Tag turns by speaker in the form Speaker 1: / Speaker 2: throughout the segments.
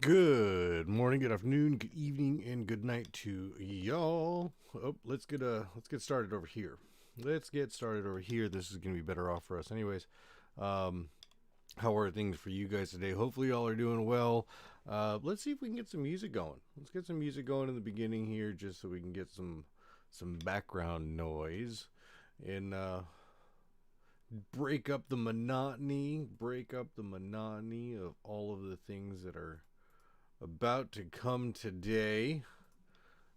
Speaker 1: Good morning, good afternoon, good evening, and good night to y'all. Oh, let's get started over here. This is gonna be better off for us, anyways. How are things for you guys today? Hopefully, y'all are doing well. Let's see if we can get some music going. Let's get some music going in the beginning here, just so we can get some background noise and break up the monotony of all of the things that are about to come today.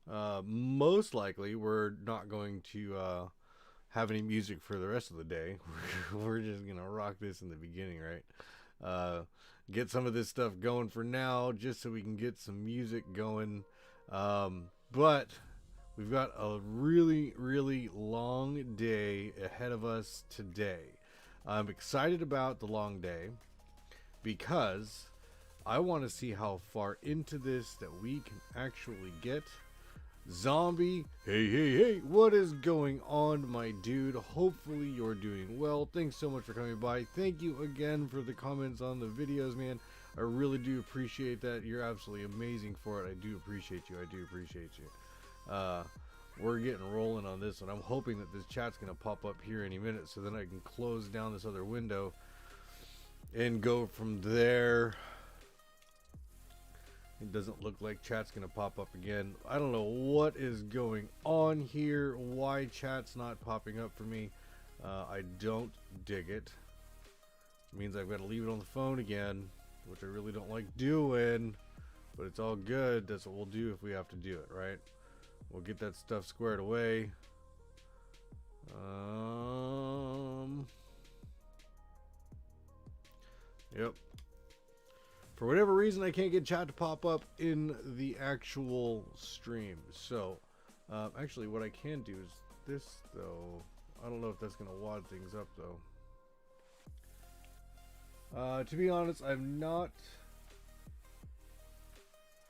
Speaker 1: Most likely, we're not going to have any music for the rest of the day. We're just gonna rock this in the beginning, right? Get some of this stuff going for now, just so we can get some music going. But we've got a really, really long day ahead of us today. I'm excited about the long day because I want to see how far into this that we can actually get. Zombie, hey, what is going on, my dude? Hopefully you're doing well. Thanks so much for coming by. Thank you again for the comments on the videos, man. I really do appreciate that. You're absolutely amazing for it. I do appreciate you. We're getting rolling on this, and I'm hoping that this chat's going to pop up here any minute, so then I can close down this other window and go from there. It doesn't look like chat's gonna pop up again. I don't know what is going on here, why chat's not popping up for me. I don't dig it. It means I've got to leave it on the phone again, which I really don't like doing, but it's all good. That's what we'll do if we have to do it, right? We'll get that stuff squared away. Yep. For whatever reason, I can't get chat to pop up in the actual stream. So, actually, what I can do is this, though. I don't know if that's going to wad things up, though. To be honest, I'm not.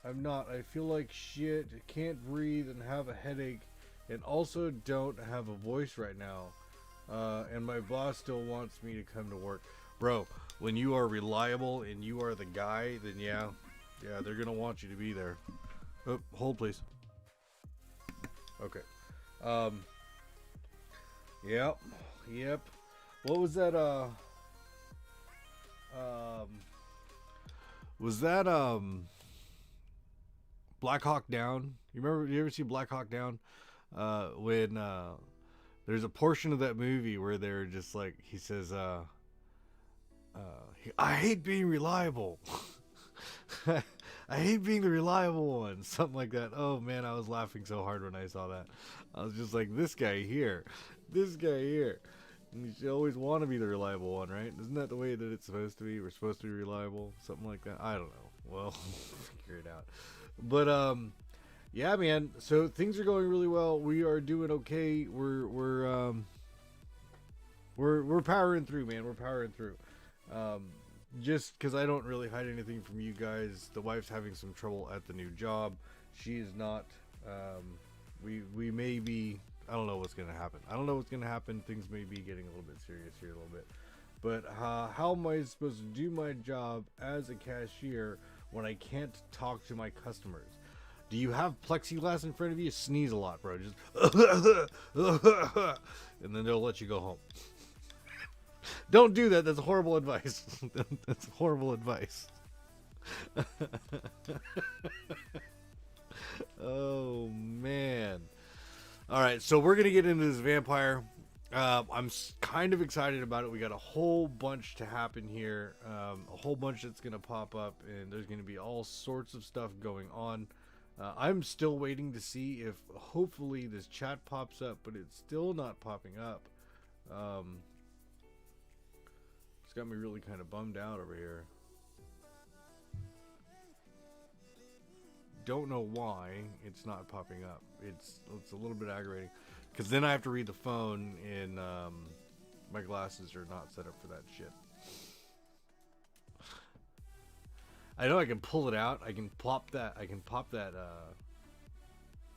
Speaker 1: I feel like shit. Can't breathe and have a headache. And also don't have a voice right now. And my boss still wants me to come to work. Bro, when you are reliable and you are the guy, then yeah, they're gonna want you to be there. Oh, hold please. Okay. Yep. What was that? Was that Black Hawk Down? You ever see Black Hawk Down? When there's a portion of that movie where they're just like, he says, I hate being reliable. I hate being the reliable one. Something like that. Oh man, I was laughing so hard when I saw that. I was just like, this guy here. And you should always want to be the reliable one, right? Isn't that the way that it's supposed to be? We're supposed to be reliable. Something like that. I don't know. Well, figure it out. But yeah, man. So things are going really well. We are doing okay. We're powering through, man. We're powering through. Just because I don't really hide anything from you guys. The wife's having some trouble at the new job. She is not. We may be. I don't know what's gonna happen. Things may be getting a little bit serious here a little bit. But how am I supposed to do my job as a cashier when I can't talk to my customers? Do you have plexiglass in front of you? Sneeze a lot, bro. Just and then they'll let you go home. Don't do that. That's horrible advice. That's horrible advice. Oh, man. All right, so we're going to get into this vampire. I'm kind of excited about it. We got a whole bunch to happen here. A whole bunch that's going to pop up, and there's going to be all sorts of stuff going on. I'm still waiting to see if hopefully this chat pops up, but it's still not popping up. It's got me really kind of bummed out over here. Don't know why it's not popping up. It's a little bit aggravating, because then I have to read the phone, and my glasses are not set up for that shit. I know I can pull it out. I can pop that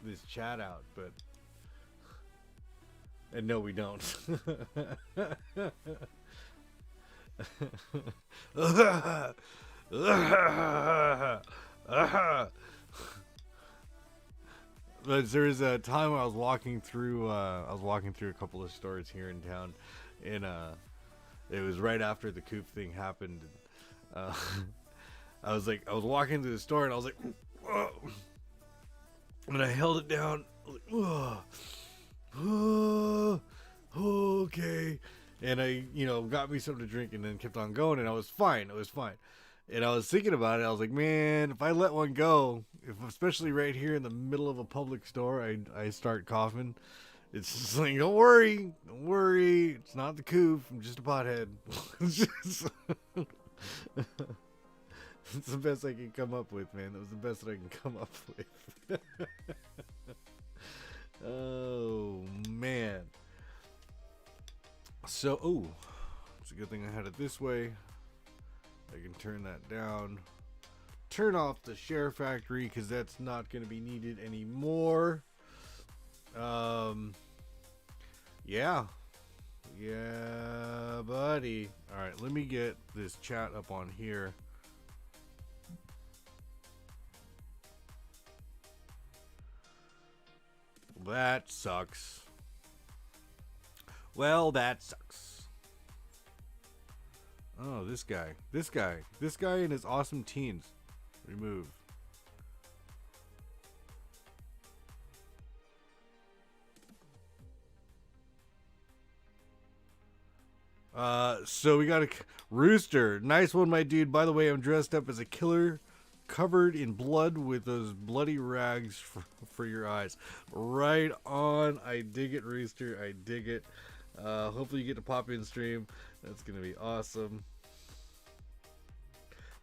Speaker 1: this chat out, but and no, we don't. But there was a time I was walking through a couple of stores here in town, and it was right after the Coop thing happened. And, I was walking to the store, and I was like, "Whoa." And I held it down, like, okay. And I, got me something to drink, and then kept on going, and I was fine. It was fine. And I was thinking about it. I was like, man, if I let one go, especially right here in the middle of a public store, I start coughing. It's just like, don't worry. It's not the Coop. I'm just a pothead. It's the best I can come up with, man. That was the best that I can come up with. Oh, man. So, it's a good thing I had it this way. I can turn that down. Turn off the share factory, because that's not going to be needed anymore. Yeah, buddy. All right, let me get this chat up on here. That sucks. Well, that sucks. Oh, this guy and his awesome teens. Remove. So we got a Rooster. Nice one, my dude. By the way, I'm dressed up as a killer, covered in blood with those bloody rags for your eyes. Right on. I dig it, Rooster. I dig it. Hopefully you get to pop in stream. That's gonna be awesome.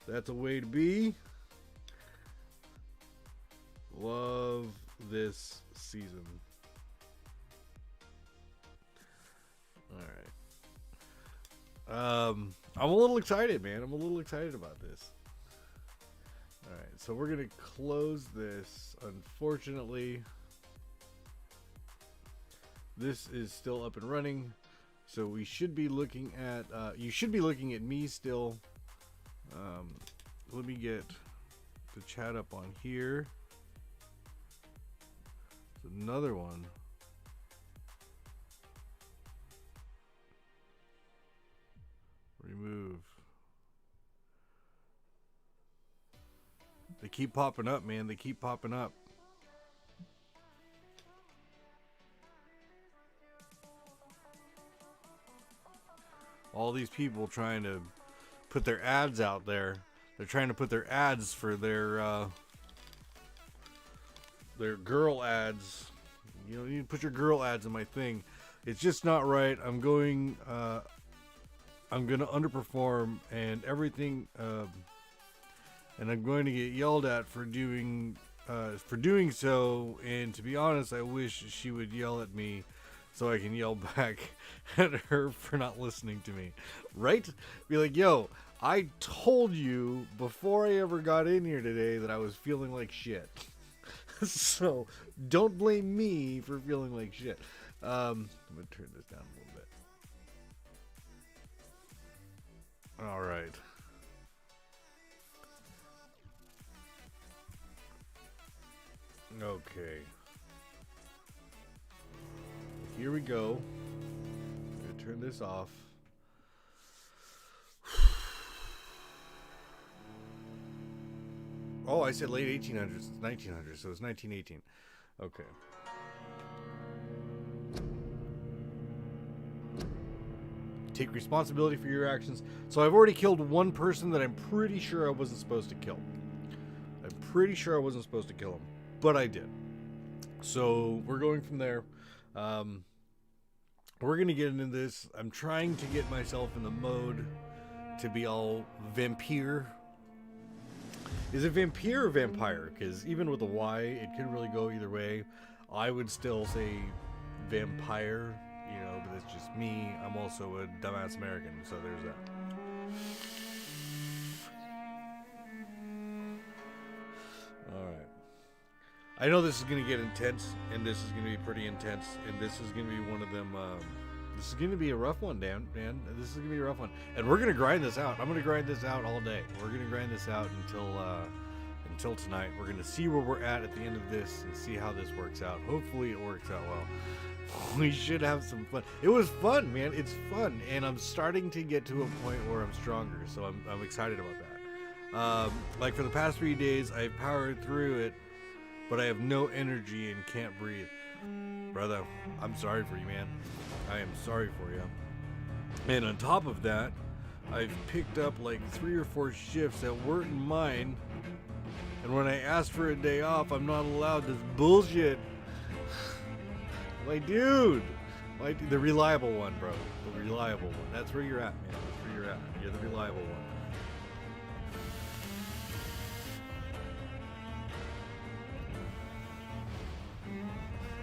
Speaker 1: That's a way to be. Love this season. All right. I'm a little excited, man. I'm a little excited about this. All right, so we're gonna close this. Unfortunately, this is still up and running, so we should be looking at. You should be looking at me still. Let me get the chat up on here. There's another one. Remove. They keep popping up, man. They keep popping up. All these people trying to put their ads out there. They're trying to put their ads for their girl ads. You know, you put your girl ads in my thing. It's just not right. I'm gonna underperform and everything, and I'm going to get yelled at for doing so. And to be honest, I wish she would yell at me so I can yell back at her for not listening to me. Right? Be like, yo, I told you before I ever got in here today that I was feeling like shit. So don't blame me for feeling like shit. I'm gonna turn this down a little bit. All right. Okay. Here we go. I'm gonna turn this off. Oh, I said late 1800s. It's 1900s, so it's 1918. Okay. Take responsibility for your actions. So I've already killed one person that I'm pretty sure I wasn't supposed to kill. I'm pretty sure I wasn't supposed to kill him, but I did. So we're going from there. We're going to get into this. I'm trying to get myself in the mode to be all Vampyr. Is it Vampyr or Vampire? Because even with a Y, it could really go either way. I would still say Vampire, you know, but it's just me. I'm also a dumbass American, so there's that. Alright. I know this is going to get intense, and this is going to be pretty intense, and this is going to be one of them, this is going to be a rough one, man. This is going to be a rough one. And we're going to grind this out. I'm going to grind this out all day. We're going to grind this out until tonight. We're gonna see where we're at the end of this and see how this works out. Hopefully it works out well. We should have some fun. It was fun, man. It's fun, and I'm starting to get to a point where I'm stronger, so I'm excited about that. Like for the past 3 days, I've powered through it, but I have no energy and can't breathe. Brother, I'm sorry for you, man. I am sorry for you. And on top of that, I've picked up like 3 or 4 shifts that weren't mine, and when I asked for a day off, I'm not allowed. This bullshit. My dude, the reliable one, bro. The reliable one. That's where you're at, man. That's where you're at. You're the reliable one.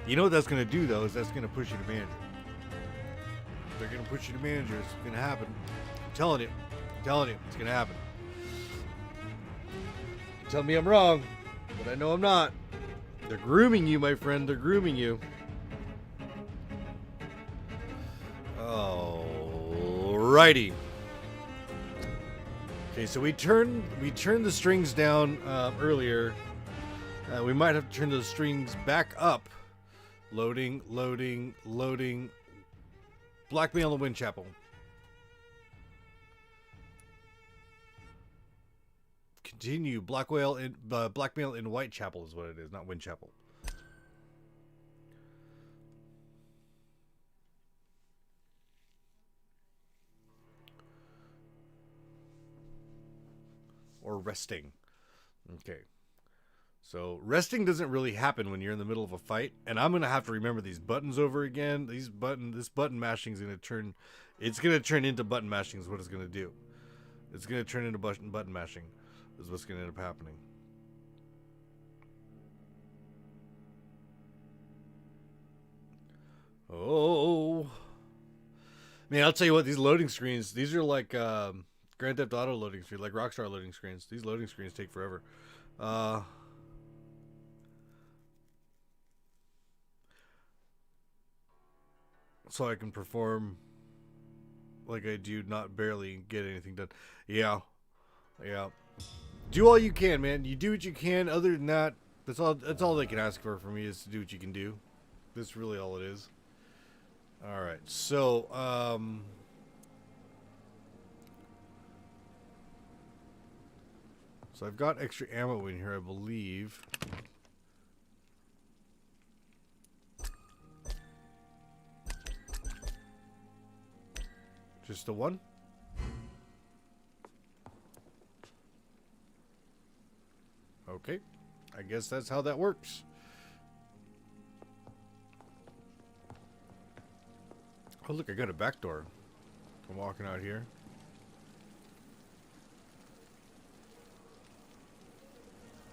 Speaker 1: You know what that's gonna do, though, is that's gonna push you to manager. They're gonna push you to manager. It's gonna happen. I'm telling you. I'm telling you. It's gonna happen. You tell me I'm wrong, but I know I'm not. They're grooming you, my friend. They're grooming you. Alrighty. Okay, so we turned the strings down earlier. We might have to turn those strings back up. Loading. Blackmail in Windchapel. Continue. Blackmail in Whitechapel is what it is, not Windchapel. Or resting. Okay. So resting doesn't really happen when you're in the middle of a fight, and I'm gonna have to remember these buttons over again. This button mashing is gonna turn. It's gonna turn into button mashing. Is what it's gonna do. It's gonna turn into button mashing. Is what's gonna end up happening. Oh, man! I'll tell you what. These loading screens. These are like Grand Theft Auto loading screens, like Rockstar loading screens. These loading screens take forever. So I can perform like I do, not barely get anything done. Yeah. Do all you can, man. You do what you can. Other than that, that's all they can ask for me is to do what you can do. That's really all it is. All right. So, so I've got extra ammo in here, I believe. Just the one? Okay. I guess that's how that works. Oh, look, I got a back door. I'm walking out here.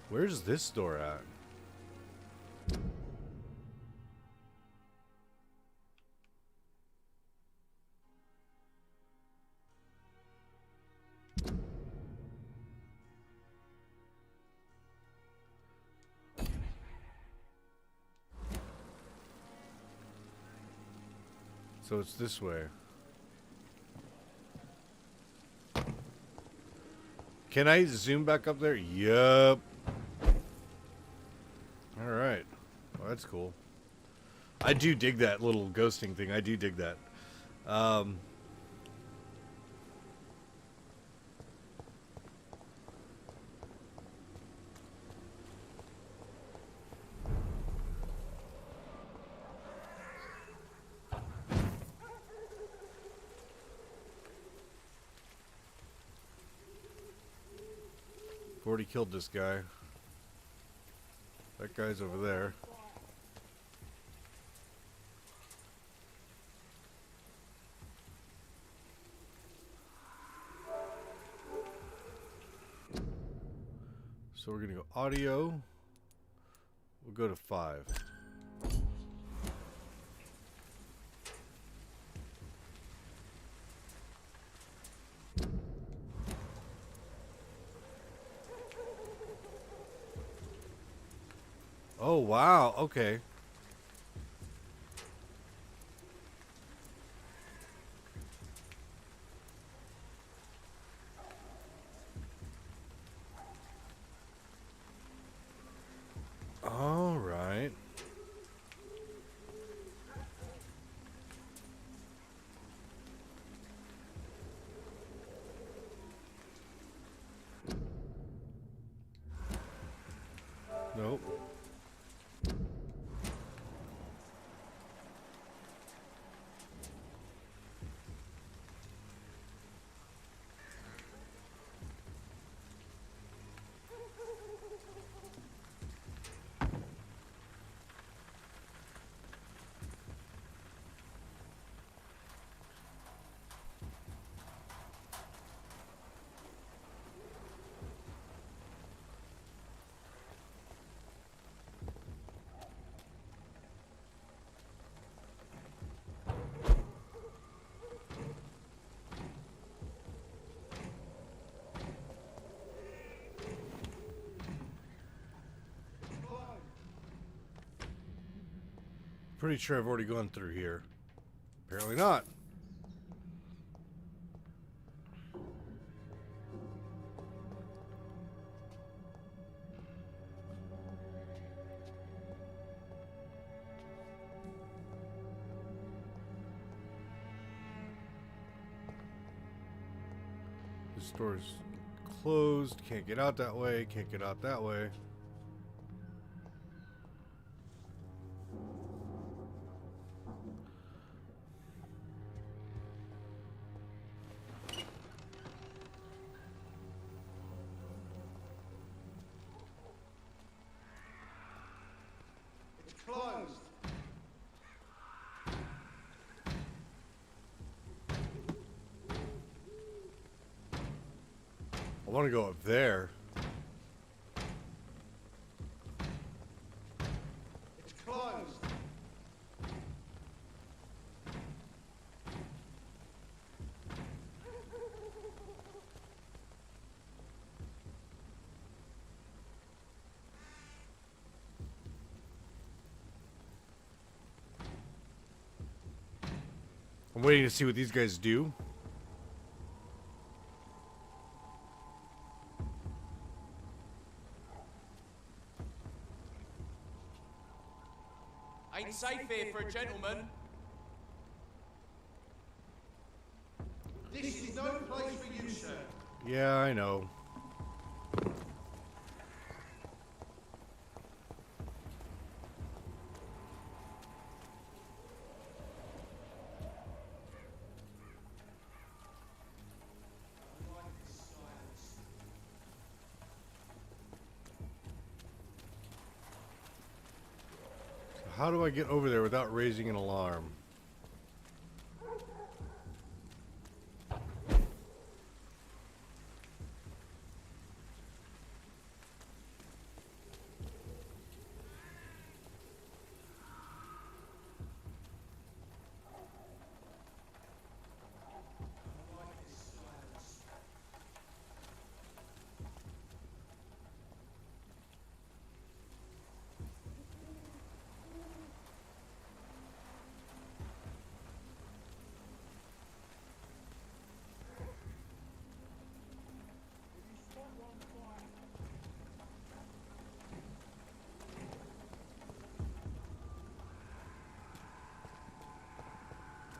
Speaker 1: Where's this door at? So it's this way. Can I zoom back up there? Yup. Alright. Well, that's cool. I do dig that little ghosting thing. I do dig that. 40 killed this guy. That guy's over there. So we're gonna go audio. We'll go to 5. Oh, wow. Okay. Pretty sure I've already gone through here. Apparently not. This door's closed. Can't get out that way. Can't get out that way.
Speaker 2: It's closed.
Speaker 1: I want to go up there.
Speaker 2: It's closed.
Speaker 1: I'm waiting to see what these guys do.
Speaker 3: Ain't safe here for a gentleman.
Speaker 2: This is no place for you, sir.
Speaker 1: Yeah, I know. How do I get over there without raising an alarm?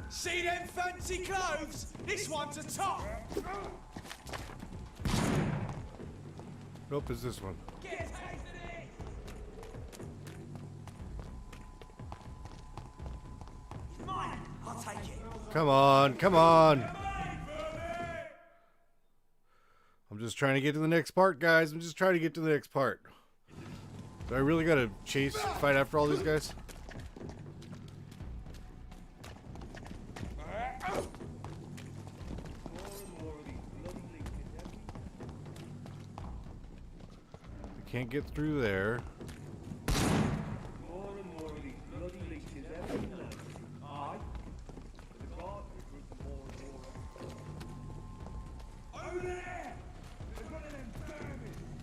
Speaker 3: See them fancy clothes? This one's a top.
Speaker 1: Nope, it's this one.
Speaker 3: Get a taste of this. It's mine. I'll take it.
Speaker 1: Come on, come on. I'm just trying to get to the next part, guys. I'm just trying to get to the next part. Do I really gotta fight after all these guys? Can't get through there.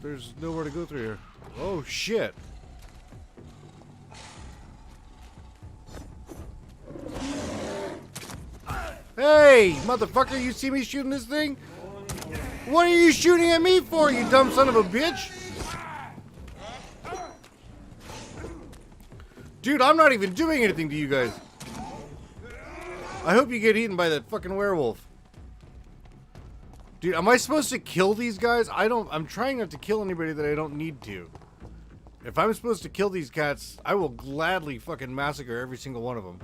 Speaker 1: There's nowhere to go through here. Oh shit. Hey, motherfucker, you see me shooting this thing? What are you shooting at me for, you dumb son of a bitch? Dude, I'm not even doing anything to you guys. I hope you get eaten by that fucking werewolf. Dude, am I supposed to kill these guys? I'm trying not to kill anybody that I don't need to. If I'm supposed to kill these cats, I will gladly fucking massacre every single one of them.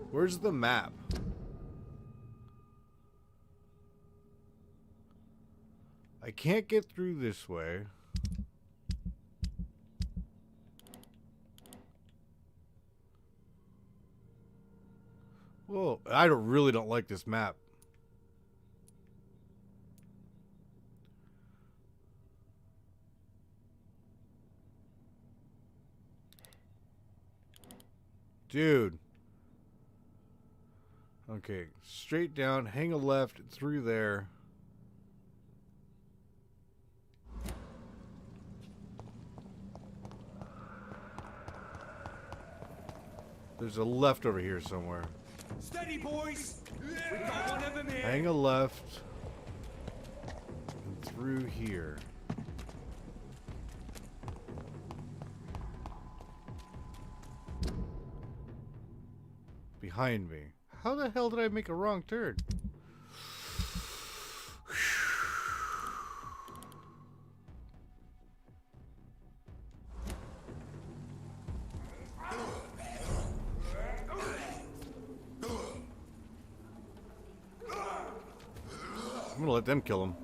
Speaker 1: Where's the map? I can't get through this way. Whoa, I really don't like this map. Dude. Okay, straight down, hang a left through there. There's a left over here somewhere.
Speaker 3: Steady, boys. We've got one of them here.
Speaker 1: Hang a left. And through here. Behind me. How the hell did I make a wrong turn? I'm gonna let them kill him.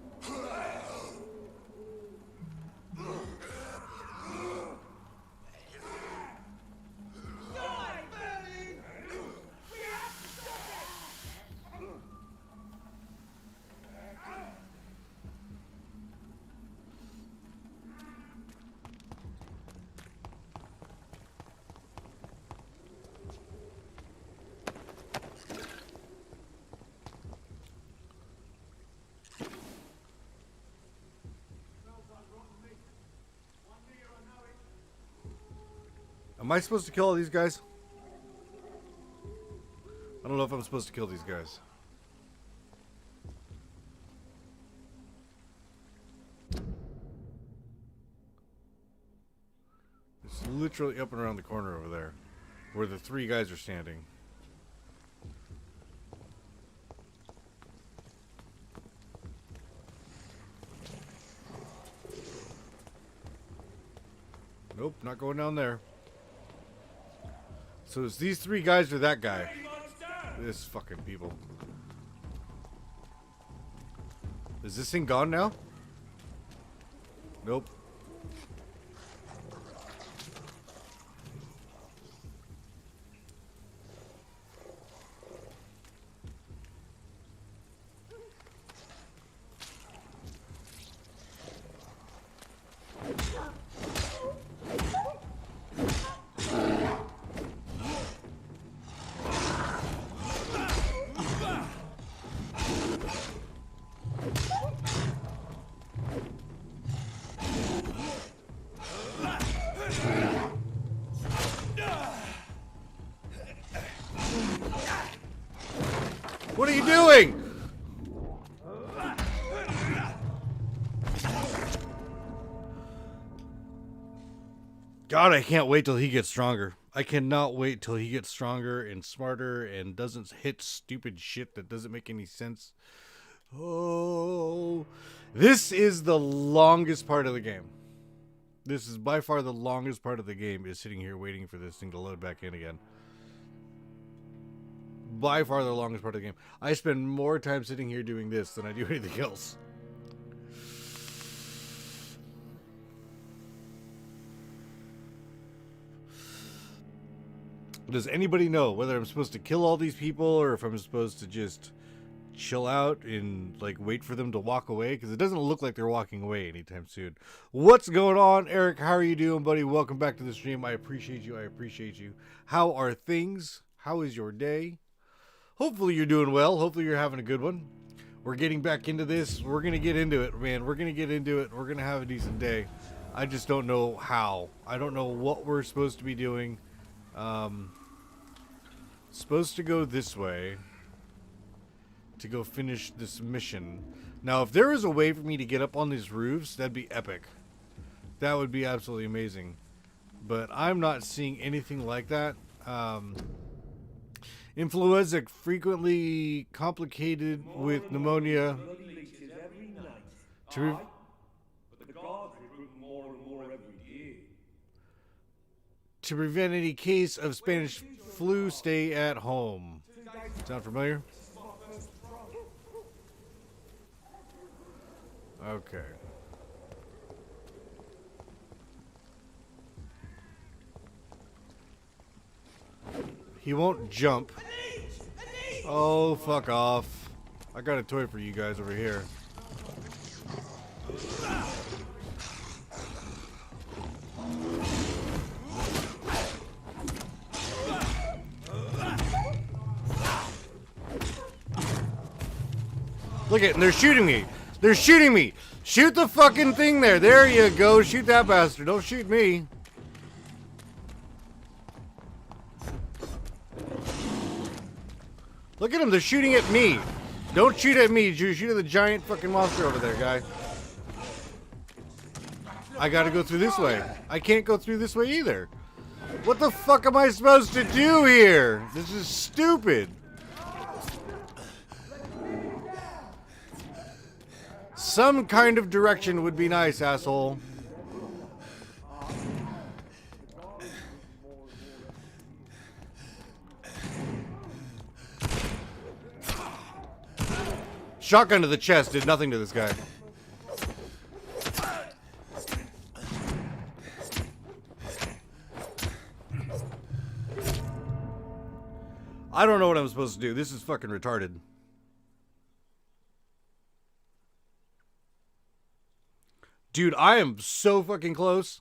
Speaker 1: Am I supposed to kill all these guys? I don't know if I'm supposed to kill these guys. It's literally up and around the corner over there, where the 3 guys are standing. Nope, not going down there. So it's these 3 guys or that guy? This fucking people. Is this thing gone now? Nope. What are you doing? God, I can't wait till he gets stronger. I cannot wait till he gets stronger and smarter and doesn't hit stupid shit that doesn't make any sense. Oh, this is the longest part of the game. This is by far the longest part of the game, is sitting here waiting for this thing to load back in again. By far the longest part of the game. I spend more time sitting here doing this than I do anything else. Does anybody know whether I'm supposed to kill all these people or if I'm supposed to just chill out and like wait for them to walk away? Because it doesn't look like they're walking away anytime soon. What's going on, Eric? How are you doing, buddy? Welcome back to the stream. I appreciate you. I appreciate you. How are things? How is your day? Hopefully you're doing well. Hopefully you're having a good one. We're getting back into this. We're going to get into it, man. We're going to get into it. We're going to have a decent day. I just don't know how. I don't know what we're supposed to be doing. Supposed to go this way to go finish this mission. Now, if there is a way for me to get up on these roofs, that'd be epic. That would be absolutely amazing. But I'm not seeing anything like that. Influenza frequently complicated with pneumonia. To prevent any case of Spanish flu, stay at home. Sound familiar? Okay. He won't jump. Oh, fuck off. I got a toy for you guys over here. Look at, and they're shooting me. They're shooting me. Shoot the fucking thing there. There you go. Shoot that bastard. Don't shoot me. Look at them. They're shooting at me. Don't shoot at me. Shoot at the giant fucking monster over there, guy. I gotta go through this way. I can't go through this way either. What the fuck am I supposed to do here? This is stupid. Some kind of direction would be nice, asshole. Shotgun to the chest did nothing to this guy. I don't know what I'm supposed to do. This is fucking retarded. Dude, I am so fucking close.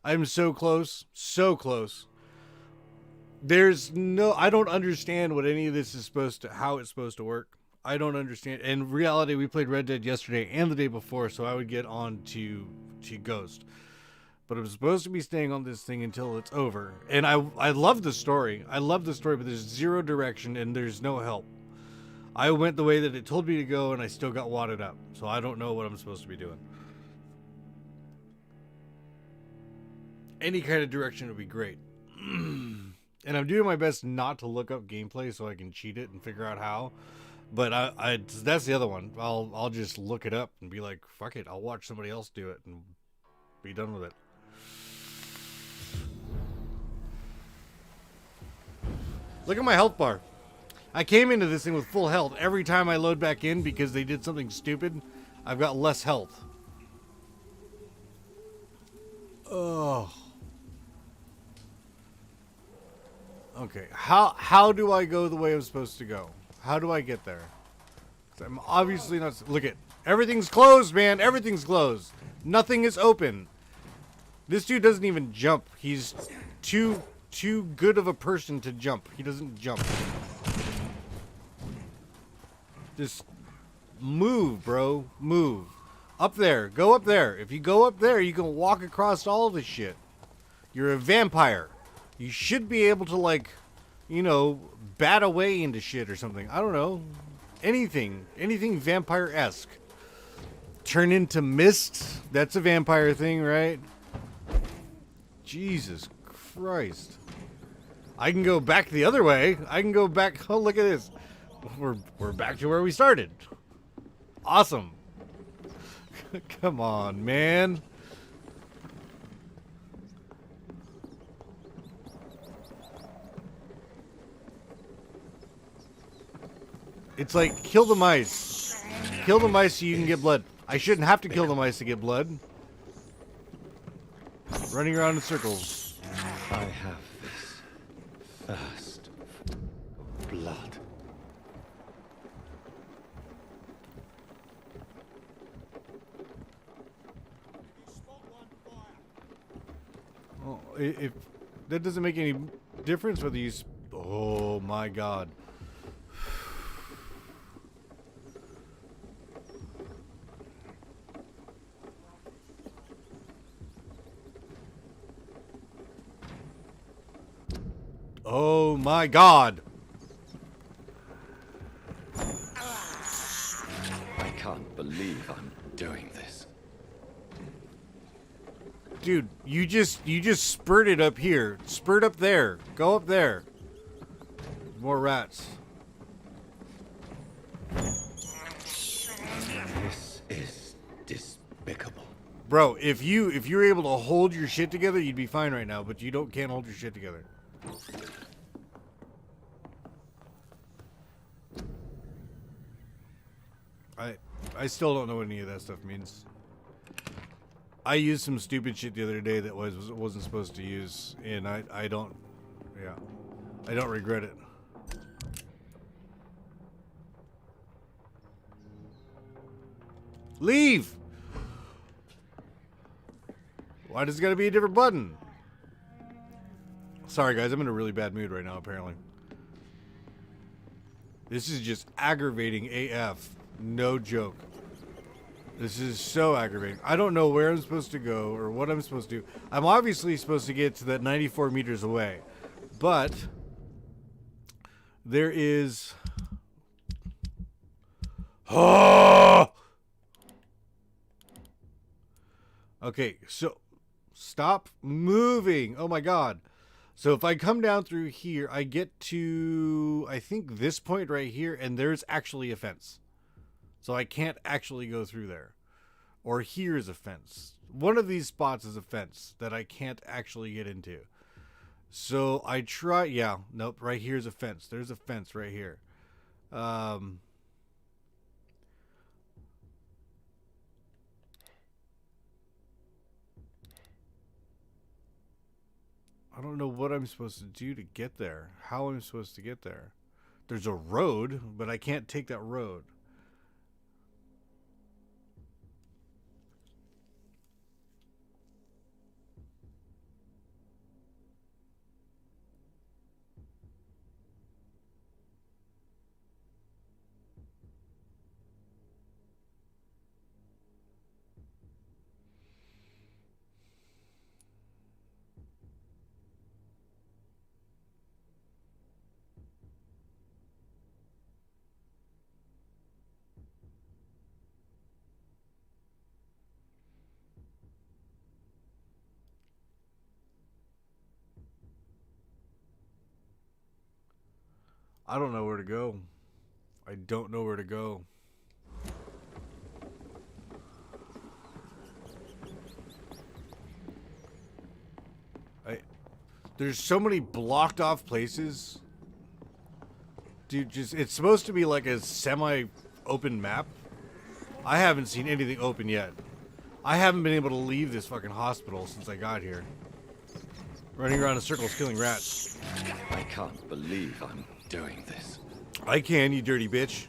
Speaker 1: I'm so close. So close. There's no... I don't understand what any of this is supposed to... How it's supposed to work. I don't understand. In reality, we played Red Dead yesterday and the day before, so I would get on to Ghost. But I'm supposed to be staying on this thing until it's over. And I love the story. I love the story, but there's zero direction and there's no help. I went the way that it told me to go and I still got wadded up. So I don't know what I'm supposed to be doing. Any kind of direction would be great. And I'm doing my best not to look up gameplay so I can cheat it and figure out how. But that's the other one. I'll just look it up and be like, fuck it, I'll watch somebody else do it and be done with it. Look at my health bar. I came into this thing with full health. Every time I load back in because they did something stupid, I've got less health. Oh. Okay, how do I go the way I'm supposed to go? How do I get there? I'm obviously not... Look at... Everything's closed, man. Everything's closed. Nothing is open. This dude doesn't even jump. He's too good of a person to jump. He doesn't jump. Just move, bro. Move. Up there. Go up there. If you go up there, you can walk across all this shit. You're a vampire. You should be able to, like, you know, bat away into shit or something. I don't know. Anything. Anything vampire-esque. Turn into mist. That's a vampire thing, right? Jesus Christ. I can go back the other way. I can go back. Oh, look at this. We're back to where we started. Awesome. Come on, man. It's like, kill the mice. Kill the mice so you can get blood. I shouldn't have to kill the mice to get blood. Running around in circles.
Speaker 4: I have this thirst for blood.
Speaker 1: Oh, if that doesn't make any difference whether you... Oh my god. Oh my god.
Speaker 4: I can't believe I'm doing this.
Speaker 1: Dude, you just spurted up here. Spurt up there. Go up there. More rats.
Speaker 4: This is despicable.
Speaker 1: Bro, if you were able to hold your shit together, you'd be fine right now, but you can't hold your shit together. I still don't know what any of that stuff means. I used some stupid shit the other day that wasn't supposed to use, and I don't regret it. Leave! Why does it gotta be a different button? Sorry guys, I'm in a really bad mood right now apparently. This is just aggravating AF. No joke. This is so aggravating. I don't know where I'm supposed to go or what I'm supposed to do. I'm obviously supposed to get to that 94 meters away. But there is Oh! Okay, so stop moving. Oh my god. So if I come down through here, I get to, I think, this point right here, and there's actually a fence. So I can't actually go through there. Or here is a fence. One of these spots is a fence that I can't actually get into. So I try, yeah, nope, right here's a fence. There's a fence right here. I don't know what I'm supposed to do to get there. How I'm supposed to get there. There's a road, but I can't take that road. I don't know where to go. I don't know where to go. There's so many blocked off places. Dude, just, it's supposed to be like a semi-open map. I haven't seen anything open yet. I haven't been able to leave this fucking hospital since I got here. Running around in circles killing rats.
Speaker 4: I can't believe I'm doing this.
Speaker 1: I can, you dirty bitch.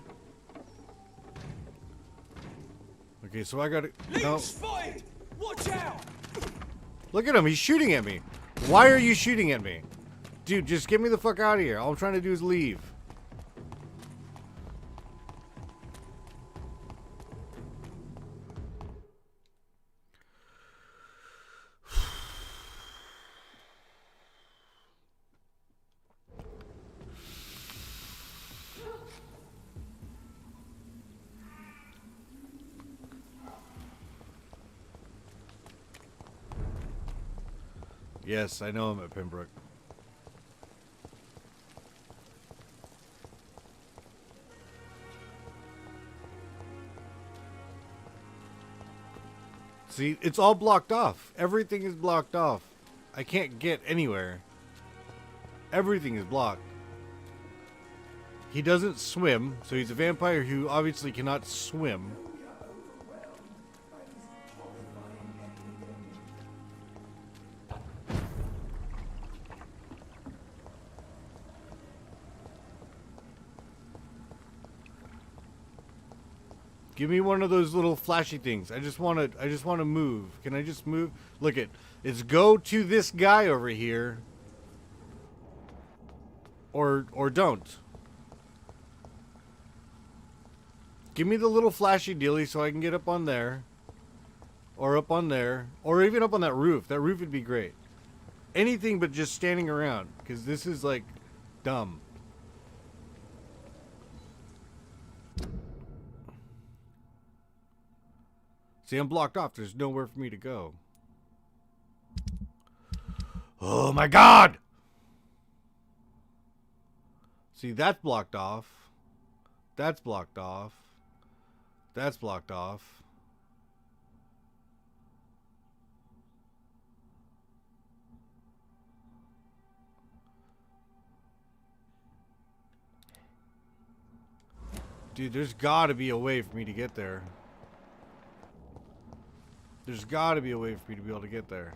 Speaker 1: Okay, so I gotta... No.
Speaker 3: Spotted! Watch out!
Speaker 1: Look at him, he's shooting at me. Why are you shooting at me? Dude, just get me the fuck out of here. All I'm trying to do is leave. Yes, I know I'm at Pembroke. See, it's all blocked off. Everything is blocked off. I can't get anywhere. Everything is blocked. He doesn't swim, so he's a vampire who obviously cannot swim. Give me one of those little flashy things. I just want to move. Can I just move? Look it's go to this guy over here. Or don't. Give me the little flashy dealy so I can get up on there. Or up on there. Or even up on that roof. That roof would be great. Anything but just standing around. Because this is like dumb. See, I'm blocked off. There's nowhere for me to go. Oh my god! See, that's blocked off. That's blocked off. That's blocked off. Dude, there's gotta be a way for me to get there. There's gotta be a way for me to be able to get there.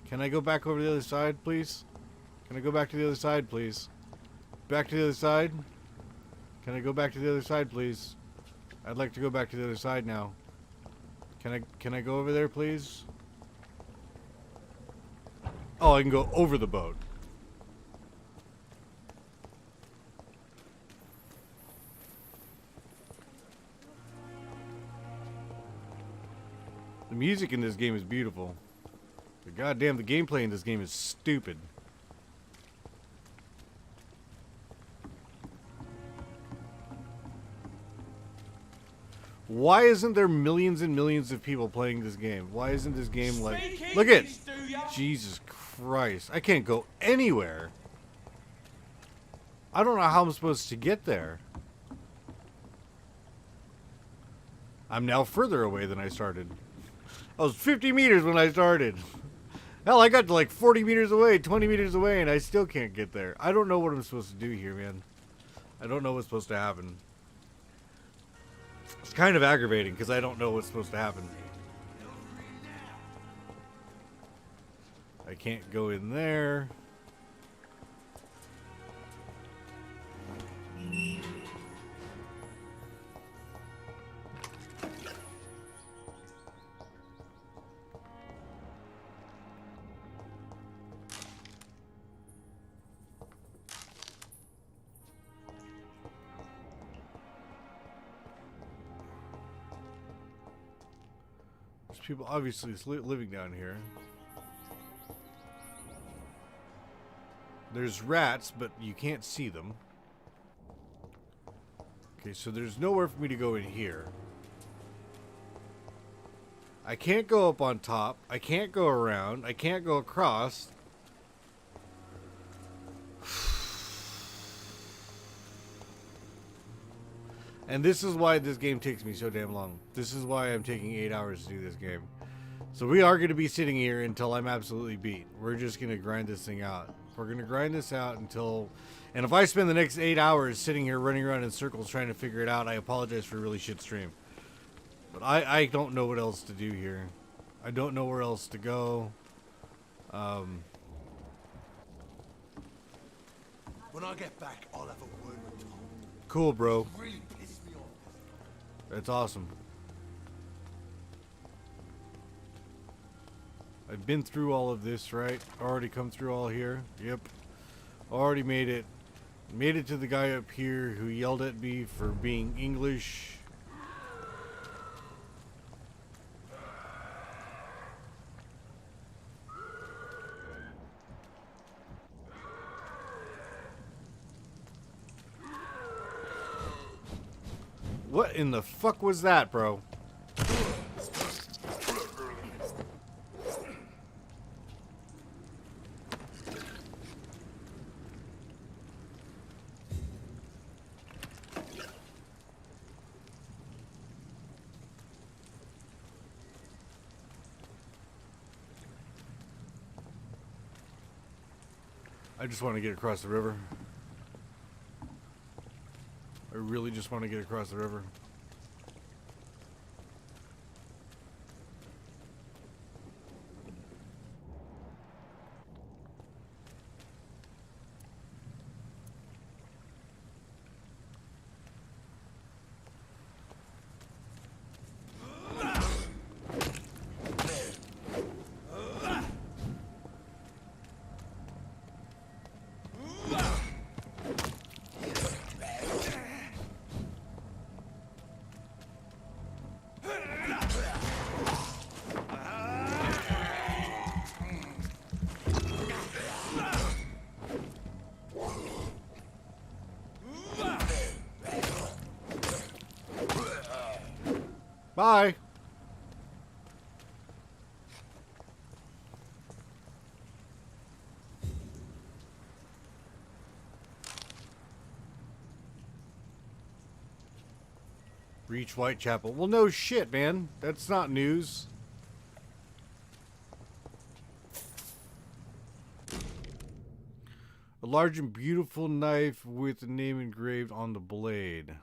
Speaker 1: Can I go back over to the other side, please? Can I go back to the other side, please? Back to the other side? Can I go back to the other side, please? I'd like to go back to the other side now. Can I go over there, please? Oh, I can go over the boat. The music in this game is beautiful. But goddamn, the gameplay in this game is stupid. Why isn't there millions and millions of people playing this game? Why isn't this game like...
Speaker 3: Speak
Speaker 1: Look at...
Speaker 3: English, do ya?
Speaker 1: Jesus Christ. I can't go anywhere. I don't know how I'm supposed to get there. I'm now further away than I started. I was 50 meters when I started. Hell, I got to like 40 meters away, 20 meters away, and I still can't get there. I don't know what I'm supposed to do here, man. I don't know what's supposed to happen. It's kind of aggravating because I don't know what's supposed to happen. I can't go in there. People obviously living down here. There's rats, but you can't see them. Okay, so there's nowhere for me to go in here. I can't go up on top. I can't go around. I can't go across. And this is why this game takes me so damn long. This is why I'm taking 8 hours to do this game. So we are going to be sitting here until I'm absolutely beat. We're just going to grind this thing out. We're going to grind this out until... And if I spend the next 8 hours sitting here running around in circles trying to figure it out, I apologize for a really shit stream. But I don't know what else to do here. I don't know where else to go.
Speaker 2: When I get back, I'll have a word with Tom.
Speaker 1: Cool, bro.
Speaker 2: Really pissed me off.
Speaker 1: That's awesome. I've been through all of this, right? Already come through all here. Yep. Already made it. Made it to the guy up here who yelled at me for being English. What in the fuck was that, bro? I just want to get across the river. I really just want to get across the river. Bye. Reach Whitechapel. Well, no shit, man. That's not news. A large and beautiful knife with the name engraved on the blade.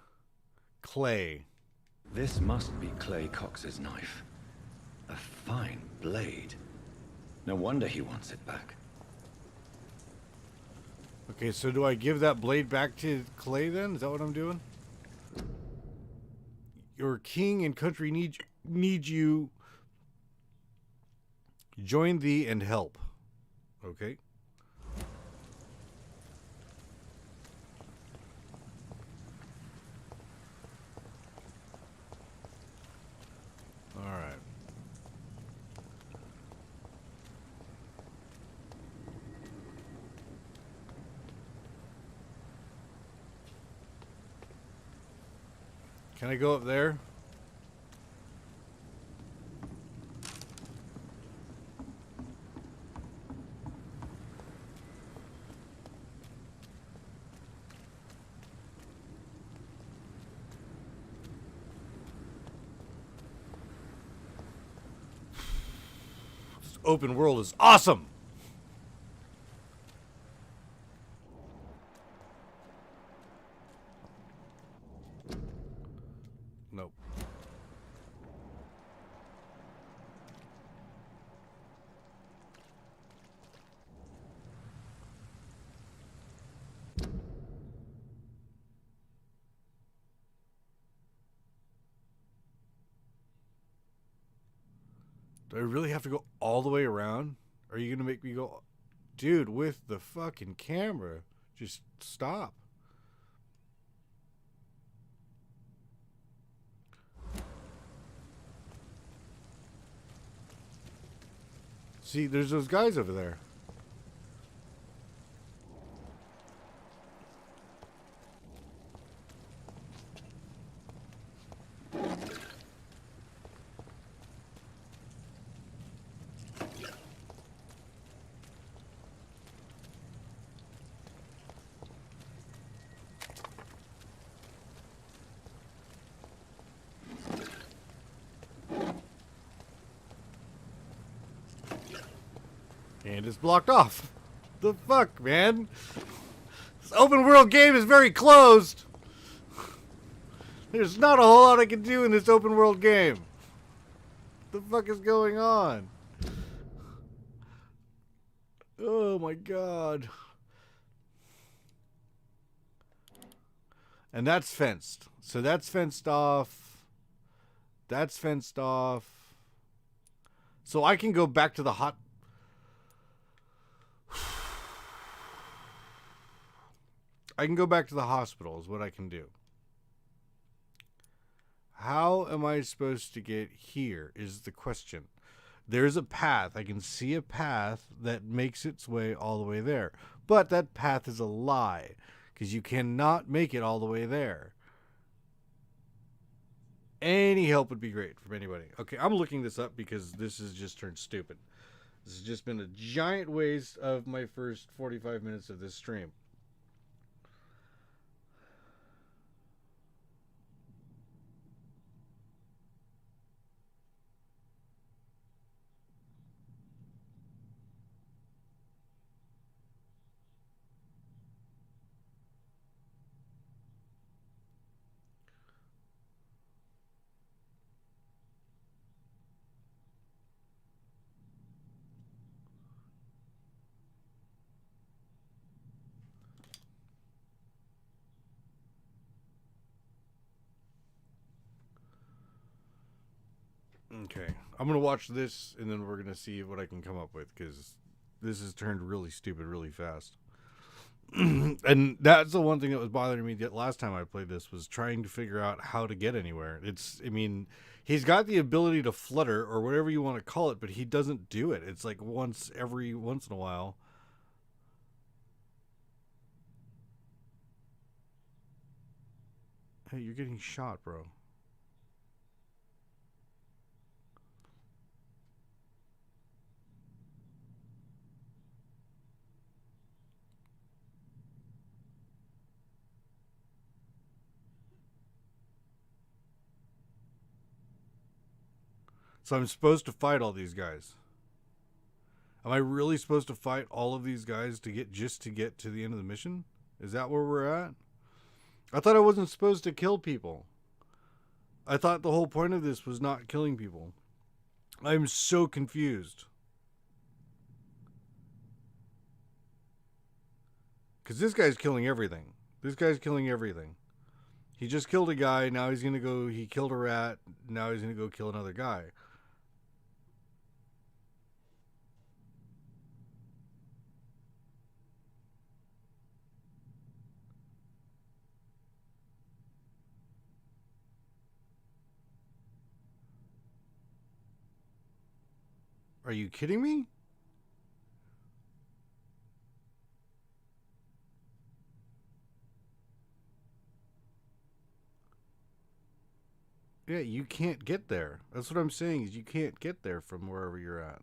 Speaker 1: Clay.
Speaker 4: This must be Clay Cox's knife. A fine blade. No wonder he wants it back.
Speaker 1: Okay, so do I give that blade back to Clay then? Is that what I'm doing? Your king and country need you. Join thee and help. Okay. All right. Can I go up there? open world is awesome. Nope. Do I really have to go all the way around? Are you gonna make me go... Dude, with the fucking camera. Just stop. See, there's those guys over there. And it's blocked off. The fuck, man? This open world game is very closed. There's not a whole lot I can do in this open world game. The fuck is going on? Oh my god. And that's fenced. So that's fenced off. That's fenced off. So I can go back to the hot... I can go back to the hospital is what I can do. How am I supposed to get here is the question. There's a path. I can see a path that makes its way all the way there. But that path is a lie. Because you cannot make it all the way there. Any help would be great from anybody. Okay, I'm looking this up because this has just turned stupid. This has just been a giant waste of my first 45 minutes of this stream. Okay, I'm going to watch this, and then we're going to see what I can come up with, because this has turned really stupid really fast. And that's the one thing that was bothering me that last time I played this, was trying to figure out how to get anywhere. I mean, he's got the ability to flutter, or whatever you want to call it, but he doesn't do it. It's like once in a while. Hey, you're getting shot, bro. So I'm supposed to fight all these guys. Am I really supposed to fight all of these guys to get to the end of the mission? Is that where we're at? I thought I wasn't supposed to kill people. I thought the whole point of this was not killing people. I'm so confused. Because this guy's killing everything. This guy's killing everything. He just killed a guy. Now he's going to go... He killed a rat. Now he's going to go kill another guy. Are you kidding me? Yeah, you can't get there. That's what I'm saying, is you can't get there from wherever you're at.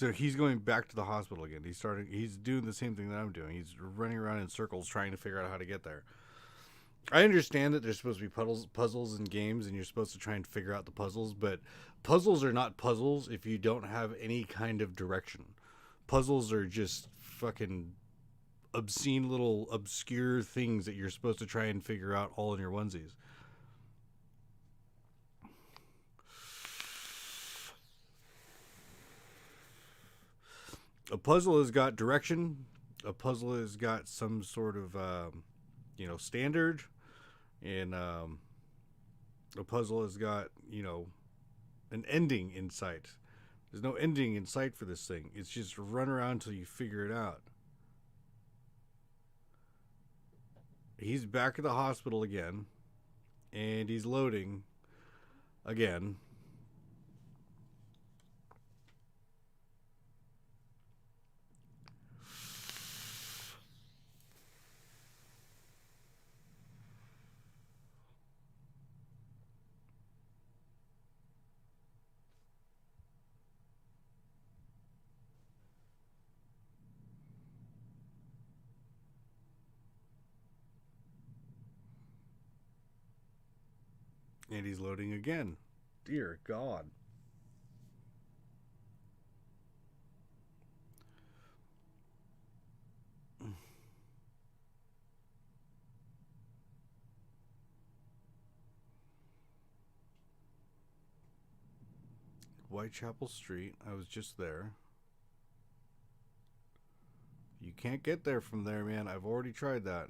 Speaker 1: So he's going back to the hospital again. He's doing the same thing that I'm doing. He's running around in circles trying to figure out how to get there. I understand that there's supposed to be puzzles in games, and you're supposed to try and figure out the puzzles, but puzzles are not puzzles if you don't have any kind of direction. Puzzles are just fucking obscene little obscure things that you're supposed to try and figure out all in your onesies. A puzzle has got direction. A puzzle has got some sort of, standard. And a puzzle has got, an ending in sight. There's no ending in sight for this thing. It's just run around until you figure it out. He's back at the hospital again. And he's loading again. And he's loading again. Dear God. Whitechapel Street. I was just there. You can't get there from there, man. I've already tried that.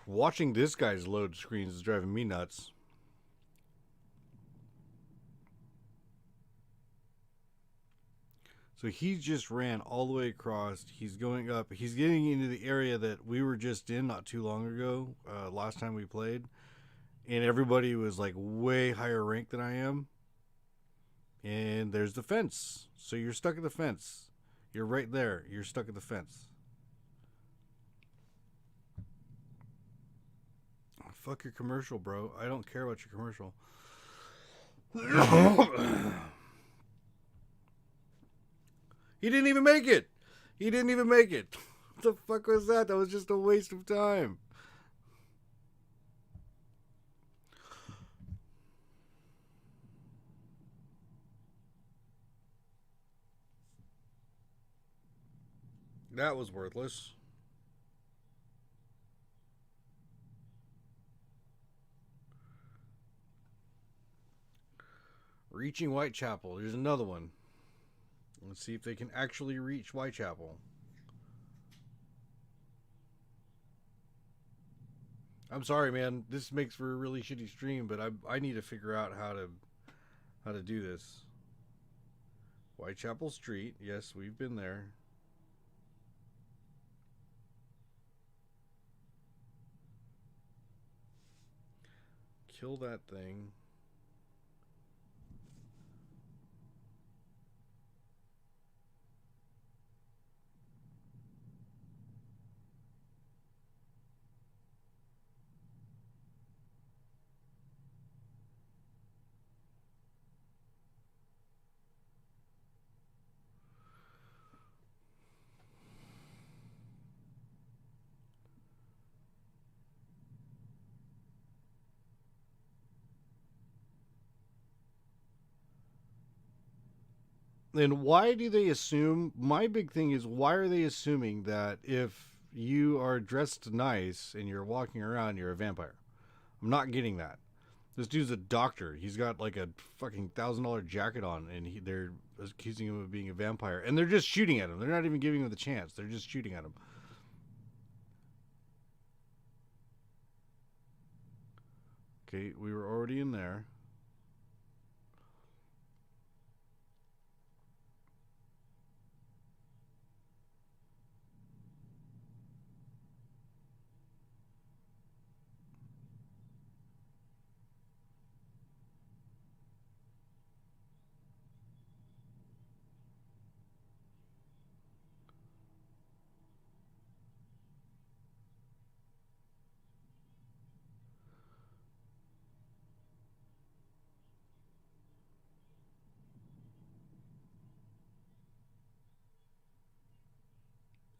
Speaker 1: Watching this guy's load screens is driving me nuts. So he just ran all the way across. He's going up. He's getting into the area that we were just in not too long ago, last time we played. And everybody was like way higher rank than I am. And there's the fence. So you're stuck at the fence. You're right there. You're stuck at the fence. Fuck your commercial, bro. I don't care about your commercial. He didn't even make it. He didn't even make it. What the fuck was that? That was just a waste of time. That was worthless. Reaching Whitechapel. There's another one. Let's see if they can actually reach Whitechapel. I'm sorry, man. This makes for a really shitty stream, but I need to figure out how to do this. Whitechapel Street. Yes, we've been there. Kill that thing. And why do they assume? My big thing is, why are they assuming that if you are dressed nice and you're walking around, you're a vampire? I'm not getting that. This dude's a doctor. He's got like a fucking $1,000 jacket on, and they're accusing him of being a vampire. And they're just shooting at him. They're not even giving him the chance. They're just shooting at him. Okay, we were already in there.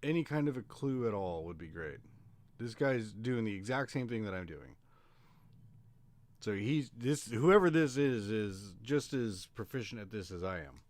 Speaker 1: any kind of a clue at all would be great. This guy's doing the exact same thing that I'm doing. So whoever this is just as proficient at this as I am.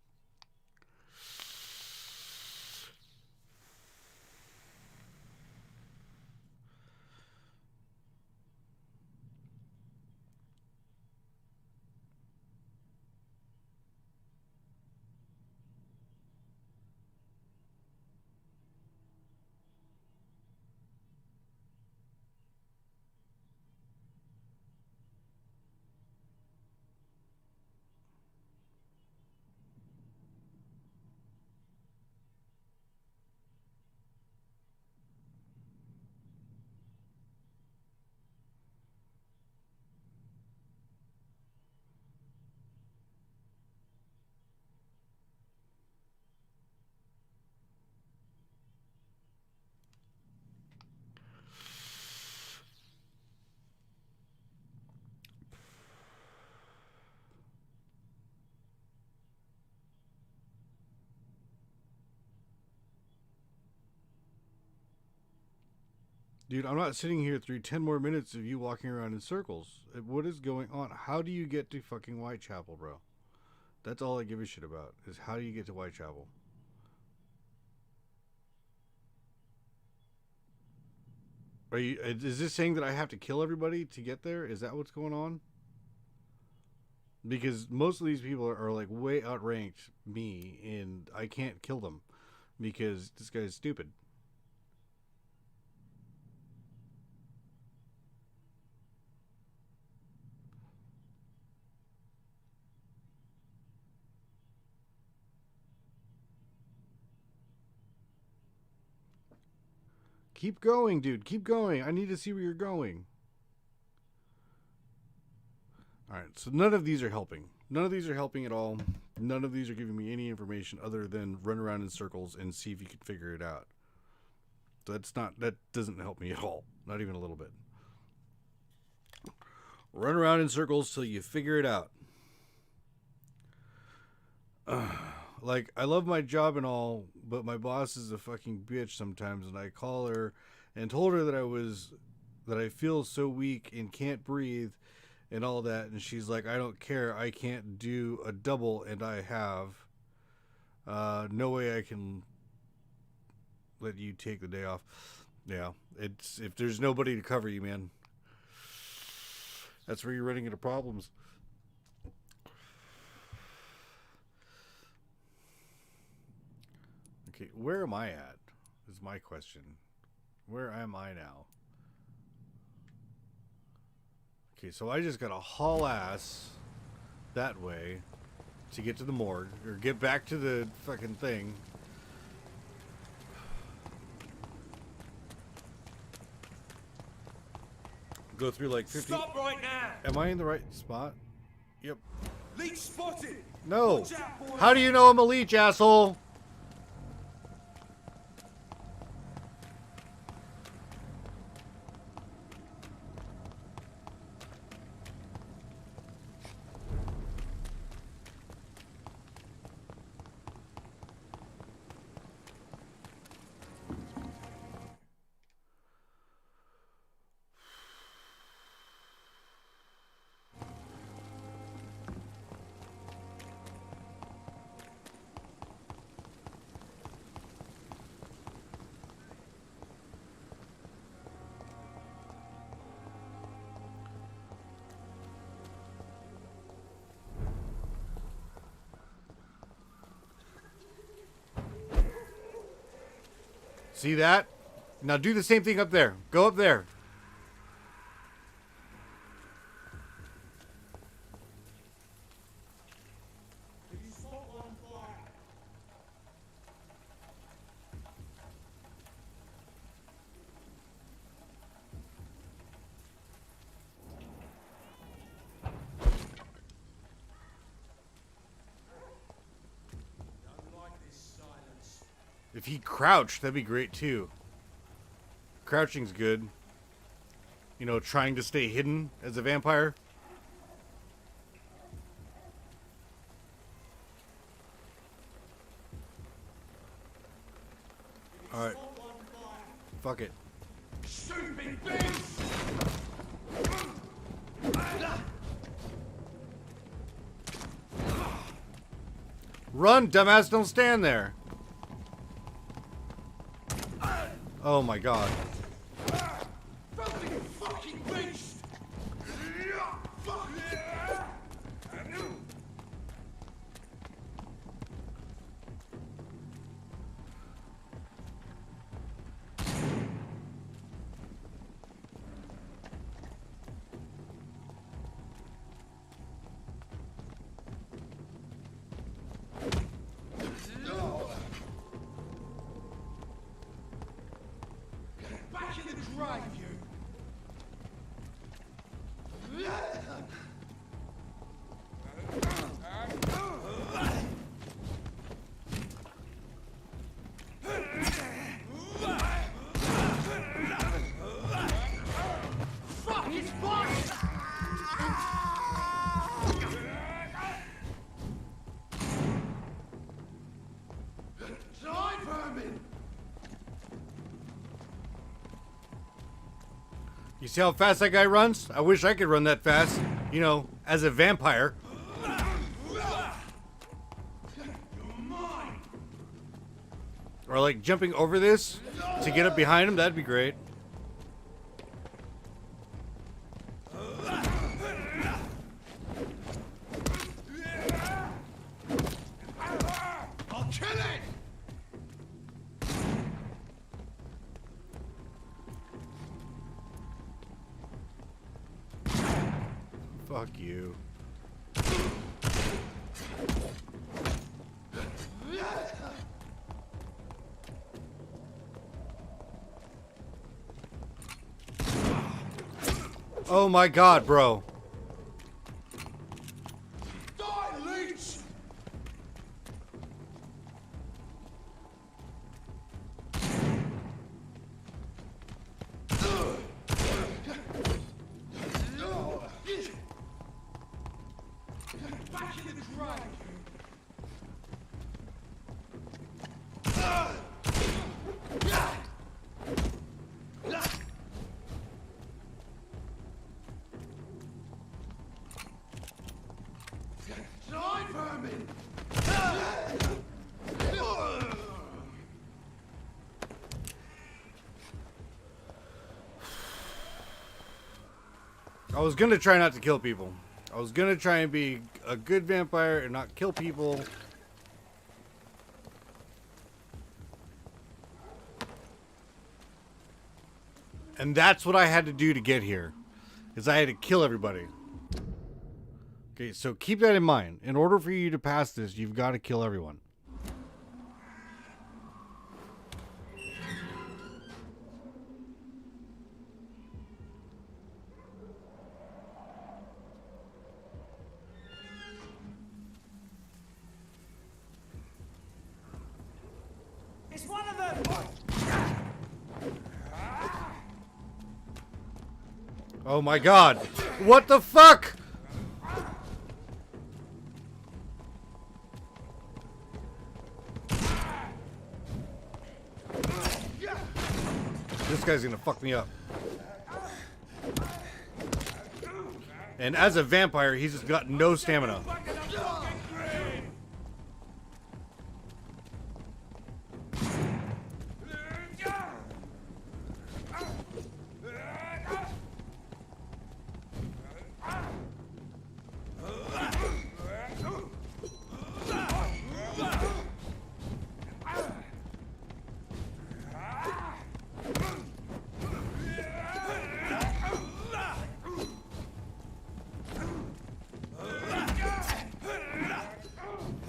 Speaker 1: Dude, I'm not sitting here through 10 more minutes of you walking around in circles. What is going on? How do you get to fucking Whitechapel, bro? That's all I give a shit about, is how do you get to Whitechapel? Is this saying that I have to kill everybody to get there? Is that what's going on? Because most of these people are like way outranked me, and I can't kill them because this guy's stupid. Keep going, dude. Keep going. I need to see where you're going. Alright, so none of these are helping. None of these are helping at all. None of these are giving me any information other than run around in circles and see if you can figure it out. That doesn't help me at all. Not even a little bit. Run around in circles till you figure it out. Like, I love my job and all, but my boss is a fucking bitch sometimes, and I call her and told her that I feel so weak and can't breathe and all that, and she's like, I don't care, I can't do a double, and I have. No way I can let you take the day off. Yeah, it's if there's nobody to cover you, man, that's where you're running into problems. Okay, where am I at? Is my question. Where am I now? Okay, so I just gotta haul ass that way to get to the morgue, or get back to the fucking thing. Go through like 50.
Speaker 3: Stop right now!
Speaker 1: Am I in the right spot? Yep.
Speaker 3: Leech spotted!
Speaker 1: No.
Speaker 3: Watch out, boy.
Speaker 1: How do you know I'm a leech, asshole? See that? Now do the same thing up there. Go up there. If he crouched, that'd be great too. Crouching's good. You know, trying to stay hidden as a vampire. Alright. Fuck it.
Speaker 2: Stupid beast!
Speaker 1: Run, dumbass, don't stand there. Oh my god.
Speaker 2: Fucking beast! Fuck! Back in the grave, you! Fuck his body! Die, vermin!
Speaker 1: You see how fast that guy runs? I wish I could run that fast. You know, as a vampire. Or like jumping over this to get up behind him, that'd be great.
Speaker 2: I'll kill it!
Speaker 1: Fuck you. Oh my god, bro.
Speaker 2: Die, leech! Back in the grave! Die, vermin!
Speaker 1: I was gonna try not to kill people. I was gonna try and be a good vampire and not kill people. And that's what I had to do to get here. Is I had to kill everybody. Okay, so keep that in mind. In order for you to pass this, you've got to kill everyone.
Speaker 3: It's one of them!
Speaker 1: Oh my god. What the fuck? This guy's gonna fuck me up. And as a vampire, he's just got no stamina.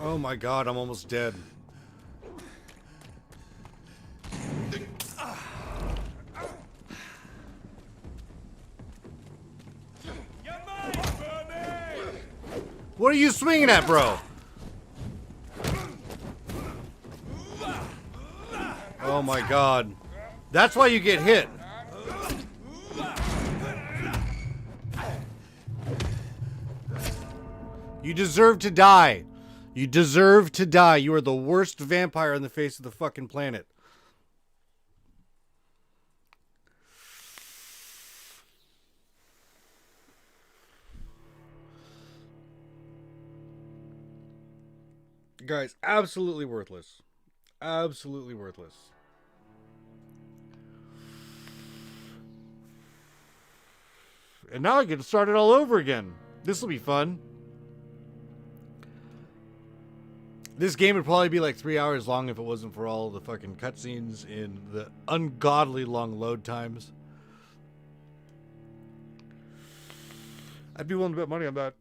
Speaker 1: Oh my god, I'm almost dead. What are you swinging at, bro? Oh my god. That's why you get hit. You deserve to die. You deserve to die. You are the worst vampire on the face of the fucking planet. Guys, absolutely worthless. Absolutely worthless. And now I get to start it all over again. This will be fun. This game would probably be like 3 hours long if it wasn't for all the fucking cutscenes and the ungodly long load times. I'd be willing to bet money on that.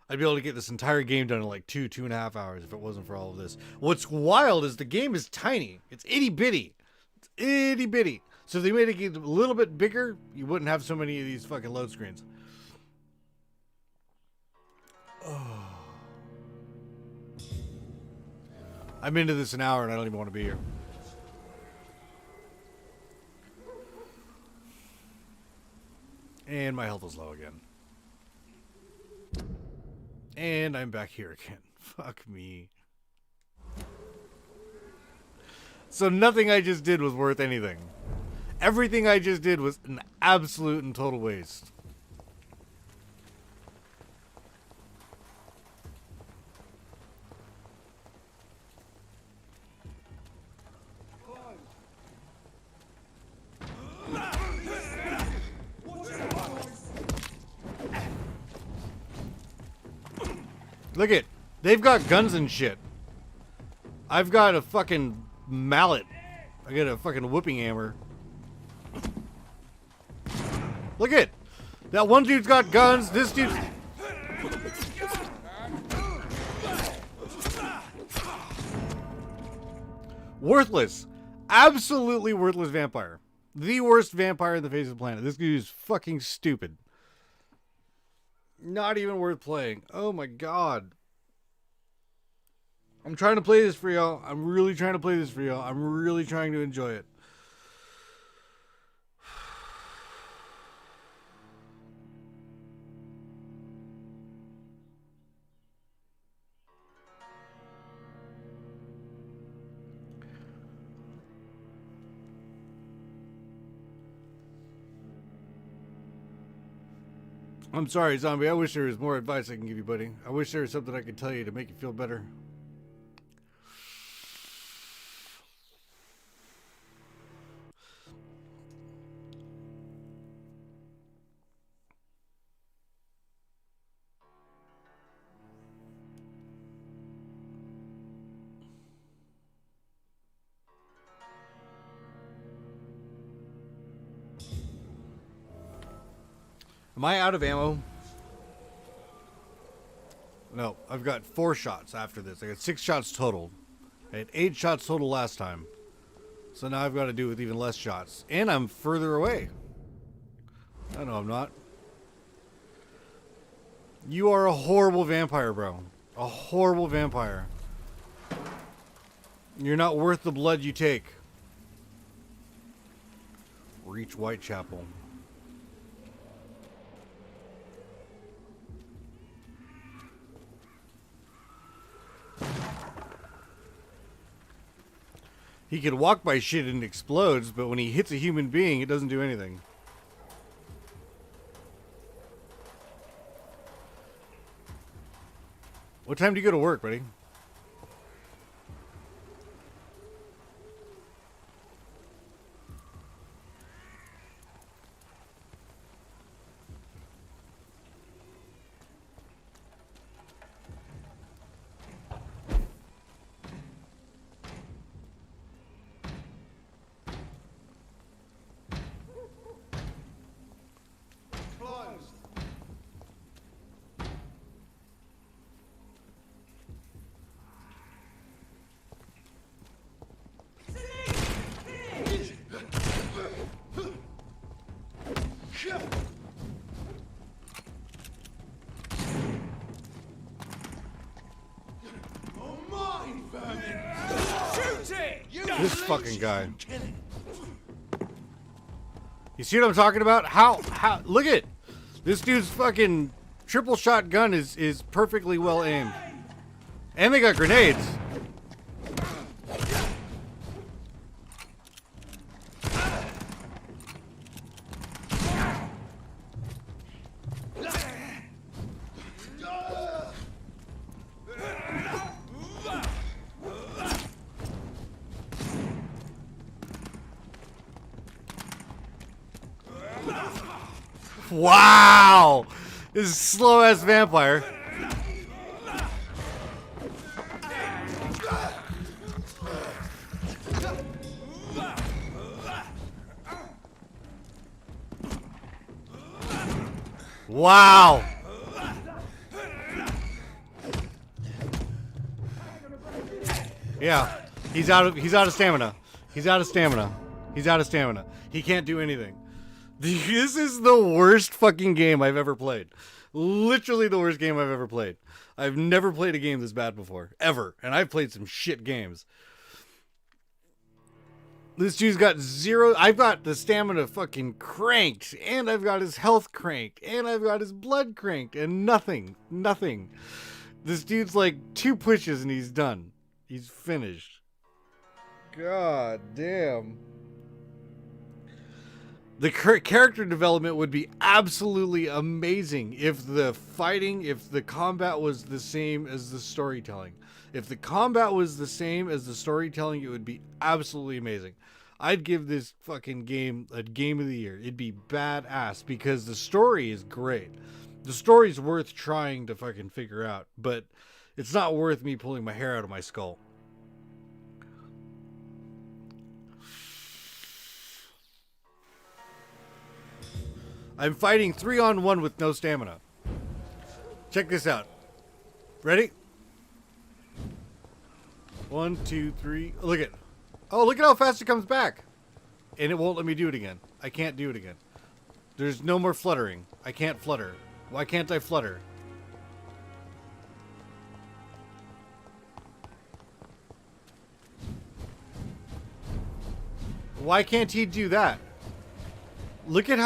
Speaker 1: I'd be able to get this entire game done in like 2.5 hours if it wasn't for all of this. What's wild is the game is tiny. It's itty bitty. It's itty bitty. So if they made it a little bit bigger, you wouldn't have so many of these fucking load screens. Oh. I'm into this an hour and I don't even want to be here. And my health is low again. And I'm back here again. Fuck me. So nothing I just did was worth anything. Everything I just did was an absolute and total waste. Look it. They've got guns and shit. I've got a fucking mallet. I got a fucking whooping hammer. Look it. That one dude's got guns. This dude's... worthless. Absolutely worthless vampire. The worst vampire on the face of the planet. This dude is fucking stupid. Not even worth playing. Oh my god. I'm trying to play this for y'all. I'm really trying to play this for y'all. I'm really trying to enjoy it. I'm sorry, Zombie. I wish there was more advice I can give you, buddy. I wish there was something I could tell you to make you feel better. Am I out of ammo? No, I've got 4 shots after this. I got 6 shots total. I had 8 shots total last time. So now I've got to do with even less shots. And I'm further away. I know I'm not. You are a horrible vampire, bro. A horrible vampire. You're not worth the blood you take. Reach Whitechapel. He can walk by shit and explodes, but when he hits a human being, it doesn't do anything. What time do you go to work, buddy? This fucking guy. You see what I'm talking about? How look at this dude's fucking triple shot gun is perfectly well aimed. And they got grenades. Wow! This is slow ass vampire. Wow! Yeah, he's out of stamina. He's out of stamina. He's out of stamina. He can't do anything. This is the worst fucking game I've ever played. Literally the worst game I've ever played. I've never played a game this bad before. Ever. And I've played some shit games. This dude's got zero. I've got the stamina fucking cranked. And I've got his health cranked. And I've got his blood cranked. And nothing. Nothing. This dude's like 2 pushes and he's done. He's finished. God damn. The character development would be absolutely amazing if the combat was the same as the storytelling. If the combat was the same as the storytelling, it would be absolutely amazing. I'd give this fucking game a game of the year. It'd be badass because the story is great. The story's worth trying to fucking figure out, but it's not worth me pulling my hair out of my skull. I'm fighting 3-on-1 with no stamina. Check this out. Ready? 1, 2, 3. Look at. Oh, look at how fast it comes back. And it won't let me do it again. I can't do it again. There's no more fluttering. I can't flutter. Why can't I flutter? Why can't he do that? Look at.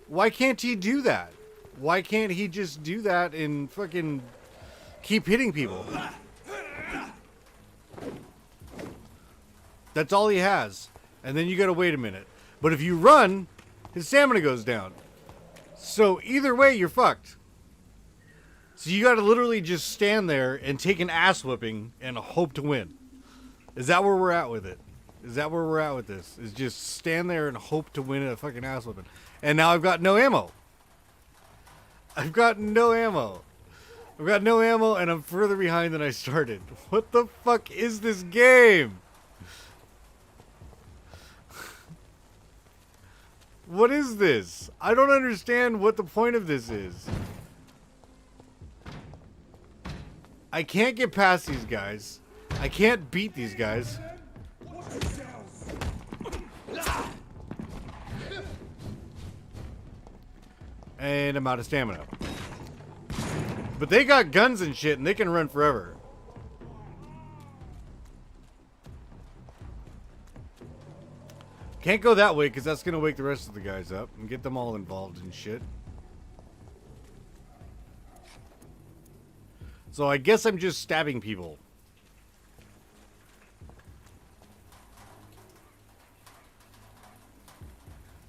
Speaker 1: Why can't he do that? Why can't he just do that and fucking keep hitting people? That's all he has. And then you gotta wait a minute. But if you run, his stamina goes down. So either way, you're fucked. So you gotta literally just stand there and take an ass whipping and hope to win. Is that where we're at with it? Is that where we're at with this? Is just stand there and hope to win a fucking ass whipping. And now I've got no ammo. I've got no ammo. I've got no ammo and I'm further behind than I started. What the fuck is this game? What is this? I don't understand what the point of this is. I can't get past these guys. I can't beat these guys. And I'm out of stamina. But they got guns and shit and they can run forever. Can't go that way because that's going to wake the rest of the guys up and get them all involved in shit. So I guess I'm just stabbing people.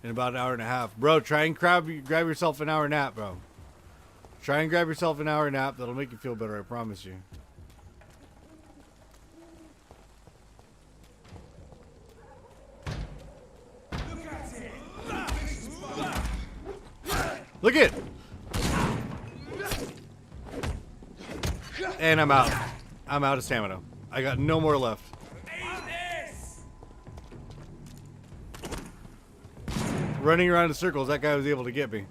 Speaker 1: In about an hour and a half. Bro, try and grab yourself an hour nap, bro. Try and grab yourself an hour nap. That'll make you feel better, I promise you. Look it! And I'm out. I'm out of stamina. I got no more left. Running around in circles, that guy was able to get me.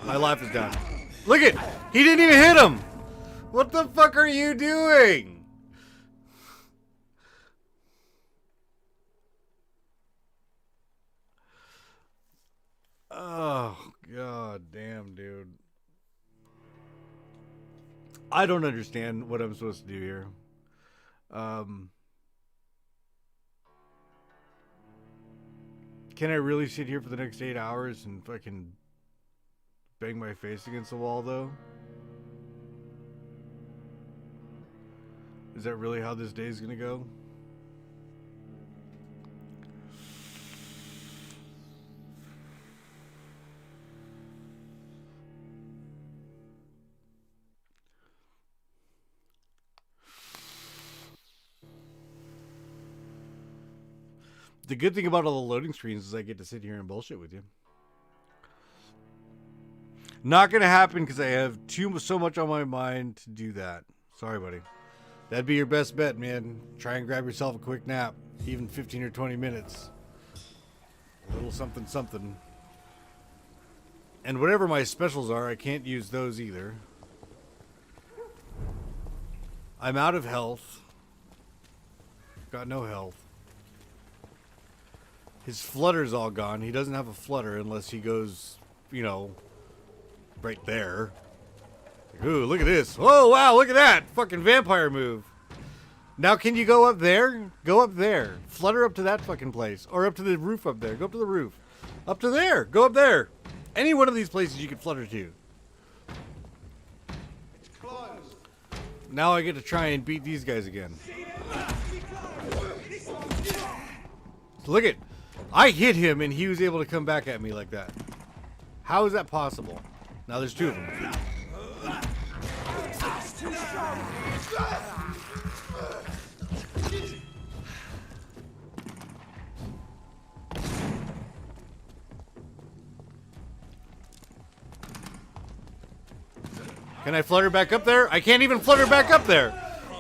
Speaker 1: My life is down. Look it! He didn't even hit him! What the fuck are you doing? Oh, god damn, dude. I don't understand what I'm supposed to do here. Can I really sit here for the next 8 hours and fucking bang my face against the wall, though? Is that really how this day's gonna go? The good thing about all the loading screens is I get to sit here and bullshit with you. Not gonna happen because I have so much on my mind to do that. Sorry, buddy. That'd be your best bet, man. Try and grab yourself a quick nap, even 15 or 20 minutes. A little something, something. And whatever my specials are, I can't use those either. I'm out of health. Got no health. His flutter's all gone. He doesn't have a flutter unless he goes, you know, right there. Like, ooh, look at this. Oh, wow, look at that. Fucking vampire move. Now, can you go up there? Go up there. Flutter up to that fucking place. Or up to the roof up there. Go up to the roof. Up to there. Go up there. Any one of these places you can flutter to.
Speaker 2: It's closed.
Speaker 1: Now I get to try and beat these guys again. Look at, I hit him and he was able to come back at me like that. How is that possible? Now there's two of them. Can I flutter back up there? I can't even flutter back up there.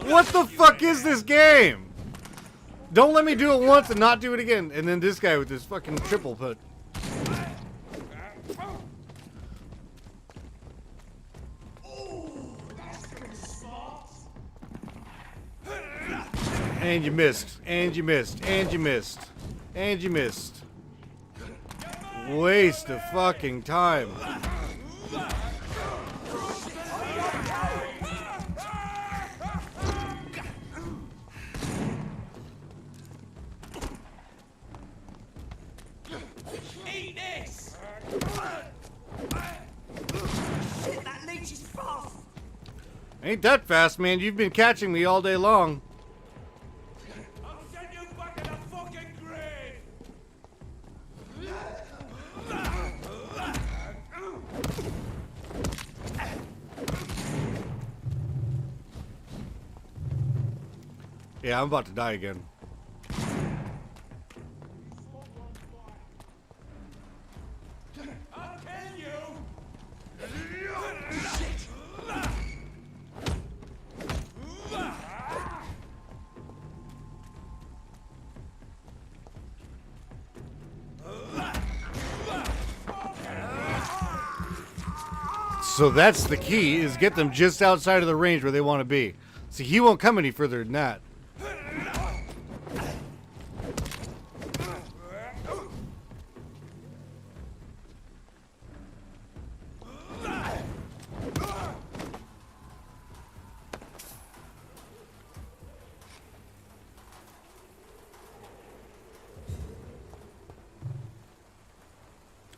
Speaker 1: What the fuck is this game? Don't let me do it once and not do it again. And then this guy with this fucking triple put. And you missed. And you missed. And you missed. And you missed. Waste of fucking time.
Speaker 3: Eat this! Shit, that leech is fast!
Speaker 1: Ain't that fast, man. You've been catching me all day long.
Speaker 3: I'll send you back in the fucking grave!
Speaker 1: Yeah, I'm about to die again.
Speaker 3: I'll kill you!
Speaker 1: So that's the key, is get them just outside of the range where they want to be. See, he won't come any further than that.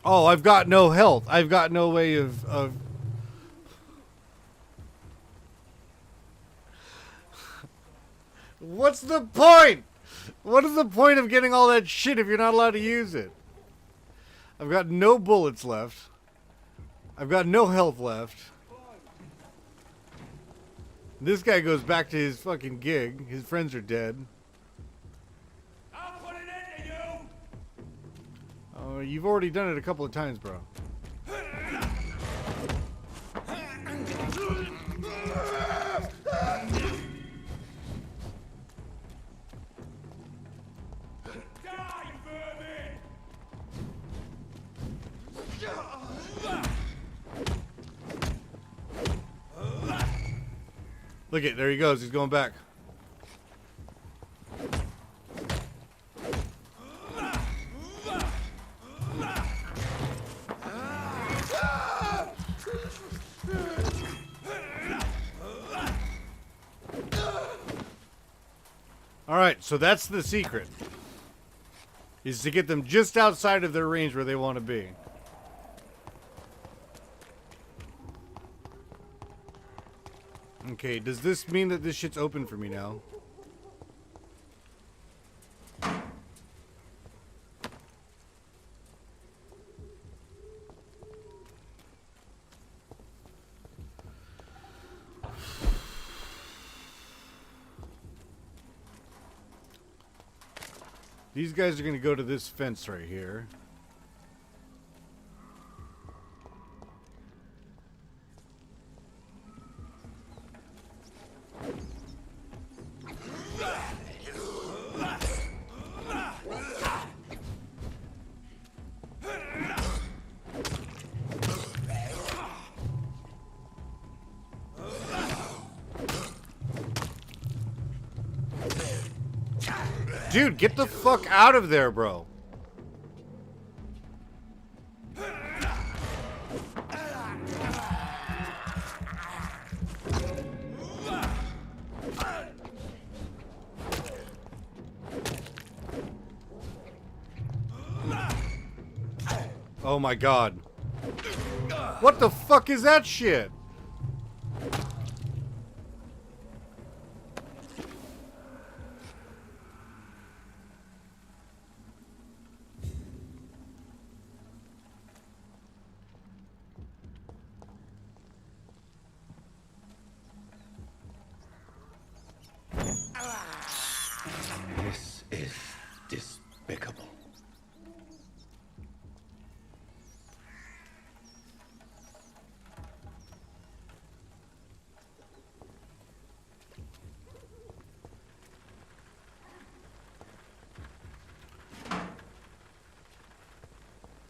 Speaker 1: Oh, I've got no health. I've got no way of... What's the point? What is the point of getting all that shit if you're not allowed to use it? I've got no bullets left. I've got no health left. This guy goes back to his fucking gig. His friends are dead.
Speaker 3: I'll put it into you!
Speaker 1: Oh, you've already done it a couple of times, bro.
Speaker 3: Die, vermin!
Speaker 1: Look it, there he goes. He's going back. Alright, so that's the secret. Is to get them just outside of their range where they want to be. Okay, does this mean that this shit's open for me now? These guys are going to go to this fence right here. Dude, get the fuck out of there, bro. Oh my god. What the fuck is that shit?
Speaker 4: This is despicable.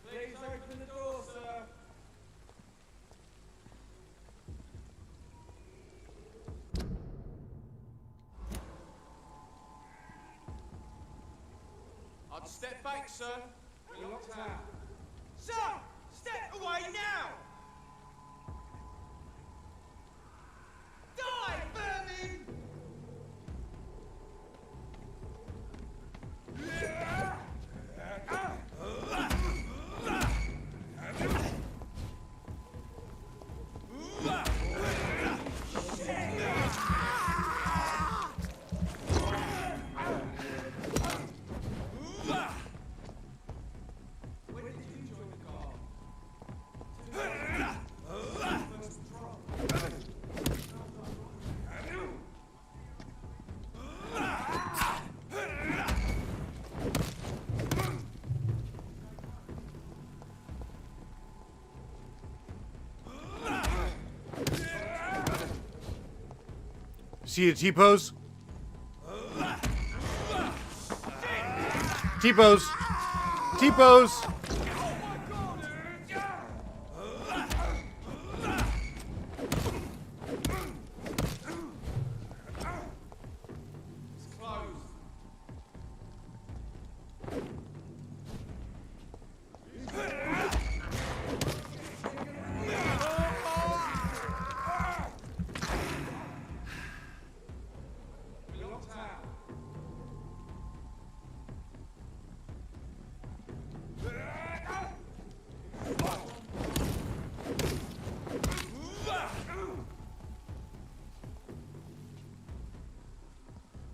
Speaker 3: Please open the door, sir. I'd step back, sir. We're locked out. Sir! Step away now! Die, vermin! When did you join the car?
Speaker 1: See a T-pose? T-pose! T-pose!
Speaker 3: It's closed. We're locked out.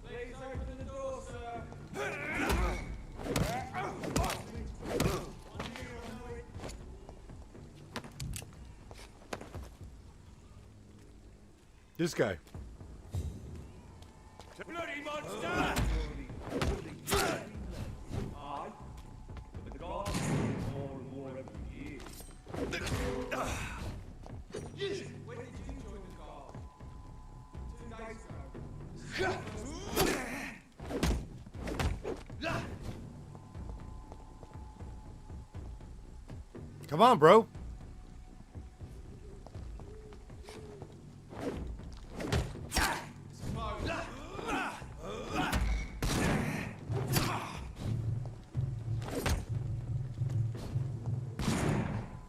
Speaker 3: Please open the door, sir.
Speaker 1: This guy.
Speaker 3: Bloody monster!
Speaker 2: The guard is more and more every year.
Speaker 3: When did you join the car? 2 days ago.
Speaker 1: Come on, bro.
Speaker 3: It's closed.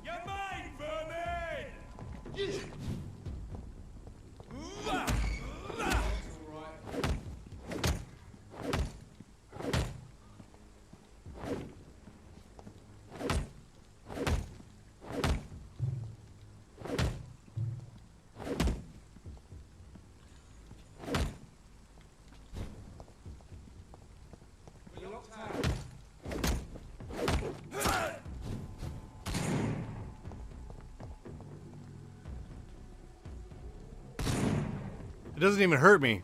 Speaker 3: You're mine, vermin! That's all right. We're locked out.
Speaker 1: It doesn't even hurt me.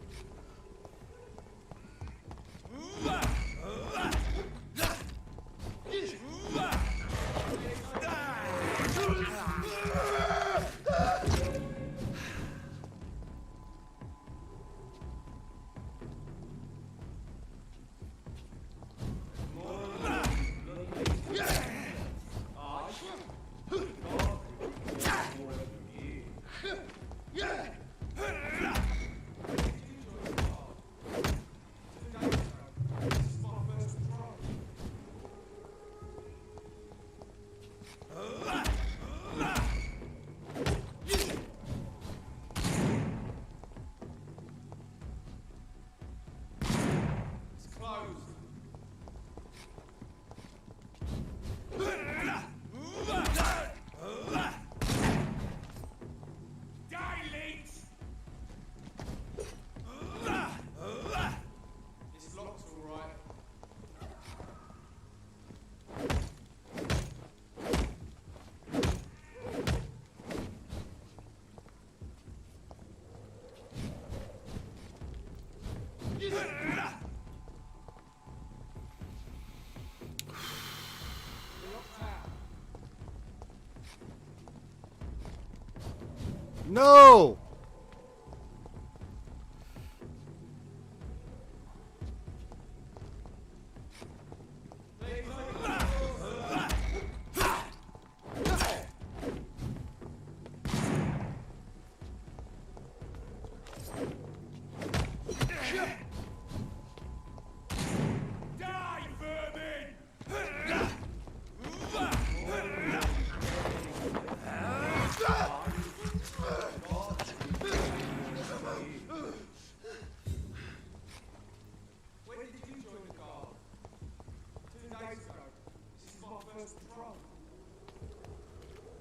Speaker 1: No!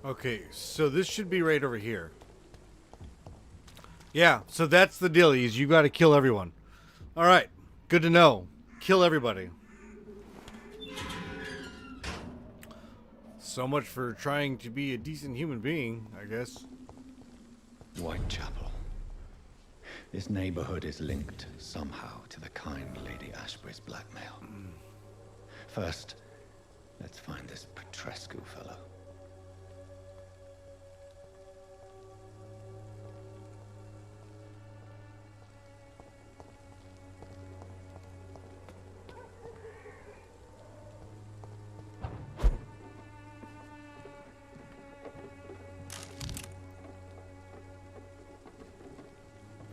Speaker 1: Okay, so this should be right over here. Yeah, so that's the deal, is you got to kill everyone. All right, good to know. Kill everybody. So much for trying to be a decent human being, I guess.
Speaker 4: Whitechapel. This neighborhood is linked somehow to the kind Lady Ashbury's blackmail. First, let's find this Petrescu fellow.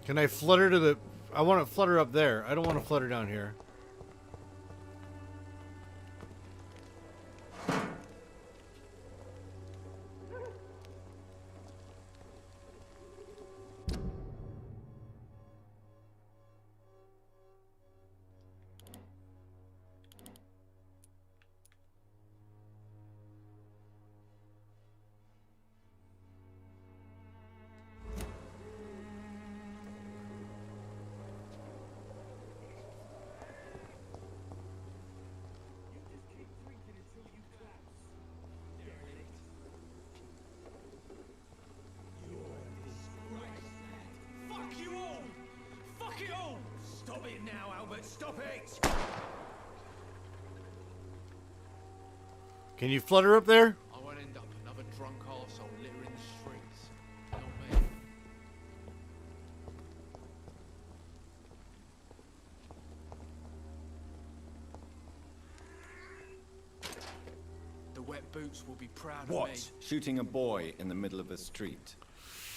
Speaker 1: Can I flutter to the... I want to flutter up there. I don't want to flutter down here. Can you flutter up there?
Speaker 3: I won't end up another drunk arsehole littering the streets. Not me. The wet boots will be proud of me.
Speaker 4: What? Shooting a boy in the middle of a street.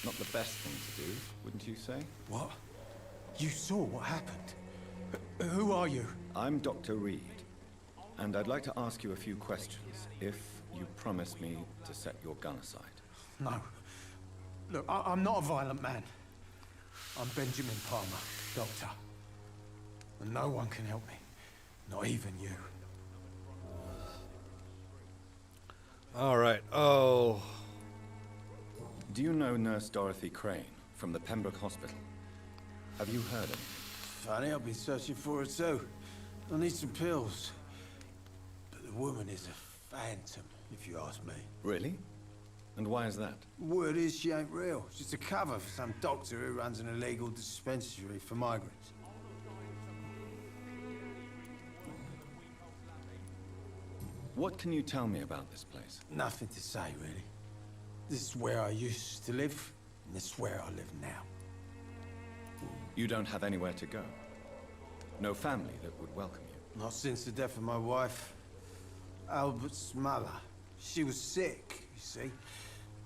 Speaker 4: Not the best thing to do, wouldn't you say?
Speaker 5: What? You saw what happened? Who are you?
Speaker 4: I'm Dr. Reed, and I'd like to ask you a few questions, if you promise me to set your gun aside.
Speaker 5: No. Look, I'm not a violent man. I'm Benjamin Palmer, doctor. And no one can help me. Not even you.
Speaker 1: All right. Oh.
Speaker 4: Do you know Nurse Dorothy Crane from the Pembroke Hospital? Have you heard of her?
Speaker 5: Funny, I've been searching for her too. I need some pills. But the woman is a phantom, if you ask me.
Speaker 4: Really? And why is that?
Speaker 5: Word is she ain't real. She's a cover for some doctor who runs an illegal dispensary for migrants.
Speaker 4: What can you tell me about this place?
Speaker 5: Nothing to say, really. This is where I used to live, and this is where I live now.
Speaker 4: You don't have anywhere to go? No family that would welcome you?
Speaker 5: Not since the death of my wife, Albert's mother. She was sick, you see.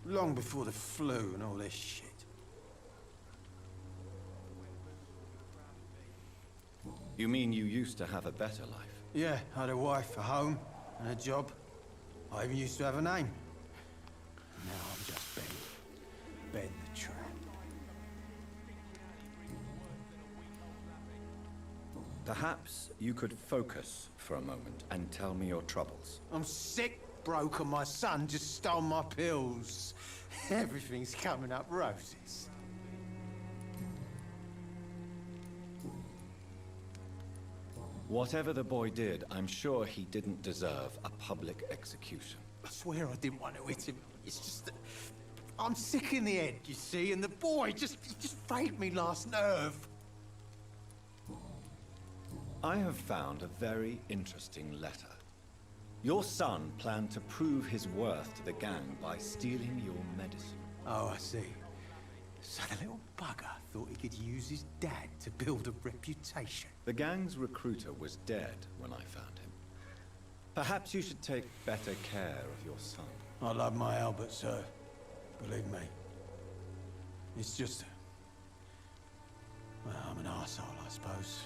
Speaker 5: Long before the flu and all this shit.
Speaker 4: You mean you used to have a better life?
Speaker 5: Yeah, I had a wife, a home, and a job. I even used to have a name. Now I'm just Ben. Ben the Tramp.
Speaker 4: Perhaps you could focus for a moment and tell me your troubles.
Speaker 5: I'm sick, broke, and my son just stole my pills. Everything's coming up roses.
Speaker 4: Whatever the boy did, I'm sure he didn't deserve a public execution.
Speaker 5: I swear I didn't want to hit him. It's just that I'm sick in the head, you see, and the boy just frayed me last nerve.
Speaker 4: I have found a very interesting letter. Your son planned to prove his worth to the gang by stealing your medicine.
Speaker 5: Oh, I see. So the little bugger thought he could use his dad to build a reputation.
Speaker 4: The gang's recruiter was dead when I found him. Perhaps you should take better care of your son.
Speaker 5: I love my Albert, sir. Believe me. It's just... well, I'm an arsehole, I suppose.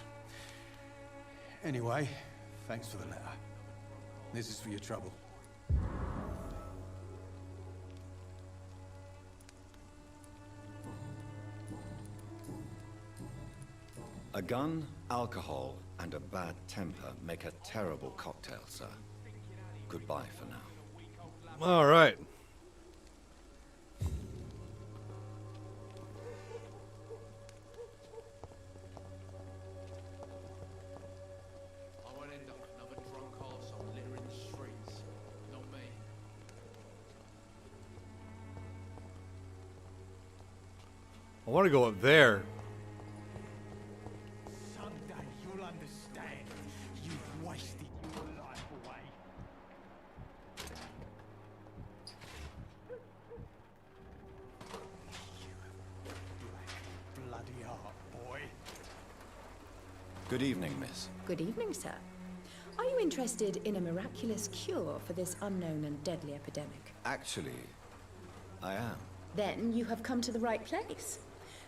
Speaker 5: Anyway, thanks for the letter. This is for your trouble.
Speaker 4: A gun, alcohol, and a bad temper make a terrible cocktail, sir. Goodbye for now.
Speaker 1: All right.
Speaker 3: I won't end up another drunk arsehole littering the streets. Not me.
Speaker 1: I want to go up there.
Speaker 5: Someday you'll understand. You've wasted your life away. You have bloody heart, boy.
Speaker 4: Good evening, miss.
Speaker 6: Good evening, sir. Are you interested in a miraculous cure for this unknown and deadly epidemic?
Speaker 4: Actually, I am.
Speaker 6: Then you have come to the right place.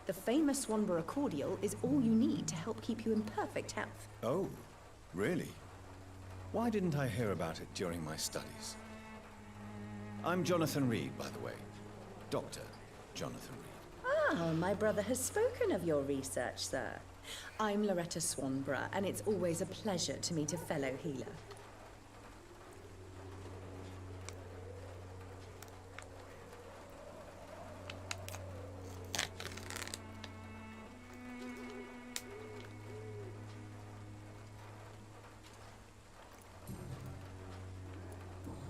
Speaker 6: The famous Swanborough cordial is all you need to help keep you in perfect health.
Speaker 4: Oh, really? Why didn't I hear about it during my studies? I'm Jonathan Reed, by the way. Dr. Jonathan Reed.
Speaker 6: Ah, my brother has spoken of your research, sir. I'm Loretta Swanborough, and it's always a pleasure to meet a fellow healer.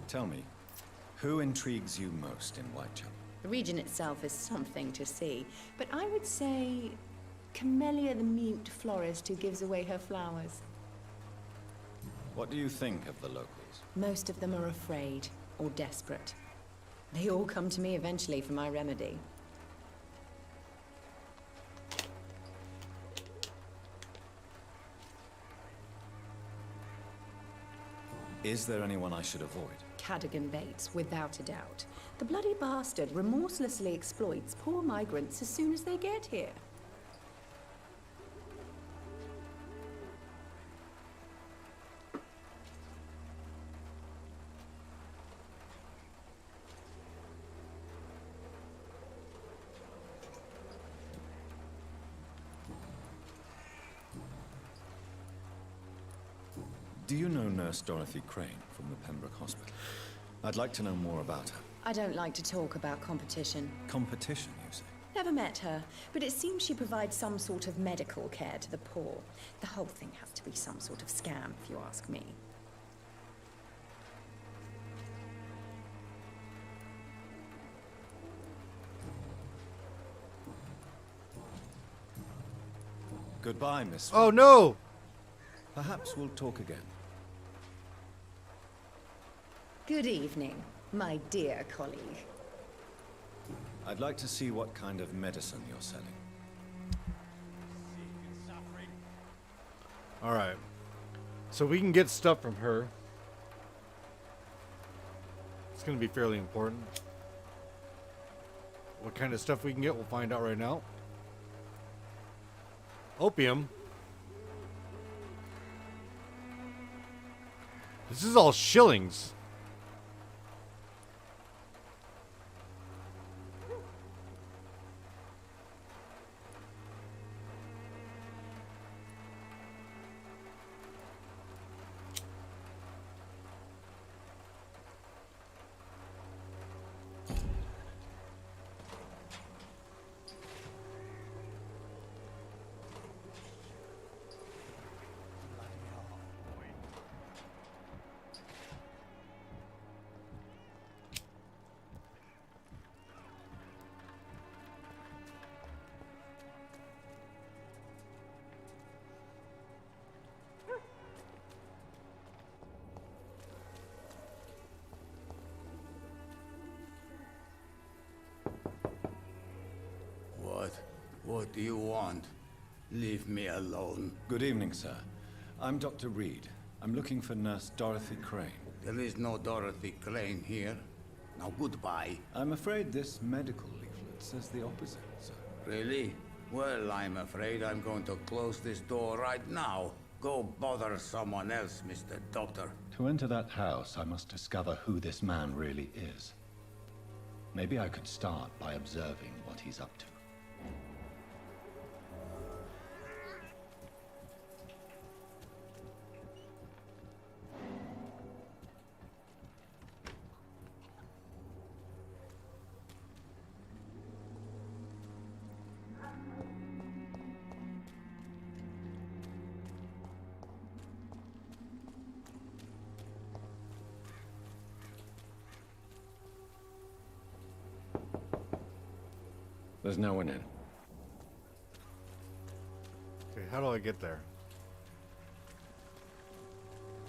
Speaker 4: Tell me, who intrigues you most in Whitechapel?
Speaker 6: The region itself is something to see, but I would say Camellia the mute florist who gives away her flowers.
Speaker 4: What do you think of the locals?
Speaker 6: Most of them are afraid or desperate. They all come to me eventually for my remedy.
Speaker 4: Is there anyone I should avoid?
Speaker 6: Cadogan Bates, without a doubt. The bloody bastard remorselessly exploits poor migrants as soon as they get here.
Speaker 4: Do you know Nurse Dorothy Crane from the Pembroke Hospital? I'd like to know more about her.
Speaker 6: I don't like to talk about competition.
Speaker 4: Competition, you say?
Speaker 6: Never met her, but it seems she provides some sort of medical care to the poor. The whole thing has to be some sort of scam, if you ask me.
Speaker 4: Goodbye, Miss.
Speaker 1: Oh no!
Speaker 4: Perhaps we'll talk again.
Speaker 6: Good evening, my dear colleague.
Speaker 4: I'd like to see what kind of medicine you're selling.
Speaker 1: Alright. So we can get stuff from her. It's going to be fairly important. What kind of stuff we can get, we'll find out right now. Opium. This is all shillings.
Speaker 7: What do you want? Leave me alone.
Speaker 4: Good evening, sir. I'm Dr. Reed. I'm looking for Nurse Dorothy Crane.
Speaker 7: There is no Dorothy Crane here. Now goodbye.
Speaker 4: I'm afraid this medical leaflet says the opposite, sir.
Speaker 7: Really? Well, I'm afraid I'm going to close this door right now. Go bother someone else, Mr. Doctor.
Speaker 4: To enter that house, I must discover who this man really is. Maybe I could start by observing what he's up to. There's no one in.
Speaker 1: Okay, how do I get there?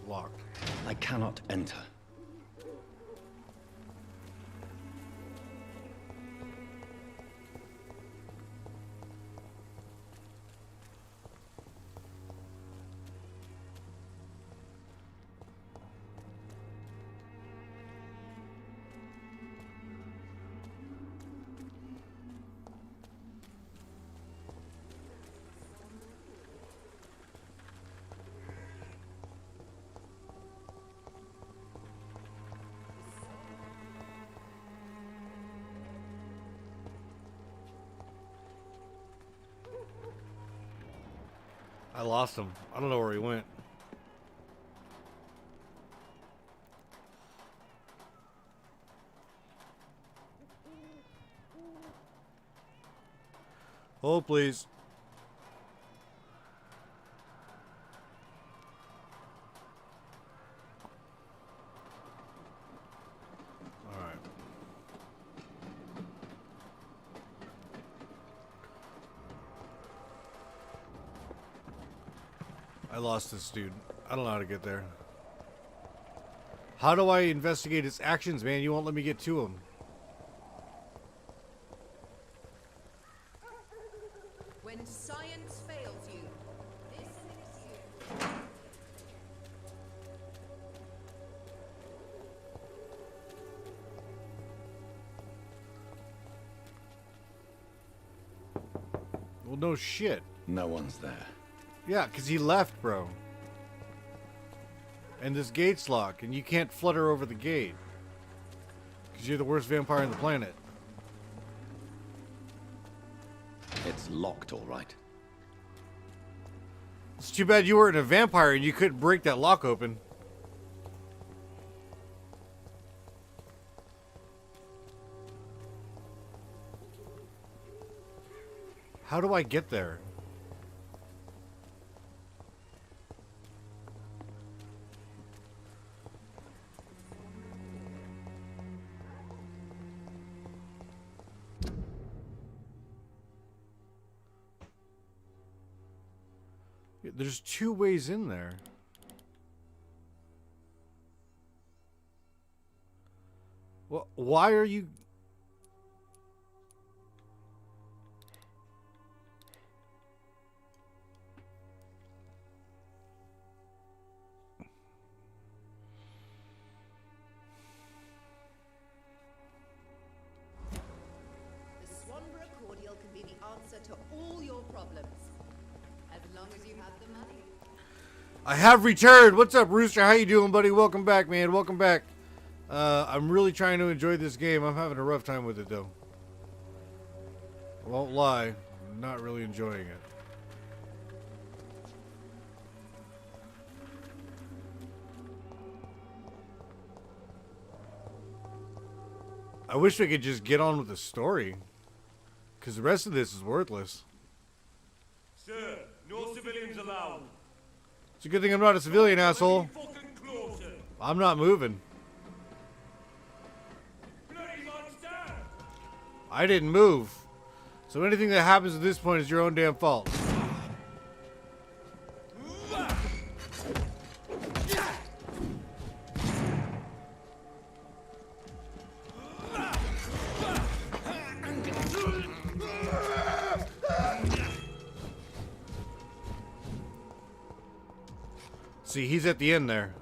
Speaker 1: Locked.
Speaker 4: I cannot enter.
Speaker 1: I lost him. I don't know where he went. Oh, please. All right. I lost this dude. I don't know how to get there. How do I investigate his actions, man? You won't let me get to him.
Speaker 6: When science fails you, this is you.
Speaker 1: Well, no shit.
Speaker 4: No one's there.
Speaker 1: Yeah, because he left, bro. And this gate's locked, and you can't flutter over the gate. Because you're the worst vampire on the planet.
Speaker 4: It's locked, all right.
Speaker 1: It's too bad you weren't a vampire and you couldn't break that lock open. How do I get there? There's two ways in there. Well, why are you...
Speaker 6: The Swanborough cordial can be the answer to all your problems. As long as you have the money.
Speaker 1: I have returned. What's up, Rooster? How you doing, buddy? Welcome back, man. Welcome back. I'm really trying to enjoy this game. I'm having a rough time with it, though. Won't lie. I'm not really enjoying it. I wish we could just get on with the story. Because the rest of this is worthless.
Speaker 2: Sir, no civilians allowed.
Speaker 1: It's a good thing I'm not a civilian, asshole.
Speaker 2: Fucking closer.
Speaker 1: I'm not moving.
Speaker 2: Bloody monster!
Speaker 1: I didn't move. So anything that happens at this point is your own damn fault. See, he's at the end there.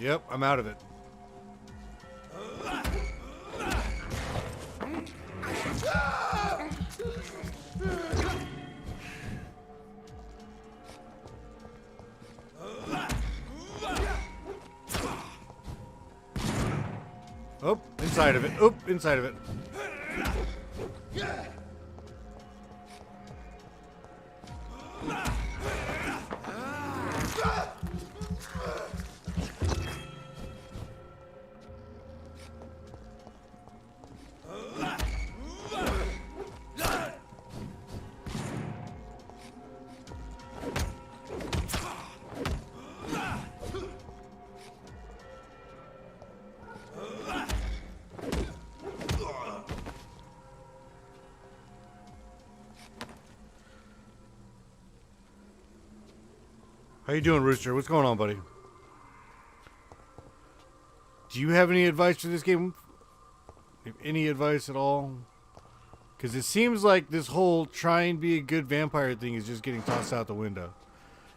Speaker 1: Yep, I'm out of it. Oh, inside of it. Oh, inside of it. How you doing, Rooster? What's going on, buddy? Do you have any advice for this game? Any advice at all? Because it seems like this whole try and be a good vampire thing is just getting tossed out the window.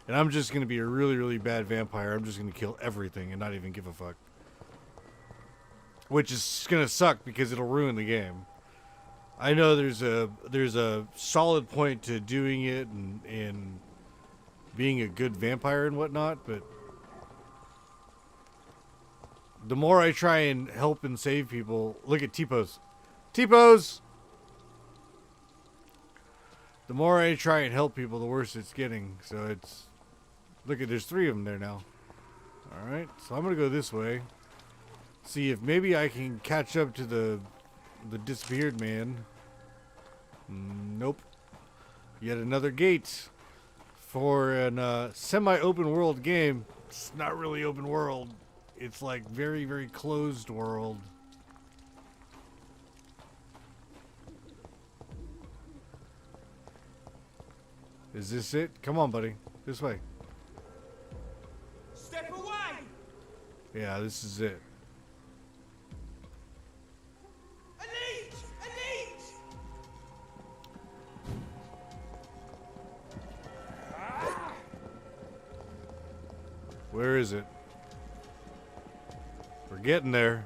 Speaker 1: And I'm just going to be a really, really bad vampire. I'm just going to kill everything and not even give a fuck. Which is going to suck because it'll ruin the game. I know there's a solid point to doing it and being a good vampire and whatnot, but the more I try and help and save people, look at T-pose. T-pose! The more I try and help people, the worse it's getting. So it's, look at, there's 3 of them there now. Alright, so I'm going to go this way. See if maybe I can catch up to the disappeared man. Nope. Yet another gate. For an semi-open world game, it's not really open world. It's like very, very closed world. Is this it? Come on, buddy. This way.
Speaker 3: Step away!
Speaker 1: Yeah, this is it.
Speaker 3: Elite! Elite!
Speaker 1: Where is it? We're getting there.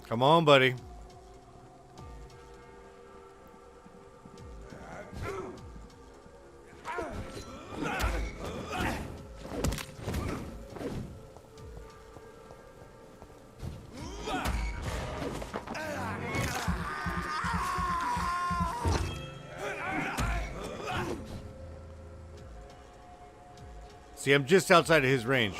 Speaker 1: Come on, buddy. See, I'm just outside of his range.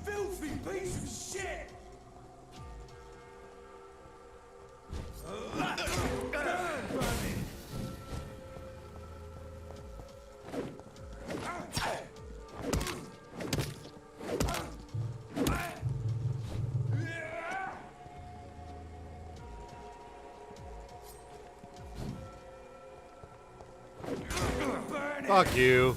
Speaker 3: Filthy piece of shit!
Speaker 1: Fuck you.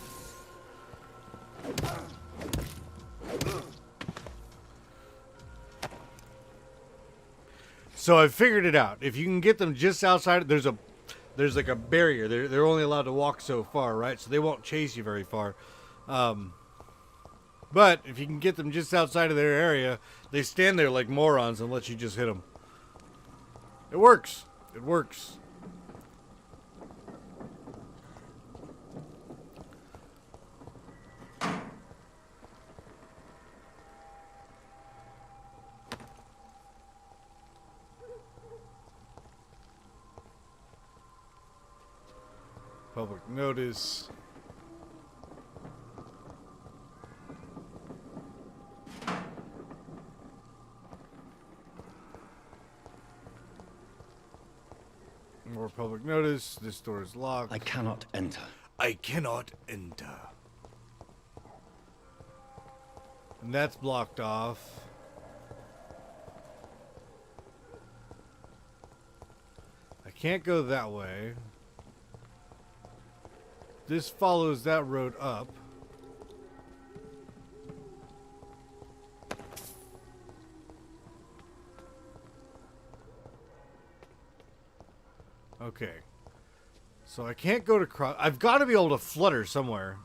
Speaker 1: So I figured it out. If you can get them just outside, there's like a barrier. They're only allowed to walk so far, right? So they won't chase you very far. But if you can get them just outside of their area, they stand there like morons and let you just hit them. It works. It works. Public notice. More public notice. This door is locked.
Speaker 4: I cannot enter.
Speaker 1: I cannot enter. And that's blocked off. I can't go that way. This follows that road up. Okay. So I can't go to cross. I've got to be able to flutter somewhere.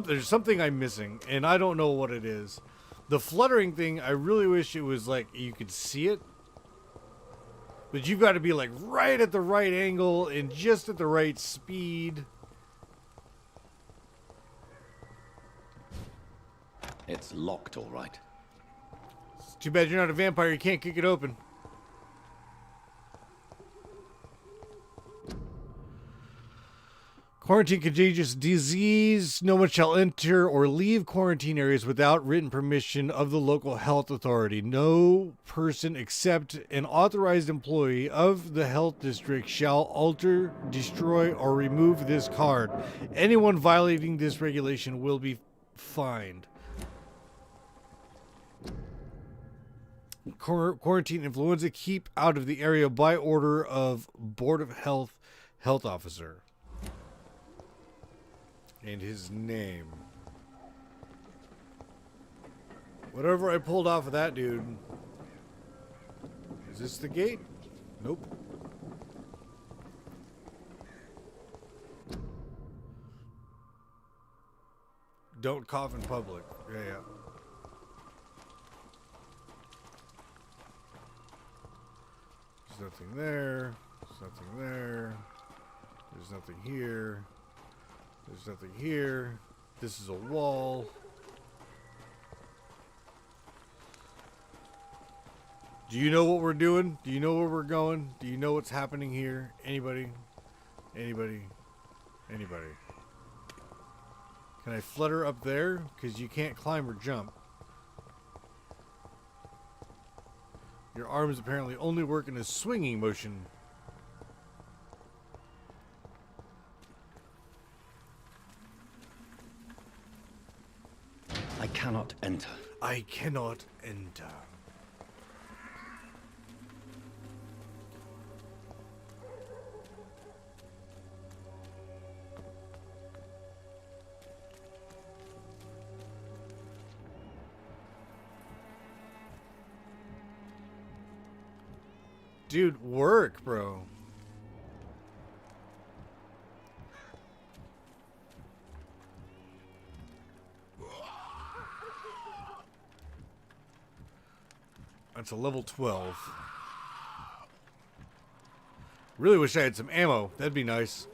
Speaker 1: There's something I'm missing, and I don't know what it is. The fluttering thing, I really wish it was like you could see it. But you've got to be like right at the right angle and just at the right speed.
Speaker 4: It's locked, all right.
Speaker 1: It's too bad you're not a vampire. You can't kick it open. Quarantine contagious disease. No one shall enter or leave quarantine areas without written permission of the local health authority. No person except an authorized employee of the health district shall alter, destroy, or remove this card. Anyone violating this regulation will be fined. Quarantine influenza. Keep out of the area by order of Board of Health officer. And his name. Whatever I pulled off of that dude. Is this the gate? Nope. Don't cough in public. Yeah. There's nothing there. There's nothing there. There's nothing here. There's nothing here. This is a wall. Do you know what we're doing? Do you know where we're going? Do you know what's happening here? Anybody? Anybody? Anybody? Can I flutter up there? Because you can't climb or jump. Your arms apparently only work in a swinging motion.
Speaker 4: I cannot enter.
Speaker 1: I cannot enter. Dude, work, bro. That's a level 12. Really wish I had some ammo. That'd be nice.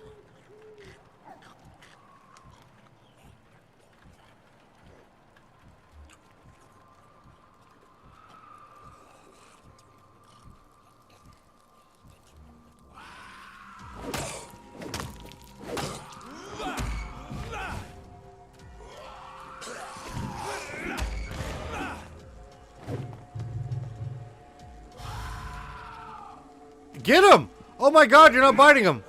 Speaker 1: Get him! Oh my god, you're not biting him!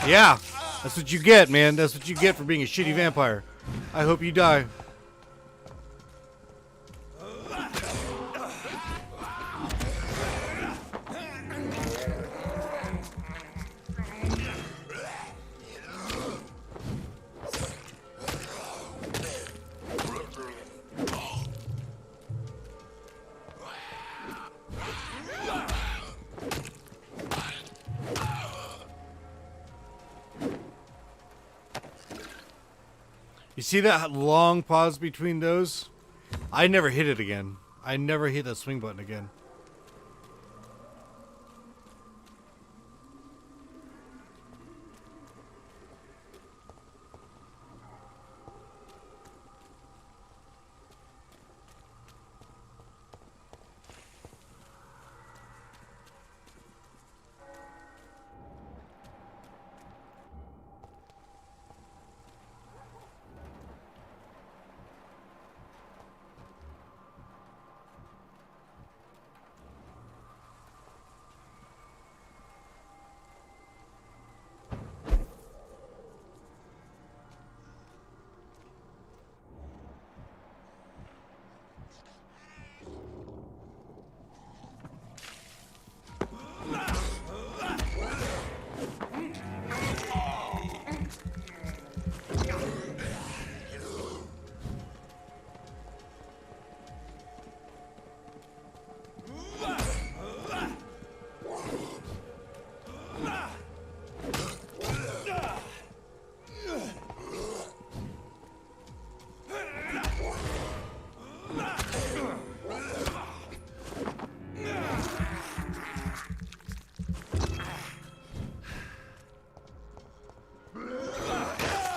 Speaker 1: Yeah, that's what you get, man. That's what you get for being a shitty vampire. I hope you die. You see that long pause between those? I never hit it again. I never hit that swing button again.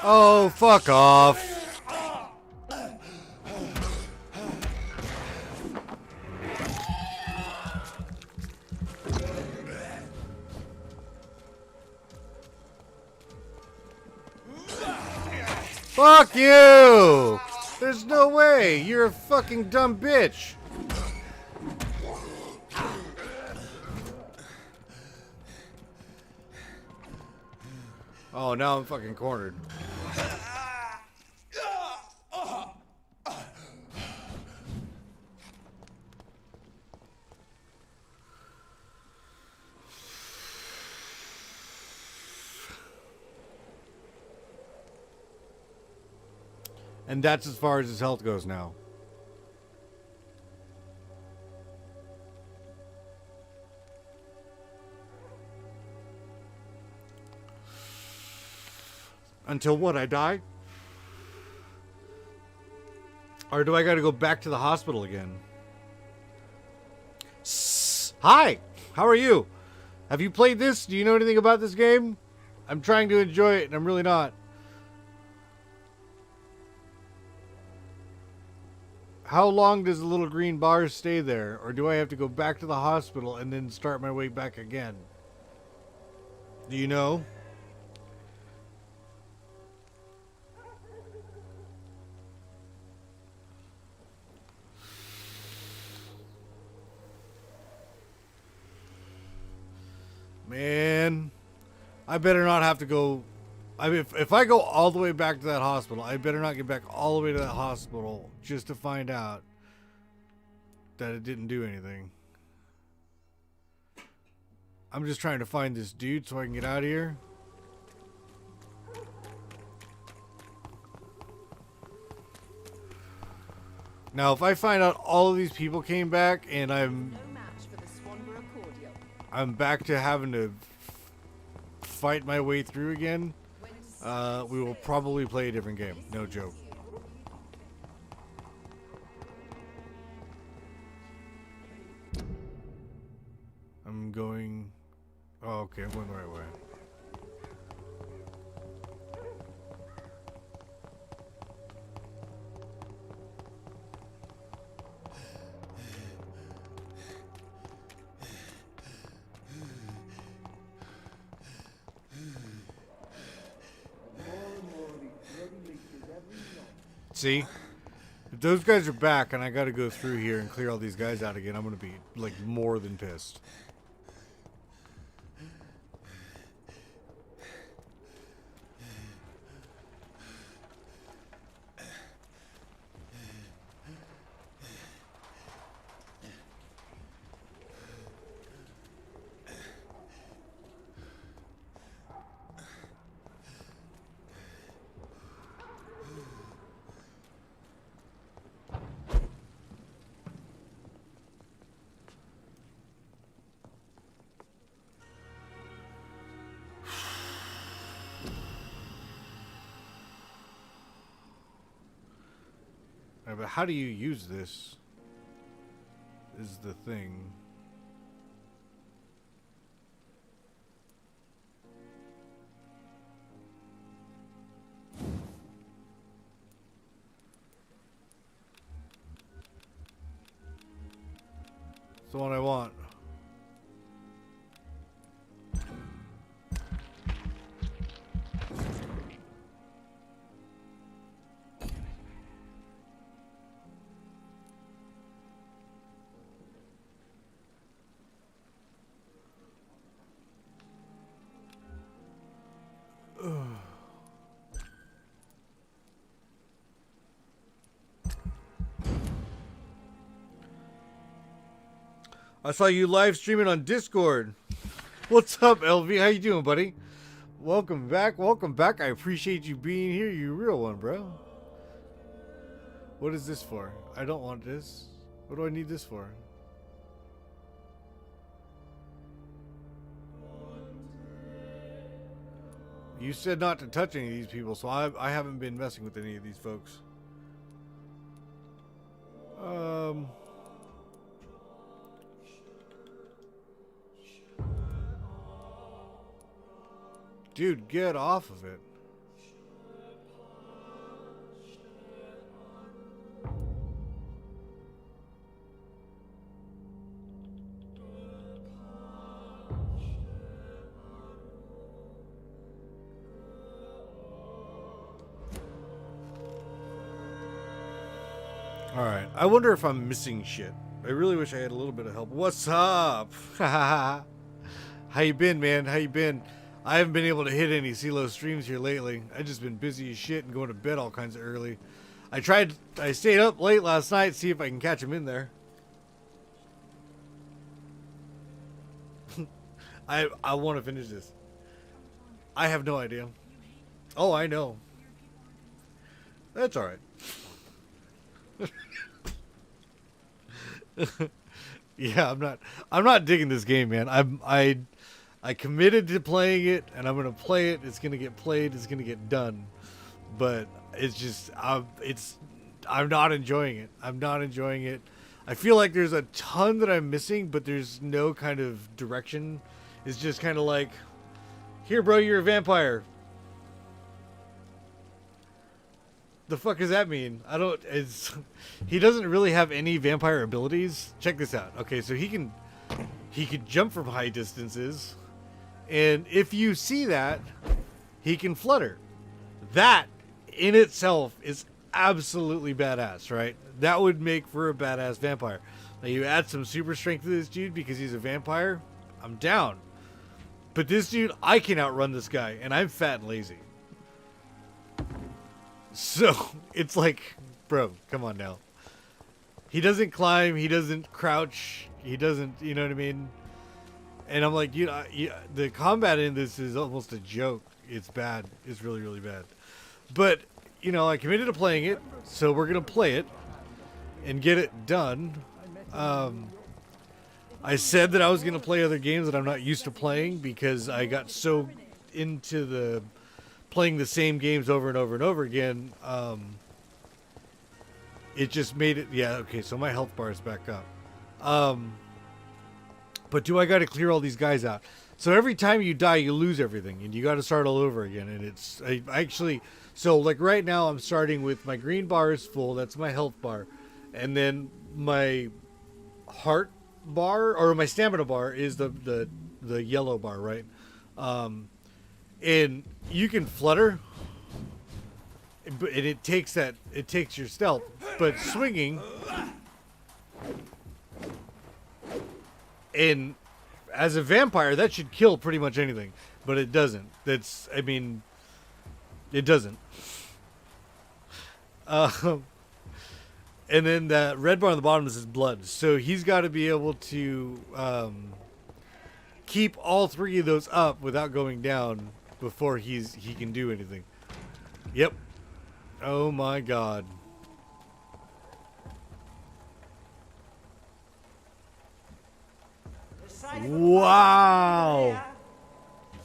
Speaker 1: Oh, fuck off. Fuck you! There's no way! You're a fucking dumb bitch! Oh, now I'm fucking cornered. And that's as far as his health goes now. Until what, I die? Or do I gotta go back to the hospital again? Hi! How are you? Have you played this? Do you know anything about this game? I'm trying to enjoy it, and I'm really not. How long does the little green bar stay there? Or do I have to go back to the hospital and then start my way back again? Do you know? Man, I better not have to go. I mean, if I go all the way back to that hospital, I better not get back all the way to that hospital just to find out that it didn't do anything. I'm just trying to find this dude so I can get out of here. Now, if I find out all of these people came back and I'm back to having to fight my way through again, we will probably play a different game. No joke. I'm going... Oh, okay, I'm going the right way. See? If those guys are back and I gotta go through here and clear all these guys out again, I'm gonna be, like, more than pissed. But how do you use this? Is the thing. It's the one I want. I saw you live streaming on Discord. What's up, LV? How you doing, buddy? Welcome back. Welcome back. I appreciate you being here. You real one, bro. What is this for? I don't want this. What do I need this for? You said not to touch any of these people, so I haven't been messing with any of these folks. Dude, get off of it. Alright, I wonder if I'm missing shit. I really wish I had a little bit of help. What's up? How you been, man? How you been? I haven't been able to hit any CeeLo streams here lately. I just been busy as shit and going to bed all kinds of early. I stayed up late last night to see if I can catch him in there. I want to finish this. I have no idea. Oh, I know. That's alright. Yeah, I'm not digging this game, man. I committed to playing it, and I'm gonna play it. It's gonna get played. It's gonna get done. But it's just I'm not enjoying it. I'm not enjoying it. I feel like there's a ton that I'm missing, but there's no kind of direction. It's just kind of like, here, bro, you're a vampire. The fuck does that mean? He doesn't really have any vampire abilities. Check this out. Okay, so he can jump from high distances, and if you see that, he can flutter. That in itself is absolutely badass, right? That would make for a badass vampire. Now you add some super strength to this dude because he's a vampire, I'm down. But this dude, I can outrun this guy, and I'm fat and lazy. So, it's like, bro, come on now. He doesn't climb, he doesn't crouch, he doesn't, you know what I mean? And I'm like, the combat in this is almost a joke. It's bad. It's really, really bad. But, I committed to playing it, so we're going to play it and get it done. I said that I was going to play other games that I'm not used to playing because I got so into playing the same games over and over and over again. It just made it, yeah, okay, so my health bar is back up. But do I got to clear all these guys out? So every time you die, you lose everything, and you got to start all over again. And so like right now, I'm starting with my green bar is full. That's my health bar, and then my heart bar or my stamina bar is the yellow bar, right? And you can flutter, and it takes your stealth, but swinging. And as a vampire, that should kill pretty much anything, but it doesn't. It doesn't. And then that red bar on the bottom is his blood. So he's got to be able to keep all three of those up without going down before he can do anything. Yep. Oh my god. Wow.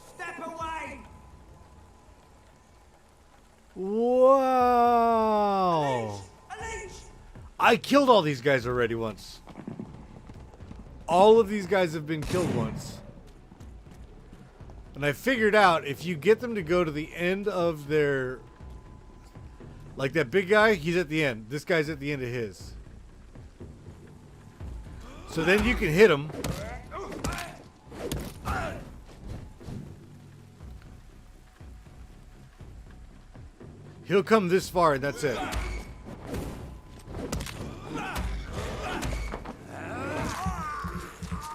Speaker 3: Step away!
Speaker 1: Wow. I killed all these guys already once. All of these guys have been killed once. And I figured out if you get them to go to the end of their... Like that big guy, he's at the end. This guy's at the end of his. So then you can hit him. He'll come this far and that's it.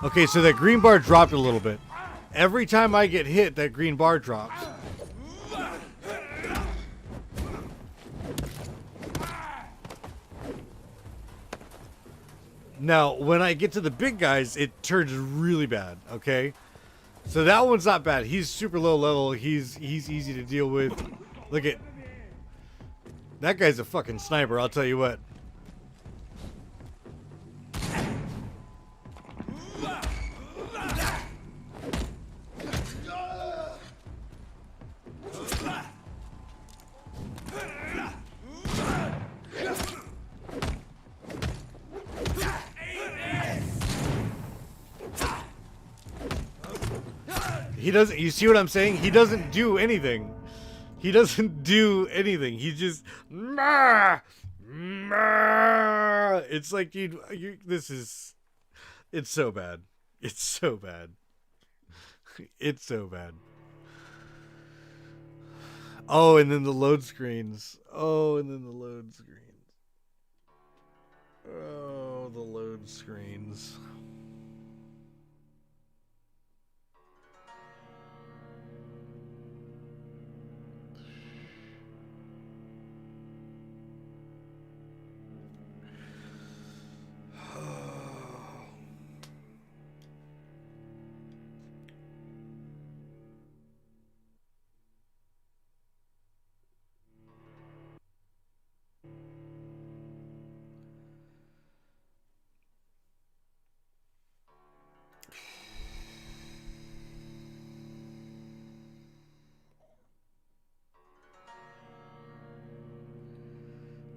Speaker 1: Okay, so that green bar dropped a little bit. Every time I get hit, that green bar drops. Now, when I get to the big guys, it turns really bad, okay? So that one's not bad. He's super low level. He's easy to deal with. Look at... That guy's a fucking sniper, I'll tell you what. He doesn't, you see what I'm saying? He doesn't do anything. He doesn't do anything. He just, it's like, it's so bad. It's so bad. It's so bad. Oh, and then the load screens. Oh, and then the load screens. Oh, the load screens.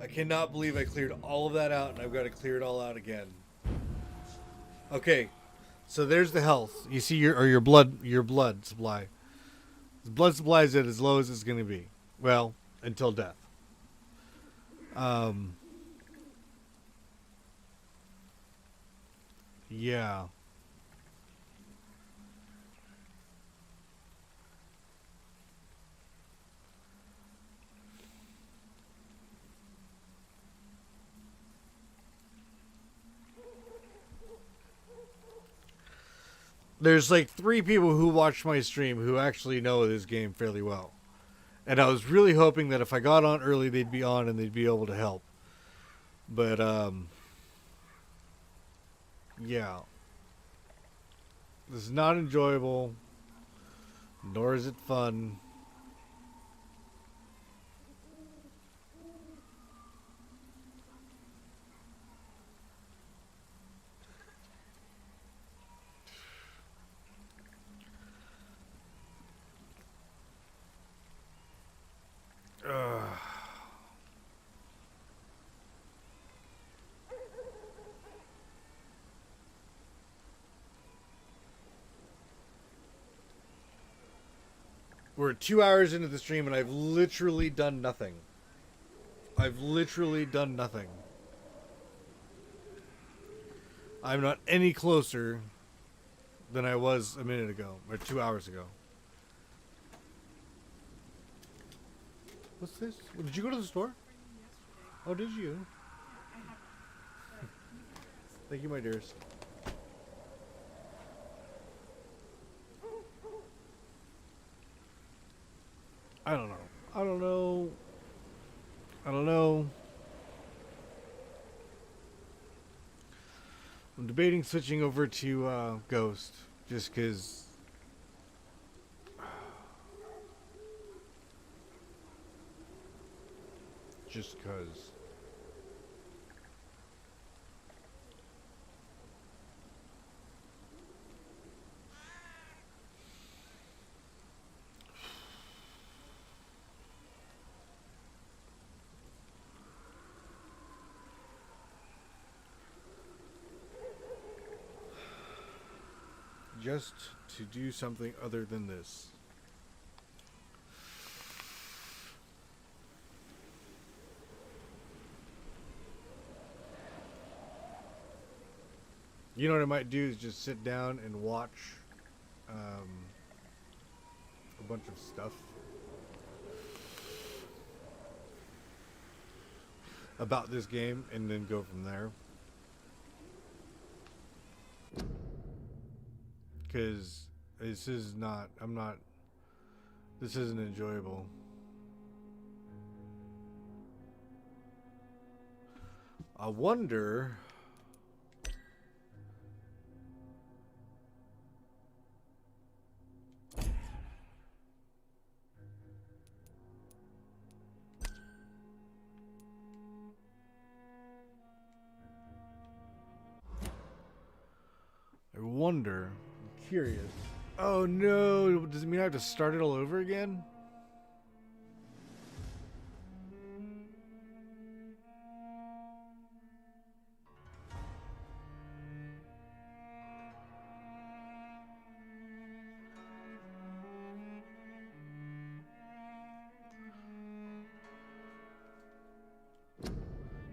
Speaker 1: I cannot believe I cleared all of that out and I've got to clear it all out again. Okay, so there's the health. You see your blood supply. The blood supply is at as low as it's going to be. Well, until death. Yeah. There's like 3 people who watch my stream who actually know this game fairly well. And I was really hoping that if I got on early, they'd be on and they'd be able to help. But, yeah. This is not enjoyable, nor is it fun. We're 2 hours into the stream and I've literally done nothing. I've literally done nothing. I'm not any closer than I was a minute ago, or 2 hours ago. What's this? Did you go to the store? Oh, did you? Thank you, my dearest. I don't know. I don't know. I don't know. I'm debating switching over to Ghost, just because. Just because. Just to do something other than this. You know what I might do is just sit down and watch a bunch of stuff about this game and then go from there. Because this is not, this isn't enjoyable. I wonder. I'm curious. Oh no, does it mean I have to start it all over again?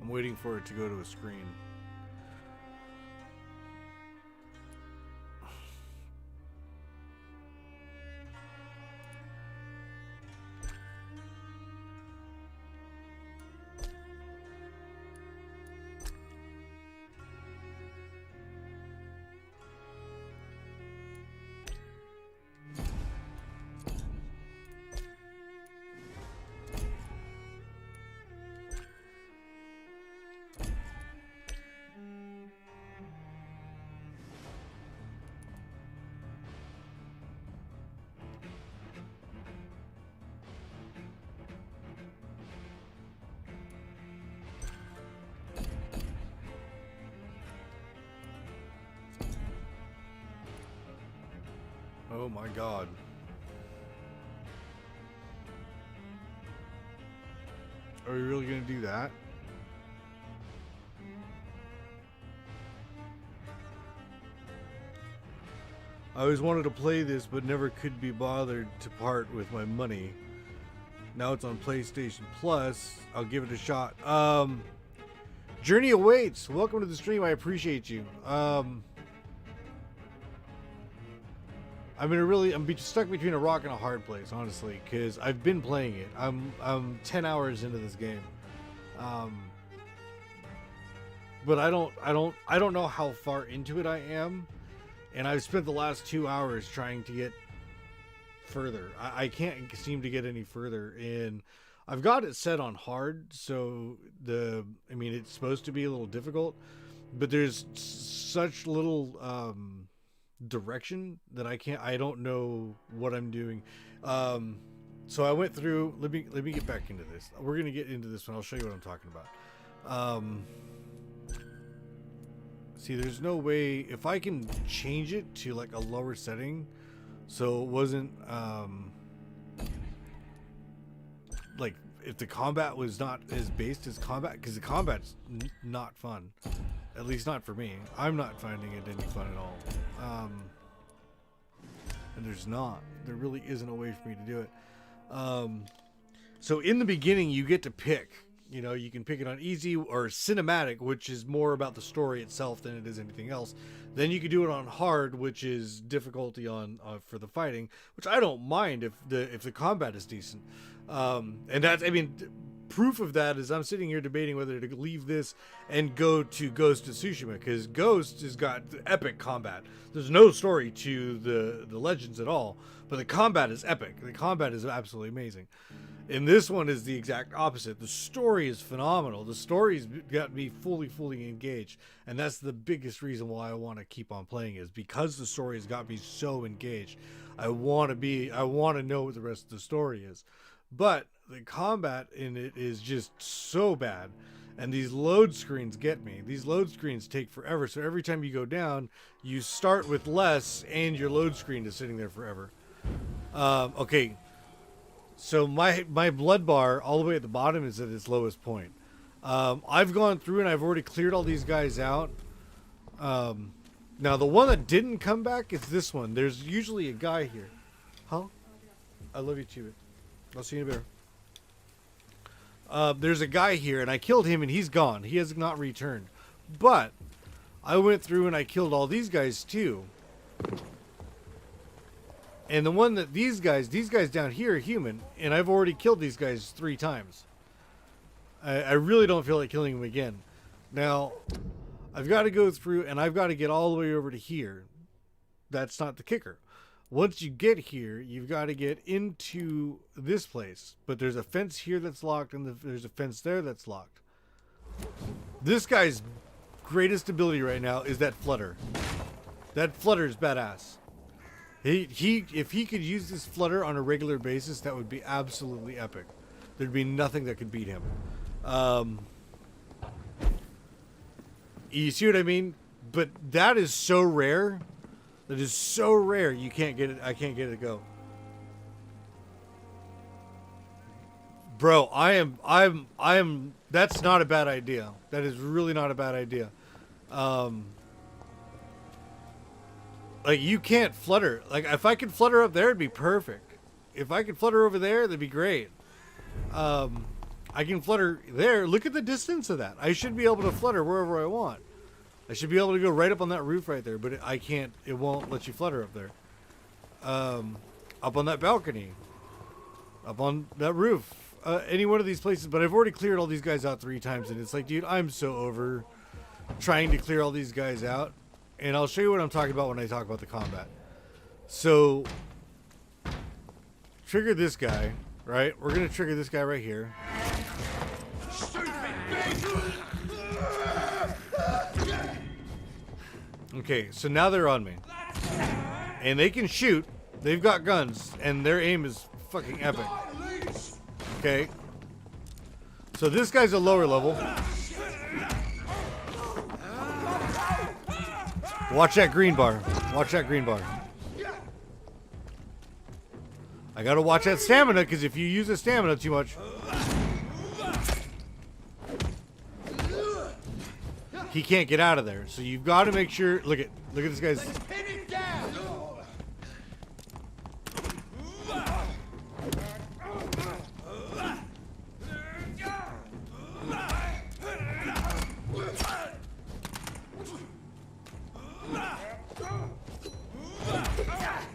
Speaker 1: I'm waiting for it to go to a screen. Oh my god. Are we really gonna do that? I always wanted to play this, but never could be bothered to part with my money. Now it's on PlayStation Plus. I'll give it a shot. Journey awaits. Welcome to the stream. I appreciate you. I'm stuck between a rock and a hard place, honestly, because I've been playing it. I'm 10 hours into this game. But I don't know how far into it I am. And I've spent the last 2 hours trying to get further. I can't seem to get any further. And I've got it set on hard, so it's supposed to be a little difficult, but there's such little direction that I don't know what I'm doing. So I went through. Let me get back into this. We're gonna get into this one. I'll show you what I'm talking about. See, there's no way if I can change it to like a lower setting, so it wasn't like if the combat was not as based as combat, because the combat's not fun, at least not for me. I'm not finding it any fun at all. And there really isn't a way for me to do it. So in the beginning, you get to pick. You know, you can pick it on easy or cinematic, which is more about the story itself than it is anything else. Then you can do it on hard, which is difficulty on for the fighting, which I don't mind if the combat is decent. And that's, proof of that is I'm sitting here debating whether to leave this and go to Ghost of Tsushima, because Ghost has got epic combat. There's no story to the Legends at all, but the combat is epic. The combat is absolutely amazing. And this one is the exact opposite. The story is phenomenal. The story's got me fully engaged. And that's the biggest reason why I want to keep on playing, is because the story has got me so engaged. I want to know what the rest of the story is. But the combat in it is just so bad. And these load screens get me. These load screens take forever. So every time you go down, you start with less and your load screen is sitting there forever. Okay. So my blood bar all the way at the bottom is at its lowest point. I've gone through and I've already cleared all these guys out. Now the one that didn't come back is this one. There's usually a guy here. Huh? I love you too. I'll see you in a bit. There's a guy here and I killed him and he's gone. He has not returned. But I went through and I killed all these guys too. And the one that these guys down here are human, and I've already killed these guys 3 times. I really don't feel like killing them again. Now, I've got to go through, and I've got to get all the way over to here. That's not the kicker. Once you get here, you've got to get into this place. But there's a fence here that's locked, and there's a fence there that's locked. This guy's greatest ability right now is that flutter. That flutter is badass. If he could use this flutter on a regular basis, that would be absolutely epic. There'd be nothing that could beat him. You see what I mean? But that is so rare. That is so rare. You can't get it. I can't get it to go. Bro, I am. That's not a bad idea. That is really not a bad idea. Like, you can't flutter. Like, if I could flutter up there, it'd be perfect. If I could flutter over there, that'd be great. I can flutter there. Look at the distance of that. I should be able to flutter wherever I want. I should be able to go right up on that roof right there, but I can't. It won't let you flutter up there. Up on that balcony. Up on that roof. Any one of these places. But I've already cleared all these guys out 3 times, and it's like, dude, I'm so over trying to clear all these guys out. And I'll show you what I'm talking about when I talk about the combat. So, trigger this guy, right? We're going to trigger this guy right here. Okay, so now they're on me. And they can shoot. They've got guns. And their aim is fucking epic. Okay. So this guy's a lower level. Watch that green bar. Watch that green bar. I gotta watch that stamina, because if you use the stamina too much, he can't get out of there. So you've got to make sure. Look at this guy's.
Speaker 3: Pin it down!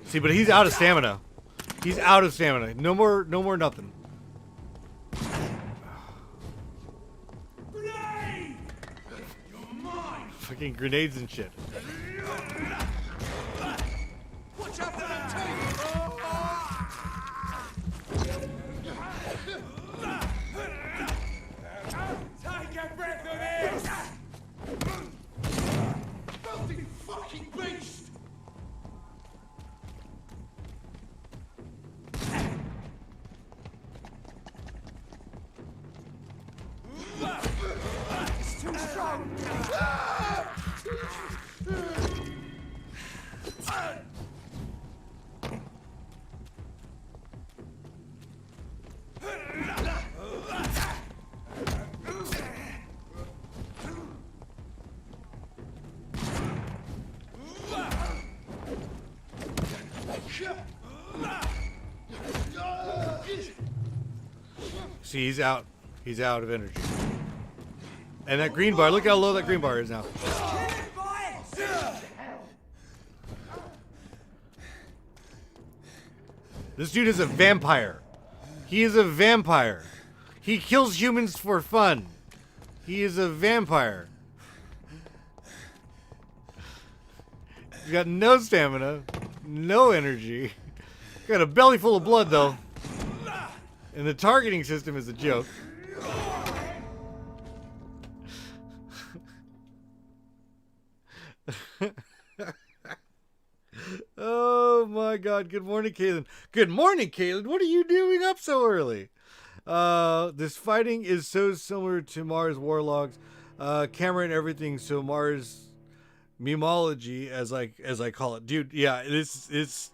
Speaker 1: See, but he's out of stamina. He's out of stamina. No more nothing.
Speaker 3: Grenade! You're mine!
Speaker 1: Fucking grenades and shit.
Speaker 3: Watch out for that tank! Take a breath of this! Filthy fucking beast! It's too strong!
Speaker 1: See, he's out. He's out of energy. And that green bar, look how low that green bar is now. This dude is a vampire. He is a vampire. He kills humans for fun. He is a vampire. He's got no stamina, no energy. Got a belly full of blood, though. And the targeting system is a joke. Oh my god. Good morning, Kaylin. Good morning, Kaylin. What are you doing up so early? This fighting is so similar to Mars Warlogs. Camera and everything, so Mars memology, as I call it. Dude, yeah, it's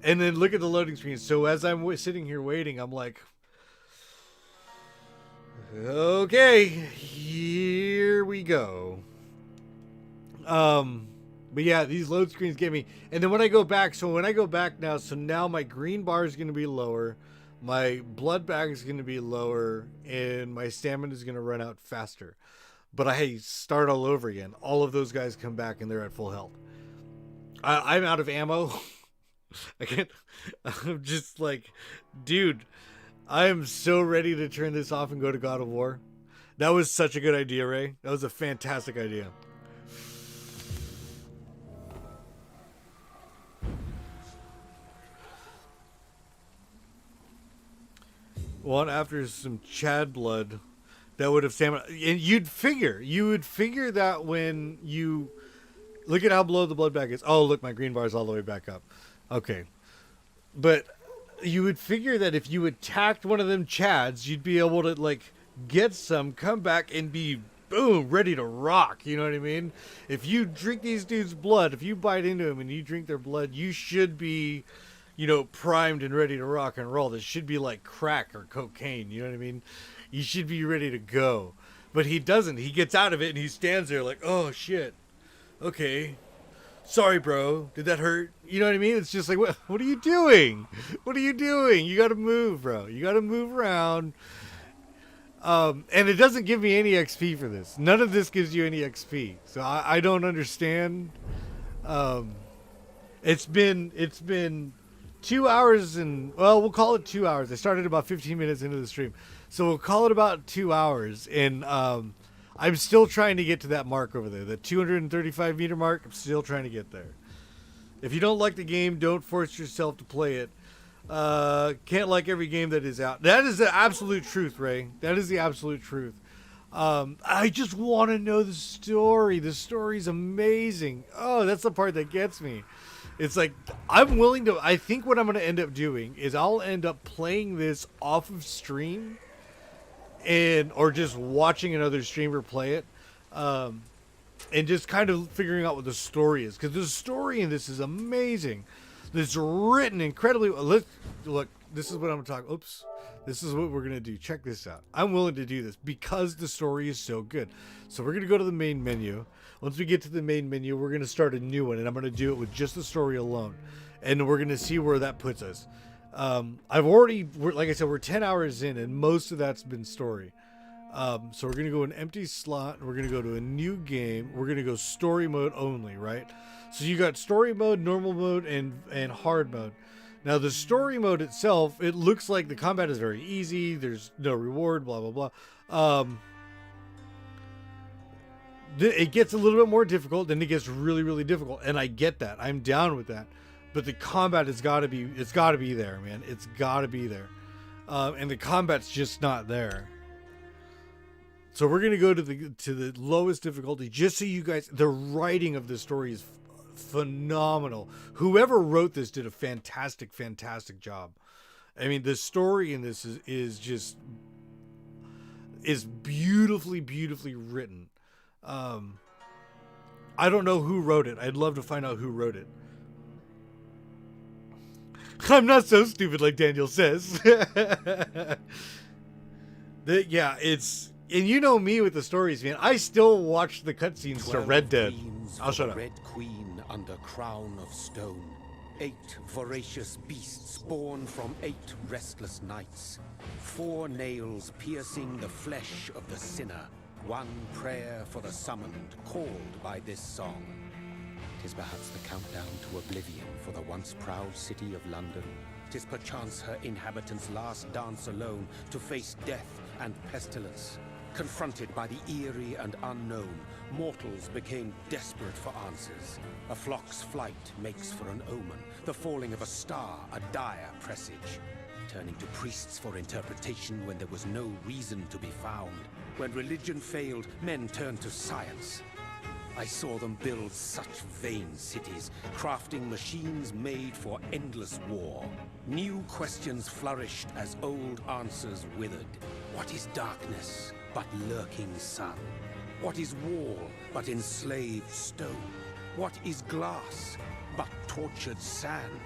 Speaker 1: and then look at the loading screen. So as I'm sitting here waiting, I'm like, okay, here we go. But yeah, these load screens get me. And then when I go back, now, so now my green bar is going to be lower, my blood bag is going to be lower, and my stamina is going to run out faster. But I start all over again. All of those guys come back and they're at full health. I'm out of ammo. I'm just like, dude, I am so ready to turn this off and go to God of War. That was such a good idea, Ray. That was a fantastic idea. One after some Chad blood that would have stamina. And you would figure that when you look at how low the blood bag is. Oh, look, my green bar is all the way back up. Okay. But you would figure that if you attacked one of them Chads, you'd be able to, like, get some, come back, and be, boom, ready to rock. You know what I mean? If you drink these dudes' blood, if you bite into them and you drink their blood, you should be, you know, primed and ready to rock and roll. This should be like crack or cocaine. You know what I mean? You should be ready to go. But he doesn't. He gets out of it and he stands there like, oh, shit. Okay. Sorry, bro. Did that hurt? You know what I mean? It's just like, what are you doing? What are you doing? You got to move, bro. You got to move around. And it doesn't give me any XP for this. None of this gives you any XP. So I don't understand. It's been 2 hours and, well, we'll call it 2 hours. I started about 15 minutes into the stream. So we'll call it about 2 hours. And I'm still trying to get to that mark over there. The 235 meter mark, I'm still trying to get there. If you don't like the game, don't force yourself to play it. Can't like every game that is out. That is the absolute truth, Ray. That is the absolute truth. I just want to know the story. The story's amazing. Oh, that's the part that gets me. It's like, I'm willing to, I think what I'm going to end up doing is I'll end up playing this off of stream or just watching another streamer play it. And just kind of figuring out what the story is. Because the story in this is amazing. That's written incredibly well. Look, this is what I'm talking. Oops. This is what we're going to do. Check this out. I'm willing to do this because the story is so good. So we're going to go to the main menu. Once we get to the main menu, we're going to start a new one, and I'm going to do it with just the story alone. And we're going to see where that puts us. Like I said, we're 10 hours in, and most of that's been story. So we're going to go an empty slot, and we're going to go to a new game. We're going to go story mode only, right? So you got story mode, normal mode, and hard mode. Now, the story mode itself, it looks like the combat is very easy. There's no reward, blah, blah, blah. It gets a little bit more difficult, then it gets really, really difficult. And I get that. I'm down with that. But the combat it's got to be there, man. It's got to be there. And the combat's just not there. So we're going to go to the lowest difficulty just so you guys, the writing of this story is phenomenal. Whoever wrote this did a fantastic job. I mean, the story in this is beautifully written. I don't know who wrote it. I'd love to find out who wrote it. I'm not so stupid like Daniel says. Yeah, it's, and you know me with the stories, man. I still watch the cutscenes to Red Dead. I'll shut up.
Speaker 8: Red Queen under crown of stone. 8 voracious beasts born from 8 restless nights. 4 nails piercing the flesh of the sinner. 1 prayer for the summoned, called by this song. 'Tis perhaps the countdown to oblivion for the once proud city of London. 'Tis perchance her inhabitants' last dance alone to face death and pestilence. Confronted by the eerie and unknown, mortals became desperate for answers. A flock's flight makes for an omen, the falling of a star a dire presage. Turning to priests for interpretation when there was no reason to be found. When religion failed, men turned to science. I saw them build such vain cities, crafting machines made for endless war. New questions flourished as old answers withered. What is darkness but lurking sun? What is wall but enslaved stone? What is glass but tortured sand?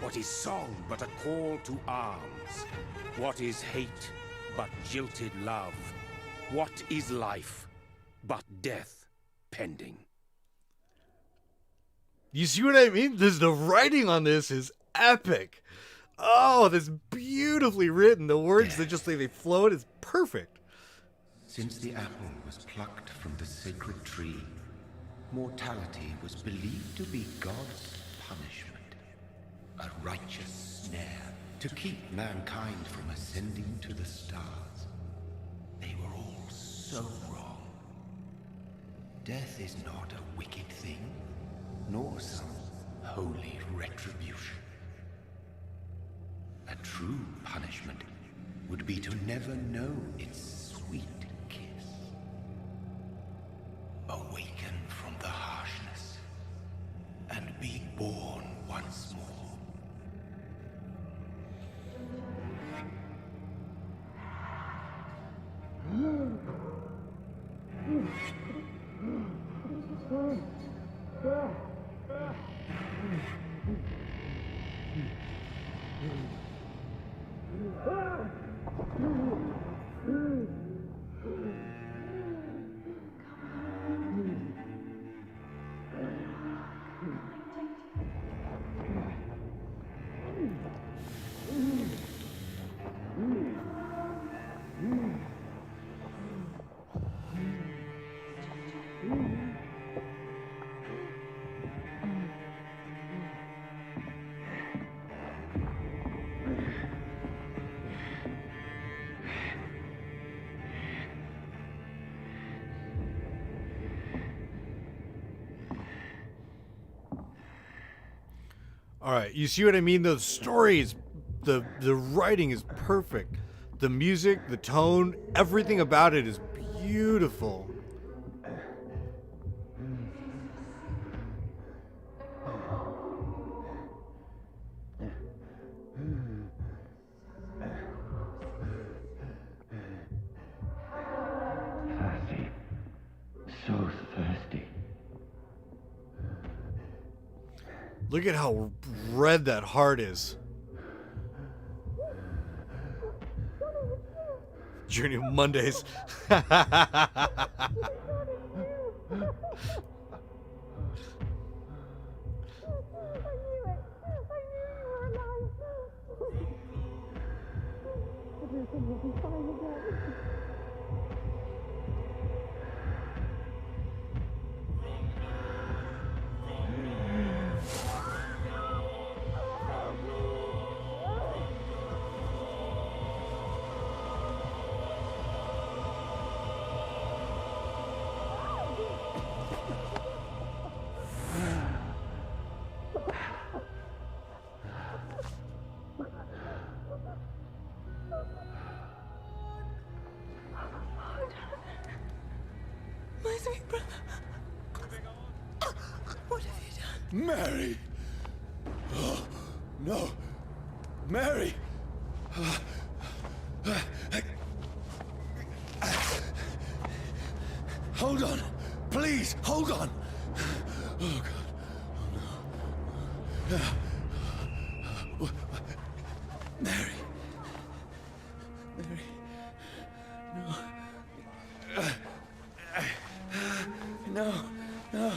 Speaker 8: What is song but a call to arms? What is hate but jilted love? What is life but death pending?
Speaker 1: You see what I mean? The writing on this is epic. Oh, that's beautifully written. The words that just they float is perfect.
Speaker 9: Since the apple was plucked from the sacred tree, mortality was believed to be God's punishment. A righteous snare to keep mankind from ascending to the stars. They were all so wrong. Death is not a wicked thing, nor some holy retribution. A true punishment would be to never know its sweet kiss. Awaken from the harshness and be born once more.
Speaker 1: All right, you see what I mean? The stories, the writing is perfect. The music, the tone, everything about it is beautiful.
Speaker 9: Thirsty. So thirsty.
Speaker 1: Look at how red that heart is. Journey of Mondays.
Speaker 10: My sweet brother. What have you done?
Speaker 5: Mary! Oh, no. Mary! Hold on. Please, hold on. Oh, God. Oh, no. Mary. Mary. No. No. No.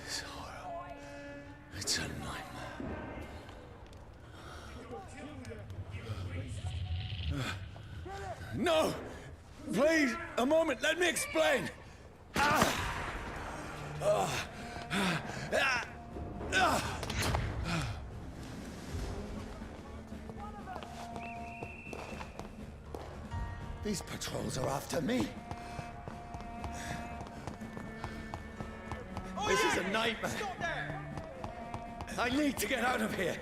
Speaker 5: This horror. It's a nightmare. No! Please, a moment, let me explain! These patrols are after me. This is a nightmare. I need to get out of here.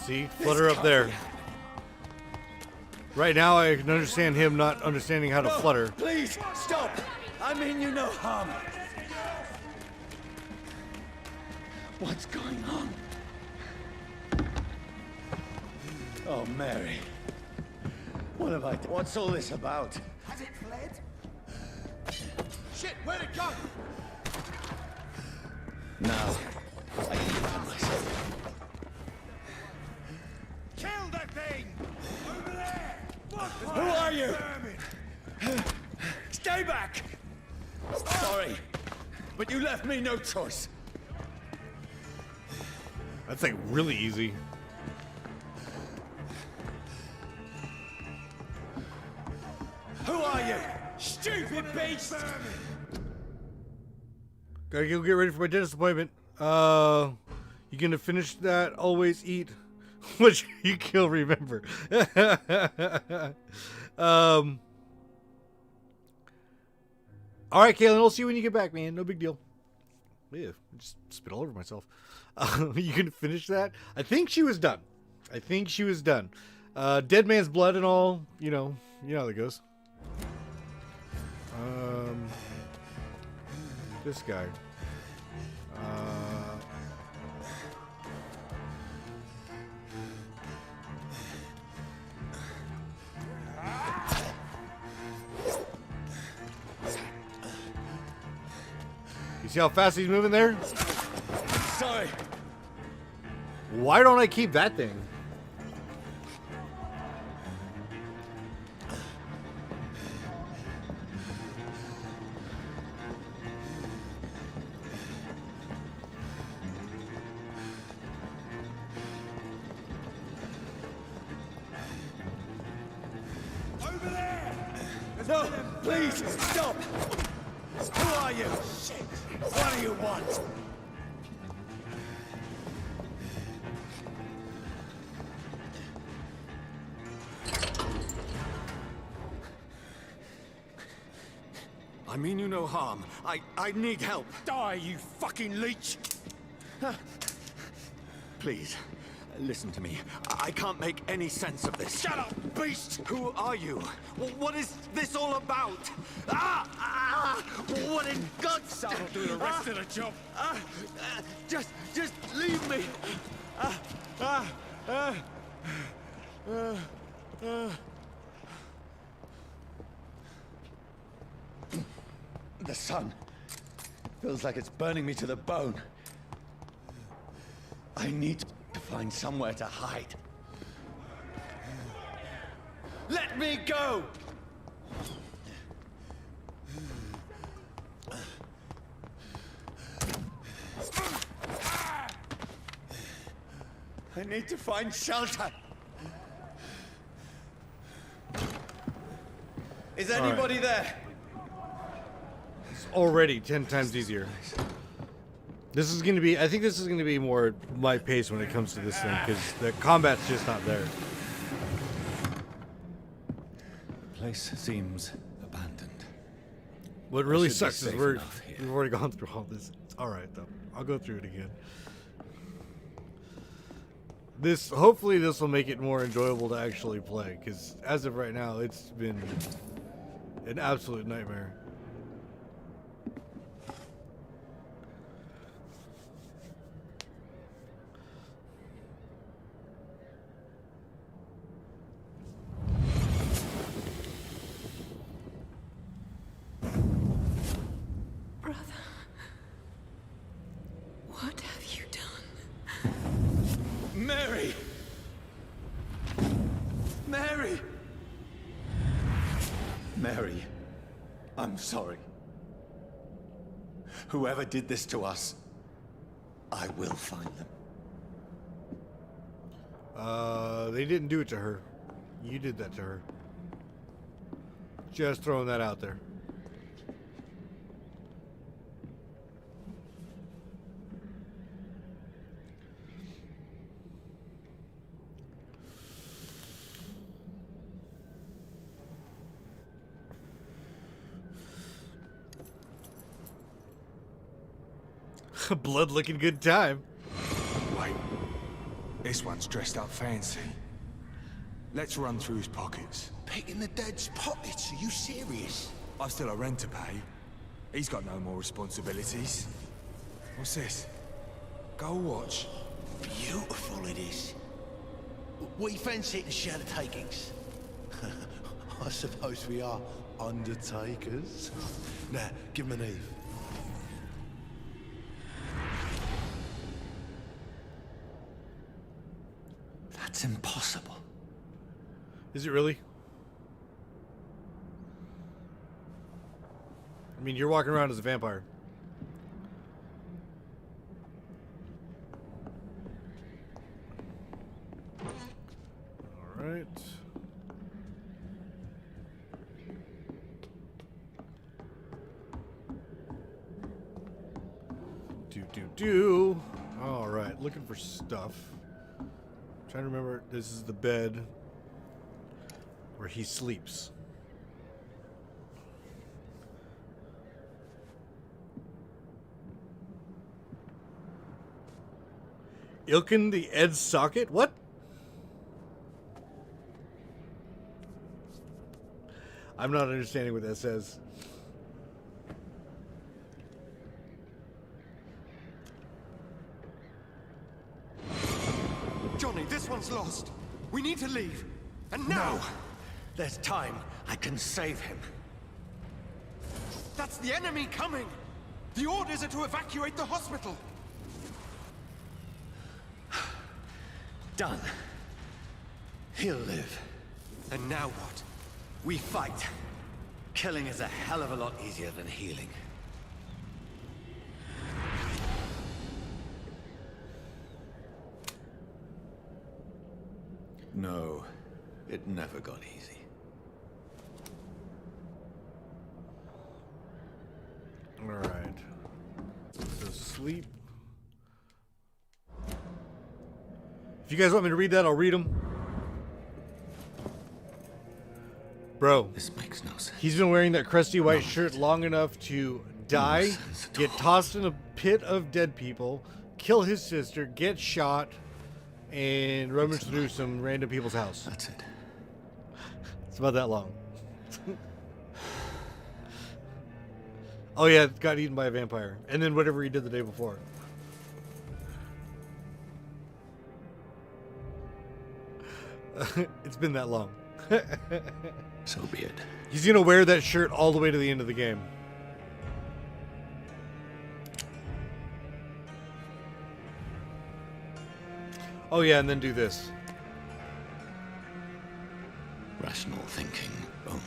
Speaker 1: See? Flutter up there. Right now, I can understand him not understanding how to flutter.
Speaker 5: Please, stop! I mean you no harm. What's going on? Oh, Mary. What have I done? What's all this about?
Speaker 3: Has it fled? Shit, where'd it go?
Speaker 5: Now, I can defend myself.
Speaker 3: Kill that thing! Over there!
Speaker 5: Who are you? Stay back! Sorry, but you left me no choice.
Speaker 1: That's like really easy.
Speaker 5: Who are you? Stupid beast!
Speaker 1: Gotta go get ready for my dentist appointment. You gonna finish that? Always eat what you kill, remember. Alright, Kaylin, I'll see you when you get back, man. No big deal. Yeah, I just spit all over myself. You gonna finish that? I think she was done. Dead man's blood and all, you know how that goes. This guy. You see how fast he's moving there?
Speaker 5: Sorry.
Speaker 1: Why don't I keep that thing?
Speaker 3: Over there!
Speaker 5: No, please, stop! Who are you? Shit! What do you want? I mean you no harm. I need help.
Speaker 3: Die, you fucking leech!
Speaker 5: Please,
Speaker 11: Listen to me. I can't make any sense of this. Shut up, beast! Who are you? What is this all about? What in God's name?
Speaker 5: I'll do the rest of the job.
Speaker 11: Just leave me. The sun feels like it's burning me to the bone. I need to find somewhere to hide. Let me go! I need to find shelter. Is anybody there?
Speaker 1: It's already 10 times easier. This is going to be, I think this is going to be more my pace when it comes to this thing, because the combat's just not there.
Speaker 4: The place seems abandoned.
Speaker 1: What really sucks is we've already gone through all this. It's alright though. I'll go through it again. Hopefully this will make it more enjoyable to actually play, because as of right now, it's been an absolute nightmare.
Speaker 10: Brother, what have you done?
Speaker 11: Mary! Mary! Mary, I'm sorry. Whoever did this to us, I will find them.
Speaker 1: They didn't do it to her. You did that to her. Just throwing that out there. Blood looking good time.
Speaker 12: Wait, this one's dressed up fancy. Let's run through his pockets.
Speaker 13: Picking the dead's pockets? Are you serious?
Speaker 12: I've still a rent to pay. He's got no more responsibilities. What's this? Gold watch.
Speaker 13: Beautiful it is. We fancy it and share the takings. I suppose we are undertakers. Now, give him an Eve.
Speaker 11: That's impossible.
Speaker 1: Is it really? I mean, you're walking around as a vampire. All right. Do. All right, looking for stuff. Trying to remember, this is the bed where he sleeps. Ilkin the Ed socket? What? I'm not understanding what that says.
Speaker 11: Johnny, this one's lost. We need to leave. And now! No. There's time. I can save him. That's the enemy coming! The orders are to evacuate the hospital! Done. He'll live. And now what? We fight. Killing is a hell of a lot easier than healing.
Speaker 4: No, it never got easy.
Speaker 1: All right. So sleep. If you guys want me to read that, I'll read them. Bro,
Speaker 4: this makes no sense.
Speaker 1: He's been wearing that crusty white shirt long enough to die, get tossed in a pit of dead people, kill his sister, get shot, and rummage through some random people's house.
Speaker 4: That's it.
Speaker 1: It's about that long. Oh yeah, it got eaten by a vampire. And then whatever he did the day before. It's been that long.
Speaker 4: So be it.
Speaker 1: He's gonna wear that shirt all the way to the end of the game. Oh yeah, and then do this.
Speaker 4: Rational thinking only.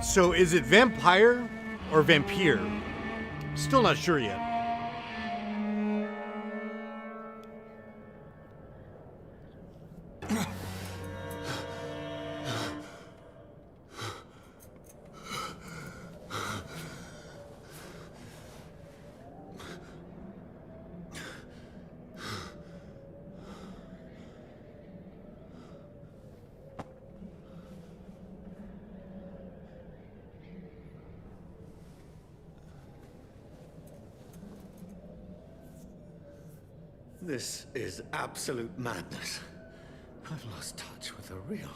Speaker 1: So is it vampire or vampire? Still not sure yet.
Speaker 11: This is absolute madness. I've lost touch with the real.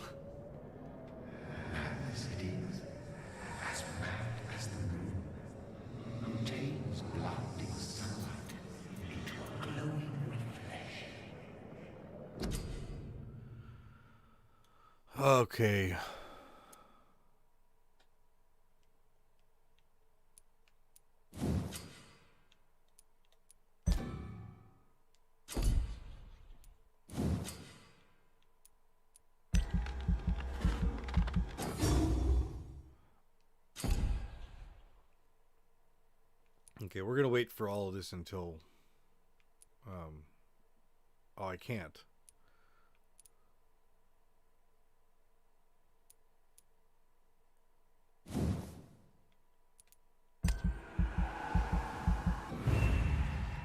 Speaker 9: As it is, as mad as the moon, who takes blinding sunlight into a glowing reflection.
Speaker 1: Okay. Okay, we're gonna wait for all of this until oh, I can't.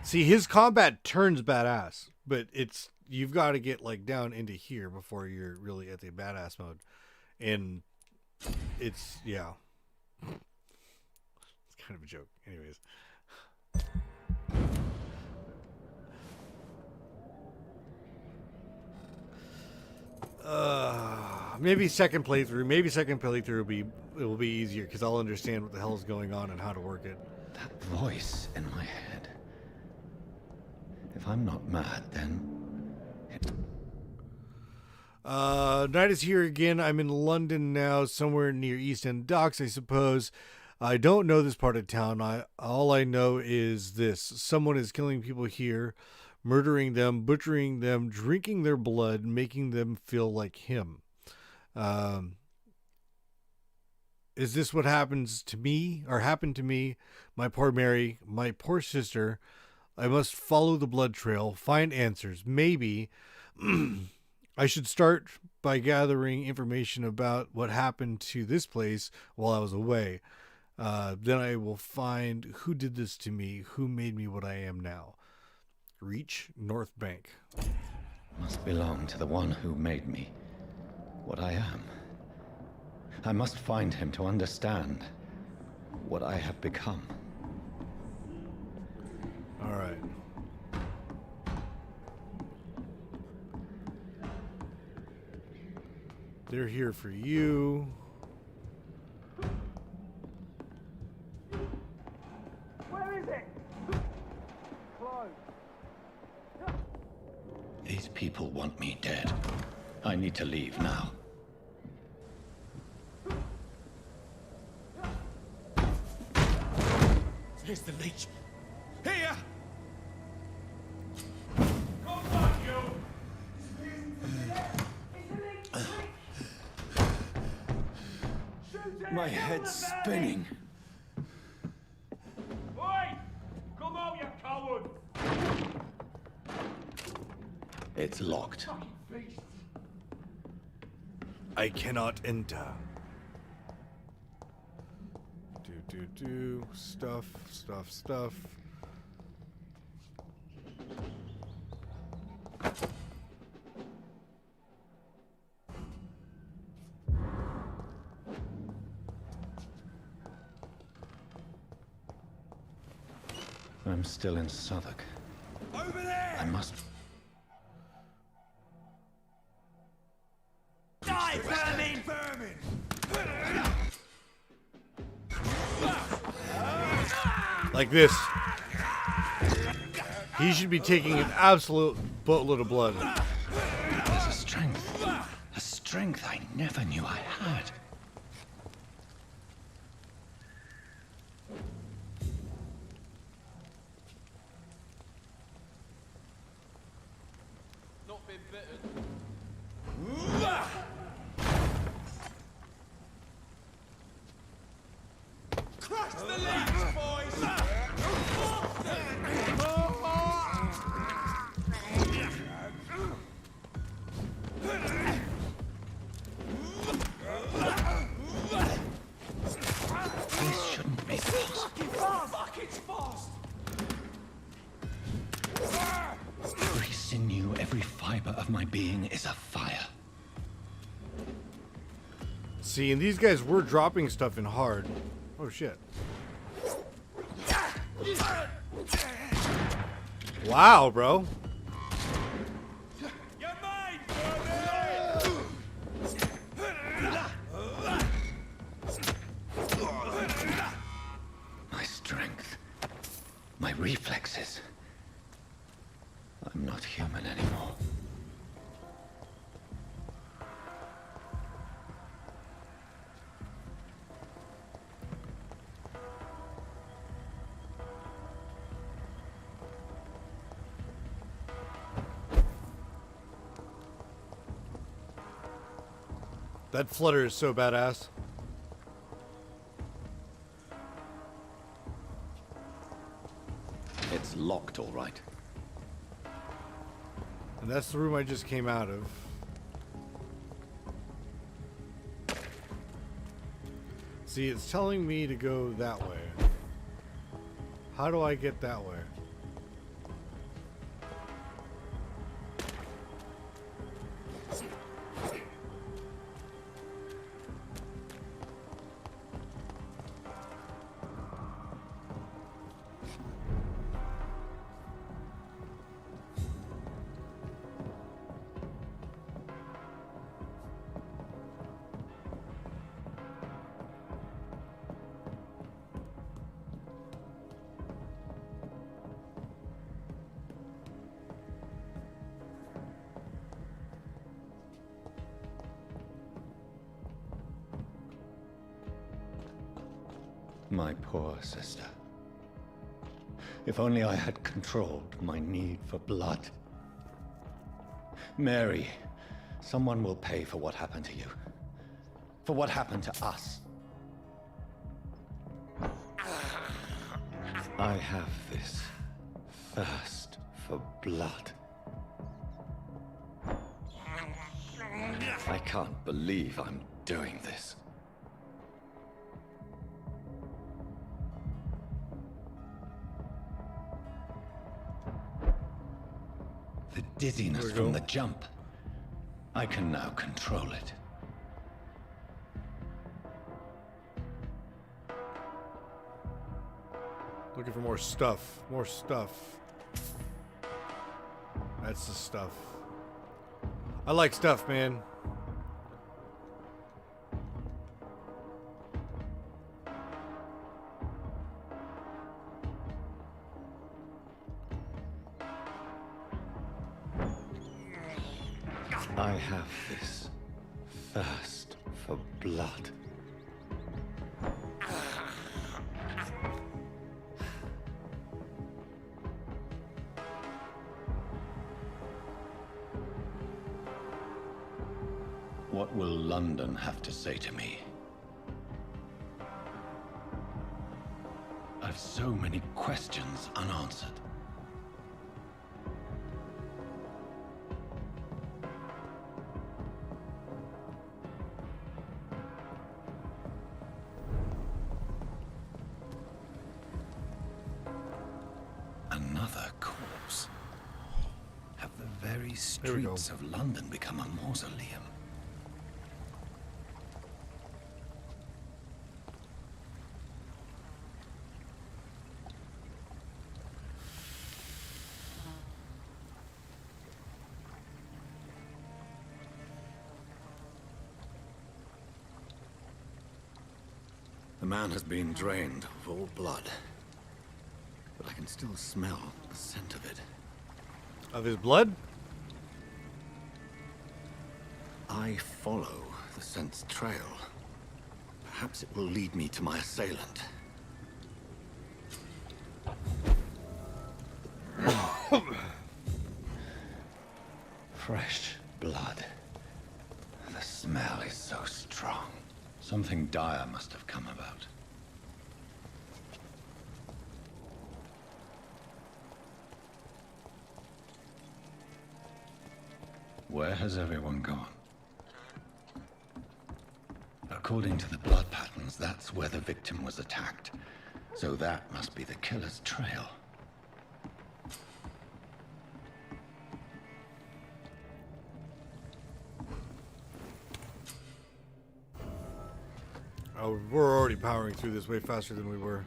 Speaker 1: See, his combat turns badass, but it's you've got to get like down into here before you're really at the badass mode. And it's yeah. It's kind of a joke. Anyways. Maybe second playthrough will be easier because I'll understand what the hell is going on and how to work it.
Speaker 4: That voice in my head. If I'm not mad, then
Speaker 1: night is here again. I'm in London now, somewhere near East End Docks, I suppose. I don't know this part of town. All I know is this: someone is killing people here, murdering them, butchering them, drinking their blood, making them feel like him. Is this what happens to me, or happened to me, my poor Mary, my poor sister? I must follow the blood trail, find answers. Maybe I should start by gathering information about what happened to this place while I was away. Then I will find who did this to me, who made me what I am now. Reach North Bank.
Speaker 4: Must belong to the one who made me what I am. I must find him to understand what I have become.
Speaker 1: All right. They're here for you.
Speaker 3: Where is it? Close.
Speaker 4: These people want me dead. I need to leave now.
Speaker 11: Here's the leech. Here!
Speaker 3: Come back, you!
Speaker 11: My head's spinning.
Speaker 3: Oi! Come out, you coward!
Speaker 4: It's locked.
Speaker 1: I cannot enter. Stuff, stuff, stuff.
Speaker 4: I'm still in Southwark.
Speaker 12: Over there!
Speaker 4: I must...
Speaker 12: Die, vermin!
Speaker 1: Like this. He should be taking an absolute boatload of blood.
Speaker 4: There's a strength I never knew I had.
Speaker 3: Not been bitten.
Speaker 12: Crush the leaves, boys!
Speaker 4: This shouldn't be possible.
Speaker 12: Fuck, it's fast!
Speaker 4: Every sinew, every fiber of my being is afire.
Speaker 1: See, and these guys were dropping stuff in hard. Oh shit. Wow, bro.
Speaker 12: You're mine, vermin!
Speaker 4: My strength, my reflexes. I'm not human anymore.
Speaker 1: That flutter is so badass.
Speaker 4: It's locked, all right.
Speaker 1: And that's the room I just came out of. See, it's telling me to go that way. How do I get that way?
Speaker 4: My poor sister. If only I had controlled my need for blood. Mary, someone will pay for what happened to you. For what happened to us. I have this thirst for blood. I can't believe I'm doing this. The dizziness from the jump. I can now control it.
Speaker 1: Looking for more stuff. More stuff. That's the stuff. I like stuff, man.
Speaker 4: I have this thirst for blood. What will London have to say to me? I've so many questions unanswered. very
Speaker 1: There we go.
Speaker 4: streets of London become a mausoleum. The man has been drained of all blood, but I can still smell the scent of it.
Speaker 1: Of his blood?
Speaker 4: I follow the scent's trail. Perhaps it will lead me to my assailant. Fresh blood. The smell is so strong. Something dire must have come about. Where has everyone gone? According to the blood patterns, that's where the victim was attacked. So that must be the killer's trail.
Speaker 1: Oh, we're already powering through this way faster than we were.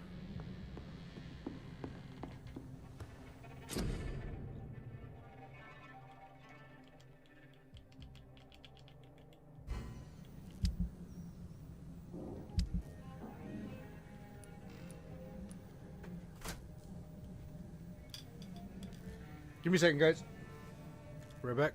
Speaker 1: Give me a second, guys. Right back.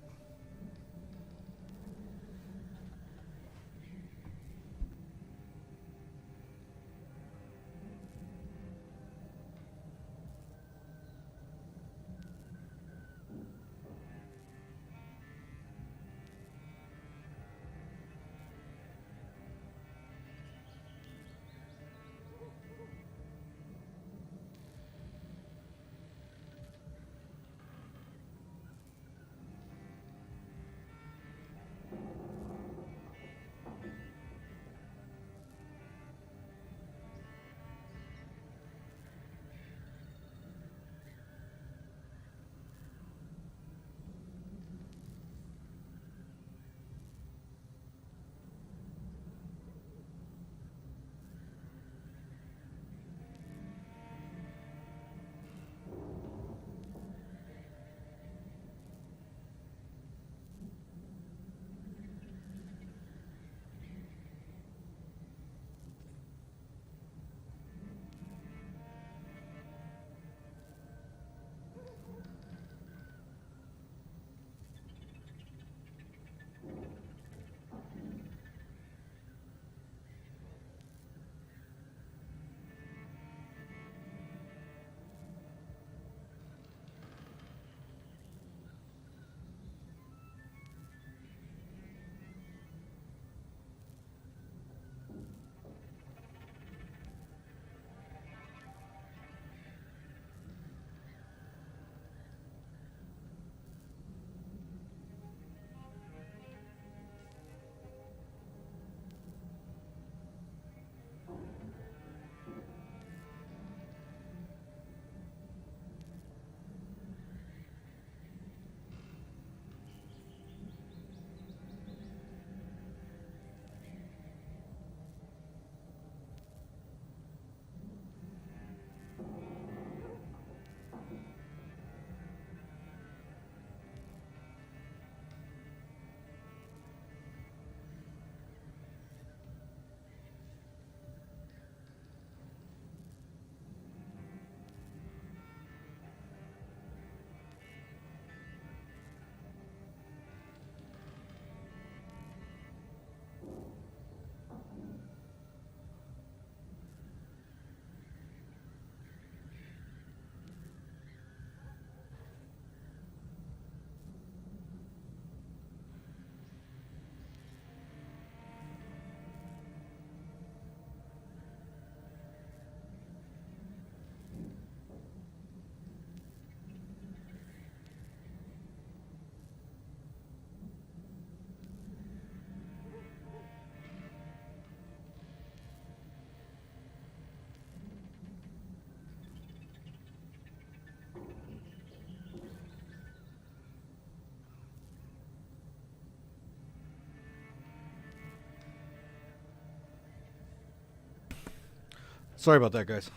Speaker 1: Sorry about that, guys.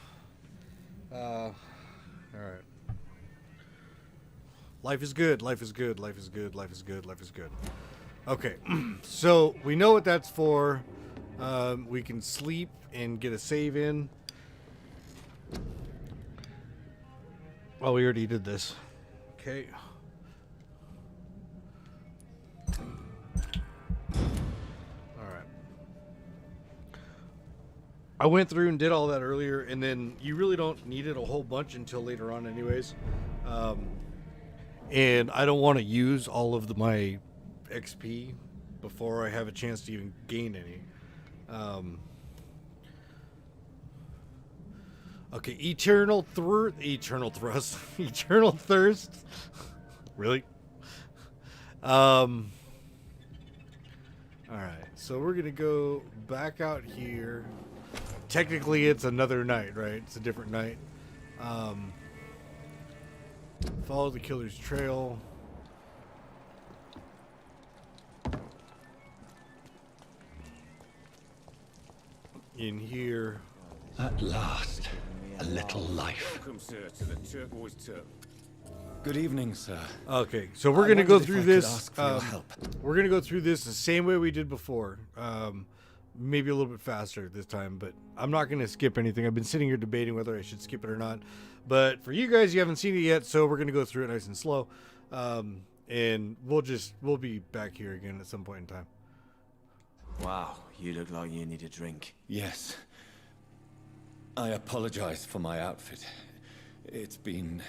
Speaker 1: All right. Life is good. Life is good. Life is good. Life is good. Life is good. Okay. So we know what that's for. We can sleep and get a save in. Oh, we already did this. Okay. I went through and did all that earlier, and then you really don't need it a whole bunch until later on anyways. And I don't want to use all of my XP before I have a chance to even gain any. Okay, Eternal Thrust. Eternal Thirst. Really? Alright, so we're going to go back out here. Technically, it's another night, right? It's a different night. Follow the killer's trail. In here.
Speaker 4: At last, a little life.
Speaker 8: Welcome, sir, to the Turquoise Turtle.
Speaker 4: Good evening, sir.
Speaker 1: Okay, so we're going to go through this. We're going to go through this the same way we did before. Maybe a little bit faster this time, but I'm not going to skip anything. I've been sitting here debating whether I should skip it or not. But for you guys, you haven't seen it yet, so we're going to go through it nice and slow. And we'll be back here again at some point in time.
Speaker 14: Wow, you look like you need a drink.
Speaker 4: Yes. I apologize for my outfit. It's been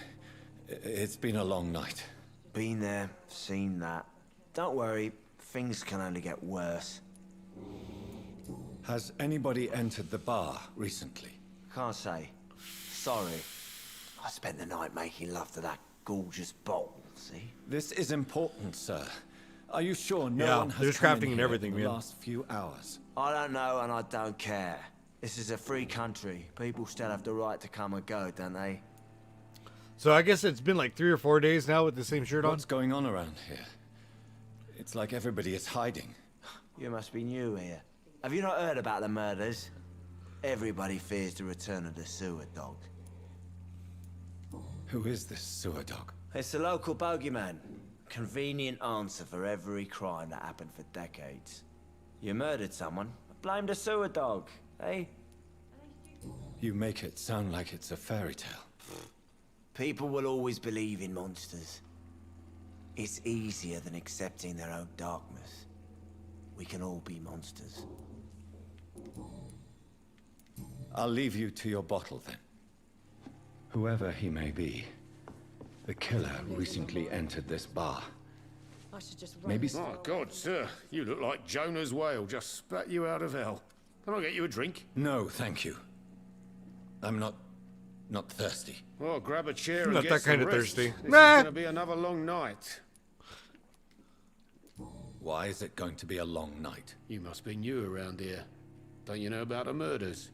Speaker 4: a long night.
Speaker 14: Been there, seen that. Don't worry, things can only get worse.
Speaker 4: Has anybody entered the bar recently?
Speaker 14: Can't say. Sorry. I spent the night making love to that gorgeous bottle, see?
Speaker 4: This is important, sir. Are you sure no
Speaker 1: Yeah,
Speaker 4: one has
Speaker 1: there's
Speaker 4: come
Speaker 1: crafting
Speaker 4: in
Speaker 1: and
Speaker 4: here
Speaker 1: everything,
Speaker 4: in the
Speaker 1: man.
Speaker 4: last few hours?
Speaker 14: I don't know and I don't care. This is a free country. People still have the right to come and go, don't they?
Speaker 1: So I guess it's been like 3 or 4 days now with the same shirt on.
Speaker 4: What's going on around here? It's like everybody is hiding.
Speaker 14: You must be new here. Have you not heard about the murders? Everybody fears the return of the sewer dog.
Speaker 4: Who is this sewer dog?
Speaker 14: It's the local bogeyman. Convenient answer for every crime that happened for decades. You murdered someone, blame the sewer dog, eh?
Speaker 4: You make it sound like it's a fairy tale.
Speaker 14: People will always believe in monsters. It's easier than accepting their own darkness. We can all be monsters.
Speaker 4: I'll leave you to your bottle then. Whoever he may be, the killer recently entered this bar.
Speaker 10: I should just
Speaker 4: Maybe.
Speaker 8: My God, sir, you look like Jonah's whale just spat you out of hell. Can I get you a drink?
Speaker 4: No, thank you. I'm not thirsty.
Speaker 8: Well, grab a chair and
Speaker 1: Not
Speaker 8: get
Speaker 1: that
Speaker 8: some
Speaker 1: kind of
Speaker 8: rest.
Speaker 1: thirsty.
Speaker 8: This
Speaker 1: Nah.
Speaker 8: is going to be another long night.
Speaker 4: Why is it going to be a long night?
Speaker 8: You must be new around here. Don't you know about the murders?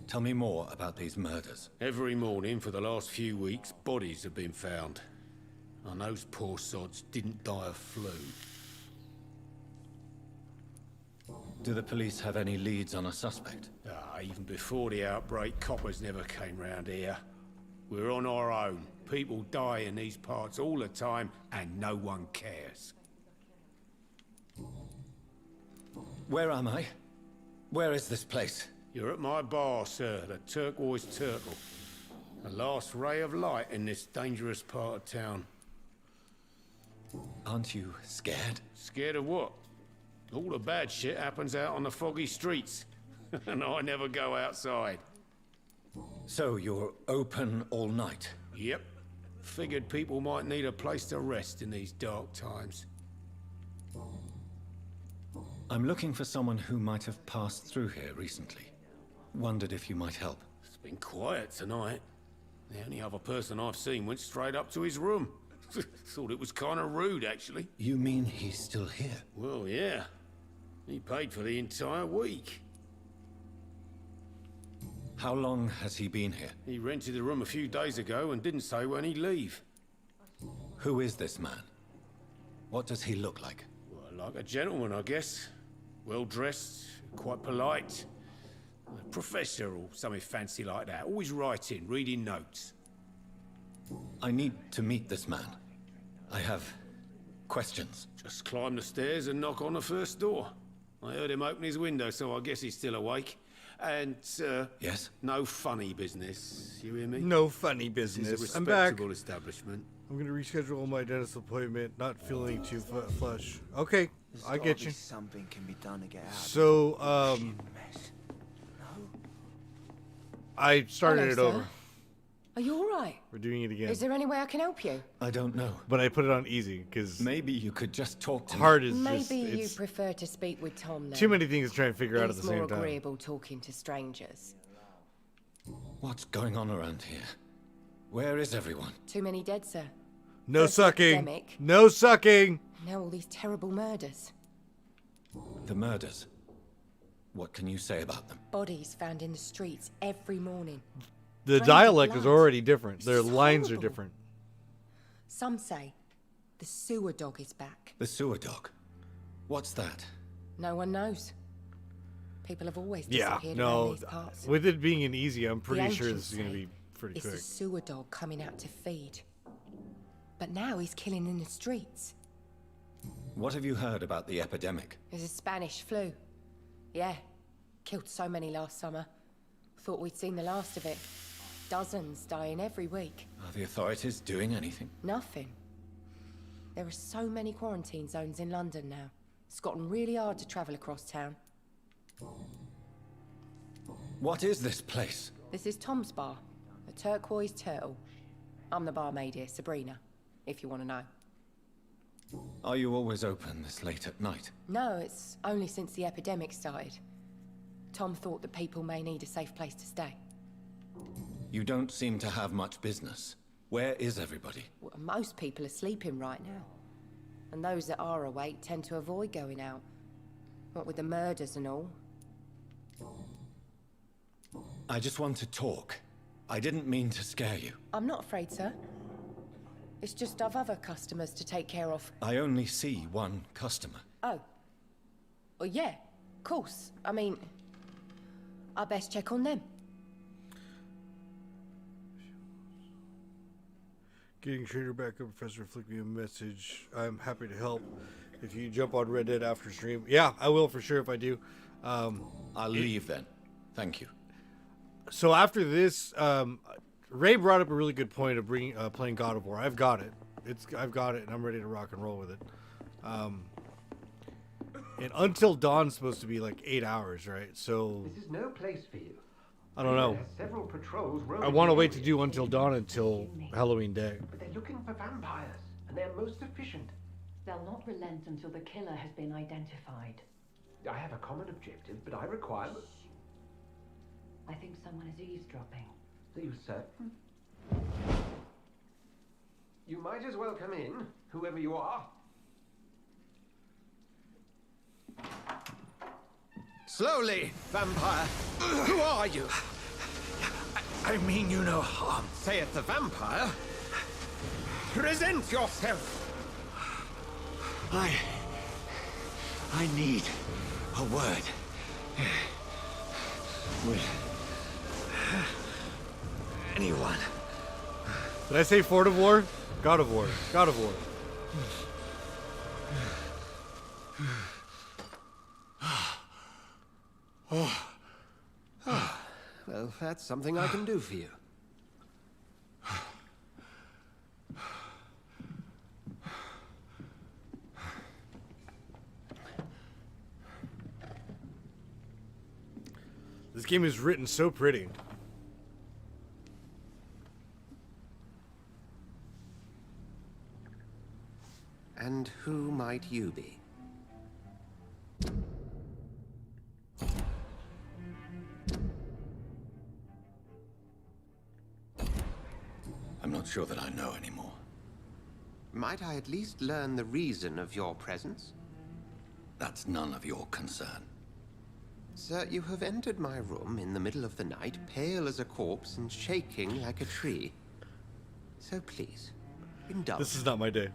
Speaker 4: Tell me more about these murders.
Speaker 8: Every morning for the last few weeks, bodies have been found. And those poor sods didn't die of flu.
Speaker 4: Do the police have any leads on a suspect?
Speaker 8: Even before the outbreak, coppers never came round here. We're on our own. People die in these parts all the time, and no one cares.
Speaker 4: Where am I? Where is this place?
Speaker 8: You're at my bar, sir, the Turquoise Turtle. The last ray of light in this dangerous part of town.
Speaker 4: Aren't you scared?
Speaker 8: Scared of what? All the bad shit happens out on the foggy streets. And I never go outside.
Speaker 4: So you're open all night?
Speaker 8: Yep. Figured people might need a place to rest in these dark times.
Speaker 4: I'm looking for someone who might have passed through here recently. Wondered if you might help.
Speaker 8: It's been quiet tonight. The only other person I've seen went straight up to his room. Thought it was kind of rude, actually.
Speaker 4: You mean he's still here?
Speaker 8: Well, yeah. He paid for the entire week.
Speaker 4: How long has he been here?
Speaker 8: He rented the room a few days ago and didn't say when he'd leave.
Speaker 4: Who is this man? What does he look like?
Speaker 8: Well, like a gentleman, I guess. Well dressed, quite polite. Professor or something fancy like that. Always writing, reading notes.
Speaker 4: I need to meet this man. I have questions.
Speaker 8: Just climb the stairs and knock on the first door. I heard him open his window, so I guess he's still awake. And,
Speaker 4: yes?
Speaker 8: No funny business. You hear me?
Speaker 1: No funny business.
Speaker 8: This is a
Speaker 1: I'm back.
Speaker 8: respectable establishment.
Speaker 1: I'm gonna reschedule my dentist appointment. Not feeling too flush. Okay, I get you.
Speaker 14: Something can be done to get out.
Speaker 1: So, I started
Speaker 15: Hello,
Speaker 1: it over.
Speaker 15: sir. Are you all right?
Speaker 1: We're doing it again.
Speaker 15: Is there any way I can help you?
Speaker 4: I don't know.
Speaker 1: But I put it on easy because
Speaker 4: maybe you could just talk to
Speaker 1: hard
Speaker 4: me.
Speaker 1: is
Speaker 15: Maybe
Speaker 1: just,
Speaker 15: you
Speaker 1: it's
Speaker 15: prefer to speak with Tom then.
Speaker 1: too many things to try and figure out at the
Speaker 15: He's
Speaker 1: same
Speaker 15: more
Speaker 1: time.
Speaker 15: agreeable talking to strangers.
Speaker 4: What's going on around here? Where is everyone?
Speaker 15: Too many dead, sir.
Speaker 1: No
Speaker 15: First the
Speaker 1: sucking.
Speaker 15: epidemic,
Speaker 1: No sucking.
Speaker 15: now all these terrible murders.
Speaker 4: The murders. What can you say about them?
Speaker 15: Bodies found in the streets every morning.
Speaker 1: The
Speaker 15: Drains of
Speaker 1: dialect is
Speaker 15: blood.
Speaker 1: already different. Their
Speaker 15: This is
Speaker 1: lines are
Speaker 15: horrible.
Speaker 1: different.
Speaker 15: Some say the sewer dog is back.
Speaker 4: The sewer dog. What's that?
Speaker 15: No one knows. People have always
Speaker 1: Yeah,
Speaker 15: disappeared
Speaker 1: no.
Speaker 15: around these parts.
Speaker 1: With it being an easy, I'm
Speaker 15: The
Speaker 1: pretty sure
Speaker 15: ancients
Speaker 1: this is going to
Speaker 15: say
Speaker 1: be pretty
Speaker 15: it's
Speaker 1: quick.
Speaker 15: the sewer dog coming out to feed. But now he's killing in the streets.
Speaker 4: What have you heard about the epidemic?
Speaker 15: There's a Spanish flu. Yeah. Killed so many last summer. Thought we'd seen the last of it. Dozens dying every week.
Speaker 4: Are the authorities doing anything?
Speaker 15: Nothing. There are so many quarantine zones in London now. It's gotten really hard to travel across town.
Speaker 4: What is this place?
Speaker 15: This is Tom's bar, the Turquoise Turtle. I'm the barmaid here, Sabrina, if you want to know.
Speaker 4: Are you always open this late at night?
Speaker 15: No, it's only since the epidemic started. Tom thought that people may need a safe place to stay.
Speaker 4: You don't seem to have much business. Where is everybody?
Speaker 15: Well, most people are sleeping right now. And those that are awake tend to avoid going out. What with the murders and all.
Speaker 4: I just want to talk. I didn't mean to scare you.
Speaker 15: I'm not afraid, sir. It's just I've other customers to take care of.
Speaker 4: I only see one customer.
Speaker 15: Oh. Well, yeah, of course. I mean, I best check on them.
Speaker 1: Getting Trader back up, Professor. Flick me a message. I'm happy to help. If you jump on Red Dead after stream, yeah, I will for sure if I do.
Speaker 4: I'll leave then. Thank you.
Speaker 1: So after this, Ray brought up a really good point of bringing playing God of War. I've got it. I've got it, and I'm ready to rock and roll with it. And Until Dawn's supposed to be like 8 hours, right? So
Speaker 16: This is no place for you.
Speaker 1: I don't know.
Speaker 16: There's several patrols
Speaker 1: I
Speaker 16: roaming
Speaker 1: want to
Speaker 16: the
Speaker 1: wait to
Speaker 16: area.
Speaker 1: do Until Dawn until Halloween Day.
Speaker 16: But they're looking for vampires, and they're most efficient.
Speaker 17: They'll not relent until the killer has been identified.
Speaker 16: I have a common objective, but I require...
Speaker 17: I think someone is eavesdropping.
Speaker 16: Are you certain? You might as well come in, whoever you are.
Speaker 11: Slowly, vampire. Who are you?
Speaker 13: I mean you no harm.
Speaker 11: Saith the vampire. Present yourself.
Speaker 13: I need a word. With anyone.
Speaker 1: Did I say Fort of War? God of War. God of War.
Speaker 11: Well, that's something I can do for you.
Speaker 1: This game is written so pretty.
Speaker 11: And who might you be?
Speaker 4: I'm not sure that I know anymore.
Speaker 11: Might I at least learn the reason of your presence?
Speaker 4: That's none of your concern.
Speaker 11: Sir, you have entered my room in the middle of the night, pale as a corpse and shaking like a tree. So please, indulge.
Speaker 1: This is not my day.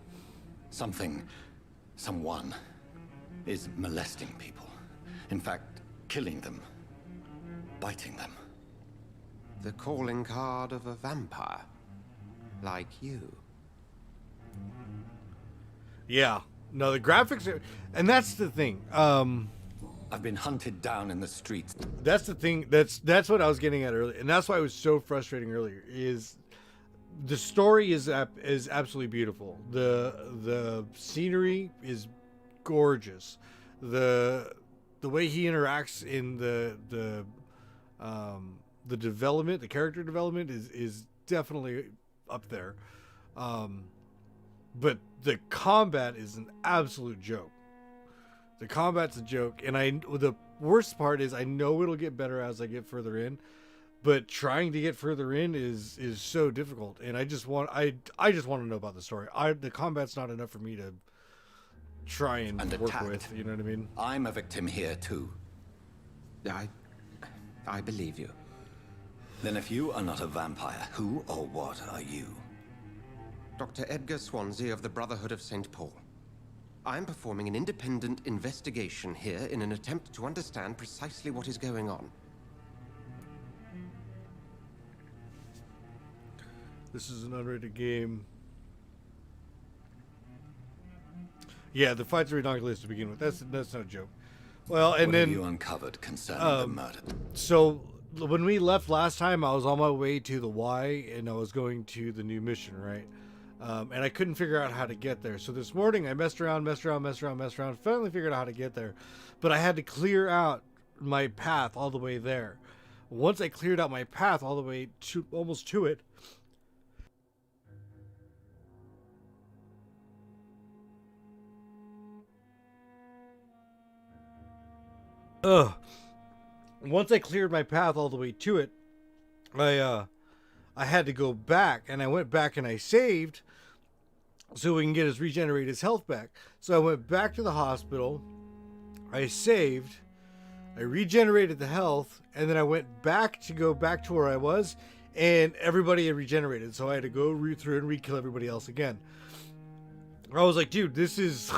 Speaker 4: Someone is molesting people. In fact, killing them. biting them.
Speaker 11: The calling card of a vampire. Like you.
Speaker 1: Yeah. No, the graphics are... And that's the thing.
Speaker 4: I've been hunted down in the streets.
Speaker 1: That's the thing. That's what I was getting at earlier. And that's why it was so frustrating earlier. Is the story is absolutely beautiful. The scenery is gorgeous. The way he interacts in the development, the character development is definitely up there. But the combat is an absolute joke. The combat's a joke, and the worst part is I know it'll get better as I get further in, but trying to get further in is so difficult. And I just want to know about the story. The combat's not enough for me to try and work
Speaker 4: attacked.
Speaker 1: with. You know what I mean?
Speaker 4: I'm a victim here too.
Speaker 11: I believe you.
Speaker 4: Then if you are not a vampire, who or what are you?
Speaker 11: Dr. Edgar Swansea of the Brotherhood of St. Paul. I'm performing an independent investigation here in an attempt to understand precisely what is going on.
Speaker 1: This is an unrated game. Yeah, the fights are ridiculous to begin with. That's no joke. Well, and
Speaker 4: what
Speaker 1: then
Speaker 4: have you uncovered concerning the murder?
Speaker 1: So when we left last time, I was on my way to the Y, and I was going to the new mission, right? And I couldn't figure out how to get there. So this morning, I messed around, finally figured out how to get there. But I had to clear out my path all the way there. Once I cleared out my path all the way to almost to it, once I cleared my path all the way to it, I had to go back, and I went back and I saved so we can get his health back. So I went back to the hospital, I saved, I regenerated the health, and then I went back to where I was, and everybody had regenerated. So I had to go through and re-kill everybody else again. I was like, dude, this is...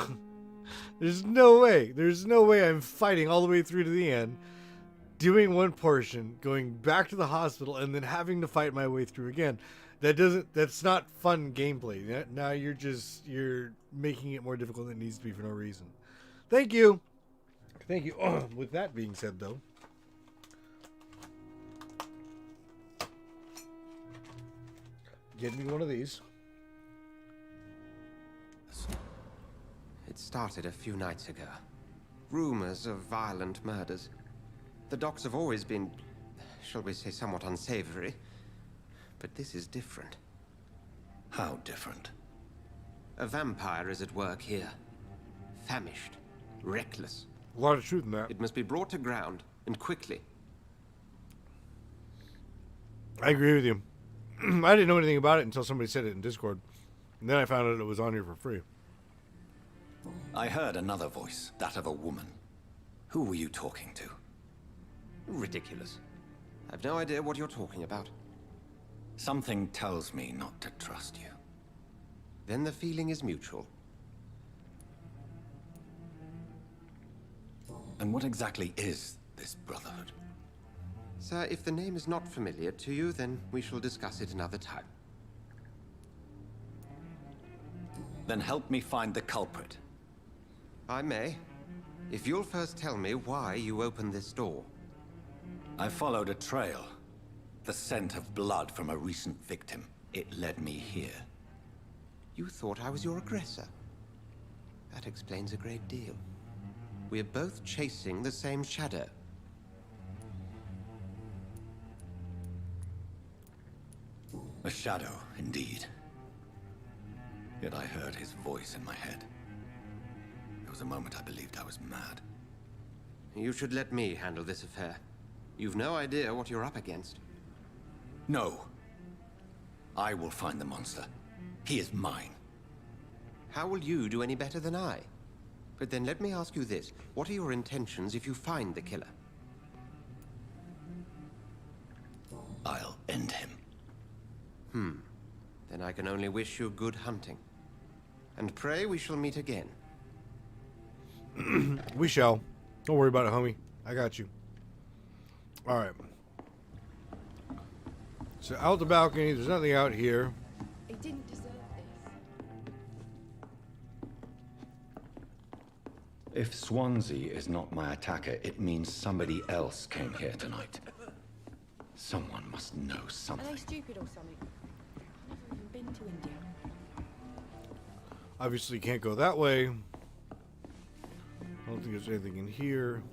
Speaker 1: There's no way I'm fighting all the way through to the end, doing one portion, going back to the hospital, and then having to fight my way through again. That's not fun gameplay. Now you're making it more difficult than it needs to be for no reason. Thank you. With that being said, though, get me one of these.
Speaker 11: It started a few nights ago. Rumors of violent murders. The docks have always been, shall we say, somewhat unsavory. But this is different.
Speaker 4: How different?
Speaker 11: A vampire is at work here. Famished. Reckless.
Speaker 1: A lot of truth in that.
Speaker 11: It must be brought to ground, and quickly.
Speaker 1: I agree with you. I didn't know anything about it until somebody said it in Discord. And then I found out it was on here for free.
Speaker 4: I heard another voice, that of a woman. Who were you talking to?
Speaker 11: Ridiculous. I've no idea what you're talking about.
Speaker 4: Something tells me not to trust you.
Speaker 11: Then the feeling is mutual.
Speaker 4: And what exactly is this Brotherhood?
Speaker 11: Sir, if the name is not familiar to you, then we shall discuss it another time.
Speaker 4: Then help me find the culprit.
Speaker 11: I may. If you'll first tell me why you opened this door.
Speaker 4: I followed a trail. The scent of blood from a recent victim. It led me here.
Speaker 11: You thought I was your aggressor. That explains a great deal. We're both chasing the same shadow.
Speaker 4: A shadow, indeed. Yet I heard his voice in my head. There was a moment I believed I was mad.
Speaker 11: You should let me handle this affair. You've no idea what you're up against.
Speaker 4: No. I will find the monster. He is mine.
Speaker 11: How will you do any better than I? But then let me ask you this. What are your intentions if you find the killer?
Speaker 4: I'll end him.
Speaker 11: Then I can only wish you good hunting. And pray we shall meet again.
Speaker 1: We shall. Don't worry about it, homie. I got you. All right. So out the balcony, there's nothing out here.
Speaker 15: He didn't deserve this.
Speaker 4: If Swansea is not my attacker, it means somebody else came here tonight. Someone must know
Speaker 15: Are
Speaker 4: something.
Speaker 15: they stupid or something? I've never even been to India.
Speaker 1: Obviously can't go that way. I don't think there's anything in here.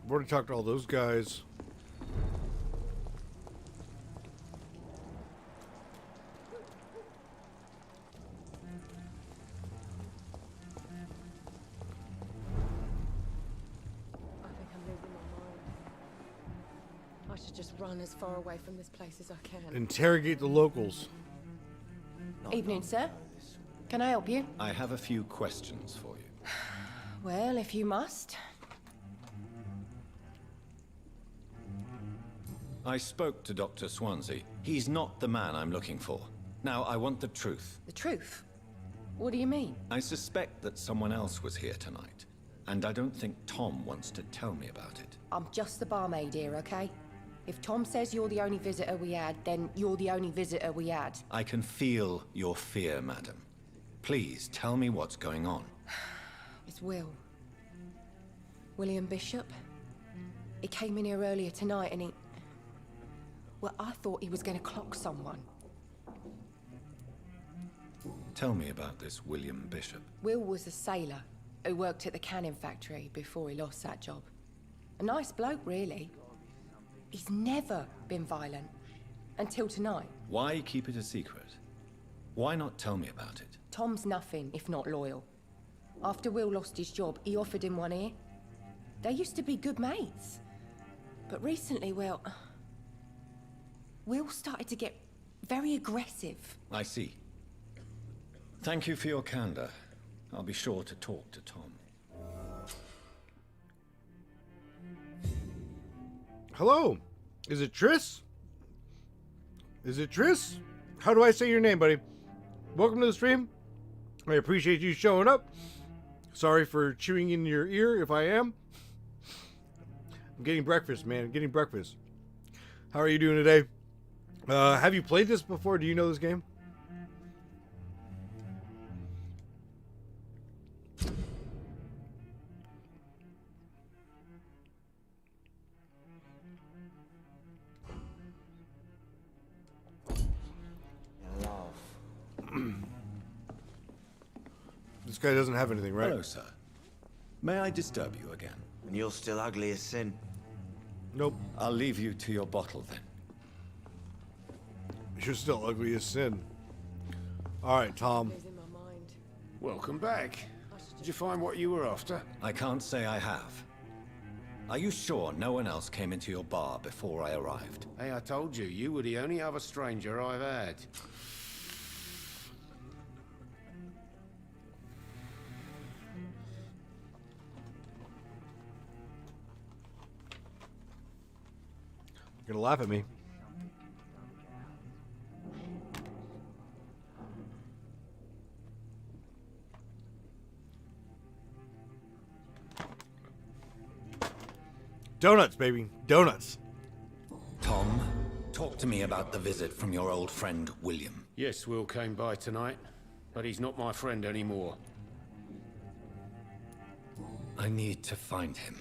Speaker 1: I've already talked to all those guys.
Speaker 15: I think I'm losing my mind. I should just run as far away from this place as I can.
Speaker 1: Interrogate the locals.
Speaker 15: Evening, sir. Can I help you?
Speaker 4: I have a few questions for you.
Speaker 15: Well, if you must.
Speaker 4: I spoke to Dr. Swansea. He's not the man I'm looking for. Now, I want the truth.
Speaker 15: The truth? What do you mean?
Speaker 4: I suspect that someone else was here tonight, and I don't think Tom wants to tell me about it.
Speaker 15: I'm just the barmaid here, okay? If Tom says you're the only visitor we had, then you're the only visitor we had.
Speaker 4: I can feel your fear, madam. Please tell me what's going on.
Speaker 15: It's Will. William Bishop. He came in here earlier tonight and he... Well, I thought he was going to clock someone.
Speaker 4: Tell me about this William Bishop.
Speaker 15: Will was a sailor who worked at the cannon factory before he lost that job. A nice bloke, really. He's never been violent. Until tonight.
Speaker 4: Why keep it a secret? Why not tell me about it?
Speaker 15: Tom's nothing if not loyal. After Will lost his job, he offered him one ear. They used to be good mates. But recently, well... Will started to get very aggressive.
Speaker 4: I see. Thank you for your candor. I'll be sure to talk to Tom.
Speaker 1: Hello. Is it Triss? Is it Triss? How do I say your name, buddy? Welcome to the stream. I appreciate you showing up. Sorry for chewing in your ear if I am. I'm getting breakfast, man. Getting breakfast. How are you doing today? Have you played this before? Do you know this game? This guy doesn't have anything, right?
Speaker 4: Hello, sir. May I disturb you again?
Speaker 14: And you're still ugly as sin.
Speaker 1: Nope.
Speaker 4: I'll leave you to your bottle then.
Speaker 1: You're still ugly as sin. All right, Tom.
Speaker 15: Losing my mind.
Speaker 8: Welcome back. Did you find what you were after?
Speaker 4: I can't say I have. Are you sure no one else came into your bar before I arrived?
Speaker 8: Hey, I told you, you were the only other stranger I've had.
Speaker 1: You're gonna laugh at me. Donuts, baby. Donuts.
Speaker 4: Tom, talk to me about the visit from your old friend, William.
Speaker 8: Yes, Will came by tonight, but he's not my friend anymore.
Speaker 4: I need to find him.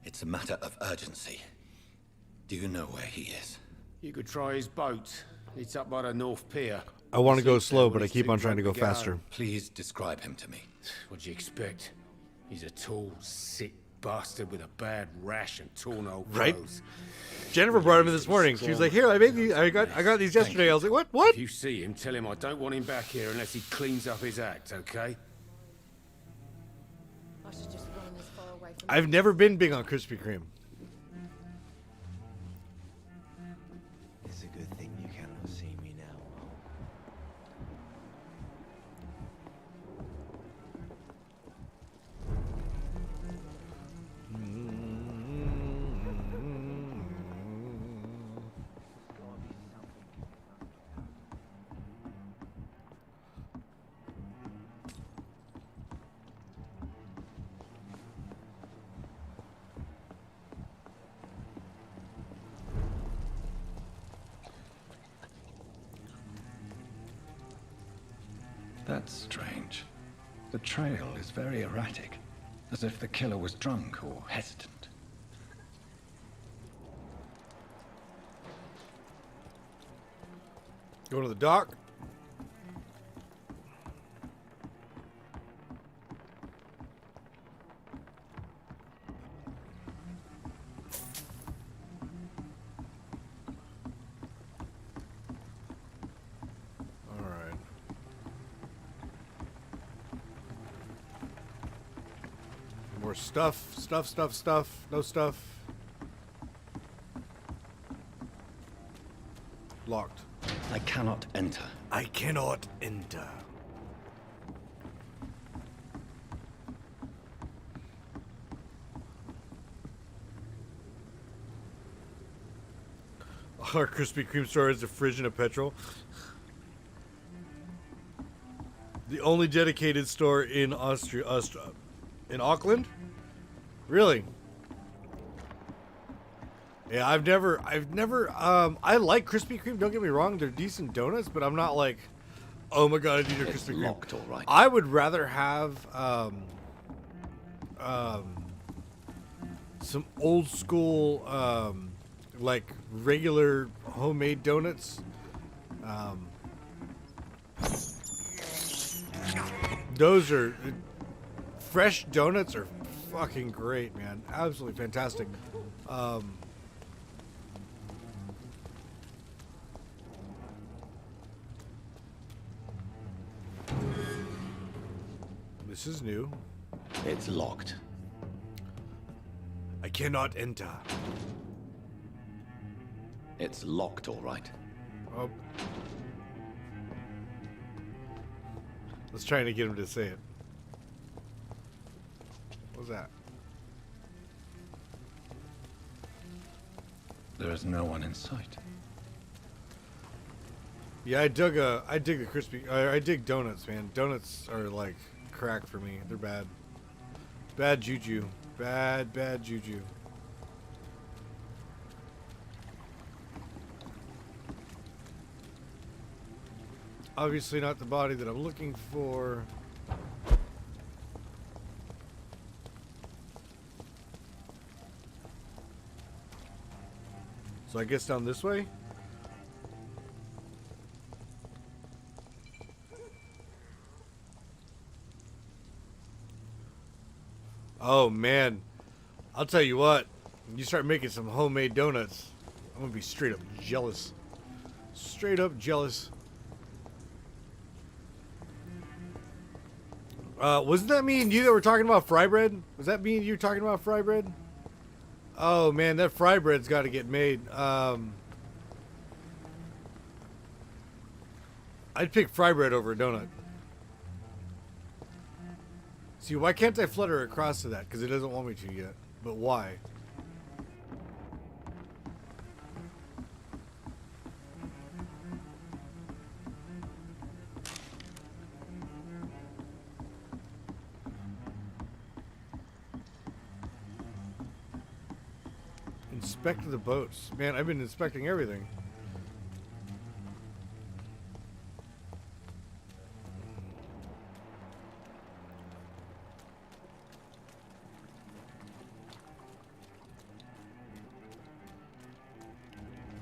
Speaker 4: It's a matter of urgency. Do you know where he is?
Speaker 8: You could try his boat. It's up by the North Pier.
Speaker 1: I want to go slow, but I keep on trying to go faster.
Speaker 4: Please describe him to me.
Speaker 8: What'd you expect? He's a tall, sick bastard with a bad rash and torn old
Speaker 1: Right?
Speaker 8: clothes.
Speaker 1: Jennifer brought him in this morning. She was like, "Here, I made these. I got these yesterday." I was like, "What? What?"
Speaker 8: If you see him, tell him I don't want him back here unless he cleans up his act, okay?
Speaker 15: I should just run as far away from...
Speaker 1: I've never been big on Krispy Kreme.
Speaker 14: It's a good thing you cannot see me now.
Speaker 4: That's strange. The trail is very erratic, as if the killer was drunk or hesitant.
Speaker 1: Go to the dock. All right. More stuff. No stuff. Locked.
Speaker 4: I cannot enter.
Speaker 1: I cannot enter. Our Krispy Kreme store is a fridge and a petrol. The only dedicated store in Austria, in Auckland? Really? Yeah, I've never, I like Krispy Kreme, don't get me wrong, they're decent donuts, but I'm not like, oh my god, I need a Krispy Kreme.
Speaker 4: Locked, all right.
Speaker 1: I would rather have, some old school, like regular homemade donuts. Those are, fresh donuts are fucking great, man. Absolutely fantastic. This is new.
Speaker 4: It's locked.
Speaker 1: I cannot enter.
Speaker 4: It's locked, all right.
Speaker 1: Oh. Let's try to get him to say it. What was that?
Speaker 4: There is no one in sight.
Speaker 1: Yeah, I dig a crispy. I dig donuts, man. Donuts are like crack for me. They're bad. Bad juju. Bad juju. Obviously not the body that I'm looking for. So I guess down this way? Oh man, I'll tell you what, when you start making some homemade donuts, I'm gonna be straight up jealous. Straight up jealous. Wasn't that me and you that were talking about fry bread? Was that me and you talking about fry bread? Oh man, that fry bread's got to get made. I'd pick fry bread over a donut. See, why can't I flutter across to that? Because it doesn't want me to yet. But why? Inspect the boats. Man, I've been inspecting everything.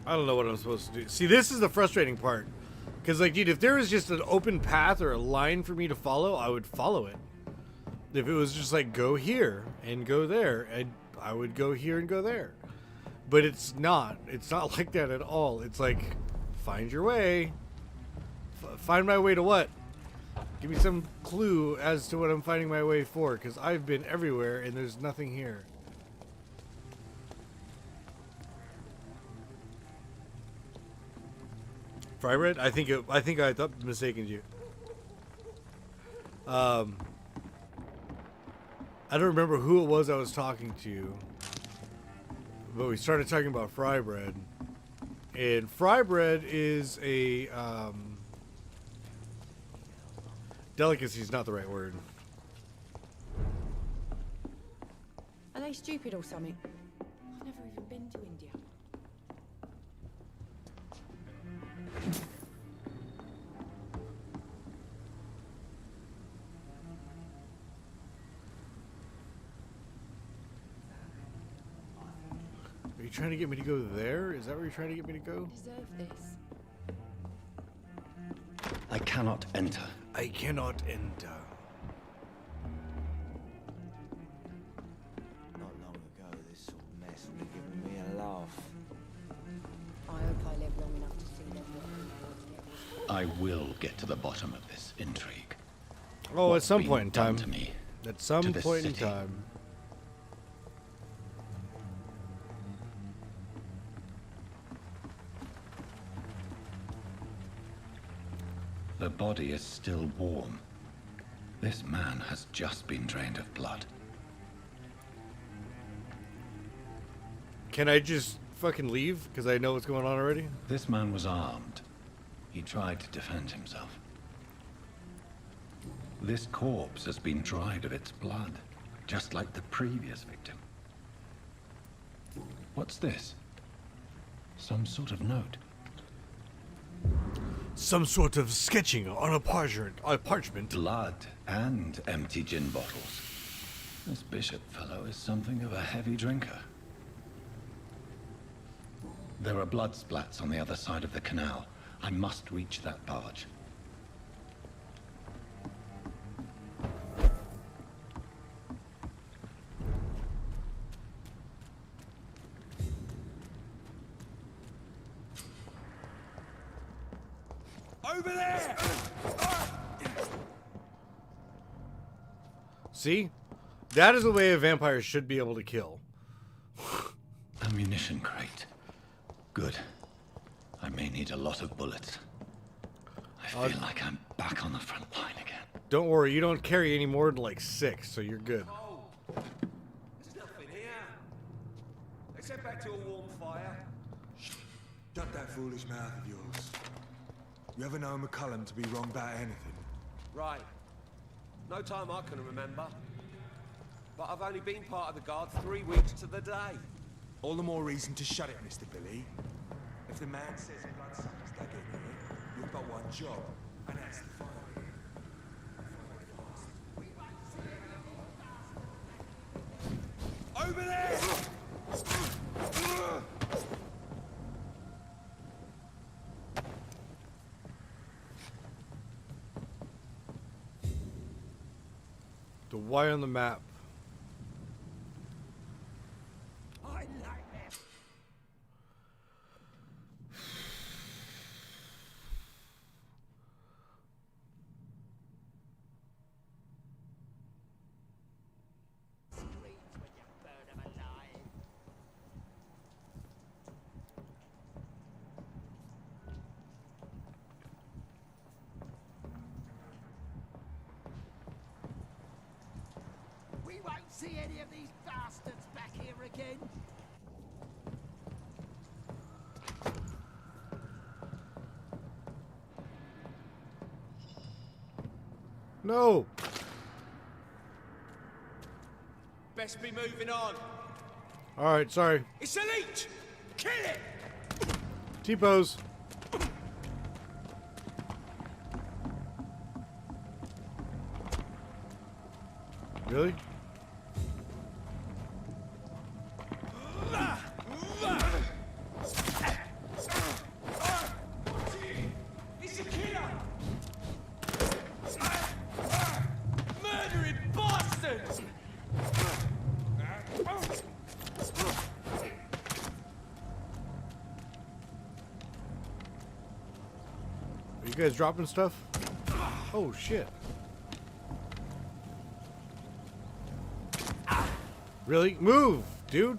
Speaker 1: I don't know what I'm supposed to do. See, this is the frustrating part. Because, like, dude, if there was just an open path or a line for me to follow, I would follow it. If it was just like, go here and go there, and I would go here and go there. But it's not. It's not like that at all. It's like, find your way. Find my way to what? Give me some clue as to what I'm finding my way for, because I've been everywhere and there's nothing here. Fry bread? I think I thought mistaken you. I don't remember who it was I was talking to, but we started talking about fry bread, and fry bread is a delicacy is not the right word.
Speaker 6: Are they stupid or something? I've never even been to India.
Speaker 1: You trying to get me to go there? Is that where you're trying to get me to go?
Speaker 15: Deserve this.
Speaker 4: I cannot enter.
Speaker 1: I cannot enter.
Speaker 14: Not long ago, this sort of mess would have given me a laugh.
Speaker 6: I hope I live long enough to see them.
Speaker 4: I will get to the bottom of this intrigue.
Speaker 1: Oh,
Speaker 4: What's
Speaker 1: at some
Speaker 4: been
Speaker 1: point in
Speaker 4: done
Speaker 1: time.
Speaker 4: to me,
Speaker 1: At some
Speaker 4: to this
Speaker 1: point in
Speaker 4: city.
Speaker 1: time.
Speaker 4: The body is still warm. This man has just been drained of blood.
Speaker 1: Can I just fucking leave? Because I know what's going on already?
Speaker 4: This man was armed. He tried to defend himself. This corpse has been dried of its blood, just like the previous victim. What's this? Some sort of note.
Speaker 1: Some sort of sketching on a parchment.
Speaker 4: Blood and empty gin bottles. This bishop fellow is something of a heavy drinker. There are blood splats on the other side of the canal. I must reach that barge.
Speaker 3: Over there!
Speaker 1: See? That is the way a vampire should be able to kill.
Speaker 4: Ammunition crate. Good. I may need a lot of bullets. I feel like I'm back on the front line again.
Speaker 1: Don't worry, you don't carry any more than like 6, so you're good.
Speaker 3: There's nothing here. Let's head back to a warm fire.
Speaker 12: Shut that foolish mouth of yours. You ever know McCullum to be wrong about anything?
Speaker 3: Right. No time I can remember. But I've only been part of the guard 3 weeks to the day.
Speaker 12: All the more reason to shut it, Mr. Billy. If the man says bloodsuckers dug in here, you've got one job, and that's to find them.
Speaker 3: Over there!
Speaker 1: The Y on the map.
Speaker 18: We won't see any of these bastards back here again.
Speaker 1: No!
Speaker 3: Best be moving on.
Speaker 1: Alright, sorry.
Speaker 3: It's a leech! Kill it!
Speaker 1: T-pose. Really?
Speaker 3: It's a killer! Murdering bastards!
Speaker 1: Are you guys dropping stuff? Oh shit. Really? Move, dude.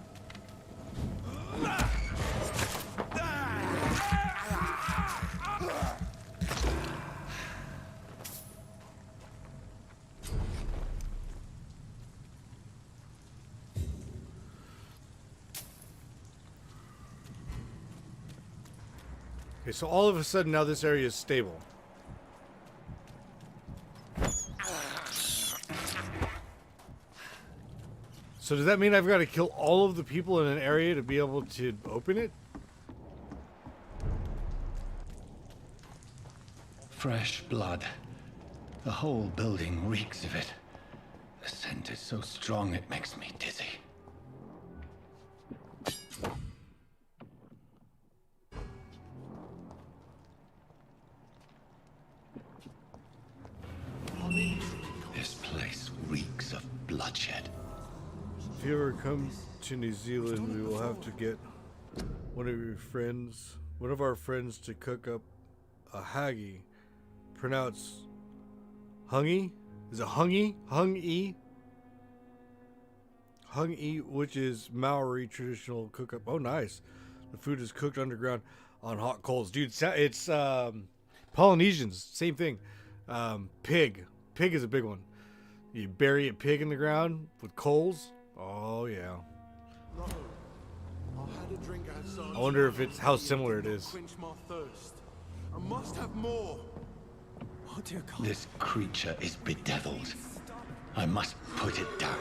Speaker 1: Okay, so all of a sudden now this area is stable. So does that mean I've got to kill all of the people in an area to be able to open it?
Speaker 4: Fresh blood. The whole building reeks of it. The scent is so strong it makes me dizzy.
Speaker 1: If you ever come to New Zealand, we will have to get one of our friends to cook up a haggis, pronounced hungy. Is it hungy? Hungy, which is Maori traditional cook up. Oh, nice. The food is cooked underground on hot coals, dude. It's Polynesians, same thing. Pig is a big one. You bury a pig in the ground with coals. Oh yeah. I wonder if it's how similar it is.
Speaker 12: Quench my thirst. I must have more.
Speaker 4: Oh dear God. This creature is bedeviled. I must put it down.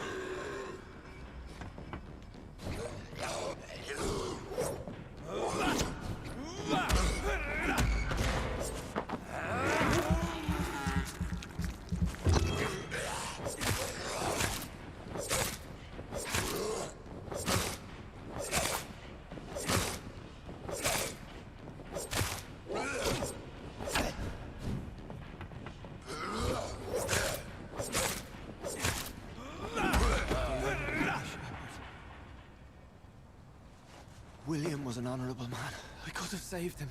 Speaker 14: William was an honorable man. I could have saved him.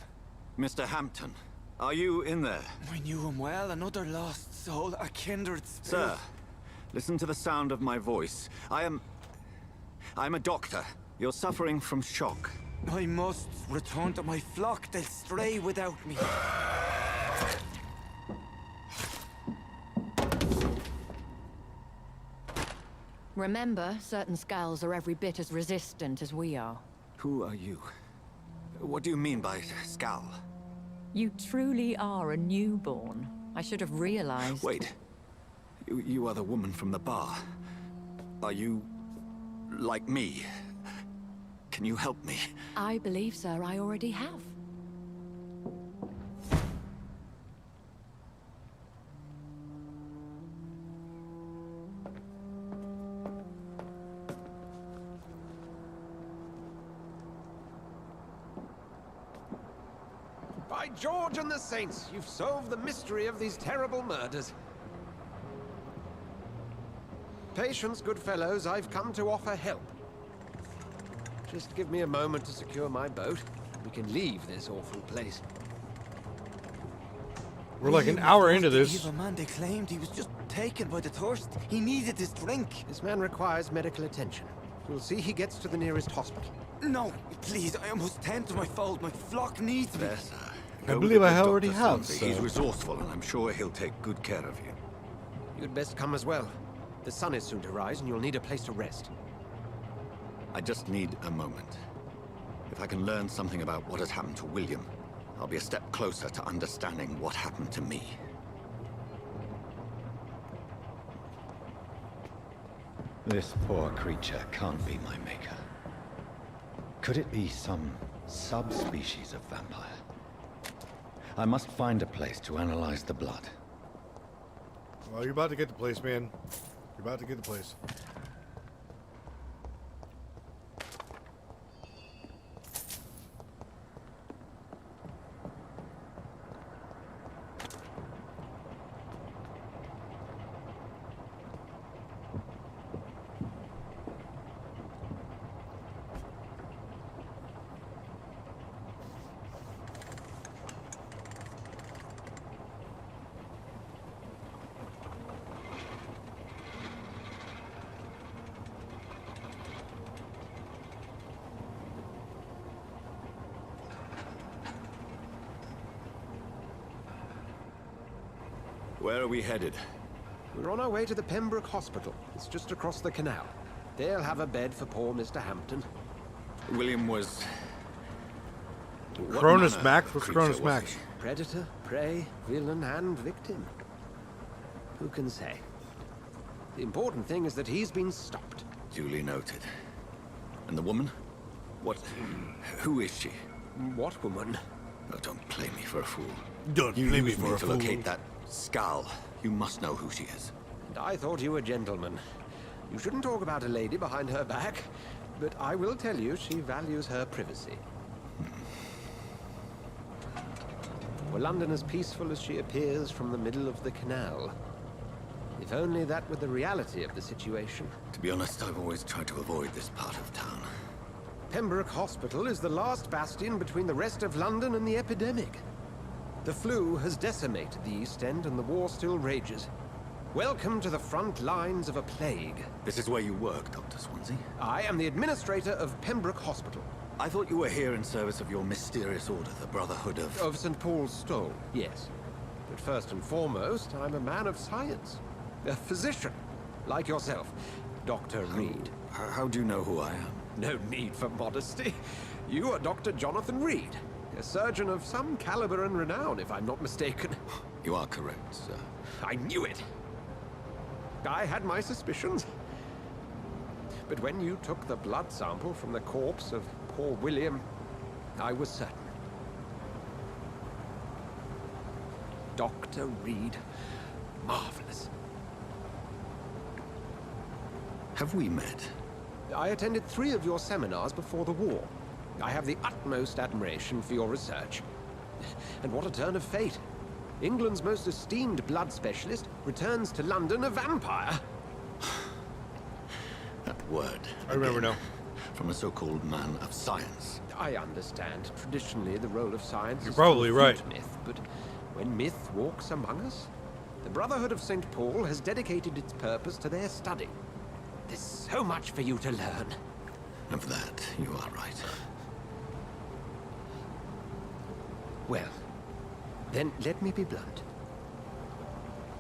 Speaker 19: Mr. Hampton, are you in there?
Speaker 14: I knew him well, another lost soul, a kindred spirit.
Speaker 19: Sir, listen to the sound of my voice. I'm a doctor. You're suffering from shock.
Speaker 14: I must return to my flock. They'll stray without me.
Speaker 20: Remember, certain skulls are every bit as resistant as we are.
Speaker 19: Who are you? What do you mean by Skal?
Speaker 20: You truly are a newborn. I should have realized.
Speaker 19: Wait. You are the woman from the bar. Are you... like me? Can you help me?
Speaker 20: I believe, sir, I already have.
Speaker 16: By George and the Saints, you've solved the mystery of these terrible murders. Patience, good fellows, I've come to offer help. Just give me a moment to secure my boat. We can leave this awful place.
Speaker 1: We're like an hour into this.
Speaker 14: The evil man they claimed he was just taken by the thirst. He needed this drink.
Speaker 16: This man requires medical attention. We'll see he gets to the nearest hospital.
Speaker 14: No, please, I must tend to my fold. My flock needs me.
Speaker 19: There, sir.
Speaker 1: I believe I already have,
Speaker 19: sir. He's resourceful, and I'm sure he'll take good care of you.
Speaker 16: You'd best come as well. The sun is soon to rise, and you'll need a place to rest.
Speaker 19: I just need a moment. If I can learn something about what has happened to William, I'll be a step closer to understanding what happened to me.
Speaker 4: This poor creature can't be my maker. Could it be some subspecies of vampire? I must find a place to analyze the blood.
Speaker 1: Well, you're about to get the place, man. You're about to get the place.
Speaker 19: Where are we headed?
Speaker 16: We're on our way to the Pembroke Hospital. It's just across the canal. They'll have a bed for poor Mr. Hampton.
Speaker 19: William was...
Speaker 1: Cronus Max? What's Cronus Max?
Speaker 16: Predator, prey, villain, and victim. Who can say? The important thing is that he's been stopped.
Speaker 19: Duly noted. And the woman? What... who is she?
Speaker 16: What woman?
Speaker 19: Oh, don't play me for a fool.
Speaker 1: Don't
Speaker 19: you
Speaker 1: play me
Speaker 19: use
Speaker 1: for a
Speaker 19: to
Speaker 1: fool.
Speaker 19: locate that Skal. You must know who she is.
Speaker 16: And I thought you a gentleman. You shouldn't talk about a lady behind her back, but I will tell you she values her privacy. Were London as peaceful as she appears from the middle of the canal? If only that were the reality of the situation.
Speaker 19: To be honest, I've always tried to avoid this part of town.
Speaker 16: Pembroke Hospital is the last bastion between the rest of London and the epidemic. The flu has decimated the East End and the war still rages. Welcome to the front lines of a plague.
Speaker 19: This is where you work, Dr. Swansea?
Speaker 16: I am the administrator of Pembroke Hospital.
Speaker 19: I thought you were here in service of your mysterious order, the Brotherhood of...
Speaker 16: Of St. Paul's Stole, yes. But first and foremost, I'm a man of science. A physician, like yourself, Dr. Reed.
Speaker 19: How do you know who I am?
Speaker 16: No need for modesty. You are Dr. Jonathan Reed, a surgeon of some caliber and renown, if I'm not mistaken.
Speaker 19: You are correct, sir.
Speaker 16: I knew it! I had my suspicions. But when you took the blood sample from the corpse of poor William, I was certain. Dr. Reed. Marvelous.
Speaker 19: Have we met?
Speaker 16: I attended 3 of your seminars before the war. I have the utmost admiration for your research. And what a turn of fate. England's most esteemed blood specialist returns to London a vampire.
Speaker 19: That word.
Speaker 1: I remember now.
Speaker 19: From a so-called man of science.
Speaker 16: I understand. Traditionally, the role of science
Speaker 1: You're
Speaker 16: is
Speaker 1: probably
Speaker 16: to
Speaker 1: right.
Speaker 16: refute myth, but when myth walks among us, the Brotherhood of St. Paul has dedicated its purpose to their study. There's so much for you to learn.
Speaker 19: Of that, you are right.
Speaker 16: Well, then let me be blunt.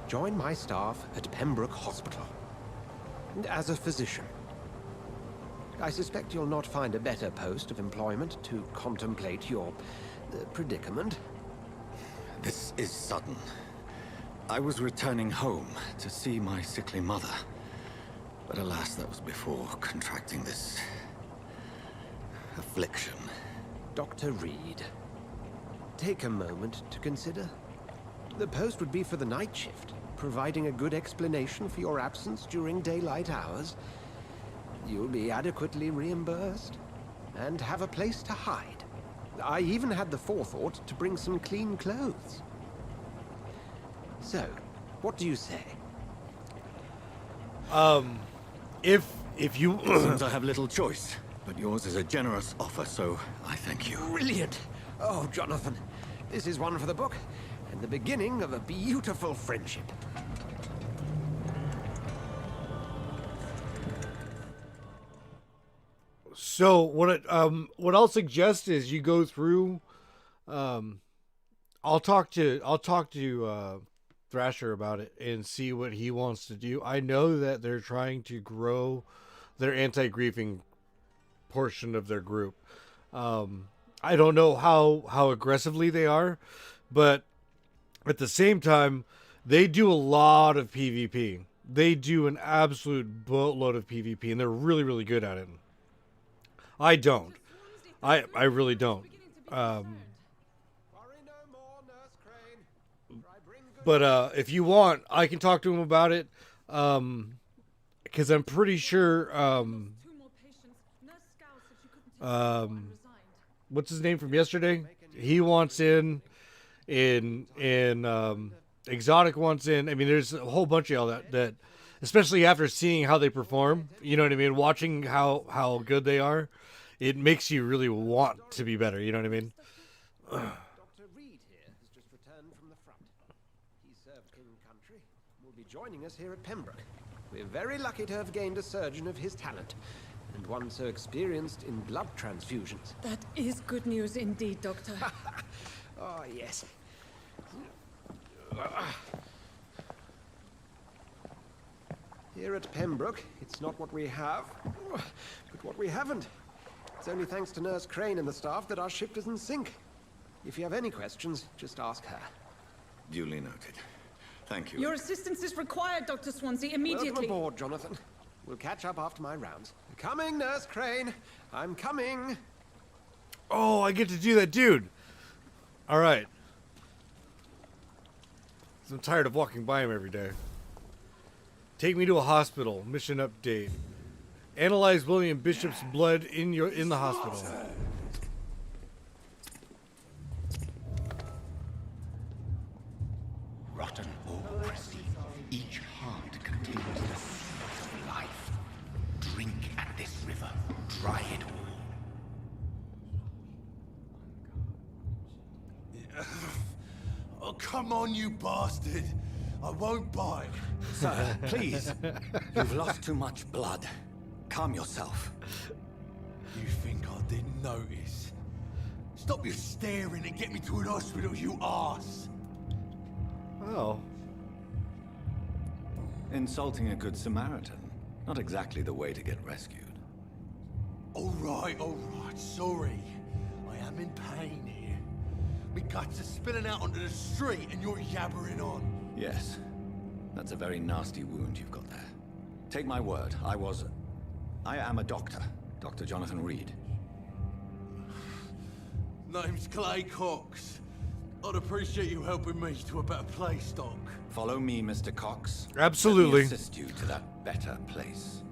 Speaker 16: Join my staff at Pembroke Hospital. And as a physician. I suspect you'll not find a better post of employment to contemplate your predicament.
Speaker 19: This is sudden. I was returning home to see my sickly mother. But alas, that was before contracting this... affliction.
Speaker 16: Dr. Reed, take a moment to consider. The post would be for the night shift, providing a good explanation for your absence during daylight hours. You'll be adequately reimbursed, and have a place to hide. I even had the forethought to bring some clean clothes. So, what do you say?
Speaker 1: If you...
Speaker 19: Seems I have little choice, but yours is a generous offer, so I thank you.
Speaker 16: Brilliant! Oh, Jonathan, this is one for the book, and the beginning of a beautiful friendship.
Speaker 1: So what I'll suggest is you go through. I'll talk to Thrasher about it and see what he wants to do. I know that they're trying to grow their anti-griefing portion of their group. I don't know how aggressively they are, but at the same time, they do a lot of PvP. They do an absolute boatload of PvP, and they're really, really good at it. I don't. I really don't. But if you want, I can talk to him about it. Because I'm pretty sure. What's his name from yesterday? He wants in. Exotic wants in. I mean, there's a whole bunch of all that, especially after seeing how they perform. You know what I mean? Watching how good they are, it makes you really want to be better. You know what I mean?
Speaker 16: Dr. Reed here has just returned from the front. He served King Country and will be joining us here at Pembroke. We're very lucky to have gained a surgeon of his talent, and one so experienced in blood transfusions.
Speaker 10: That is good news indeed, Doctor.
Speaker 16: Oh, yes. Here at Pembroke, it's not what we have, but what we haven't. It's only thanks to Nurse Crane and the staff that our ship is in sync. If you have any questions, just ask her.
Speaker 19: Duly noted. Thank you.
Speaker 10: Your assistance is required, Dr. Swansea, immediately.
Speaker 16: Welcome aboard, Jonathan. We'll catch up after my rounds. Coming, Nurse Crane. I'm coming.
Speaker 1: Oh, I get to do that, dude. All right. I'm tired of walking by him every day. Take me to a hospital. Mission update. Analyze William Bishop's blood in the hospital.
Speaker 9: Rotten ore, Christie. Each heart
Speaker 13: Oh, come on, you bastard. I won't bite.
Speaker 4: Sir, please. You've lost too much blood. Calm yourself.
Speaker 13: You think I didn't notice? Stop your staring and get me to an hospital, you arse.
Speaker 1: Oh.
Speaker 4: Insulting a good Samaritan. Not exactly the way to get rescued.
Speaker 13: All right, sorry. I am in pain here. My guts are spilling out onto the street and you're yabbering on.
Speaker 4: Yes. That's a very nasty wound you've got there. Take my word, I am a doctor. Dr. Jonathan Reed.
Speaker 13: Name's Clay Cox. I'd appreciate you helping me to a better place, Doc.
Speaker 4: Follow me, Mr. Cox.
Speaker 1: Absolutely.
Speaker 4: Let me assist you to that better place.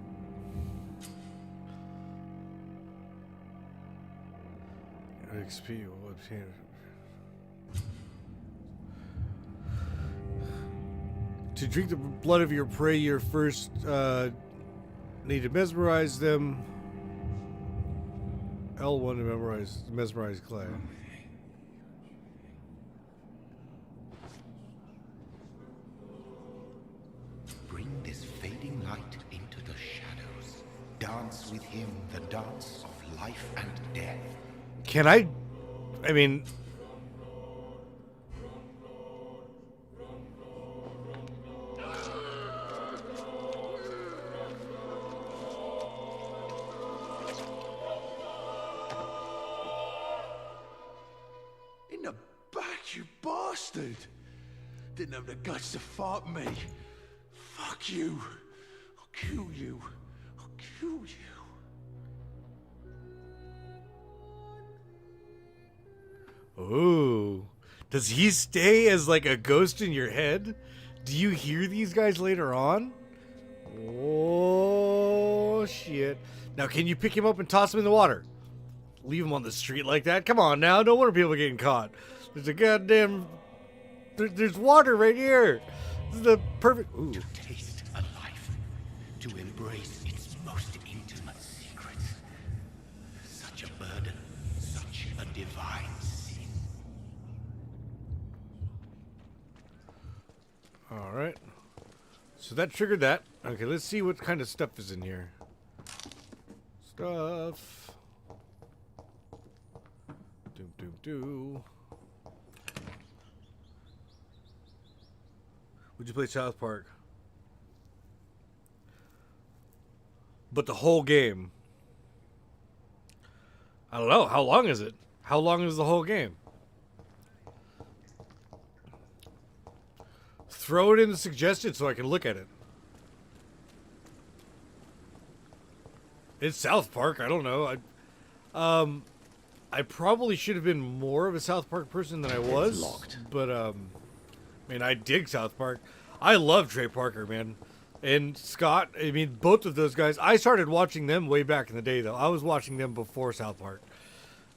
Speaker 1: XP, what's here? To drink the blood of your prey, you first need to mesmerize them. L1 to mesmerize Clay.
Speaker 9: Bring this fading light into the shadows. Dance with him the dance of life and death.
Speaker 1: Can I mean...
Speaker 13: In the back, you bastard! Didn't have the guts to fight me. Fuck you. I'll kill you. I'll kill you.
Speaker 1: Ooh. Does he stay as like a ghost in your head? Do you hear these guys later on? Oh, shit. Now, can you pick him up and toss him in the water? Leave him on the street like that? Come on now. No wonder people are getting caught. There's a goddamn... There's water right here. This is the perfect... Ooh.
Speaker 9: To taste a life. To embrace its most intimate secrets. Such a burden. Such a divine sin.
Speaker 1: Alright. So that triggered that. Okay, let's see what kind of stuff is in here. Stuff. Do. Would you play South Park? But the whole game. I don't know. How long is it? How long is the whole game? Throw it in the suggestion so I can look at it. It's South Park. I don't know. I probably should have been more of a South Park person than I was.
Speaker 4: Locked.
Speaker 1: But I mean, I dig South Park. I love Trey Parker, man, and Scott. I mean, both of those guys. I started watching them way back in the day, though. I was watching them before South Park.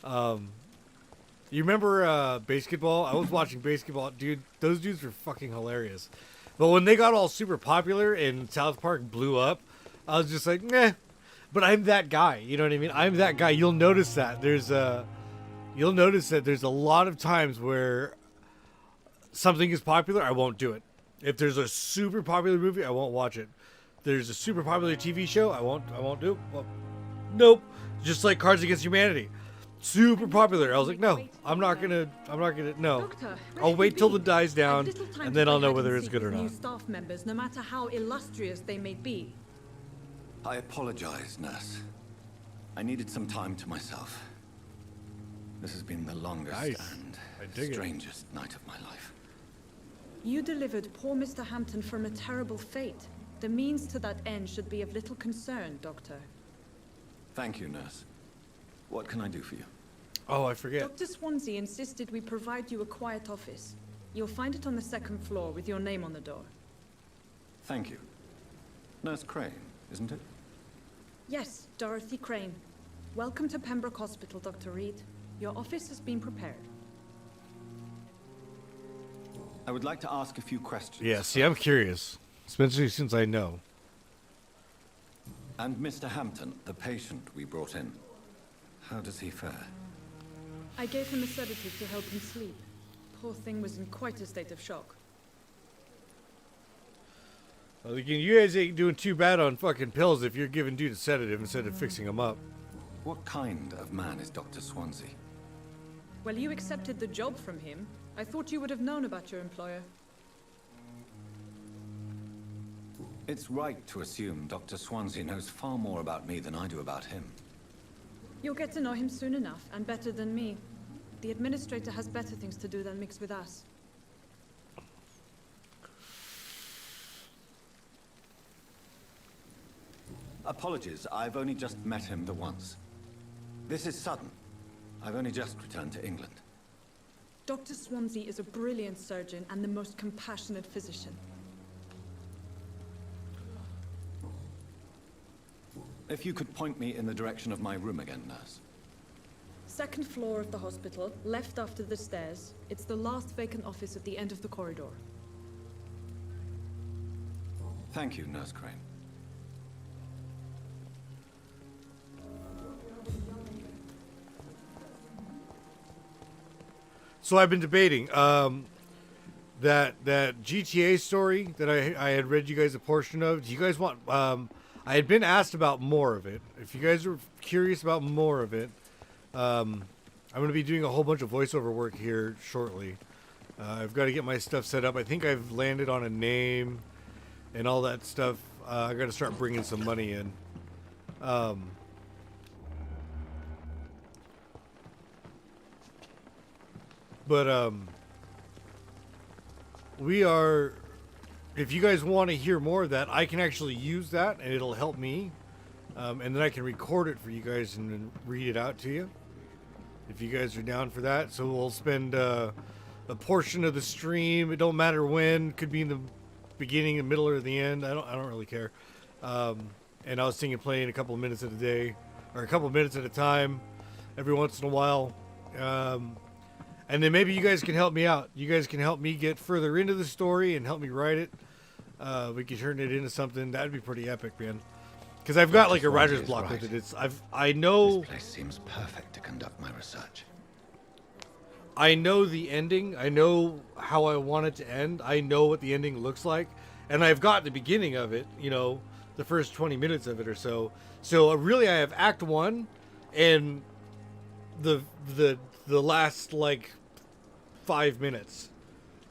Speaker 1: You remember Basketball? I was watching Basketball, dude. Those dudes were fucking hilarious. But when they got all super popular and South Park blew up, I was just like, meh. But I'm that guy. You know what I mean? I'm that guy. You'll notice that there's a lot of times where something is popular, I won't do it. If there's a super popular movie, I won't watch it. There's a super popular TV show, I won't do it. Well, nope. Just like Cards Against Humanity. Super popular. I was like, no, I'm not gonna, no.
Speaker 10: Doctor,
Speaker 1: I'll wait till it dies down, and then I'll know whether it's good or
Speaker 10: New
Speaker 1: not.
Speaker 10: staff members, no matter how illustrious they may be.
Speaker 4: I apologize, nurse. I needed some time to myself. This has been the longest and strangest night of my life.
Speaker 10: You delivered poor Mr. Hampton from a terrible fate. The means to that end should be of little concern, Doctor.
Speaker 4: Thank you, nurse. What can I do for you?
Speaker 1: Oh, I forget.
Speaker 10: Dr. Swansea insisted we provide you a quiet office. You'll find it on the second floor with your name on the door.
Speaker 4: Thank you. Nurse Crane, isn't it?
Speaker 10: Yes, Dorothy Crane. Welcome to Pembroke Hospital, Dr. Reed. Your office has been prepared.
Speaker 4: I would like to ask a few questions.
Speaker 1: Yeah, see, I'm curious. Especially since I know.
Speaker 4: And Mr. Hampton, the patient we brought in, how does he fare?
Speaker 10: I gave him a sedative to help him sleep. Poor thing was in quite a state of shock.
Speaker 1: Well, again, you guys ain't doing too bad on fucking pills if you're giving dude a sedative instead of fixing him up.
Speaker 4: What kind of man is Dr. Swansea?
Speaker 10: Well, you accepted the job from him. I thought you would have known about your employer.
Speaker 4: It's right to assume Dr. Swansea knows far more about me than I do about him.
Speaker 10: You'll get to know him soon enough, and better than me. The administrator has better things to do than mix with us.
Speaker 4: Apologies, I've only just met him the once. This is sudden. I've only just returned to England.
Speaker 10: Dr. Swansea is a brilliant surgeon and the most compassionate physician.
Speaker 4: If you could point me in the direction of my room again, nurse.
Speaker 10: Second floor of the hospital, left after the stairs. It's the last vacant office at the end of the corridor.
Speaker 4: Thank you, Nurse Crane.
Speaker 1: So I've been debating that GTA story that I had read you guys a portion of. Do you guys want? I had been asked about more of it. If you guys are curious about more of it, I'm going to be doing a whole bunch of voiceover work here shortly. I've got to get my stuff set up. I think I've landed on a name and all that stuff. I got to start bringing some money in. But we are, if you guys want to hear more of that, I can actually use that and it'll help me. And then I can record it for you guys and then read it out to you. If you guys are down for that. So we'll spend a portion of the stream. It don't matter when. Could be in the beginning, the middle, or the end. I don't really care. And I was thinking playing a couple of minutes at a day. Or a couple of minutes at a time. Every once in a while. And then maybe you guys can help me out. You guys can help me get further into the story and help me write it. We can turn it into something. That'd be pretty epic, man. Because I've got like a writer's block with it. I know.
Speaker 4: This place seems perfect to conduct my research.
Speaker 1: I know the ending. I know how I want it to end. I know what the ending looks like, and I've got the beginning of it. You know, the first 20 minutes of it or so. So really, I have Act 1, and the last like 5 minutes.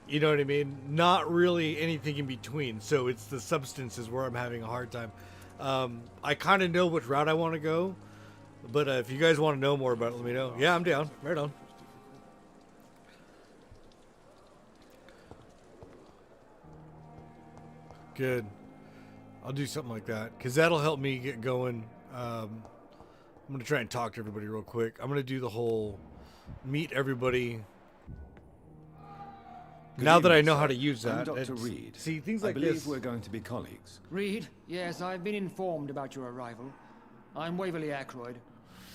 Speaker 1: You know what I mean? Not really anything in between. So it's the substances where I'm having a hard time. I kind of know which route I want to go, but if you guys want to know more about it, let me know. Yeah, I'm down. Right on. Good. I'll do something like that because that'll help me get going. I'm going to try and talk to everybody real quick. I'm going to do the whole meet everybody. Now that I know how to use that.
Speaker 4: I'm Dr. Reed.
Speaker 1: See, things like
Speaker 4: I believe
Speaker 1: this.
Speaker 4: we're going to be colleagues.
Speaker 21: Reed? Yes, I've been informed about your arrival. I'm Waverly Ackroyd.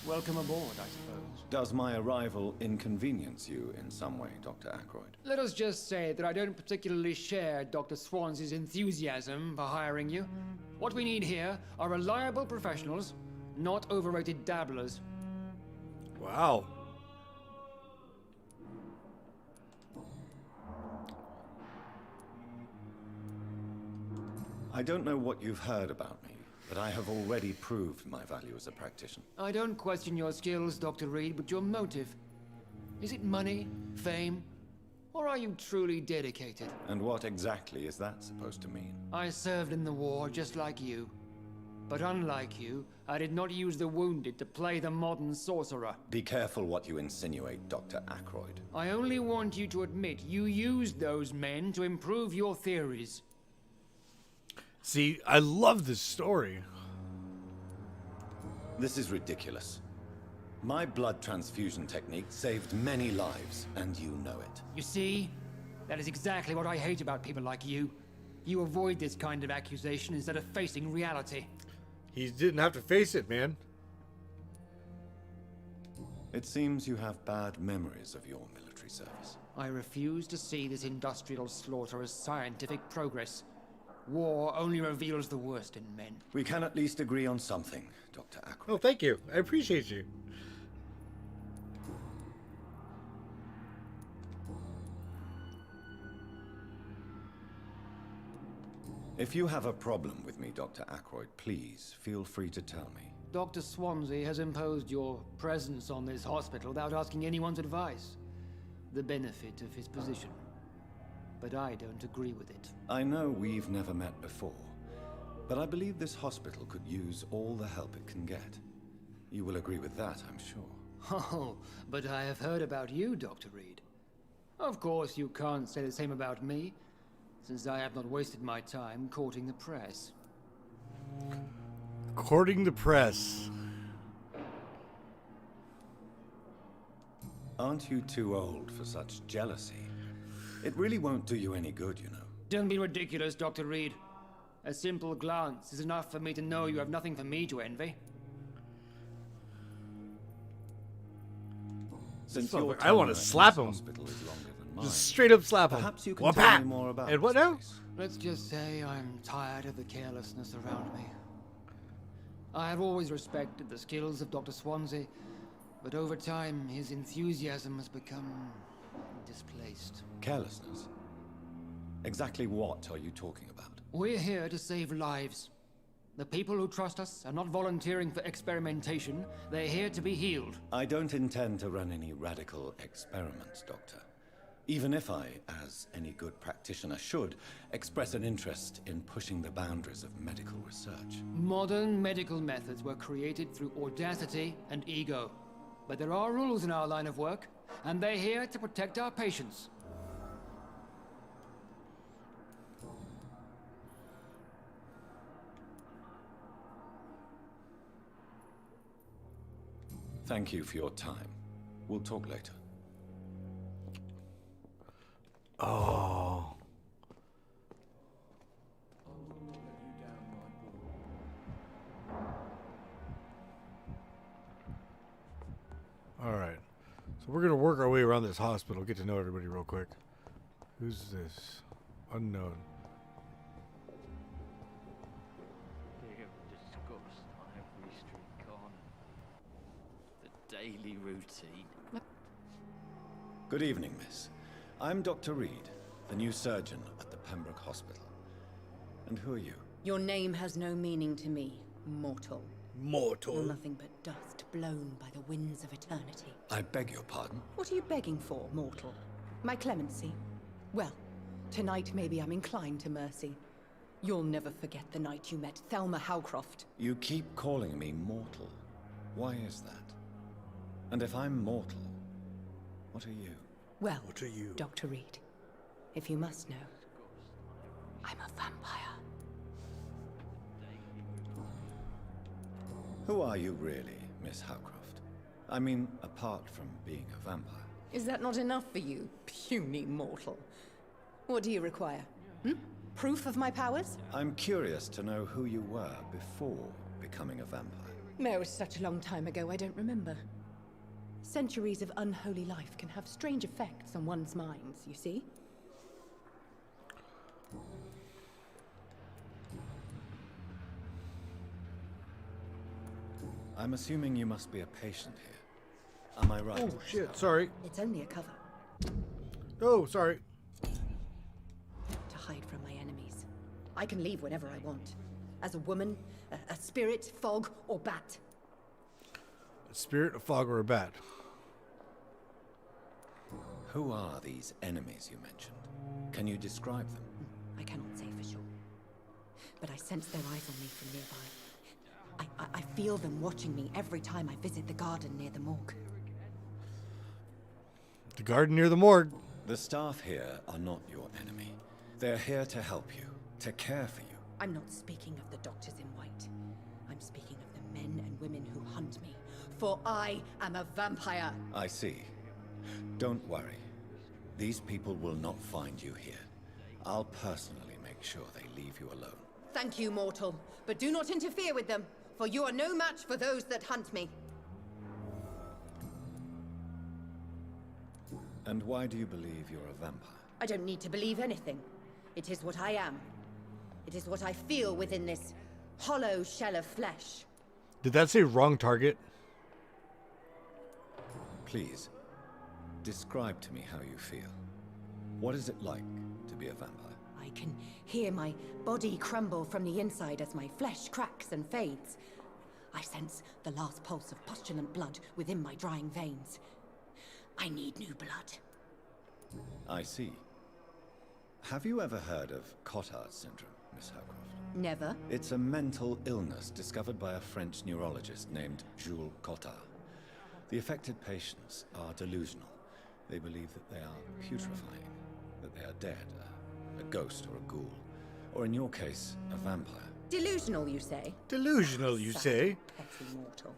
Speaker 21: Welcome aboard, I suppose.
Speaker 4: Does my arrival inconvenience you in some way, Dr. Ackroyd?
Speaker 21: Let us just say that I don't particularly share Dr. Swansea's enthusiasm for hiring you. What we need here are reliable professionals, not overrated dabblers.
Speaker 1: Wow.
Speaker 4: I don't know what you've heard about me, but I have already proved my value as a practitioner.
Speaker 21: I don't question your skills, Dr. Reed, but your motive. Is it money, fame, or are you truly dedicated?
Speaker 4: And what exactly is that supposed to mean?
Speaker 21: I served in the war just like you. But unlike you, I did not use the wounded to play the modern sorcerer.
Speaker 4: Be careful what you insinuate, Dr. Ackroyd.
Speaker 21: I only want you to admit you used those men to improve your theories.
Speaker 1: See, I love this story.
Speaker 4: This is ridiculous. My blood transfusion technique saved many lives, and you know it.
Speaker 21: You see? That is exactly what I hate about people like you. You avoid this kind of accusation instead of facing reality.
Speaker 1: He didn't have to face it, man.
Speaker 4: It seems you have bad memories of your military service.
Speaker 21: I refuse to see this industrial slaughter as scientific progress. War only reveals the worst in men.
Speaker 4: We can at least agree on something, Dr. Ackroyd.
Speaker 1: Oh, thank you. I appreciate you.
Speaker 4: If you have a problem with me, Dr. Ackroyd, please feel free to tell me.
Speaker 21: Dr. Swansea has imposed your presence on this hospital without asking anyone's advice. The benefit of his position. But I don't agree with it.
Speaker 4: I know we've never met before, but I believe this hospital could use all the help it can get. You will agree with that, I'm sure.
Speaker 21: Oh, but I have heard about you, Dr. Reed. Of course, you can't say the same about me, since I have not wasted my time courting the press.
Speaker 1: Courting the press.
Speaker 4: Aren't you too old for such jealousy? It really won't do you any good, you know.
Speaker 21: Don't be ridiculous, Dr. Reed. A simple glance is enough for me to know you have nothing for me to envy.
Speaker 4: Since
Speaker 1: I want to slap him. Just straight up slap him.
Speaker 4: Perhaps you can tell me more about
Speaker 1: and what now?
Speaker 21: Let's just say I'm tired of the carelessness around me. I have always respected the skills of Dr. Swansea, but over time his enthusiasm has become displaced.
Speaker 4: Carelessness? Exactly what are you talking about?
Speaker 21: We're here to save lives. The people who trust us are not volunteering for experimentation. They're here to be healed.
Speaker 4: I don't intend to run any radical experiments, Doctor. Even if I, as any good practitioner should, express an interest in pushing the boundaries of medical research.
Speaker 21: Modern medical methods were created through audacity and ego. But there are rules in our line of work, and they're here to protect our patients.
Speaker 4: Thank you for your time. We'll talk later.
Speaker 1: Oh. Alright. So we're going to work our way around this hospital, get to know everybody real quick. Who's this? Unknown.
Speaker 7: Discussed on every street corner. The daily routine.
Speaker 4: Good evening, miss. I'm Dr. Reed, the new surgeon at the Pembroke Hospital. And who are you?
Speaker 6: Your name has no meaning to me, mortal.
Speaker 1: Mortal?
Speaker 6: You're nothing but dust blown by the winds of eternity.
Speaker 4: I beg your pardon?
Speaker 6: What are you begging for, mortal? My clemency? Well, tonight maybe I'm inclined to mercy. You'll never forget the night you met Thelma Howcroft.
Speaker 4: You keep calling me mortal. Why is that? And if I'm mortal, what are you?
Speaker 6: Well,
Speaker 1: what are you?
Speaker 6: Dr. Reed, if you must know, I'm a vampire.
Speaker 4: Who are you really, Miss Howcroft? I mean, apart from being a vampire.
Speaker 6: Is that not enough for you, puny mortal? What do you require? Proof of my powers?
Speaker 4: I'm curious to know who you were before becoming a vampire.
Speaker 6: No, it was such a long time ago, I don't remember. Centuries of unholy life can have strange effects on one's minds, you see?
Speaker 4: I'm assuming you must be a patient here. Am I right?
Speaker 1: Oh, shit, sorry.
Speaker 6: It's only a cover.
Speaker 1: Oh, sorry.
Speaker 6: To hide from my enemies. I can leave whenever I want. As a woman, a spirit, fog, or bat.
Speaker 1: A spirit, a fog, or a bat.
Speaker 4: Who are these enemies you mentioned? Can you describe them?
Speaker 6: I cannot say for sure. But I sense their eyes on me from nearby. I feel them watching me every time I visit the garden near the morgue.
Speaker 1: The garden near the morgue?
Speaker 4: The staff here are not your enemy. They're here to help you, to care for you.
Speaker 6: I'm not speaking of the doctors in white. I'm speaking of the men and women who hunt me. For I am a vampire.
Speaker 4: I see. Don't worry. These people will not find you here. I'll personally make sure they leave you alone.
Speaker 6: Thank you, mortal. But do not interfere with them, for you are no match for those that hunt me.
Speaker 4: And why do you believe you're a vampire?
Speaker 6: I don't need to believe anything. It is what I am. It is what I feel within this hollow shell of flesh.
Speaker 1: Did that say wrong target?
Speaker 4: Please, describe to me how you feel. What is it like to be a vampire?
Speaker 6: I I can hear my body crumble from the inside as my flesh cracks and fades. I sense the last pulse of postulant blood within my drying veins. I need new blood.
Speaker 4: I see. Have you ever heard of Cotard syndrome, Miss Howcroft?
Speaker 6: Never.
Speaker 4: It's a mental illness discovered by a French neurologist named Jules Cotard. The affected patients are delusional. They believe that they are putrefying, that they are dead, a ghost or a ghoul, or in your case, a vampire.
Speaker 6: Delusional, you say?
Speaker 1: Delusional, you say?
Speaker 6: Petty mortal.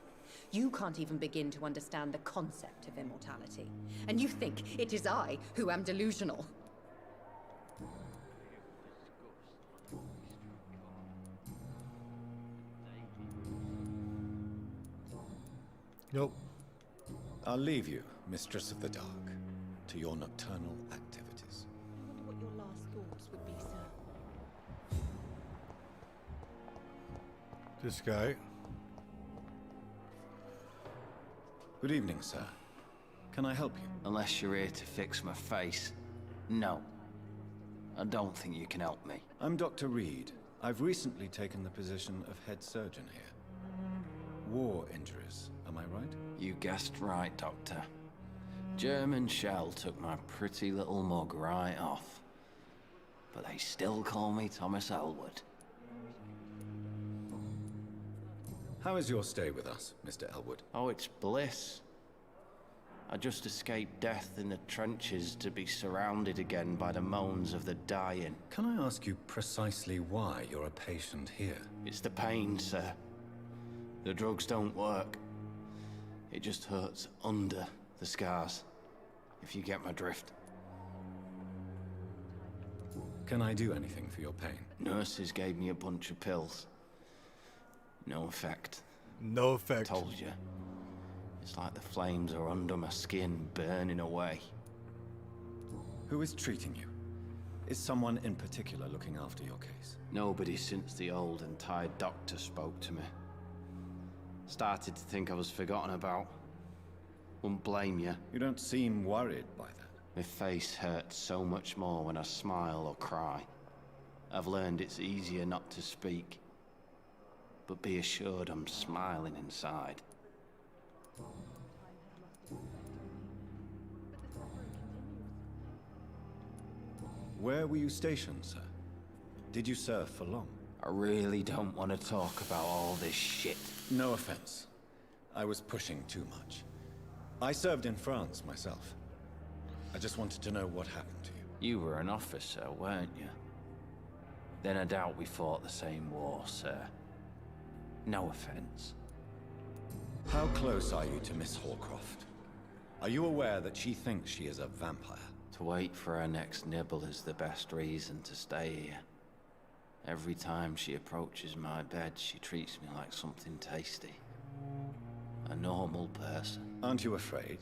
Speaker 6: You can't even begin to understand the concept of immortality. And you think it is I who am delusional.
Speaker 1: Nope.
Speaker 4: I'll leave you, Mistress of the Dark, to your nocturnal activities.
Speaker 6: I wonder what your last thoughts would be, sir.
Speaker 1: This guy.
Speaker 4: Good evening, sir. Can I help you?
Speaker 7: Unless you're here to fix my face. No. I don't think you can help me.
Speaker 4: I'm Dr. Reed. I've recently taken the position of head surgeon here. War injuries, am I right?
Speaker 7: You guessed right, Doctor. German shell took my pretty little mug right off. But they still call me Thomas Elwood.
Speaker 4: How is your stay with us, Mr. Elwood?
Speaker 7: Oh, it's bliss. I just escaped death in the trenches to be surrounded again by the moans of the dying.
Speaker 4: Can I ask you precisely why you're a patient here?
Speaker 7: It's the pain, sir. The drugs don't work. It just hurts under the scars, if you get my drift.
Speaker 4: Can I do anything for your pain?
Speaker 7: Nurses gave me a bunch of pills. No effect.
Speaker 1: No effect.
Speaker 7: Told you. It's like the flames are under my skin, burning away.
Speaker 4: Who is treating you? Is someone in particular looking after your case?
Speaker 7: Nobody since the old and tired doctor spoke to me. Started to think I was forgotten about. Wouldn't blame you.
Speaker 4: You don't seem worried by that.
Speaker 7: My face hurts so much more when I smile or cry. I've learned it's easier not to speak. But be assured I'm smiling inside.
Speaker 4: Where were you stationed, sir? Did you serve for long?
Speaker 7: I really don't want to talk about all this shit.
Speaker 4: No offense. I was pushing too much. I served in France myself. I just wanted to know what happened to you.
Speaker 7: You were an officer, weren't you? Then I doubt we fought the same war, sir. No offense.
Speaker 4: How close are you to Miss Hallcroft? Are you aware that she thinks she is a vampire?
Speaker 7: To wait for her next nibble is the best reason to stay here. Every time she approaches my bed, she treats me like something tasty. A normal person.
Speaker 4: Aren't you afraid?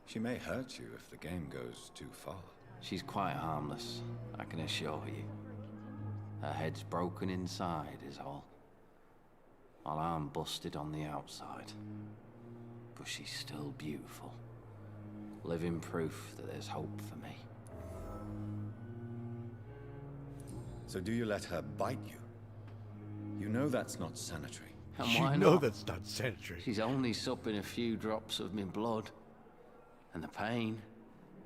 Speaker 4: She may hurt you if the game goes too far.
Speaker 7: She's quite harmless, I can assure you. Her head's broken inside is all. While I'm busted on the outside. But she's still beautiful. Living proof that there's hope for me.
Speaker 4: So do you let her bite you? You know that's not sanitary.
Speaker 7: And
Speaker 1: You
Speaker 7: why
Speaker 1: know
Speaker 7: not?
Speaker 1: that's not sanitary.
Speaker 7: She's only supping a few drops of my blood. And the pain,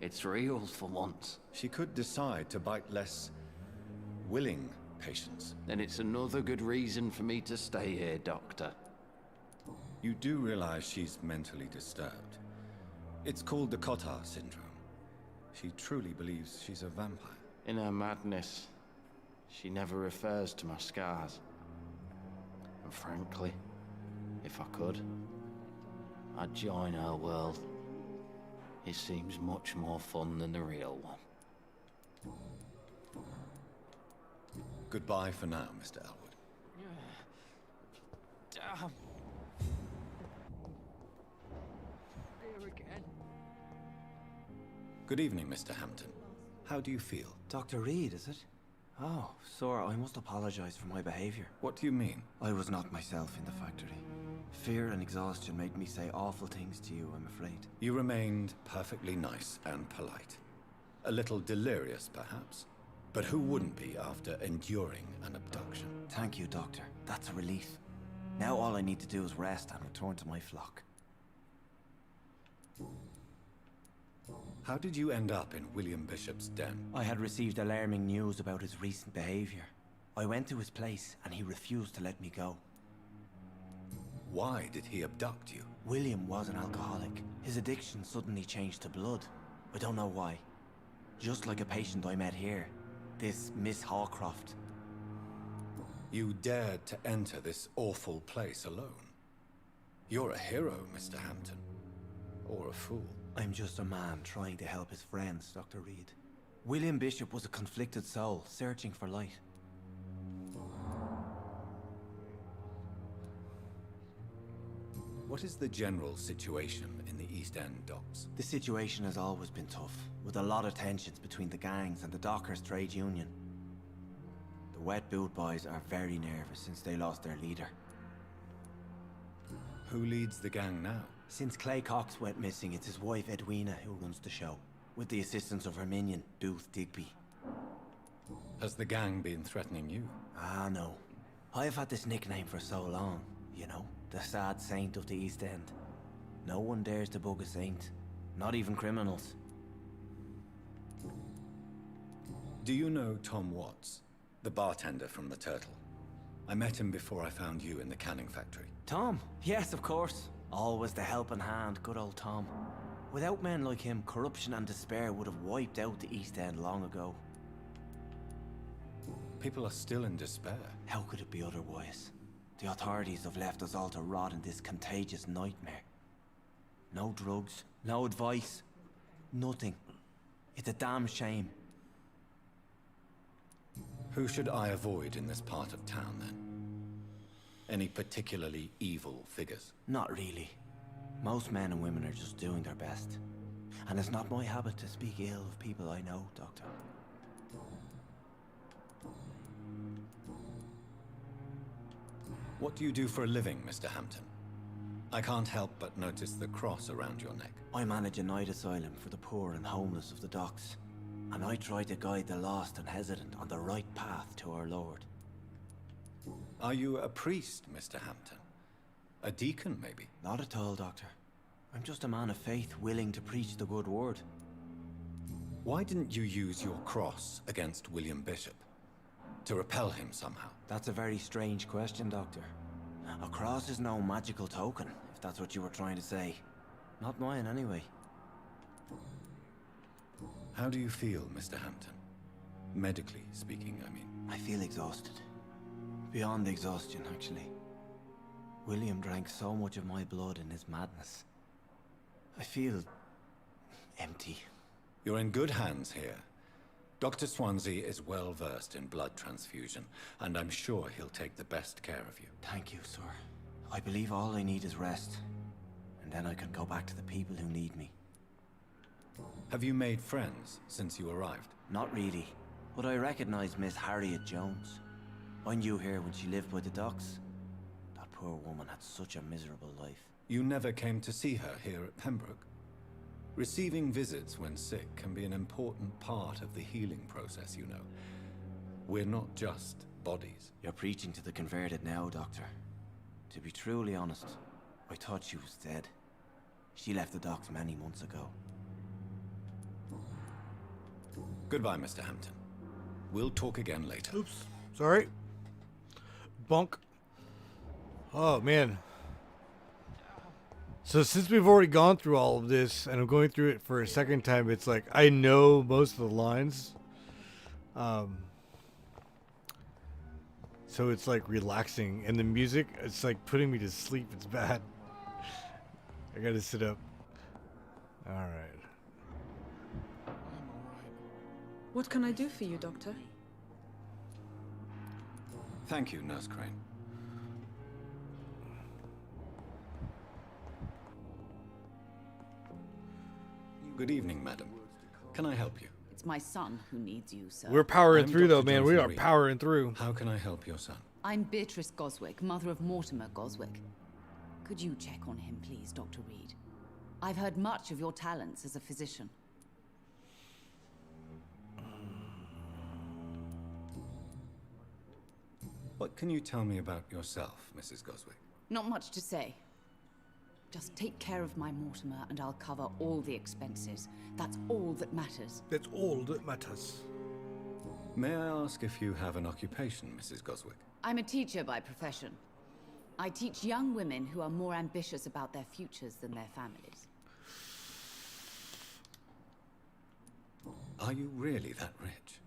Speaker 7: it's real for once.
Speaker 4: She could decide to bite less willing patients.
Speaker 7: Then it's another good reason for me to stay here, Doctor.
Speaker 4: You do realize she's mentally disturbed. It's called the Cotard syndrome. She truly believes she's a vampire.
Speaker 7: In her madness, she never refers to my scars. And frankly, if I could, I'd join her world. It seems much more fun than the real one.
Speaker 4: Goodbye for now, Mr. Elwood.
Speaker 7: Damn. Here again.
Speaker 4: Good evening, Mr. Hampton. How do you feel?
Speaker 2: Dr. Reed, is it? Oh, sir, I must apologize for my behavior.
Speaker 4: What do you mean?
Speaker 2: I was not myself in the factory. Fear and exhaustion made me say awful things to you, I'm afraid.
Speaker 4: You remained perfectly nice and polite. A little delirious, perhaps. But who wouldn't be after enduring an abduction?
Speaker 14: Thank you, Doctor. That's a relief. Now all I need to do is rest and return to my flock.
Speaker 4: How did you end up in William Bishop's den?
Speaker 14: I had received alarming news about his recent behavior. I went to his place and he refused to let me go.
Speaker 4: Why did he abduct you?
Speaker 14: William was an alcoholic. His addiction suddenly changed to blood. I don't know why. Just like a patient I met here. This Miss Hawcroft.
Speaker 4: You dared to enter this awful place alone. You're a hero, Mr. Hampton. Or a fool.
Speaker 14: I'm just a man trying to help his friends, Dr. Reed. William Bishop was a conflicted soul, searching for light.
Speaker 4: What is the general situation in the East End docks?
Speaker 14: The situation has always been tough, with a lot of tensions between the gangs and the dockers' trade union. The Wet Boot Boys are very nervous since they lost their leader.
Speaker 4: Who leads the gang now?
Speaker 14: Since Clay Cox went missing, it's his wife Edwina who runs the show, with the assistance of her minion, Booth Digby.
Speaker 4: Has the gang been threatening you?
Speaker 14: Ah, no. I've had this nickname for so long, you know, the sad saint of the East End. No one dares to bug a saint, not even criminals.
Speaker 4: Do you know Tom Watts, the bartender from the Turtle? I met him before I found you in the canning factory.
Speaker 14: Tom? Yes, of course. Always the helping hand, good old Tom. Without men like him, corruption and despair would have wiped out the East End long ago.
Speaker 4: People are still in despair.
Speaker 14: How could it be otherwise? The authorities have left us all to rot in this contagious nightmare. No drugs, no advice, nothing. It's a damn shame.
Speaker 4: Who should I avoid in this part of town, then? Any particularly evil figures?
Speaker 14: Not really. Most men and women are just doing their best. And it's not my habit to speak ill of people I know, Doctor.
Speaker 4: What do you do for a living, Mr. Hampton? I can't help but notice the cross around your neck.
Speaker 14: I manage a night asylum for the poor and homeless of the docks. And I try to guide the lost and hesitant on the right path to our Lord.
Speaker 4: Are you a priest, Mr. Hampton? A deacon, maybe?
Speaker 14: Not at all, Doctor. I'm just a man of faith willing to preach the good word.
Speaker 4: Why didn't you use your cross against William Bishop? To repel him somehow?
Speaker 14: That's a very strange question, Doctor. A cross is no magical token, if that's what you were trying to say. Not mine, anyway.
Speaker 4: How do you feel, Mr. Hampton? Medically speaking, I mean.
Speaker 14: I feel exhausted. Beyond exhaustion, actually. William drank so much of my blood in his madness. I feel empty.
Speaker 4: You're in good hands here. Dr. Swansea is well versed in blood transfusion, and I'm sure he'll take the best care of you.
Speaker 14: Thank you, sir. I believe all I need is rest, and then I can go back to the people who need me.
Speaker 4: Have you made friends since you arrived?
Speaker 14: Not really, but I recognize Miss Harriet Jones. I knew her when she lived by the docks. That poor woman had such a miserable life.
Speaker 4: You never came to see her here at Pembroke? Receiving visits when sick can be an important part of the healing process, you know. We're not just bodies.
Speaker 14: You're preaching to the converted now, Doctor. To be truly honest, I thought she was dead. She left the docks many months ago.
Speaker 4: Goodbye, Mr. Hampton. We'll talk again later.
Speaker 1: Oops. Sorry. Bonk. Oh, man. So since we've already gone through all of this, and I'm going through it for a second time, it's like I know most of the lines. So it's like relaxing. And the music, it's like putting me to sleep. It's bad. I gotta sit up. Alright.
Speaker 10: What can I do for you, Doctor?
Speaker 4: Thank you, Nurse Crane. Good evening, madam. Can I help you?
Speaker 5: It's my son who needs you, sir.
Speaker 1: We're powering
Speaker 4: I'm
Speaker 1: through, though,
Speaker 4: Dr.
Speaker 1: man. We
Speaker 4: Johnson
Speaker 1: are
Speaker 4: Reed.
Speaker 1: powering through.
Speaker 4: How can I help your son?
Speaker 5: I'm Beatrice Goswick, mother of Mortimer Goswick. Could you check on him, please, Dr. Reed? I've heard much of your talents as a physician.
Speaker 4: What can you tell me about yourself, Mrs. Goswick?
Speaker 5: Not much to say. Just take care of my Mortimer and I'll cover all the expenses. That's all that matters.
Speaker 12: That's all that matters.
Speaker 4: May I ask if you have an occupation, Mrs. Goswick?
Speaker 5: I'm a teacher by profession. I teach young women who are more ambitious about their futures than their families.
Speaker 4: Are you really that rich?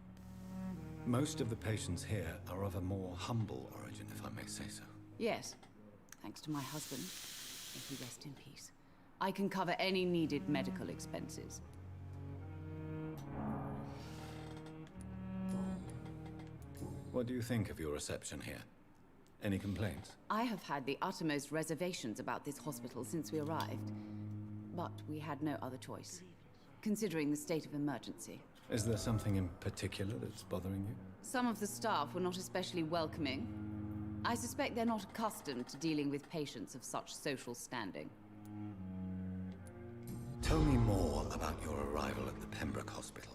Speaker 4: Most of the patients here are of a more humble origin, if I may say so.
Speaker 5: Yes, thanks to my husband. May he rest in peace. I can cover any needed medical expenses.
Speaker 4: What do you think of your reception here? Any complaints?
Speaker 5: I have had the uttermost reservations about this hospital since we arrived. But we had no other choice, considering the state of emergency.
Speaker 4: Is there something in particular that's bothering you?
Speaker 5: Some of the staff were not especially welcoming. I suspect they're not accustomed to dealing with patients of such social standing.
Speaker 4: Tell me more about your arrival at the Pembroke Hospital.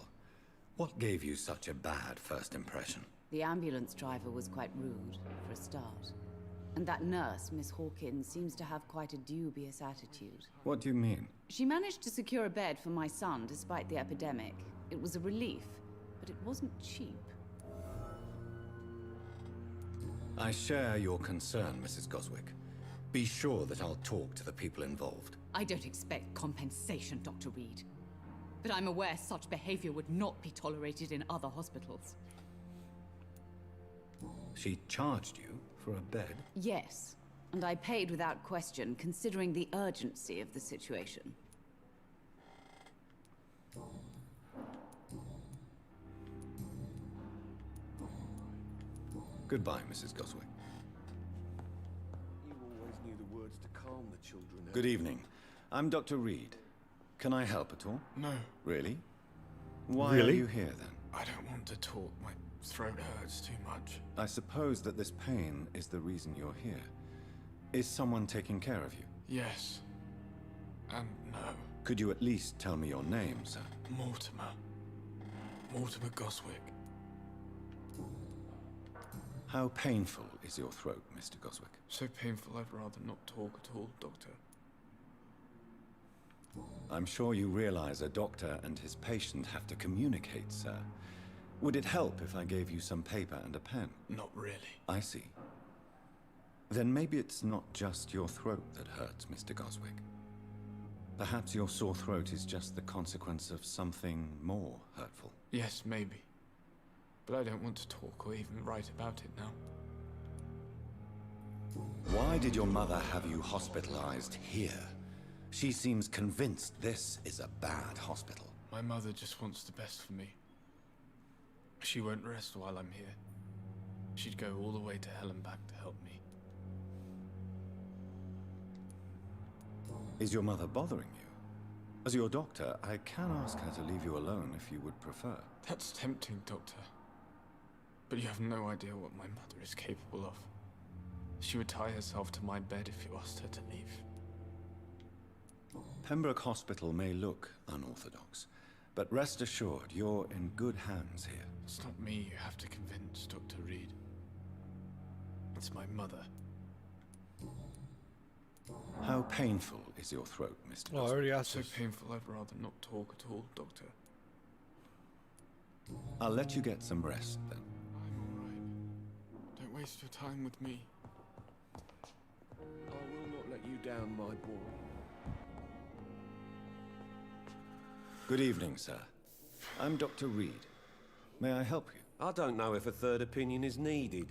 Speaker 4: What gave you such a bad first impression?
Speaker 5: The ambulance driver was quite rude, for a start. And that nurse, Miss Hawkins, seems to have quite a dubious attitude.
Speaker 4: What do you mean?
Speaker 5: She managed to secure a bed for my son despite the epidemic. It was a relief, but it wasn't cheap.
Speaker 4: I share your concern, Mrs. Goswick. Be sure that I'll talk to the people involved.
Speaker 5: I don't expect compensation, Dr. Reed. But I'm aware such behavior would not be tolerated in other hospitals.
Speaker 4: She charged you for a bed?
Speaker 5: Yes, and I paid without question, considering the urgency of the situation.
Speaker 4: Goodbye, Mrs. Goswick.
Speaker 3: You always knew the words to calm the children.
Speaker 4: Good evening. I'm Dr. Reed. Can I help at all?
Speaker 17: No.
Speaker 4: Really? Why are you here, then?
Speaker 17: I don't want to talk. My throat hurts too much.
Speaker 4: I suppose that this pain is the reason you're here. Is someone taking care of you?
Speaker 17: Yes. And no.
Speaker 4: Could you at least tell me your name, sir?
Speaker 17: Mortimer. Mortimer Goswick.
Speaker 4: How painful is your throat, Mr. Goswick?
Speaker 17: So painful I'd rather not talk at all, Doctor.
Speaker 4: I'm sure you realize a doctor and his patient have to communicate, sir. Would it help if I gave you some paper and a pen?
Speaker 17: Not really.
Speaker 4: I see. Then maybe it's not just your throat that hurts, Mr. Goswick. Perhaps your sore throat is just the consequence of something more hurtful.
Speaker 17: Yes, maybe. But I don't want to talk or even write about it now.
Speaker 4: Why did your mother have you hospitalized here? She seems convinced this is a bad hospital.
Speaker 17: My mother just wants the best for me. She won't rest while I'm here. She'd go all the way to hell and back to help me.
Speaker 4: Is your mother bothering you? As your doctor, I can ask her to leave you alone if you would prefer.
Speaker 17: That's tempting, Doctor. But you have no idea what my mother is capable of. She would tie herself to my bed if you asked her to leave.
Speaker 4: Pembroke Hospital may look unorthodox, but rest assured you're in good hands here.
Speaker 17: It's not me you have to convince, Dr. Reed. It's my mother.
Speaker 4: How painful is your throat, Mr.
Speaker 12: Oh, I already asked
Speaker 17: So
Speaker 12: us.
Speaker 17: painful I'd rather not talk at all, Doctor.
Speaker 4: I'll let you get some rest, then.
Speaker 17: I'm alright. Don't waste your time with me.
Speaker 3: I will not let you down, my boy.
Speaker 4: Good evening, sir. I'm Dr. Reed. May I help you?
Speaker 3: I don't know if a third opinion is needed.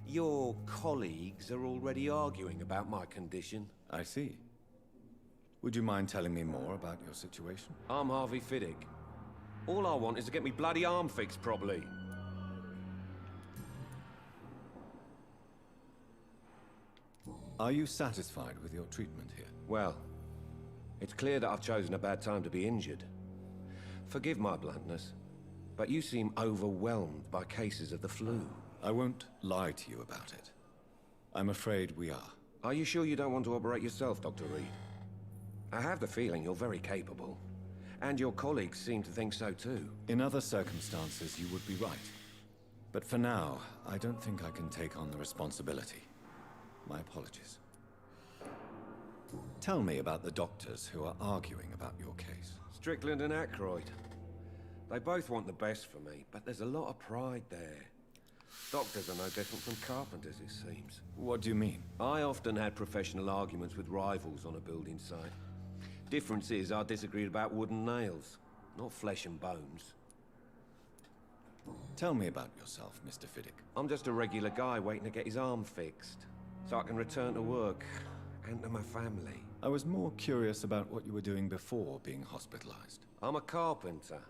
Speaker 3: Your colleagues are already arguing about my condition.
Speaker 4: I see. Would you mind telling me more about your situation?
Speaker 3: I'm Harvey Fiddick. All I want is to get me bloody arm fixed properly.
Speaker 4: Are you satisfied with your treatment here?
Speaker 3: Well, it's clear that I've chosen a bad time to be injured. Forgive my bluntness, but you seem overwhelmed by cases of the flu.
Speaker 4: I won't lie to you about it. I'm afraid we are.
Speaker 3: Are you sure you don't want to operate yourself, Dr. Reed? I have the feeling you're very capable. And your colleagues seem to think so too.
Speaker 4: In other circumstances, you would be right. But for now, I don't think I can take on the responsibility. My apologies. Tell me about the doctors who are arguing about your case.
Speaker 3: Strickland and Aykroyd. They both want the best for me, but there's a lot of pride there. Doctors are no different from carpenters, it seems.
Speaker 4: What do you mean?
Speaker 3: I often had professional arguments with rivals on a building site. Difference is, I disagreed about wooden nails, not flesh and bones.
Speaker 4: Tell me about yourself, Mr. Fiddick.
Speaker 3: I'm just a regular guy waiting to get his arm fixed, so I can return to work and to my family.
Speaker 4: I was more curious about what you were doing before being hospitalized.
Speaker 3: I'm a carpenter,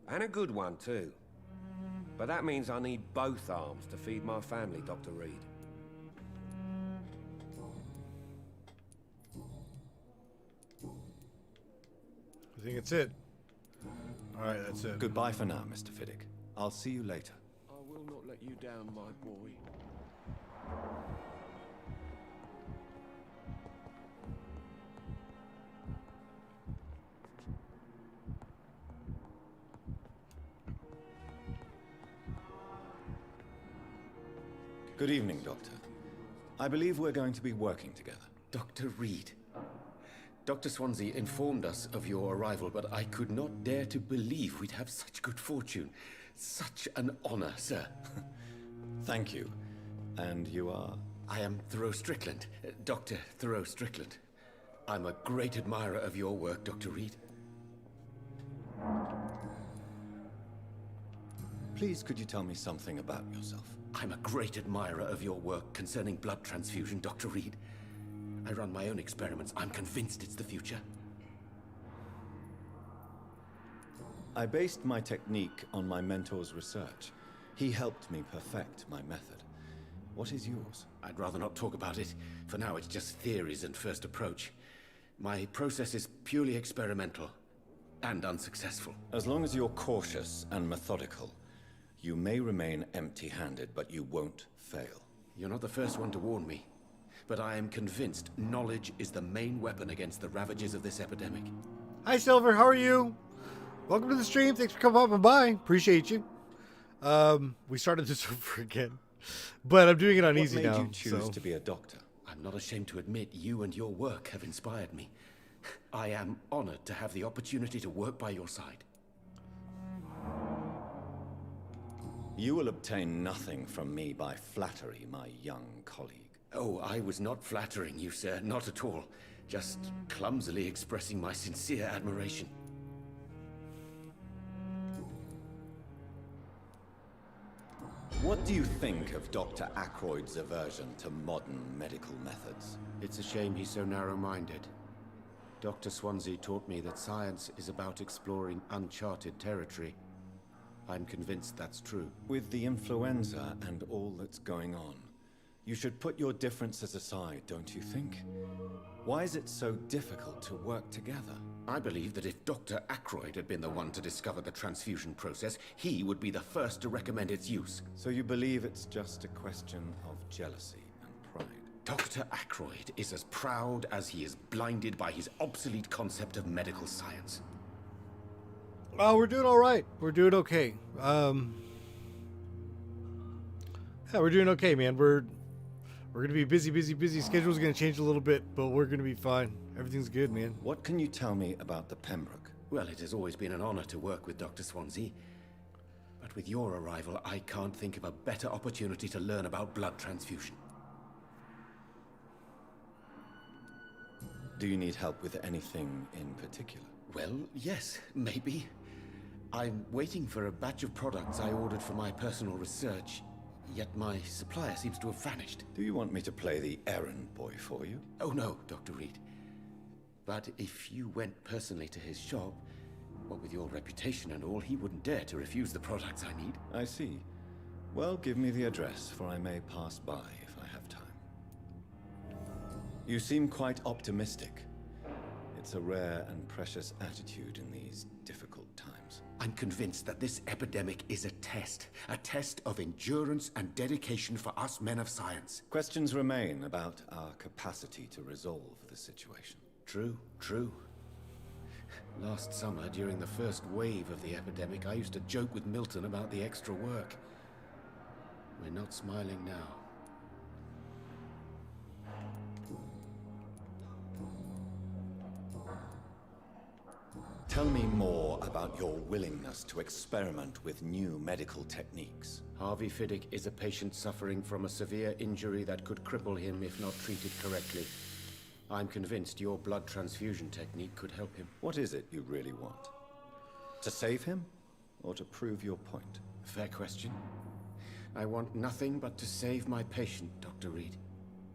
Speaker 3: and a good one too. But that means I need both arms to feed my family, Dr. Reed.
Speaker 1: I think it's it. Alright, that's it.
Speaker 4: Goodbye for now, Mr. Fiddick. I'll see you later.
Speaker 13: I will not let you down, my boy.
Speaker 4: Good evening, Doctor. I believe we're going to be working together.
Speaker 11: Dr. Reed. Dr. Swansea informed us of your arrival, but I could not dare to believe we'd have such good fortune. Such an honor, sir.
Speaker 4: Thank you. And you are?
Speaker 11: I am Thoreau Strickland, Dr. Thoreau Strickland. I'm a great admirer of your work, Dr. Reed.
Speaker 4: Please, could you tell me something about yourself?
Speaker 11: I'm a great admirer of your work concerning blood transfusion, Dr. Reed. I run my own experiments. I'm convinced it's the future.
Speaker 4: I based my technique on my mentor's research. He helped me perfect my method. What is yours?
Speaker 11: I'd rather not talk about it. For now, it's just theories and first approach. My process is purely experimental and unsuccessful.
Speaker 4: As long as you're cautious and methodical, you may remain empty-handed, but you won't fail.
Speaker 11: You're not the first one to warn me, but I am convinced knowledge is the main weapon against the ravages of this epidemic.
Speaker 1: Hi, Silver. How are you? Welcome to the stream. Thanks for coming up and by. Appreciate you. We started this over again, but I'm doing it on easy now.
Speaker 4: What made you choose to be a doctor?
Speaker 11: I'm not ashamed to admit you and your work have inspired me. I am honored to have the opportunity to work by your side.
Speaker 4: You will obtain nothing from me by flattery, my young colleague.
Speaker 11: Oh, I was not flattering you, sir. Not at all. Just clumsily expressing my sincere admiration.
Speaker 4: What do you think of Dr. Aykroyd's aversion to modern medical methods?
Speaker 11: It's a shame he's so narrow-minded. Dr. Swansea taught me that science is about exploring uncharted territory. I'm convinced that's true.
Speaker 4: With the influenza and all that's going on, you should put your differences aside, don't you think? Why is it so difficult to work together?
Speaker 11: I believe that if Dr. Aykroyd had been the one to discover the transfusion process, he would be the first to recommend its use.
Speaker 4: So you believe it's just a question of jealousy and pride?
Speaker 11: Dr. Aykroyd is as proud as he is blinded by his obsolete concept of medical science.
Speaker 1: Oh, we're doing all right. We're doing okay. Yeah, we're doing okay, man. We're gonna be busy. Schedule's gonna change a little bit, but we're gonna be fine. Everything's good, man.
Speaker 4: What can you tell me about the Pembroke?
Speaker 11: Well, it has always been an honor to work with Dr. Swansea. But with your arrival, I can't think of a better opportunity to learn about blood transfusion.
Speaker 4: Do you need help with anything in particular?
Speaker 11: Well, yes, maybe. I'm waiting for a batch of products I ordered for my personal research, yet my supplier seems to have vanished.
Speaker 4: Do you want me to play the errand boy for you?
Speaker 11: Oh no, Dr. Reed. But if you went personally to his shop, what with your reputation and all, he wouldn't dare to refuse the products I need.
Speaker 4: I see. Well, give me the address, for I may pass by if I have time. You seem quite optimistic. It's a rare and precious attitude in these difficult times.
Speaker 11: I'm convinced that this epidemic is a test of endurance and dedication for us men of science.
Speaker 4: Questions remain about our capacity to resolve the situation.
Speaker 11: True. Last summer, during the first wave of the epidemic, I used to joke with Milton about the extra work. We're not smiling now.
Speaker 4: Tell me more about your willingness to experiment with new medical techniques.
Speaker 11: Harvey Fiddick is a patient suffering from a severe injury that could cripple him if not treated correctly. I'm convinced your blood transfusion technique could help him.
Speaker 4: What is it you really want? To save him, or to prove your point?
Speaker 11: Fair question. I want nothing but to save my patient, Dr. Reed.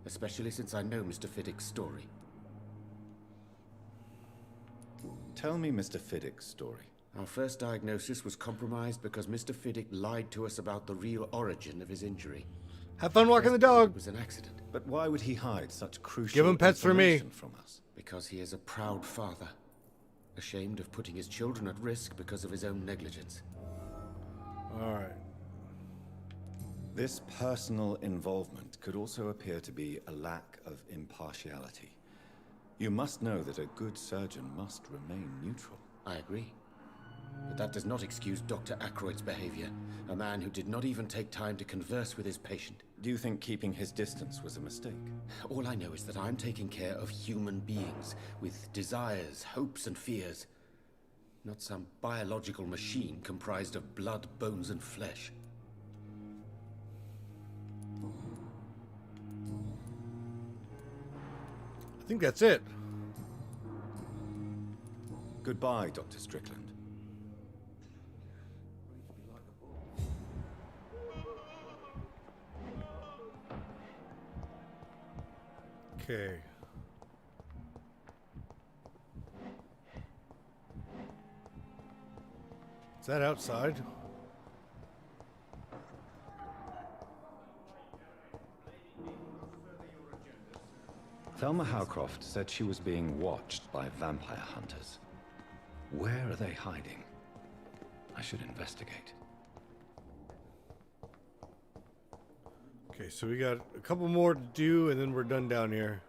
Speaker 11: Especially since I know Mr. Fiddick's story.
Speaker 4: Tell me Mr. Fiddick's story.
Speaker 11: Our first diagnosis was compromised because Mr. Fiddick lied to us about the real origin of his injury.
Speaker 1: Have fun walking the dog.
Speaker 11: It was an accident.
Speaker 4: But why would he hide such crucial
Speaker 1: Give him pets for me.
Speaker 4: information from us?
Speaker 11: Because he is a proud father. Ashamed of putting his children at risk because of his own negligence.
Speaker 1: Alright.
Speaker 4: This personal involvement could also appear to be a lack of impartiality. You must know that a good surgeon must remain neutral.
Speaker 11: I agree. But that does not excuse Dr. Aykroyd's behavior. A man who did not even take time to converse with his patient.
Speaker 4: Do you think keeping his distance was a mistake?
Speaker 11: All I know is that I'm taking care of human beings with desires, hopes, and fears. Not some biological machine comprised of blood, bones, and flesh.
Speaker 1: I think that's it.
Speaker 4: Goodbye, Dr. Strickland.
Speaker 1: Okay. Is that outside?
Speaker 4: Thelma Howcroft said she was being watched by vampire hunters. Where are they hiding? I should investigate.
Speaker 1: Okay, so we got a couple more to do, and then we're done down here.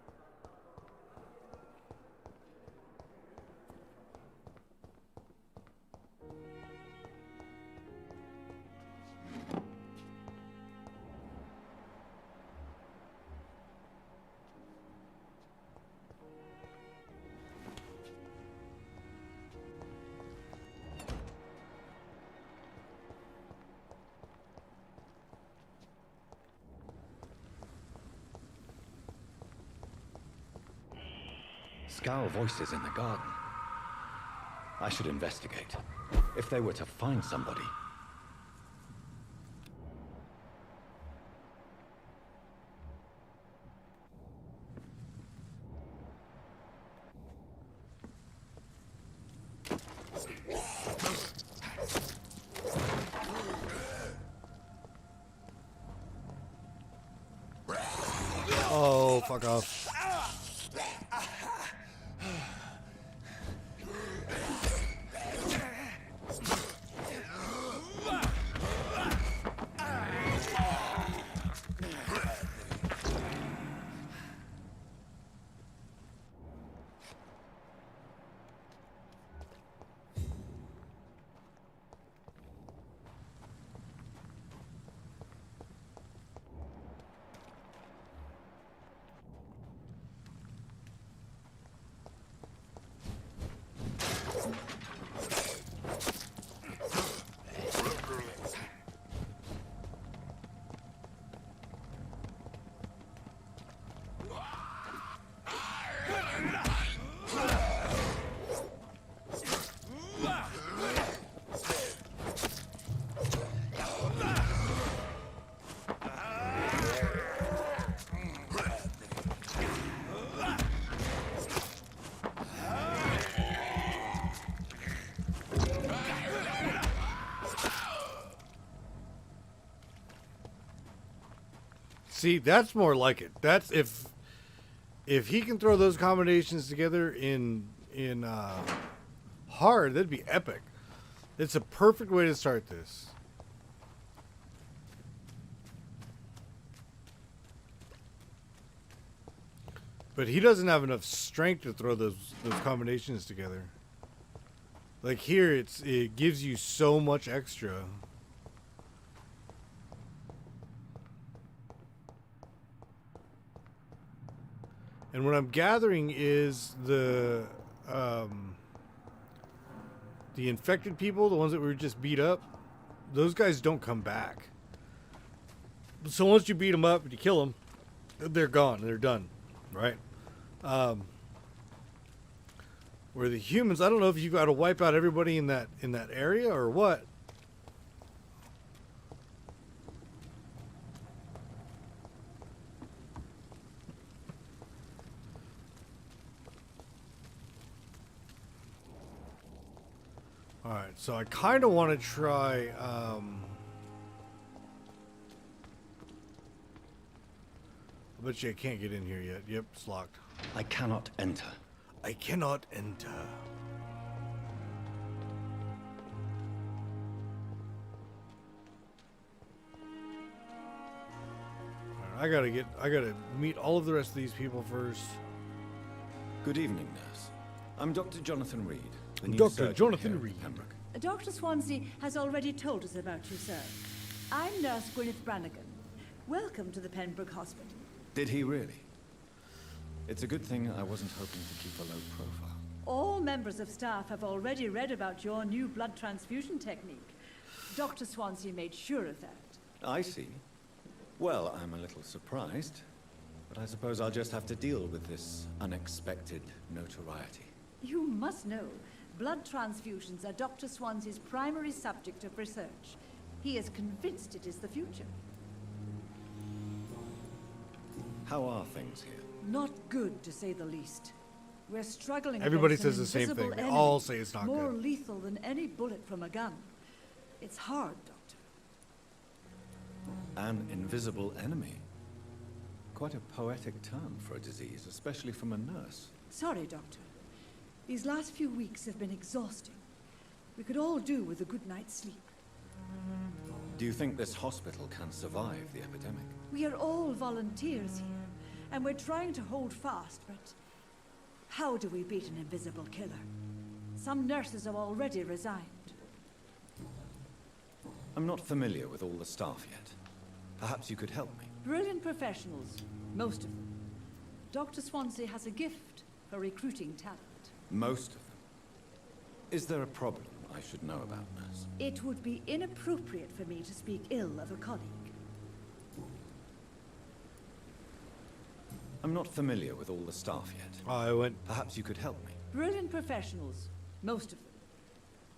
Speaker 4: Scowl voices in the garden. I should investigate. If they were to find somebody.
Speaker 1: Oh, fuck off. See, that's more like it. That's if he can throw those combinations together in hard, that'd be epic. It's a perfect way to start this. But he doesn't have enough strength to throw those combinations together. Like here, it gives you so much extra. And what I'm gathering is the infected people, the ones that were just beat up, those guys don't come back. So once you beat them up and you kill them, they're gone. They're done, right? Where the humans, I don't know if you've got to wipe out everybody in that area or what. All right, so I kind of want to try. I bet you I can't get in here yet. Yep, it's locked.
Speaker 4: I cannot enter.
Speaker 1: I cannot enter. All right, I gotta meet all of the rest of these people first.
Speaker 19: Good evening, nurse. I'm Dr. Jonathan Reed. the new
Speaker 1: Dr.
Speaker 19: surgeon
Speaker 1: Jonathan
Speaker 19: here at
Speaker 1: Reed.
Speaker 19: Pembroke.
Speaker 8: Dr. Swansea has already told us about you, sir. I'm Nurse Gwyneth Brannigan. Welcome to the Pembroke Hospital.
Speaker 19: Did he really? It's a good thing I wasn't hoping to keep a low profile.
Speaker 8: All members of staff have already read about your new blood transfusion technique. Dr. Swansea made sure of that.
Speaker 19: I see. Well, I'm a little surprised, but I suppose I'll just have to deal with this unexpected notoriety.
Speaker 8: You must know, blood transfusions are Dr. Swansea's primary subject of research. He is convinced it is the future.
Speaker 19: How are things here?
Speaker 8: Not good, to say the least. We're struggling
Speaker 1: Everybody
Speaker 8: against
Speaker 1: says
Speaker 8: an
Speaker 1: the same
Speaker 8: invisible
Speaker 1: thing. They
Speaker 8: enemy,
Speaker 1: all say it's not
Speaker 8: more
Speaker 1: good.
Speaker 8: lethal than any bullet from a gun. It's hard, Doctor.
Speaker 19: An invisible enemy? Quite a poetic term for a disease, especially from a nurse.
Speaker 8: Sorry, Doctor. These last few weeks have been exhausting. We could all do with a good night's sleep.
Speaker 19: Do you think this hospital can survive the epidemic?
Speaker 8: We are all volunteers here, and we're trying to hold fast, but how do we beat an invisible killer? Some nurses have already resigned.
Speaker 19: I'm not familiar with all the staff yet. Perhaps you could help me.
Speaker 8: Brilliant professionals, most of them. Dr. Swansea has a gift for recruiting talent.
Speaker 19: Most of them. Is there a problem I should know about, nurse?
Speaker 8: It would be inappropriate for me to speak ill of a colleague.
Speaker 19: I'm not familiar with all the staff yet. Perhaps you could help me.
Speaker 8: Brilliant professionals, most of them.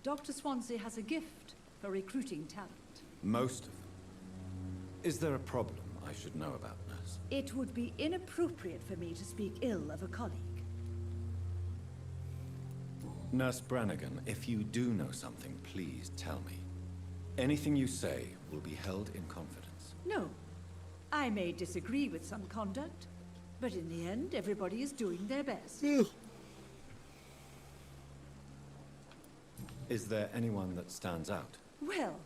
Speaker 8: Dr. Swansea has a gift for recruiting talent.
Speaker 19: Most of them. Is there a problem I should know about, nurse?
Speaker 8: It would be inappropriate for me to speak ill of a colleague.
Speaker 19: Nurse Brannigan, if you do know something, please tell me. Anything you say will be held in confidence.
Speaker 8: No. I may disagree with some conduct, but in the end, everybody is doing their best.
Speaker 19: Is there anyone that stands out?
Speaker 8: Well,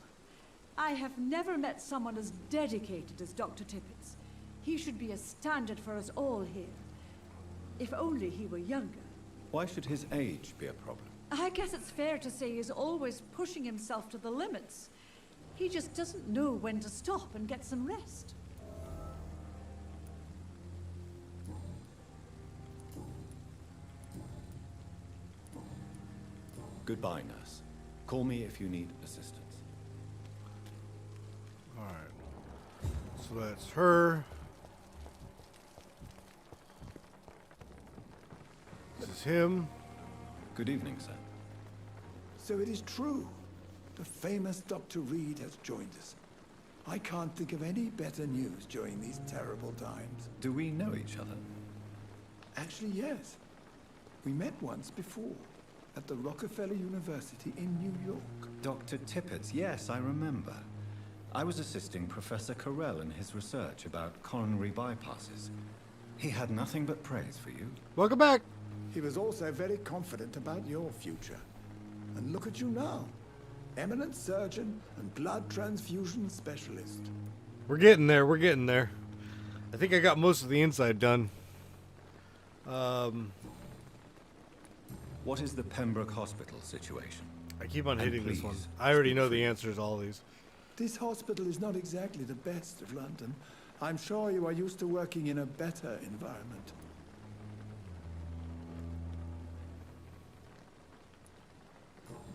Speaker 8: I have never met someone as dedicated as Dr. Tippett. He should be a standard for us all here. If only he were younger.
Speaker 19: Why should his age be a problem?
Speaker 8: I guess it's fair to say he's always pushing himself to the limits. He just doesn't know when to stop and get some rest.
Speaker 19: Goodbye, nurse. Call me if you need assistance.
Speaker 1: Alright. So that's her. This is him.
Speaker 19: Good evening, sir.
Speaker 13: So it is true. The famous Dr. Reed has joined us. I can't think of any better news during these terrible times.
Speaker 19: Do we know each other?
Speaker 13: Actually, yes. We met once before, at the Rockefeller University in New York.
Speaker 19: Dr. Tippett, yes, I remember. I was assisting Professor Carell in his research about coronary bypasses. He had nothing but praise for you.
Speaker 1: Welcome back.
Speaker 13: He was also very confident about your future. And look at you now. Eminent surgeon and blood transfusion specialist.
Speaker 1: We're getting there. We're getting there. I think I got most of the inside done.
Speaker 19: What is the Pembroke Hospital situation?
Speaker 1: I keep on hitting this one.
Speaker 19: please,
Speaker 1: I already know the answers to all these.
Speaker 13: This hospital is not exactly the best of London. I'm sure you are used to working in a better environment.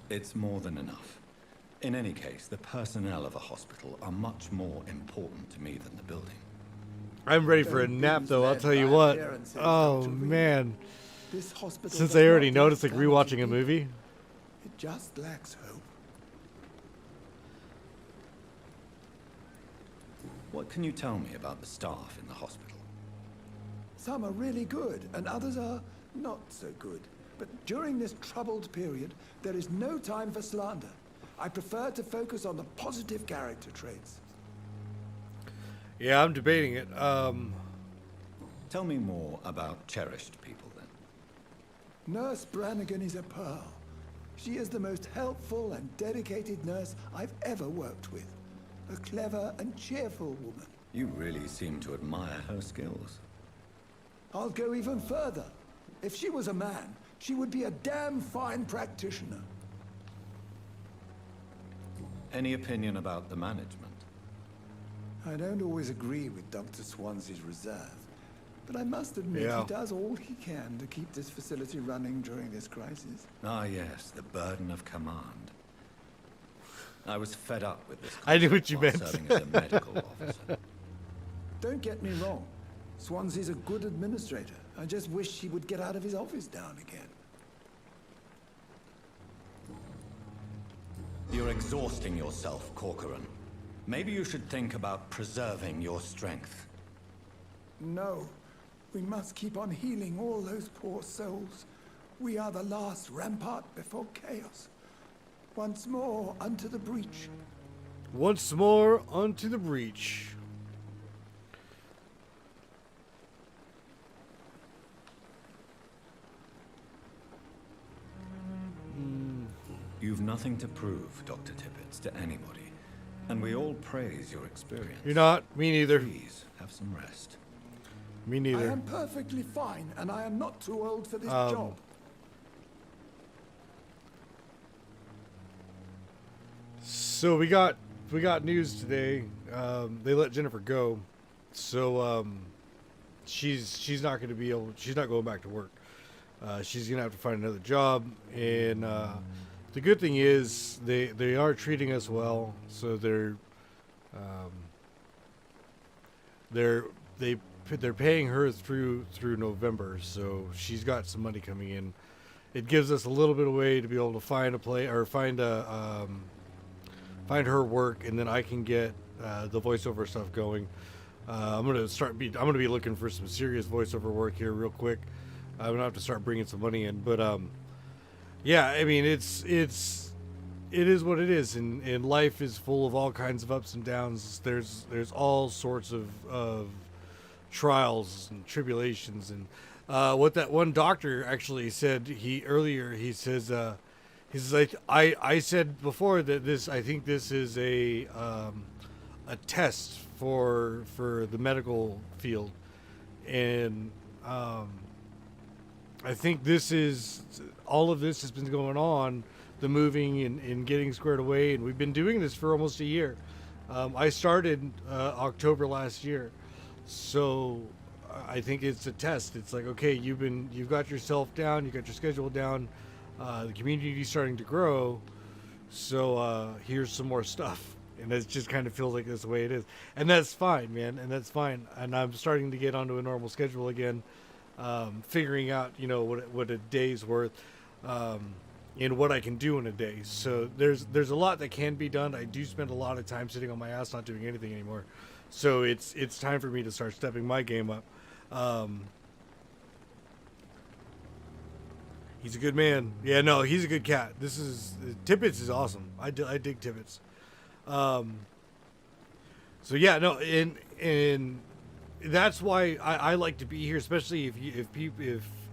Speaker 4: It's more than enough. In any case, the personnel of a hospital are much more important to me than the building.
Speaker 1: I'm ready for a nap, though. I'll tell you what. Oh man!
Speaker 13: This hospital
Speaker 1: Since
Speaker 13: does
Speaker 1: I already
Speaker 13: not
Speaker 1: noticed, like
Speaker 13: damage
Speaker 1: rewatching a
Speaker 13: people.
Speaker 1: movie.
Speaker 13: It just lacks hope.
Speaker 4: What can you tell me about the staff in the hospital?
Speaker 13: Some are really good, and others are not so good. But during this troubled period, there is no time for slander. I prefer to focus on the positive character traits.
Speaker 1: Yeah, I'm debating it.
Speaker 4: Tell me more about cherished people, then.
Speaker 13: Nurse Brannigan is a pearl. She is the most helpful and dedicated nurse I've ever worked with. A clever and cheerful woman.
Speaker 4: You really seem to admire her skills.
Speaker 13: I'll go even further. If she was a man, she would be a damn fine practitioner.
Speaker 4: Any opinion about the management?
Speaker 13: I don't always agree with Dr. Swansea's reserve, but I must admit
Speaker 1: Yeah.
Speaker 13: he does all he can to keep this facility running during this crisis.
Speaker 4: Ah, yes, the burden of command. I was fed up with this.
Speaker 1: I knew what you
Speaker 4: concept
Speaker 1: meant.
Speaker 4: while serving as a medical officer.
Speaker 13: Don't get me wrong. Swansea's a good administrator. I just wish he would get out of his office now and again.
Speaker 4: You're exhausting yourself, Corcoran. Maybe you should think about preserving your strength.
Speaker 13: No. We must keep on healing all those poor souls. We are the last rampart before chaos. Once more unto the breach.
Speaker 1: Once more onto the breach.
Speaker 4: You've nothing to prove, Dr. Tippett, to anybody. And we all praise your experience.
Speaker 1: You're not. Me neither.
Speaker 4: Please, have some rest.
Speaker 1: Me
Speaker 13: I
Speaker 1: neither.
Speaker 13: am perfectly fine, and I am not too old for this
Speaker 1: Um,
Speaker 13: job.
Speaker 1: So we got news today. They let Jennifer go, so she's not going to be able. She's not going back to work. She's going to have to find another job. And the good thing is they are treating us well. So they're paying her through November. So she's got some money coming in. It gives us a little bit of way to be able to find a play or find her work, and then I can get the voiceover stuff going. I'm gonna be looking for some serious voiceover work here real quick. I'm gonna have to start bringing some money in, but yeah, I mean it is what it is, and life is full of all kinds of ups and downs. There's all sorts of trials and tribulations, and what that one doctor actually said he says I said before that I think this is a test for the medical field, and I think all of this has been going on, the moving and getting squared away, and we've been doing this for almost a year. I started October last year, so I think it's a test. It's like, okay, you've got yourself down, you got your schedule down. The community's starting to grow, so here's some more stuff, and it just kind of feels like that's the way it is, and that's fine, man, and that's fine. And I'm starting to get onto a normal schedule again, figuring out, what a day's worth, and what I can do in a day. So there's a lot that can be done. I do spend a lot of time sitting on my ass not doing anything anymore, so it's time for me to start stepping my game up. He's a good man. Yeah, no, he's a good cat. Tippets is awesome. I dig Tippets. So yeah, no, and that's why I like to be here, especially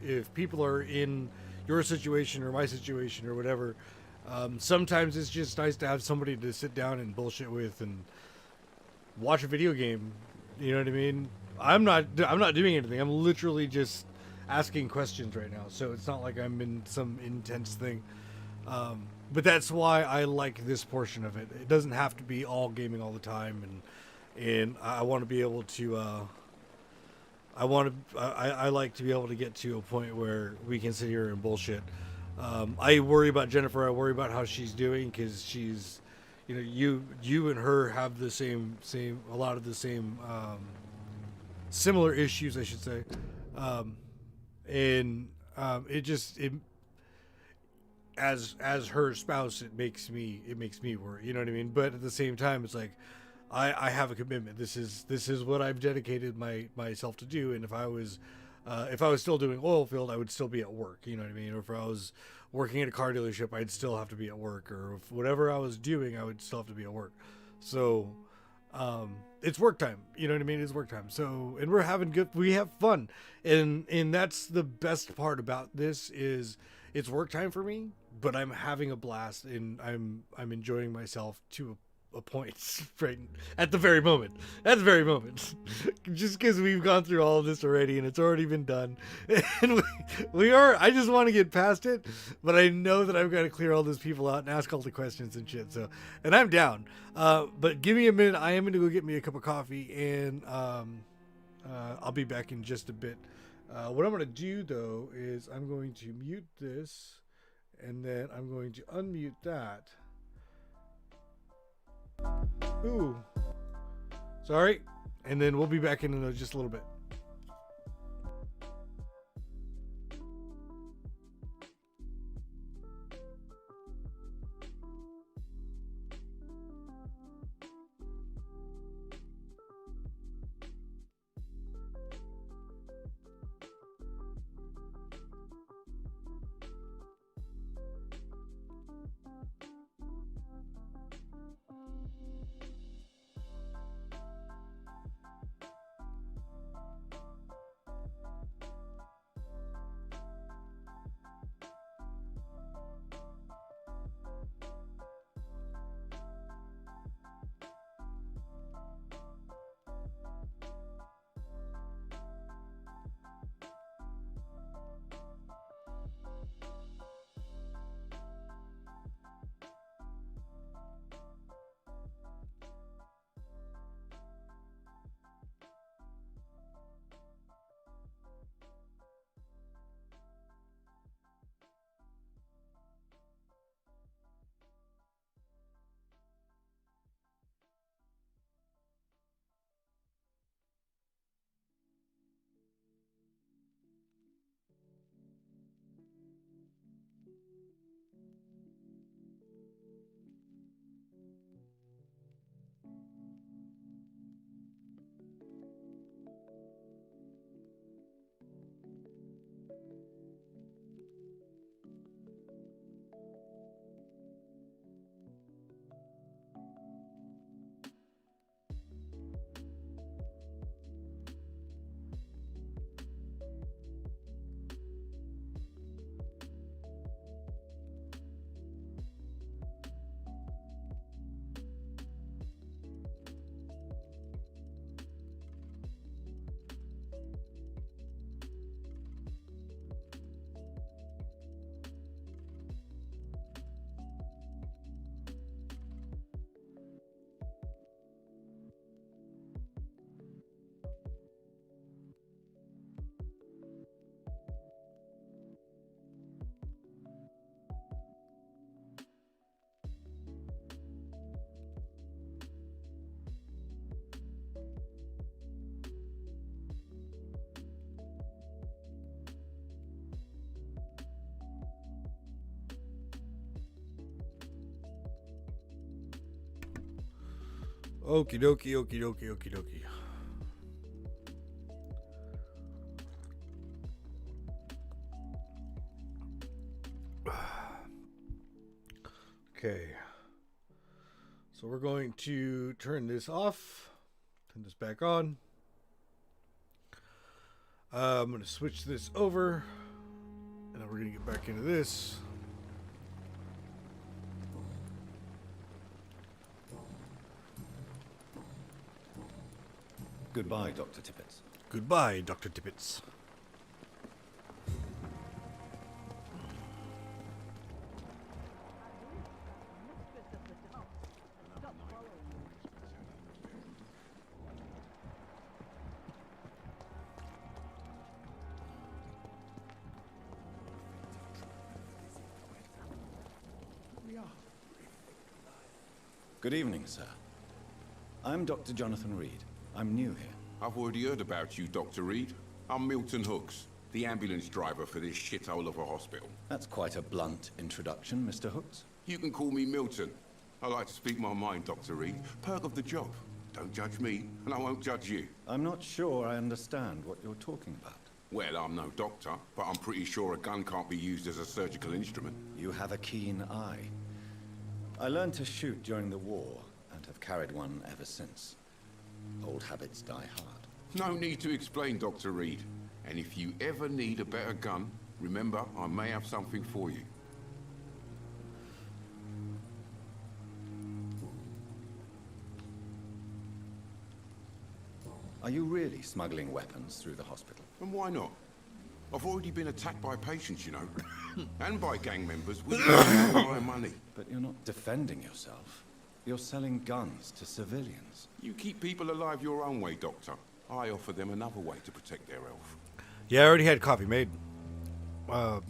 Speaker 1: if people are in your situation or my situation or whatever. Sometimes it's just nice to have somebody to sit down and bullshit with and watch a video game. You know what I mean? I'm not doing anything. I'm literally just asking questions right now, so it's not like I'm in some intense thing, but that's why I like this portion of it. It doesn't have to be all gaming all the time, and I want to be able to I like to be able to get to a point where we can sit here and bullshit. I worry about Jennifer. I worry about how she's doing because she's, you know, you and her have the same a lot of the same similar issues, I should say, and it as her spouse, it makes me worry. You know what I mean? But at the same time, it's like I have a commitment. This is what I've dedicated myself to do. And if I was still doing oil field, I would still be at work. You know what I mean? Or if I was working at a car dealership, I'd still have to be at work. Or if whatever I was doing, I would still have to be at work. So it's work time. You know what I mean? It's work time. So, and we have fun. And that's the best part about this is it's work time for me, but I'm having a blast and I'm enjoying myself to a point right at the very moment. Just because we've gone through all of this already and it's already been done. And I just want to get past it, but I know that I've got to clear all those people out and ask all the questions and shit. So, and I'm down. But give me a minute. I am going to go get me a cup of coffee and I'll be back in just a bit. What I'm going to do though is I'm going to mute this and then I'm going to unmute that. Ooh. Sorry. And then we'll be back in just a little bit. Okie dokie, okie dokie, okie dokie. Okay. So we're going to turn this off, turn this back on. I'm going to switch this over, and then we're going to get back into this.
Speaker 19: Goodbye, Dr. Tippett.
Speaker 1: Goodbye, Dr. Tippett.
Speaker 4: Good evening, sir. I'm Dr. Jonathan Reed. I'm new here.
Speaker 15: I've already heard about you, Dr. Reed. I'm Milton Hooks, the ambulance driver for this shithole of a hospital.
Speaker 4: That's quite a blunt introduction, Mr. Hooks.
Speaker 15: You can call me Milton. I like to speak my mind, Dr. Reed. Perk of the job. Don't judge me, and I won't judge you.
Speaker 4: I'm not sure I understand what you're talking about.
Speaker 15: Well, I'm no doctor, but I'm pretty sure a gun can't be used as a surgical instrument.
Speaker 4: You have a keen eye. I learned to shoot during the war, and have carried one ever since. Old habits die hard.
Speaker 15: No need to explain, Dr. Reed. And if you ever need a better gun, remember, I may have something for you.
Speaker 4: Are you really smuggling weapons through the hospital?
Speaker 15: And why not? I've already been attacked by patients, you know. And by gang members with my money.
Speaker 4: But you're not defending yourself. You're selling guns to civilians.
Speaker 15: You keep people alive your own way, Doctor. I offer them another way to protect their health.
Speaker 1: Yeah, I already had coffee made.
Speaker 4: How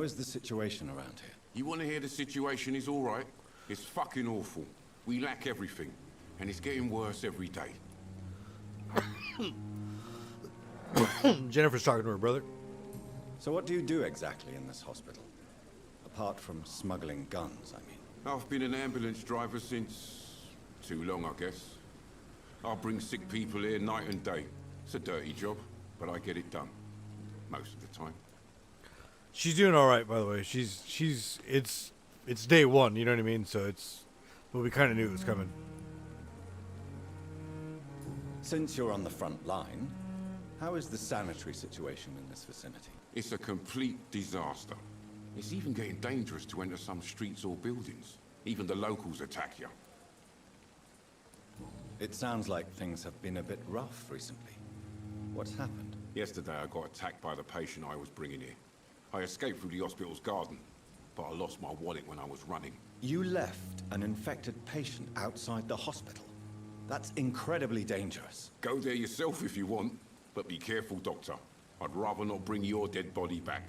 Speaker 4: is the situation around here?
Speaker 15: You want to hear the situation is all right? It's fucking awful. We lack everything. And it's getting worse every day.
Speaker 1: Jennifer's talking to her brother.
Speaker 4: So what do you do exactly in this hospital? Apart from smuggling guns, I mean.
Speaker 15: I've been an ambulance driver since... too long, I guess. I bring sick people here night and day. It's a dirty job, but I get it done. Most of the time.
Speaker 1: She's doing all right, by the way. It's day one, you know what I mean? So well, we kind of knew it was coming.
Speaker 4: Since you're on the front line, how is the sanitary situation in this vicinity?
Speaker 15: It's a complete disaster. It's even getting dangerous to enter some streets or buildings. Even the locals attack you.
Speaker 4: It sounds like things have been a bit rough recently. What's happened?
Speaker 15: Yesterday I got attacked by the patient I was bringing here. I escaped through the hospital's garden, but I lost my wallet when I was running.
Speaker 4: You left an infected patient outside the hospital? That's incredibly dangerous.
Speaker 15: Go there yourself if you want, but be careful, Doctor. I'd rather not bring your dead body back.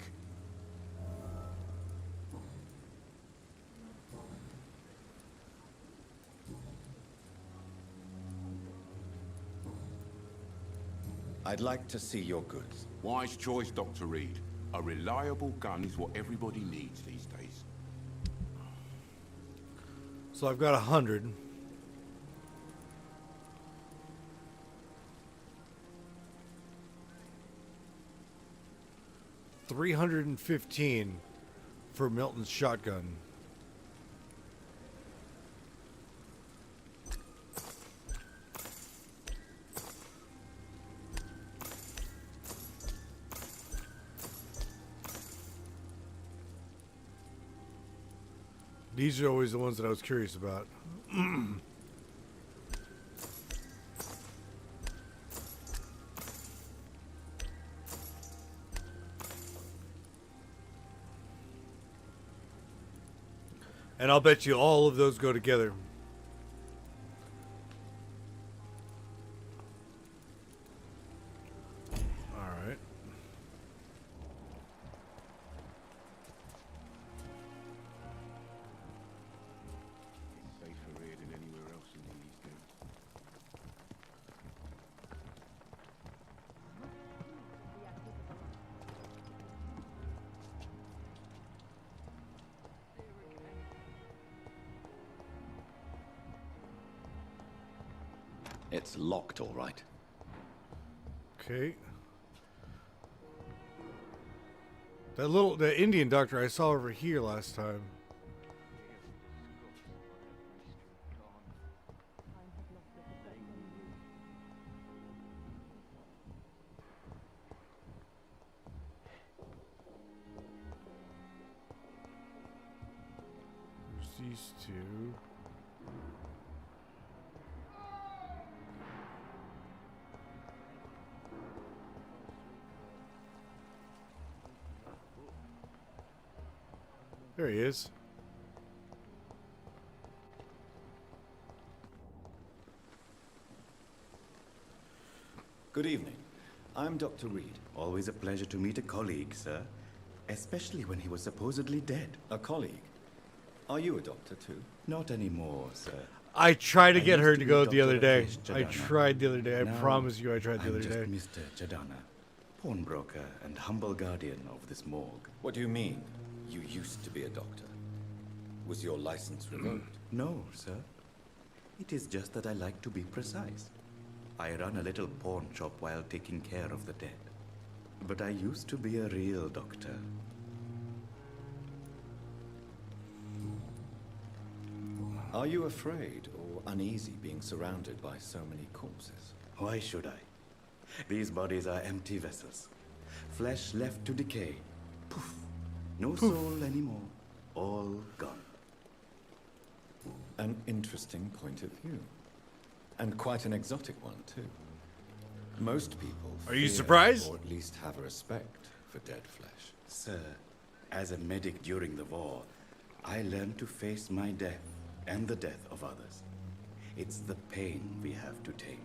Speaker 4: I'd like to see your goods.
Speaker 15: Wise choice, Dr. Reed. A reliable gun is what everybody needs these days.
Speaker 1: So I've got 100. $315 for Milton's shotgun. These are always the ones that I was curious about. And I'll bet you all of those go together. All right.
Speaker 15: It's safer here than anywhere else in the East End.
Speaker 4: It's locked, all right.
Speaker 1: Okay. The Indian doctor I saw over here last time. There's these two. There he is.
Speaker 4: Good evening. I'm Dr. Reed.
Speaker 22: Always a pleasure to meet a colleague, sir. Especially when he was supposedly dead.
Speaker 4: A colleague? Are you a doctor too?
Speaker 22: Not anymore, sir.
Speaker 1: I tried to get her
Speaker 18: used
Speaker 1: to
Speaker 18: be
Speaker 1: go the
Speaker 18: Dr.
Speaker 1: other day.
Speaker 18: Rakesh
Speaker 1: I
Speaker 18: Chadana.
Speaker 1: tried the other day. I
Speaker 18: Now,
Speaker 1: promise you I tried the
Speaker 18: I'm
Speaker 1: other
Speaker 18: just
Speaker 1: day.
Speaker 18: Mr. Chadana, pawnbroker and humble guardian of this morgue.
Speaker 4: What do you mean? You used to be a doctor. Was your license revoked?
Speaker 18: No, sir. It is just that I like to be precise. I run a little pawn shop while taking care of the dead. But I used to be a real doctor.
Speaker 4: Are you afraid or uneasy being surrounded by so many corpses?
Speaker 18: Why should I? These bodies are empty vessels. Flesh left to decay. Poof. No soul anymore. All gone.
Speaker 4: An interesting point of view. And quite an exotic one, too. Most people
Speaker 1: Are you
Speaker 4: fear
Speaker 1: surprised?
Speaker 4: or at least have a respect for dead flesh.
Speaker 18: Sir, as a medic during the war, I learned to face my death and the death of others. It's the pain we have to tame,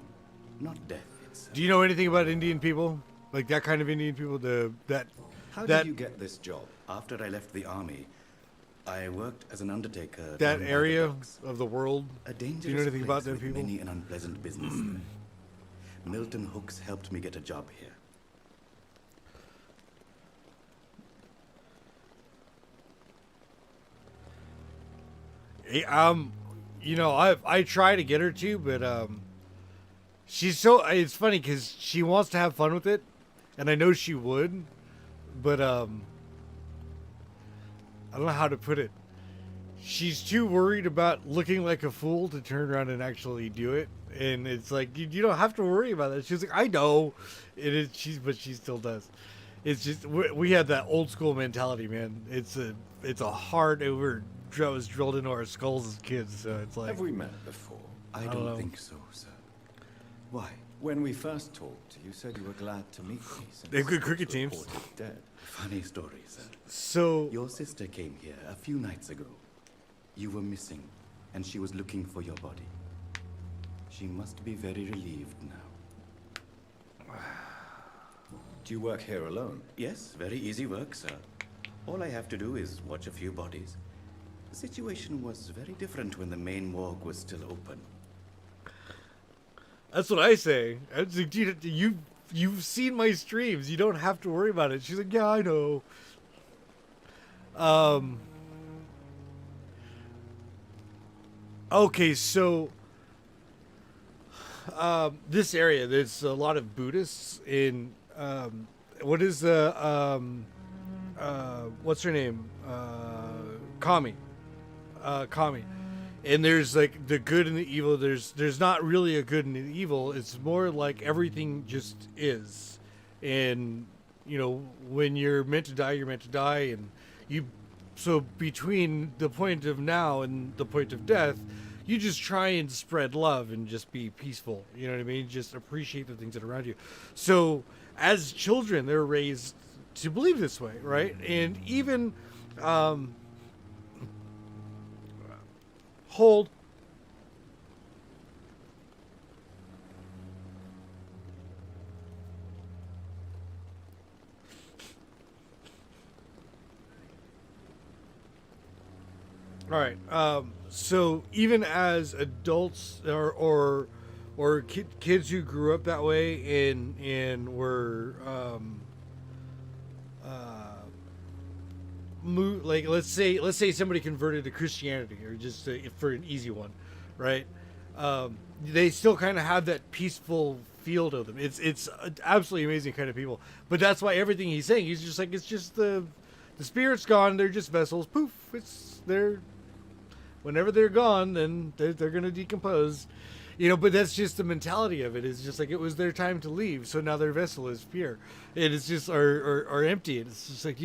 Speaker 18: not death itself.
Speaker 1: Do you know anything about Indian people? Like that kind of Indian people?
Speaker 18: How did you get this job? After I left the army, I worked as an undertaker.
Speaker 1: That
Speaker 18: down by the
Speaker 1: area
Speaker 18: docks.
Speaker 1: of the world?
Speaker 18: A
Speaker 1: Do you know
Speaker 18: dangerous
Speaker 1: anything about
Speaker 18: place
Speaker 1: them
Speaker 18: with
Speaker 1: people?
Speaker 18: many an unpleasant business there. Milton Hooks helped me get a job here.
Speaker 1: You know, I try to get her to, but she's so. It's funny because she wants to have fun with it, and I know she would, but I don't know how to put it. She's too worried about looking like a fool to turn around and actually do it, and it's like you don't have to worry about that. She's like, I know, it is. But she still does. It's just we had that old school mentality, man. It's a hard over. Was drilled into our skulls as kids, so it's like.
Speaker 4: Have we met before?
Speaker 18: I
Speaker 1: don't know.
Speaker 18: think so, sir. Why?
Speaker 4: When we first talked, you said you were glad to meet me. Since
Speaker 1: They have good
Speaker 4: I was
Speaker 1: cricket teams.
Speaker 4: reported Dead.
Speaker 18: Funny story, sir.
Speaker 1: So
Speaker 18: your sister came here a few nights ago. You were missing, and she was looking for your body. She must be very relieved now.
Speaker 4: Do you work here alone?
Speaker 18: Yes, very easy work, sir. All I have to do is watch a few bodies. The situation was very different when the main morgue was still open.
Speaker 1: That's what I say. I was like, dude, you've seen my streams. You don't have to worry about it. She's like, yeah, I know. Okay, so this area, there's a lot of Buddhists in what is the what's her name? Kami. Kami. And there's like the good and the evil. There's not really a good and an evil. It's more like everything just is. And you know, when you're meant to die, you're meant to die. And so between the point of now and the point of death, you just try and spread love and just be peaceful. You know what I mean? Just appreciate the things that are around you. So as children, they're raised to believe this way, right? And even hold. All right. So even as adults or kids who grew up that way and were like let's say somebody converted to Christianity or just for an easy one, right? They still kind of have that peaceful feel to them. It's absolutely amazing kind of people. But that's why everything he's saying, he's just like, it's just the spirit's gone. They're just vessels. Poof. Whenever they're gone, then they're gonna decompose. You know, but that's just the mentality of it. It's just like it was their time to leave, so now their vessel is pure. And it's just or empty. It's just like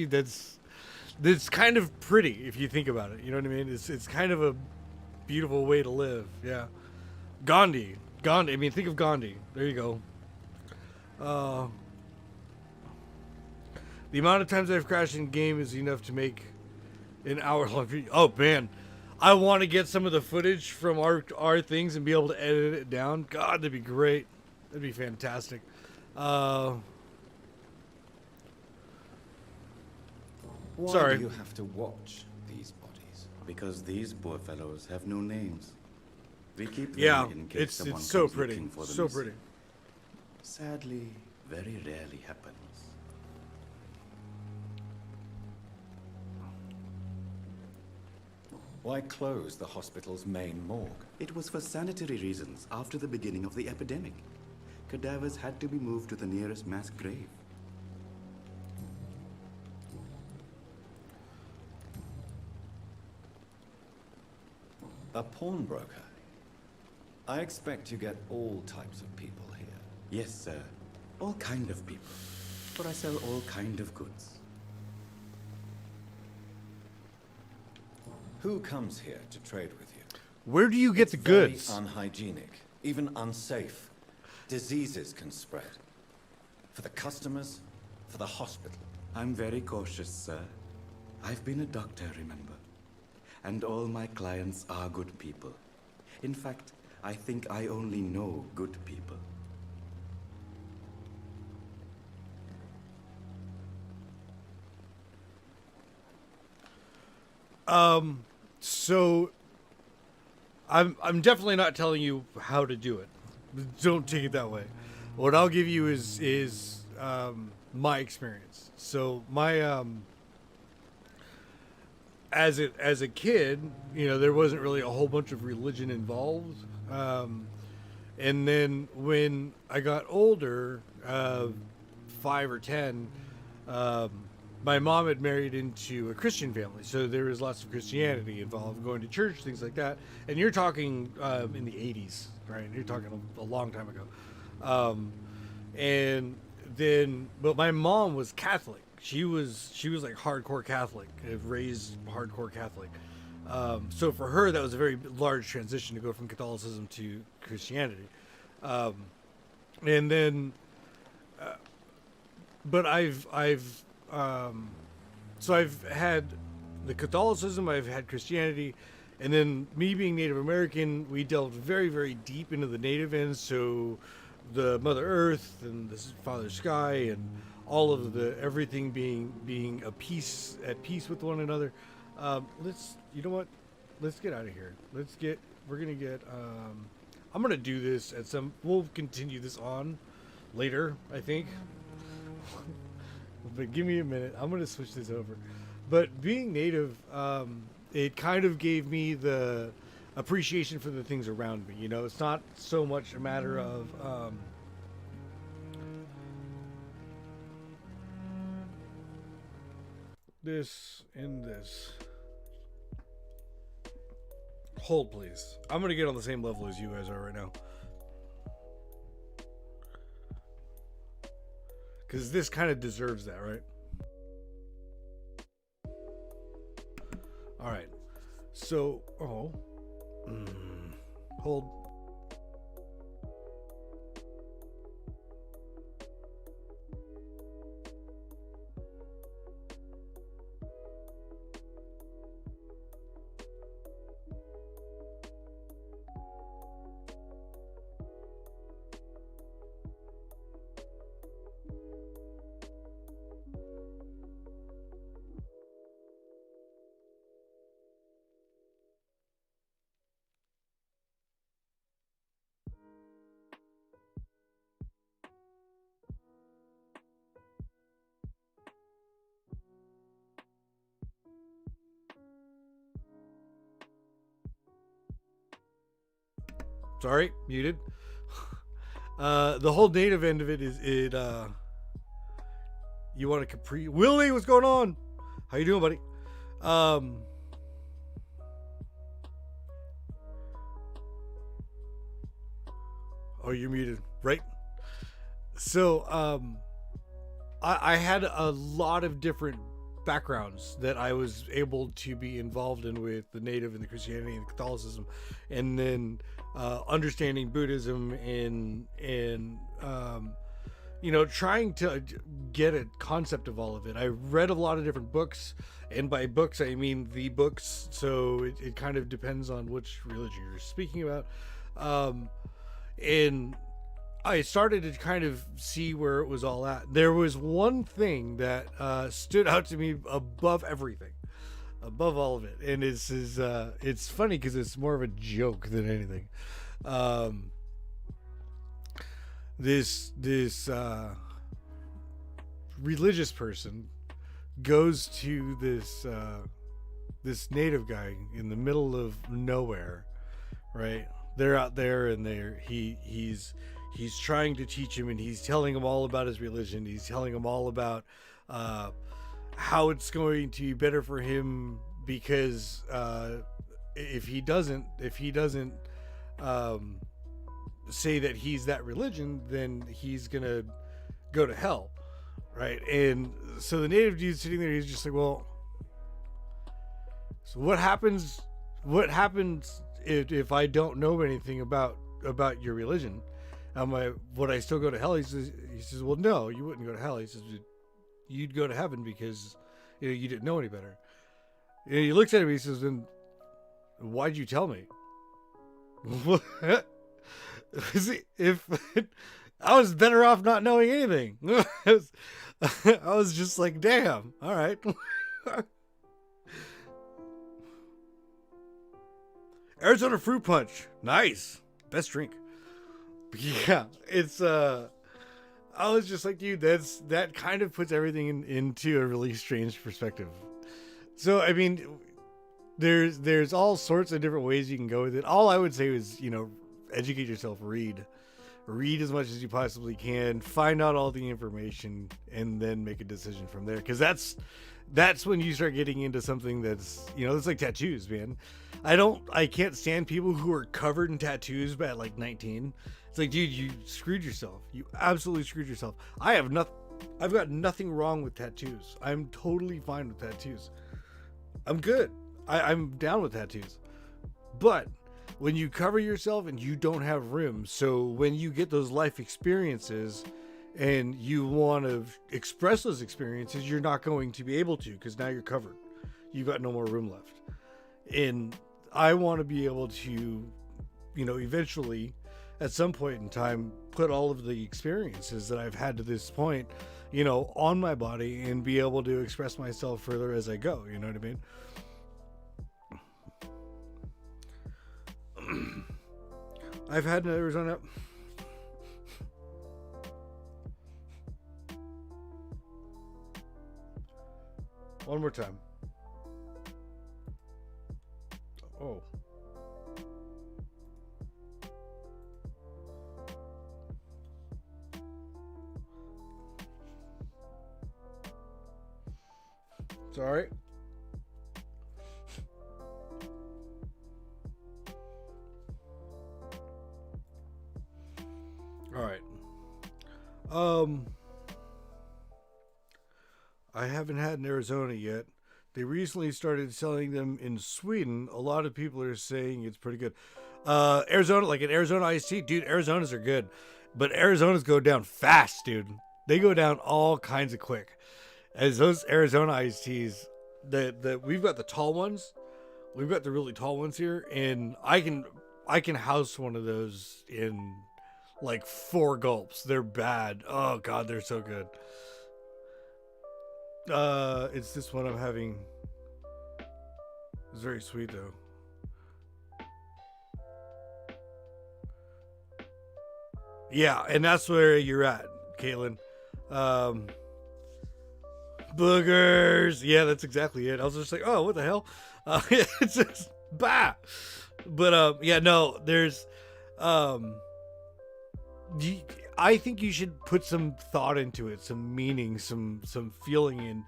Speaker 1: that's kind of pretty if you think about it. You know what I mean? It's kind of a beautiful way to live. Yeah. Gandhi. I mean, think of Gandhi. There you go. The amount of times I've crashed in game is enough to make an hour-long video. Oh man, I want to get some of the footage from our things and be able to edit it down. God, that'd be great. That'd be fantastic.
Speaker 4: Why
Speaker 1: Sorry.
Speaker 4: do you have to watch these bodies?
Speaker 18: Because these poor fellows have no names. We keep them
Speaker 1: Yeah,
Speaker 18: in case
Speaker 1: it's
Speaker 18: someone
Speaker 1: so
Speaker 18: comes
Speaker 1: pretty,
Speaker 18: looking for the
Speaker 1: so
Speaker 18: missing.
Speaker 1: pretty.
Speaker 18: Sadly, very rarely happens.
Speaker 4: Why close the hospital's main morgue?
Speaker 18: It was for sanitary reasons after the beginning of the epidemic. Cadavers had to be moved to the nearest mass grave.
Speaker 4: A pawnbroker? I expect you get all types of people here.
Speaker 18: Yes, sir. All kind of people. For I sell all kind of goods.
Speaker 4: Who comes here to trade with you?
Speaker 1: Where do you get
Speaker 4: It's
Speaker 1: the goods?
Speaker 4: Very unhygienic, even unsafe. Diseases can spread. For the customers, for the hospital.
Speaker 18: I'm very cautious, sir. I've been a doctor, remember? And all my clients are good people. In fact, I think I only know good people.
Speaker 1: So I'm definitely not telling you how to do it. Don't take it that way. What I'll give you is my experience. So my as a kid, you know, there wasn't really a whole bunch of religion involved. And then when I got older, 5 or 10, my mom had married into a Christian family, so there was lots of Christianity involved, going to church, things like that. And you're talking in the 80s, right? You're talking a long time ago. And then, but my mom was Catholic. She was like hardcore Catholic, raised hardcore Catholic. So for her, that was a very large transition to go from Catholicism to Christianity. And then, but so I've had the Catholicism, I've had Christianity, and then me being Native American, we delved very, very deep into the Native ends. So the Mother Earth and the Father Sky and all of everything being at peace with one another. You know what? Let's get out of here. We're gonna get, I'm gonna do this we'll continue this on later, I think. But give me a minute. I'm going to switch this over. But being Native, it kind of gave me the appreciation for the things around me. You know, it's not so much a matter of this and this. Hold, please. I'm going to get on the same level as you guys are right now. Because this kind of deserves that, right? All right. So, hold. Sorry, muted. The whole native end of it is you want a Capri. Willie, what's going on? How you doing, buddy? Oh, you're muted, right? So I had a lot of different backgrounds that I was able to be involved in with the Native and the Christianity and the Catholicism, and then understanding Buddhism and you know, trying to get a concept of all of it. I read a lot of different books, and by books I mean the books, so it kind of depends on which religion you're speaking about. And I started to kind of see where it was all at. There was one thing that stood out to me above everything. above all of it. And it's funny because it's more of a joke than anything. This religious person goes to this native guy in the middle of nowhere, right? They're out there, and he's trying to teach him, and he's telling him all about his religion. He's telling him all about how it's going to be better for him, because if he doesn't say that he's that religion, then he's gonna go to hell, right? And so the native dude's sitting there, he's just like, well, so what happens if I don't know anything about your religion? Would I still go to hell? He says, well, no, you wouldn't go to hell. He says, you'd go to heaven because you didn't know any better. And he looks at him, he says, then why'd you tell me? If I was better off not knowing anything. I was just like, damn, all right. Arizona fruit punch, nice, best drink. Yeah, it's I was just like, dude, that kind of puts everything into a really strange perspective. So I mean, there's all sorts of different ways you can go with it. All I would say is, educate yourself, read as much as you possibly can, find out all the information, and then make a decision from there. Because that's when you start getting into something that's, it's like tattoos, man. I can't stand people who are covered in tattoos at like 19. It's like, dude, you screwed yourself. You absolutely screwed yourself. I've got nothing wrong with tattoos. I'm totally fine with tattoos. I'm good. I'm down with tattoos. But when you cover yourself and you don't have rims, so when you get those life experiences and you want to express those experiences, you're not going to be able to, because now you're covered. You've got no more room left. And I want to be able to, eventually, at some point in time, put all of the experiences that I've had to this point, on my body, and be able to express myself further as I go. You know what I mean? I've had an Arizona. One more time. Oh. Sorry. All right. I haven't had in Arizona yet. They recently started selling them in Sweden. A lot of people are saying it's pretty good. Arizona, like an Arizona iced tea, dude, Arizonas are good. But Arizonas go down fast, dude. They go down all kinds of quick. As those Arizona iced teas, we've got the tall ones. We've got the really tall ones here, and I can house one of those in like 4 gulps. They're bad. Oh god, they're so good. It's this one I'm having. It's very sweet though. Yeah, and that's where you're at, Caitlin. Boogers. Yeah, that's exactly it. I was just like, oh, what the hell? It's just bah. But yeah, no, there's I think you should put some thought into it, some meaning, some feeling in.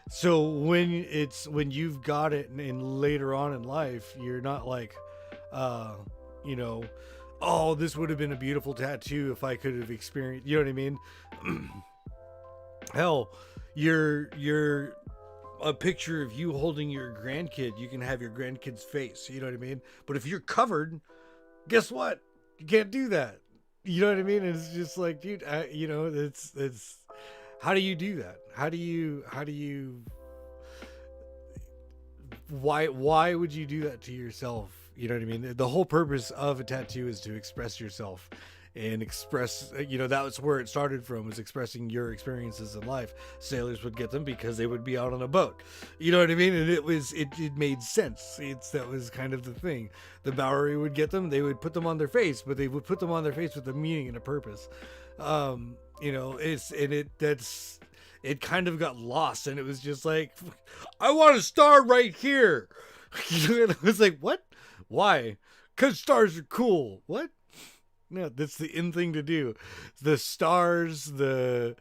Speaker 1: So when you've got it and later on in life, you're not like, oh, this would have been a beautiful tattoo if I could have experienced, you know what I mean? Hell, you're a picture of you holding your grandkid. You can have your grandkid's face, you know what I mean? But if you're covered, guess what? You can't do that. You know what I mean? It's just like, dude, it's how do you do that? How do you why would you do that to yourself? You know what I mean? The whole purpose of a tattoo is to express yourself. and express, that was where it started from, was expressing your experiences in life. Sailors would get them because they would be out on a boat. You know what I mean? And it made sense. That was kind of the thing. The Bowery would get them, they would put them on their face, but they would put them on their face with a meaning and a purpose. It kind of got lost, and it was just like, I want a star right here. And I was like, what? Why? Because stars are cool. What? No, that's the in thing to do. The stars, the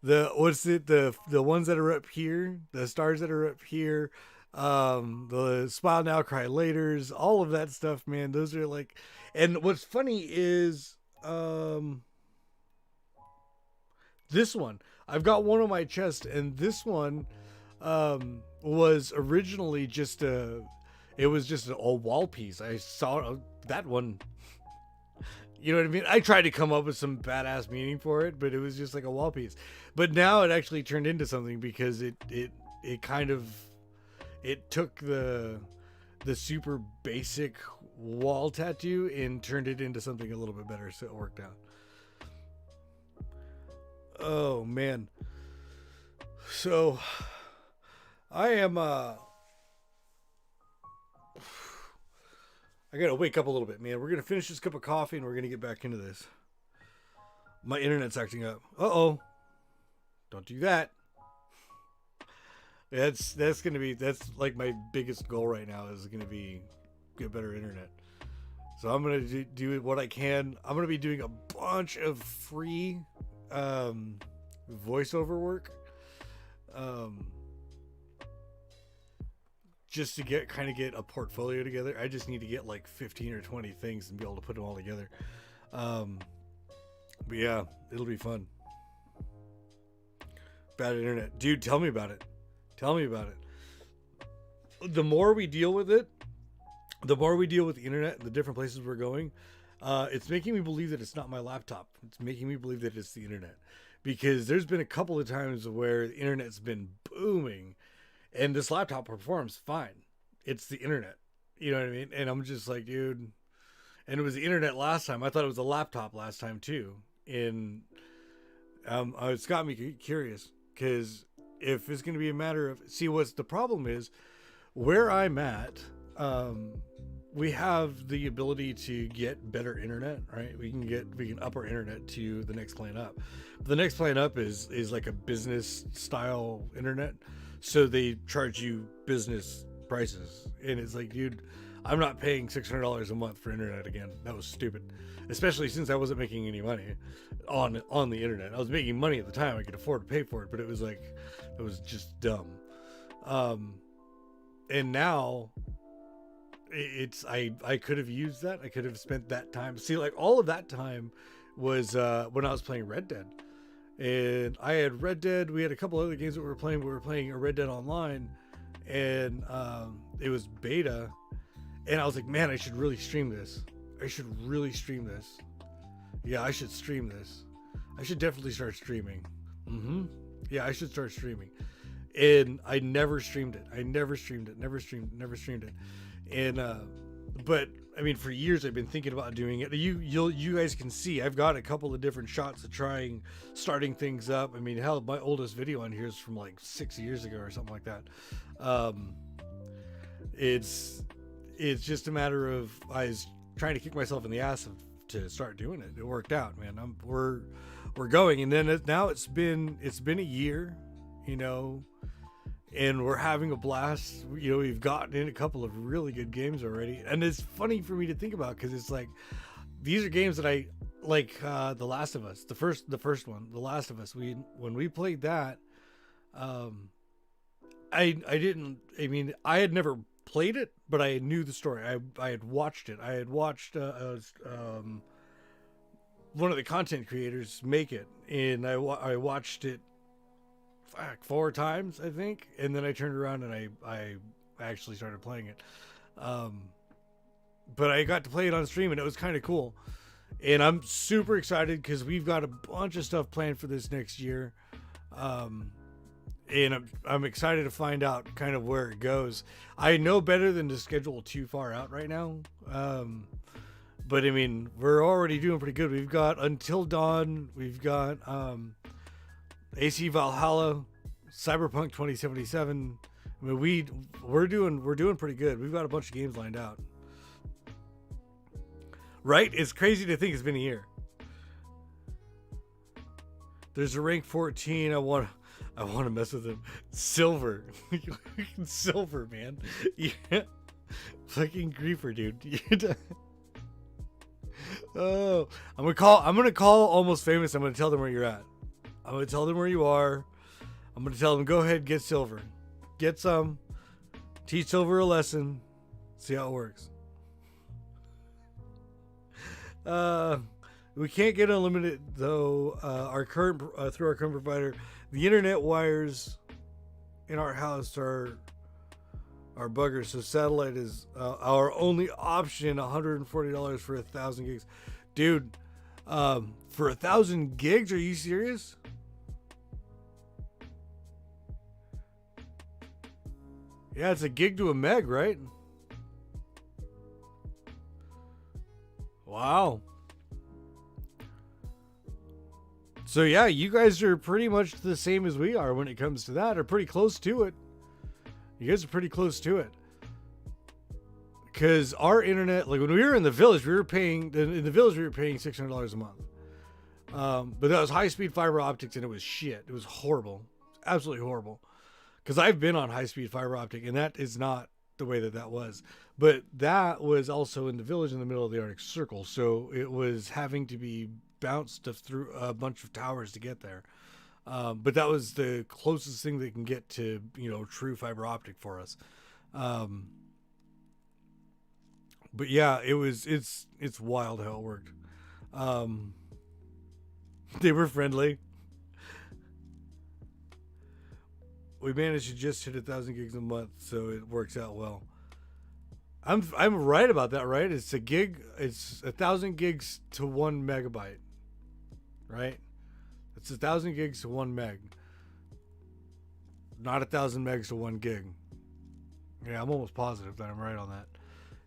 Speaker 1: ones that are up here, the stars that are up here, the Smile Now, Cry Laters, all of that stuff, man. Those are like, and what's funny is, this one, I've got one on my chest, and this one, was originally just a wall piece. I saw that one. You know what I mean? I tried to come up with some badass meaning for it, but it was just like a wall piece. But now it actually turned into something, because it took the super basic wall tattoo and turned it into something a little bit better, so it worked out. Oh man. So I am I gotta wake up a little bit, man. We're gonna finish this cup of coffee and we're gonna get back into this. My internet's acting up. Uh-oh. Don't do that. That's like my biggest goal right now, is gonna be get better internet. So I'm gonna do what I can. I'm gonna be doing a bunch of free voiceover work, just to get a portfolio together. I just need to get like 15 or 20 things and be able to put them all together. But yeah, it'll be fun. Bad internet, dude. Tell me about it. The more we deal with it, the more we deal with the internet and the different places we're going, it's making me believe that it's not my laptop. It's making me believe that it's the internet, because there's been a couple of times where the internet's been booming and this laptop performs fine. It's the internet. You know what I mean? And I'm just like, dude, and it was the internet last time. I thought it was a laptop last time too. And it's got me curious, because if it's going to be a matter of, what's the problem is, where I'm at, we have the ability to get better internet, right? We can up our internet to the next plan up. The next plan up is like a business style internet. So they charge you business prices. And it's like, dude, I'm not paying $600 a month for internet again. That was stupid. Especially since I wasn't making any money on the internet. I was making money at the time. I could afford to pay for it, but it was like, it was just dumb. And now I could have used that. I could have spent that time. See, like all of that time was when I was playing Red Dead. And I had Red Dead. We had a couple other games that we were playing. We were playing a Red Dead Online, and it was beta. And I was like, man, I should really stream this. Yeah, I should stream this. I should definitely start streaming. Yeah, I should start streaming. And I never streamed it. Never streamed it. And but I mean, for years I've been thinking about doing it. You guys can see I've got a couple of different shots of starting things up. I mean, hell, my oldest video on here is from like 6 years ago or something like that. It's just a matter of, I was trying to kick myself in the ass to start doing it. It worked out, man. We're going, and then now it's been a year, and we're having a blast. We've gotten in a couple of really good games already, and it's funny for me to think about, because it's like, these are games that I like. The Last of Us, the first one, The Last of Us. When we played that, I had never played it, but I knew the story. I had watched it. I had watched one of the content creators make it, and I watched it 4 times, I think, and then I turned around and I actually started playing it. But I got to play it on stream, and it was kind of cool. And I'm super excited because we've got a bunch of stuff planned for this next year. And I'm excited to find out kind of where it goes. I know better than to schedule too far out right now. But I mean, we're already doing pretty good. We've got Until Dawn. We've got AC Valhalla, Cyberpunk 2077. I mean, we're doing pretty good. We've got a bunch of games lined out. Right? It's crazy to think it's been a year. There's a rank 14. I want to mess with him. Silver. Silver, man. Yeah. Fucking griefer, dude. Oh, I'm gonna call Almost Famous. I'm gonna tell them where you're at. I'm gonna tell them where you are. I'm gonna tell them, go ahead, get Silver. Get some. Teach Silver a lesson. See how it works. We can't get unlimited though. Through our current provider, the internet wires in our house are buggers, so satellite is our only option. $140 for 1,000 gigs, dude. For 1,000 gigs, are you serious? Yeah, it's a gig to a meg, right? Wow. So yeah, you guys are pretty much the same as we are when it comes to that, or pretty close to it. You guys are pretty close to it. Because our internet, like when we were in the village, we were paying $600 a month. But that was high-speed fiber optics, and it was shit. It was horrible. Absolutely horrible. Because I've been on high-speed fiber optic, and that is not the way that was. But that was also in the village in the middle of the Arctic Circle, so it was having to be bounced through a bunch of towers to get there. But that was the closest thing they can get to, true fiber optic for us. But yeah, it's wild how it worked. They were friendly. We managed to just hit 1,000 gigs a month, so it works out well. I'm right about that, right? It's a gig. It's 1,000 gigs to 1 megabyte, right? It's 1,000 gigs to 1 meg, not 1,000 megs to 1 gig. Yeah, I'm almost positive that I'm right on that.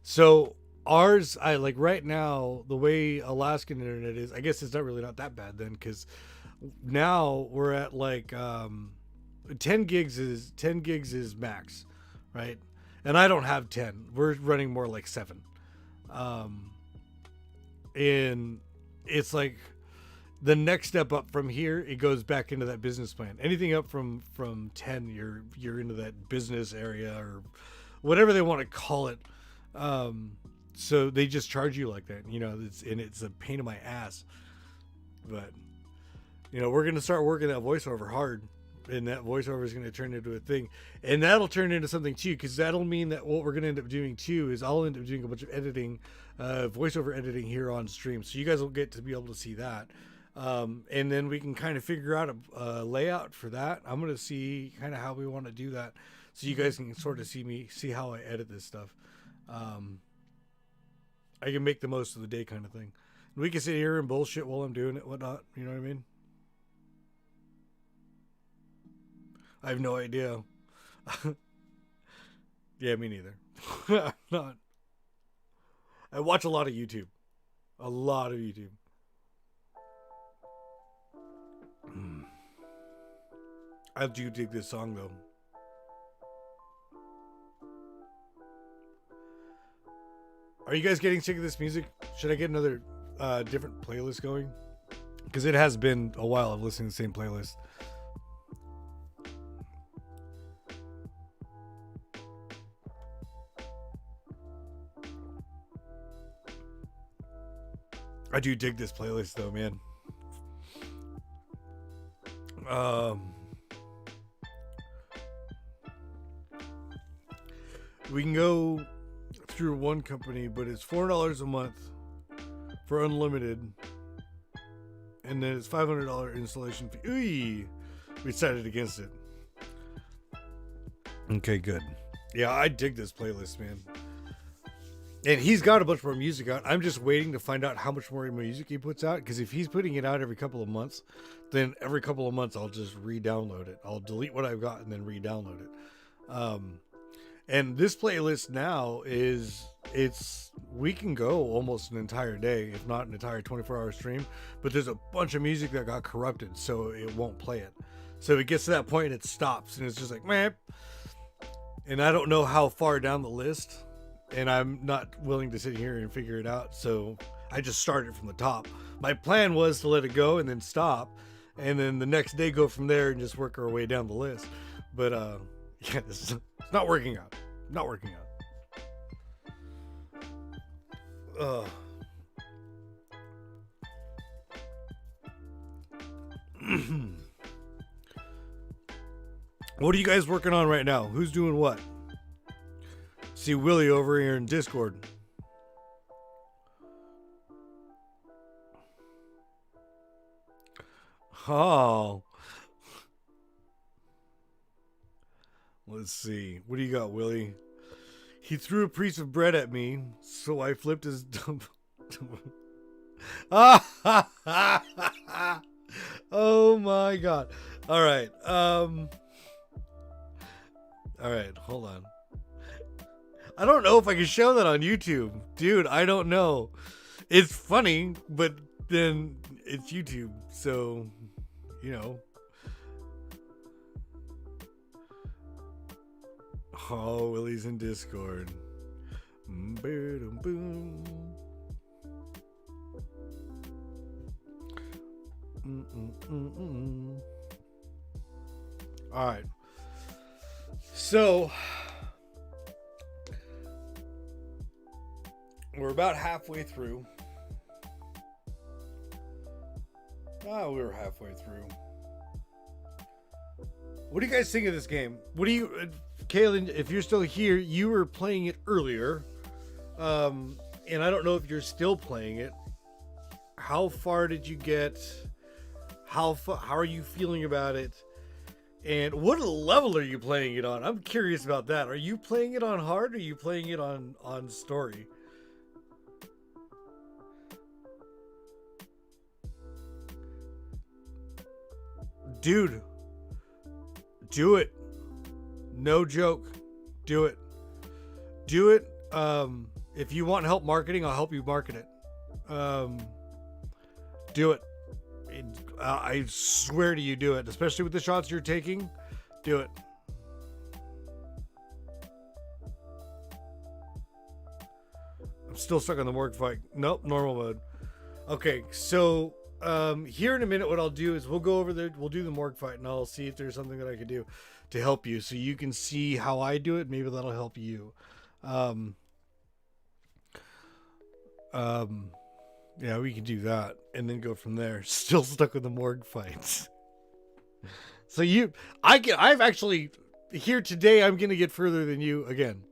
Speaker 1: So ours, I like right now, the way Alaskan internet is, I guess it's not that bad then, because now we're at like 10 gigs is max, right? And I don't have 10. We're running more like 7. And it's like the next step up from here, it goes back into that business plan. Anything up from 10, you're into that business area or whatever they want to call it. So they just charge you like that, it's a pain in my ass. But we're gonna start working that voiceover hard. And that voiceover is going to turn into a thing, and that'll turn into something too, because that'll mean that what we're going to end up doing too is I'll end up doing a bunch of editing, voiceover editing here on stream, so you guys will get to be able to see that, and then we can kind of figure out a layout for that. I'm going to see kind of how we want to do that, so you guys can sort of see how I edit this stuff. I can make the most of the day kind of thing. And we can sit here and bullshit while I'm doing it, whatnot. You know what I mean? I have no idea. Yeah, me neither. Not. I watch a lot of YouTube. A lot of YouTube. I do dig this song though. Are you guys getting sick of this music? Should I get another different playlist going? Because it has been a while of listening to the same playlist. I do dig this playlist though, man. We can go through one company, but it's $4 a month for unlimited, and then it's $500 installation fee. Ooh, we decided against it. Okay, good. Yeah, I dig this playlist, man. And he's got a bunch more music out. I'm just waiting to find out how much more music he puts out. Because if he's putting it out every couple of months, then every couple of months I'll just re-download it. I'll delete what I've got and then re-download it. And this playlist now is we can go almost an entire day, if not an entire 24-hour stream, but there's a bunch of music that got corrupted, so it won't play it. So it gets to that point and it stops, and it's just like, meh. And I don't know how far down the list, and I'm not willing to sit here and figure it out, so I just started from the top. My plan was to let it go and then stop, and then the next day go from there and just work our way down the list. But yeah, it's not working out. Not working out. What are you guys working on right now? Who's doing what? See Willie over here in Discord. Oh. Let's see. What do you got, Willie? He threw a piece of bread at me, so I flipped his dump. Oh my god. All right. All right, hold on. I don't know if I can show that on YouTube. Dude, I don't know. It's funny, but then it's YouTube, so, you know. Oh, Willie's in Discord. Boom. All right. So we're about halfway through. Oh, we were halfway through. What do you guys think of this game? What do you, Kaylin, if you're still here, you were playing it earlier. And I don't know if you're still playing it. How far did you get? How are you feeling about it? And what level are you playing it on? I'm curious about that. Are you playing it on hard or are you playing it on story? Dude, do it. No joke. Do it. Do it. If you want help marketing, I'll help you market it. Do it. I swear to you, do it. Especially with the shots you're taking. Do it. I'm still stuck on the morgue fight. Nope, normal mode. Okay, so here in a minute, what I'll do is we'll go over there. We'll do the morgue fight, and I'll see if there's something that I can do to help you, so you can see how I do it. Maybe that'll help you. Yeah, we can do that and then go from there. Still stuck with the morgue fights. So I've actually here today. I'm gonna get further than you again.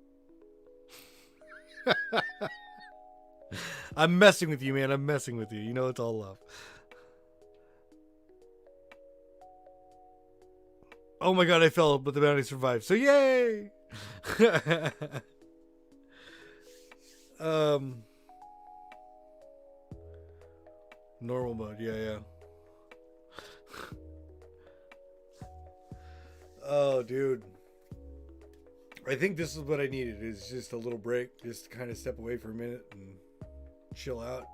Speaker 1: I'm messing with you, man. I'm messing with you. You know it's all love. Oh my god, I fell, but the bounty survived. So yay! Normal mode, yeah. Oh, dude. I think this is what I needed, is just a little break, just to kind of step away for a minute and chill out.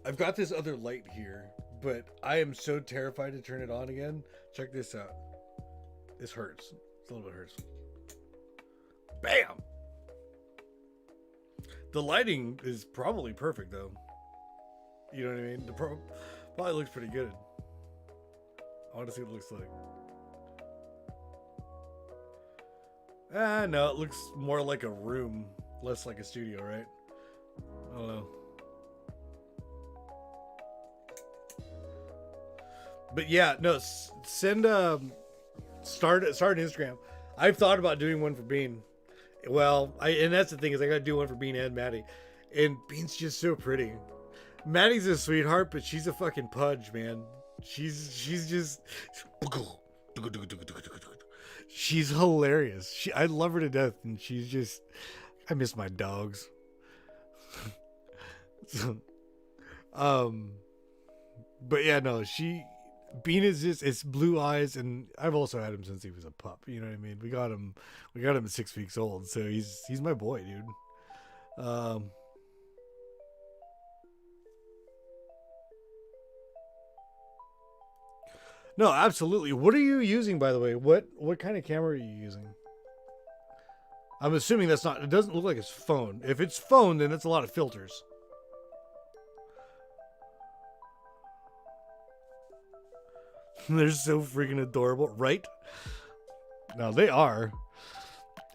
Speaker 1: I've got this other light here, but I am so terrified to turn it on again. Check this out. This hurts. It's a little bit hurts. Bam! The lighting is probably perfect, though. You know what I mean? The probably looks pretty good. I want to see what it looks like. No, it looks more like a room, less like a studio, right? I don't know. But yeah, no, send start an Instagram. I've thought about doing one for Bean. Well, and that's the thing, is I gotta do one for Bean and Maddie. And Bean's just so pretty. Maddie's a sweetheart, but she's a fucking pudge, man. She's just she's hilarious. I love her to death, and she's just, I miss my dogs. But yeah, no, Bean is just, it's blue eyes, and I've also had him since he was a pup. You know what I mean? We got him at 6 weeks old, so he's my boy, dude. No, absolutely. What are you using, by the way? What kind of camera are you using? I'm assuming that's not, it doesn't look like it's phone. If it's phone, then it's a lot of filters. They're so freaking adorable, right? No, they are.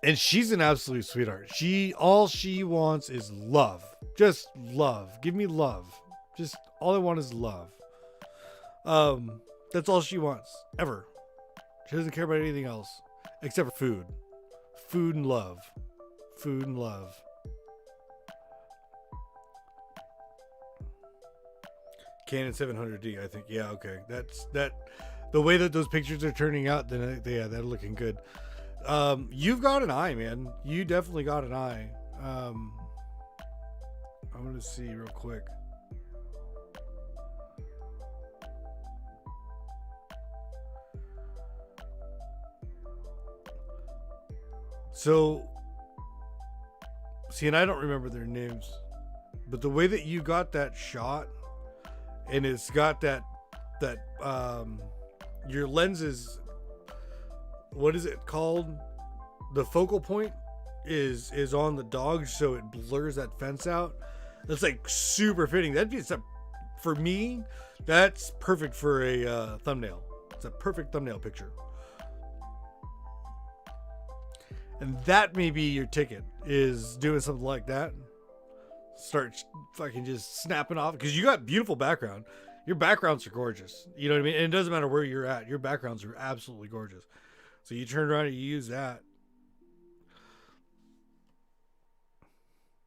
Speaker 1: And she's an absolute sweetheart. All she wants is love. Just love. Give me love. Just all I want is love. That's all she wants. Ever. She doesn't care about anything else. Except for food. Food and love. Food and love. Canon 700D, I think. Yeah, okay. The way that those pictures are turning out, then yeah, they're looking good. You've got an eye, man. You definitely got an eye. I'm gonna see real quick. So, see, and I don't remember their names, but the way that you got that shot, and it's got that your lenses, what is it called? The focal point is on the dog, so it blurs that fence out. That's like super fitting. That'd be, for me, that's perfect for a thumbnail. It's a perfect thumbnail picture. And that may be your ticket, is doing something like that. Start fucking just snapping off, because you got beautiful background. Your backgrounds are gorgeous. You know what I mean? And it doesn't matter where you're at. Your backgrounds are absolutely gorgeous. So you turn around and you use that.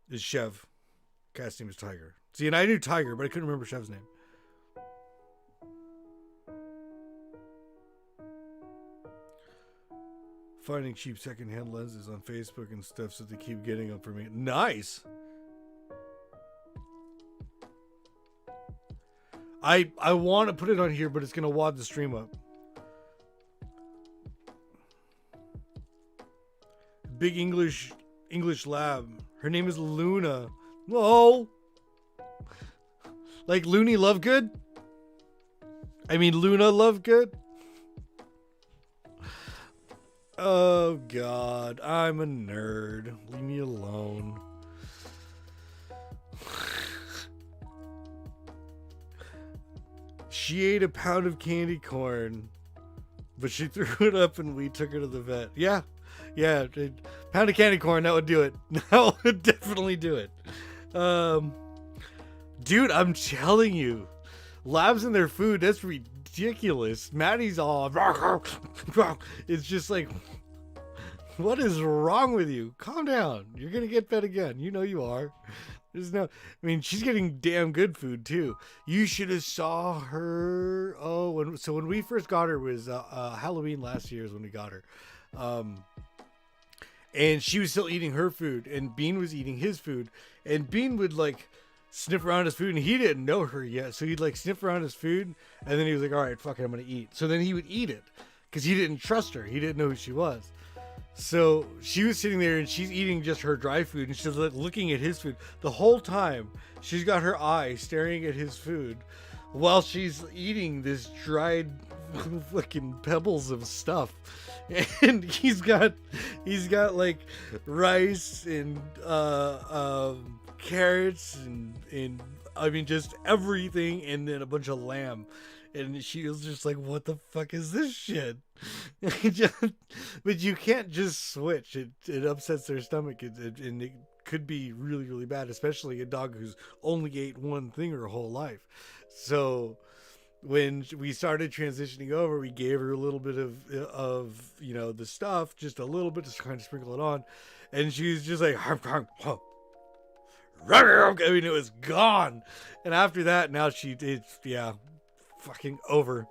Speaker 1: Is Chev. Cat's name is Tiger. See, and I knew Tiger, but I couldn't remember Chev's name. Finding cheap secondhand lenses on Facebook and stuff, so they keep getting them for me. Nice. I want to put it on here, but it's gonna wad the stream up. Big English lab. Her name is Luna. Whoa. Like Looney Lovegood? I mean Luna Lovegood? Oh God, I'm a nerd. Leave me alone. She ate a pound of candy corn, but she threw it up and we took her to the vet. Yeah, pound of candy corn, that would do it. That would definitely do it. Dude, I'm telling you, labs and their food, that's ridiculous. Maddie's all, it's just like, what is wrong with you? Calm down. You're gonna get fed again. You know you are. There's no, I mean, she's getting damn good food too. You should have saw her. Oh, when we first got her was Halloween last year is when we got her. And she was still eating her food, and Bean was eating his food, and Bean would like sniff around his food, and he didn't know her yet, so he'd like sniff around his food, and then he was like, all right, fuck it, I'm gonna eat. So then he would eat it because he didn't trust her. He didn't know who she was. So she was sitting there and she's eating just her dry food, and she's like looking at his food the whole time. She's got her eye staring at his food while she's eating this dried fucking pebbles of stuff. And he's got like rice and carrots and I mean just everything, and then a bunch of lamb. And she was just like, what the fuck is this shit? But you can't just switch. It upsets their stomach, and it could be really, really bad, especially a dog who's only ate one thing her whole life. So when we started transitioning over, we gave her a little bit of you know, the stuff, just a little bit to kind of sprinkle it on. And she was just like, I mean, it was gone. And after that, now yeah, fucking over.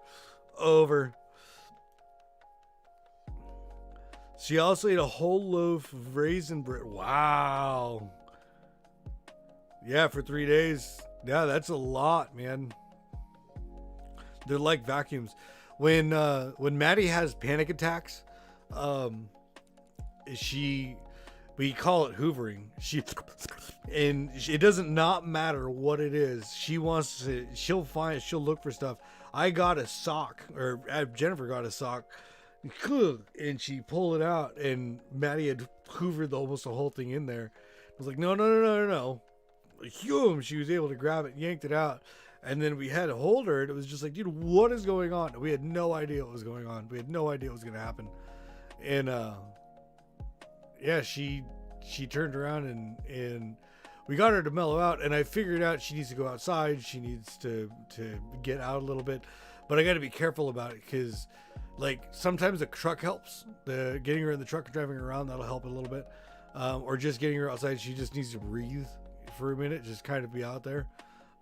Speaker 1: She also ate a whole loaf of raisin bread. Wow. Yeah, for 3 days. Yeah, that's a lot, man. They're like vacuums. When Maddie has panic attacks, we call it hoovering. It doesn't not matter what it is. She'll look for stuff. I got a sock, or Jennifer got a sock, and she pulled it out, and Maddie had hoovered almost the whole thing in there. I was like, no. She was able to grab it, yanked it out, and then we had to hold her, and it was just like, dude, what is going on? We had no idea what was going on. We had no idea what was going to happen. And yeah, she turned around and we got her to mellow out, and I figured out she needs to go outside. She needs to get out a little bit, but I got to be careful about it, because like sometimes the truck helps. Getting her in the truck and driving her around, that'll help a little bit, or just getting her outside. She just needs to breathe for a minute, just kind of be out there.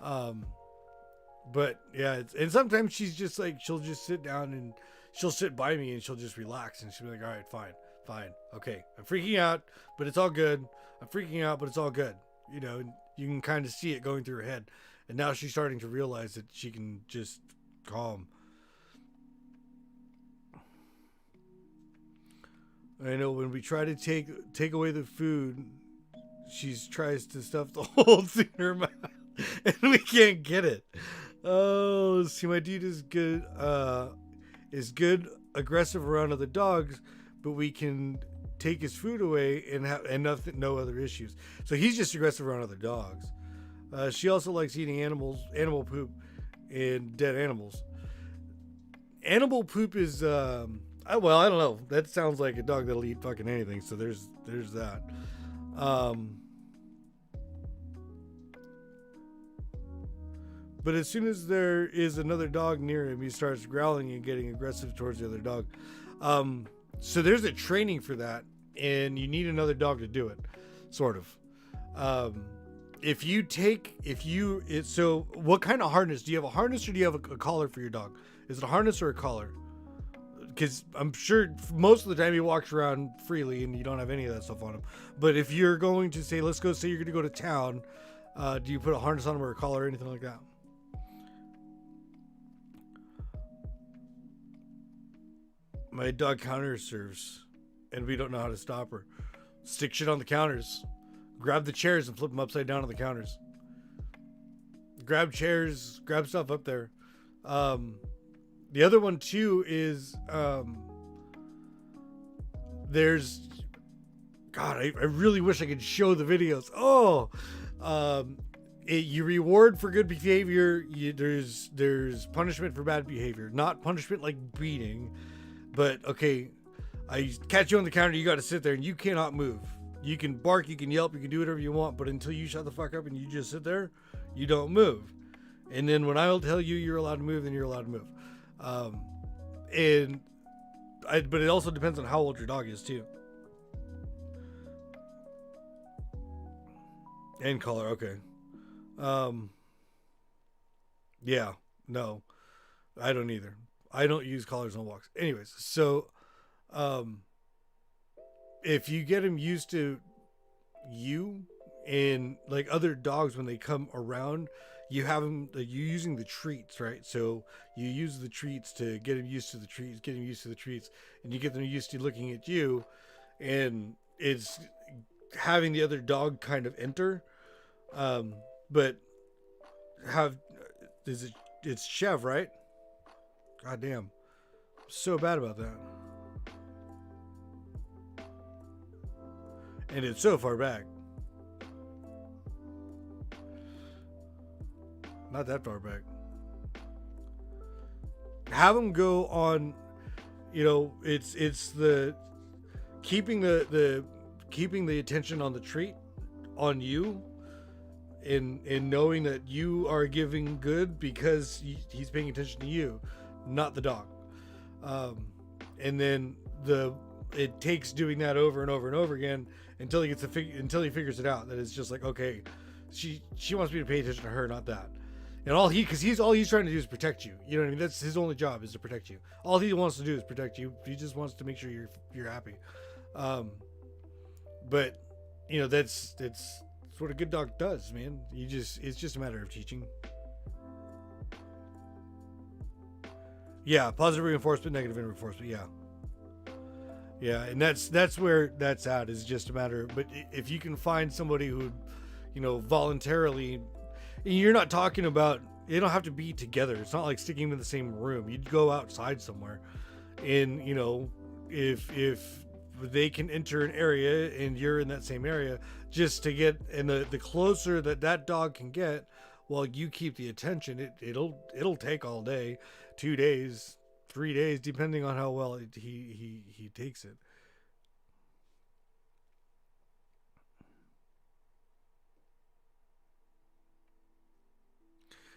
Speaker 1: But yeah, and sometimes she's just like, she'll just sit down and she'll sit by me and she'll just relax, and she'll be like, all right, fine, okay, I'm freaking out, but it's all good. I'm freaking out, but it's all good. You know, you can kind of see it going through her head, and now she's starting to realize that she can just calm. I know when we try to take away the food, she tries to stuff the holes in her mouth, and we can't get it. Oh, see, my dude is good aggressive around other dogs, but we can take his food away and have no other issues. So he's just aggressive around other dogs. She also likes eating animal poop and dead animals. Animal poop is I don't know. That sounds like a dog that'll eat fucking anything. So there's that. But as soon as there is another dog near him, he starts growling and getting aggressive towards the other dog. So there's a training for that, and you need another dog to do it, sort of. So what kind of harness? Do you have a harness, or do you have a collar for your dog? Is it a harness or a collar? Because I'm sure most of the time he walks around freely and you don't have any of that stuff on him. But if you're going to say you're going to go to town, do you put a harness on him or a collar or anything like that? My dog counter serves, and we don't know how to stop her. Stick shit on the counters. Grab the chairs and flip them upside down on the counters. Grab chairs, grab stuff up there. The other one too is there's God, I really wish I could show the videos. You reward for good behavior. There's punishment for bad behavior. Not punishment like beating, but okay, I catch you on the counter, you got to sit there and you cannot move. You can bark, you can yelp, you can do whatever you want, but until you shut the fuck up and you just sit there, you don't move. And then when I'll tell you you're allowed to move, then you're allowed to move. But it also depends on how old your dog is too. And color, okay. Yeah, no, I don't either. I don't use collars on walks. Anyways, so, if you get him used to you and like other dogs, when they come around, you have them, you're using the treats, right? So you use the treats to get him used to the treats, and you get them used to looking at you, and it's having the other dog kind of enter. But it's Chev, right? God damn. So bad about that. And it's so far back. Not that far back. Have them go on, it's the keeping the attention on the treat on you, and knowing that you are giving good because he's paying attention to you, not the dog. And then it takes doing that over and over and over again until he figures it out, that it's just like, okay, she wants me to pay attention to her, not that. And all he's trying to do is protect you. You know what I mean? That's his only job, is to protect you. All he wants to do is protect you. He just wants to make sure you're happy. But that's what a good dog does, man. It's just a matter of teaching. Yeah, positive reinforcement, negative reinforcement. Yeah. Yeah, and that's where that's at. Is just a matter. But if you can find somebody who, you know, voluntarily, you're not talking about. They don't have to be together. It's not like sticking them in the same room. You'd go outside somewhere, and you know, if they can enter an area and you're in that same area, just to get, and the closer that dog can get, while you keep the attention, it'll take all day, 2 days, 3 days, depending on how well he takes it.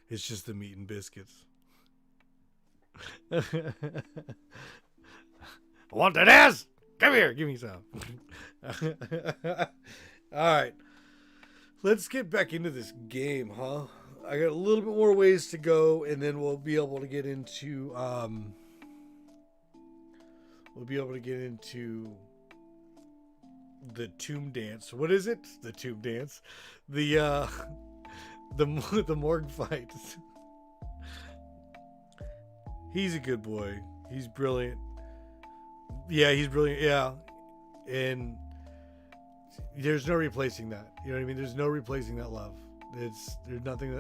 Speaker 1: It's just the meat and biscuits. I want that ass. Come here, give me some. All right, let's get back into this game, huh? I got a little bit more ways to go, and then we'll be able to get into the tomb dance. What is it? The tomb dance. The morgue fight. He's a good boy. He's brilliant. Yeah, he's brilliant. Yeah, and there's no replacing that. You know what I mean? There's no replacing that love. There's nothing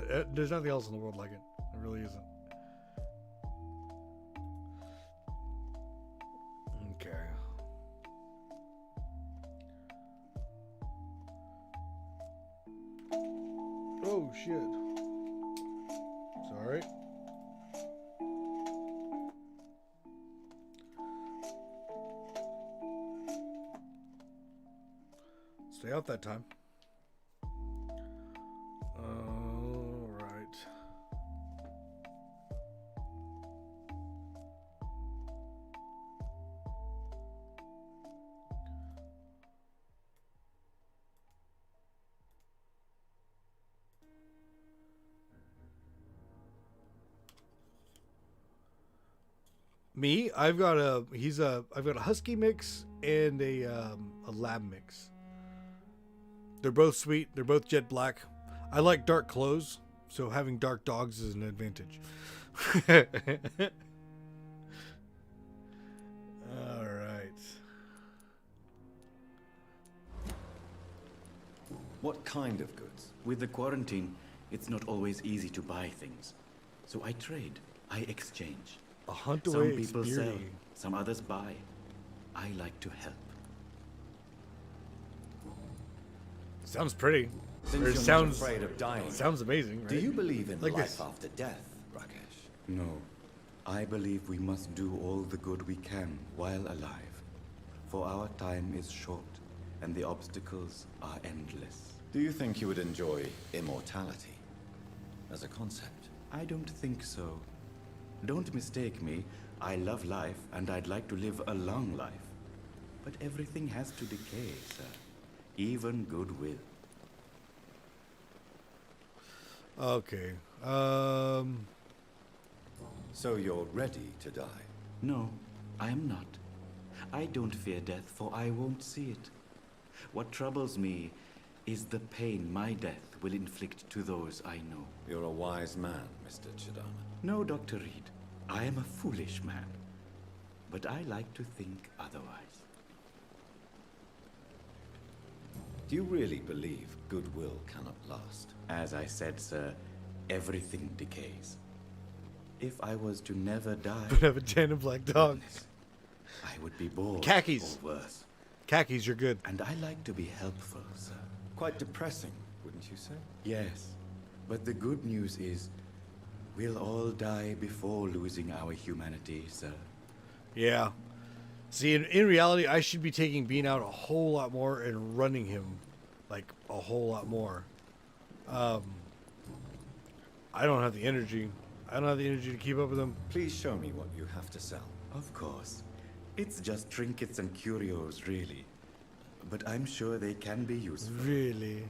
Speaker 1: else in the world like it. There really isn't. Okay. Oh shit. Sorry. Stay out that time. All right. Me, I've got a husky mix and a lab mix. They're both sweet. They're both jet black. I like dark clothes, so having dark dogs is an advantage. All right.
Speaker 18: What kind of goods? With the quarantine, it's not always easy to buy things. So I trade. I exchange.
Speaker 1: A hunt
Speaker 18: Some
Speaker 1: away
Speaker 18: people
Speaker 1: experience.
Speaker 18: sell, some others buy. I like to help.
Speaker 1: Sounds pretty.
Speaker 18: Since
Speaker 1: Or
Speaker 18: you're not
Speaker 1: sounds
Speaker 18: afraid of dying,
Speaker 1: Sounds amazing, right?
Speaker 18: do you believe in
Speaker 1: like
Speaker 18: life
Speaker 1: this.
Speaker 18: after death, Rakesh? No. I believe we must do all the good we can while alive. For our time is short, and the obstacles are endless.
Speaker 4: Do you think you would enjoy immortality as a concept?
Speaker 18: I don't think so. Don't mistake me. I love life, and I'd like to live a long life. But everything has to decay, sir. Even goodwill.
Speaker 1: Okay.
Speaker 4: So you're ready to die?
Speaker 18: No, I am not. I don't fear death, for I won't see it. What troubles me is the pain my death will inflict to those I know.
Speaker 4: You're a wise man, Mr. Chidama.
Speaker 18: No, Dr. Reed. I am a foolish man. But I like to think otherwise.
Speaker 4: Do you really believe goodwill cannot last?
Speaker 18: As I said, sir, everything decays. If I was to never die...
Speaker 1: But have a tan and black dog.
Speaker 18: I would be bored.
Speaker 1: Khakis.
Speaker 18: Or worse.
Speaker 1: Khakis, you're good.
Speaker 18: And I like to be helpful, sir.
Speaker 4: Quite depressing, wouldn't you say?
Speaker 18: Yes. But the good news is, we'll all die before losing our humanity, sir.
Speaker 1: Yeah. See, in reality, I should be taking Bean out a whole lot more and running him, like, a whole lot more. I don't have the energy. I don't have the energy to keep up with him.
Speaker 4: Please show me what you have to sell.
Speaker 18: Of course. It's just trinkets and curios, really. But I'm sure they can be useful.
Speaker 1: Really?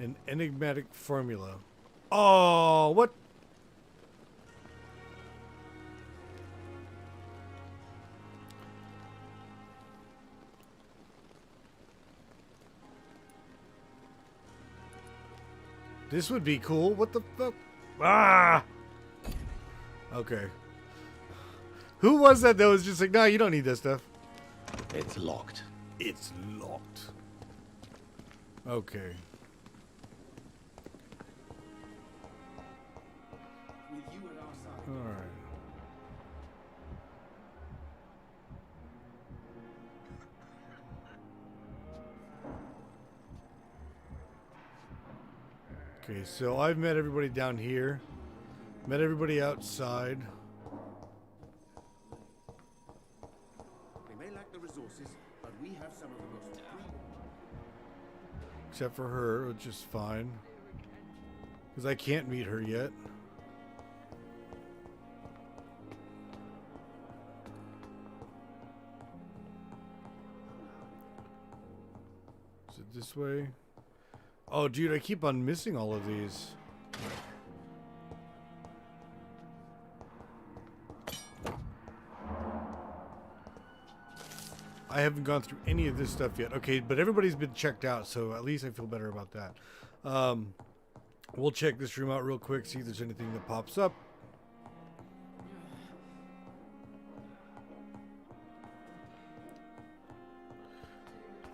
Speaker 1: An enigmatic formula. Oh, what? This would be cool. What the fuck? Ah! Okay. Who was that was just like, nah, you don't need that stuff?
Speaker 4: It's locked.
Speaker 1: It's locked. Okay. Alright. Okay, so I've met everybody down here. Met everybody outside.
Speaker 11: They may lack the resources, but we have some of the most
Speaker 1: Except for her, which is fine. Because I can't meet her yet. Is it this way? Oh, dude, I keep on missing all of these. I haven't gone through any of this stuff yet. Okay, but everybody's been checked out, so at least I feel better about that. We'll check this room out real quick, see if there's anything that pops up.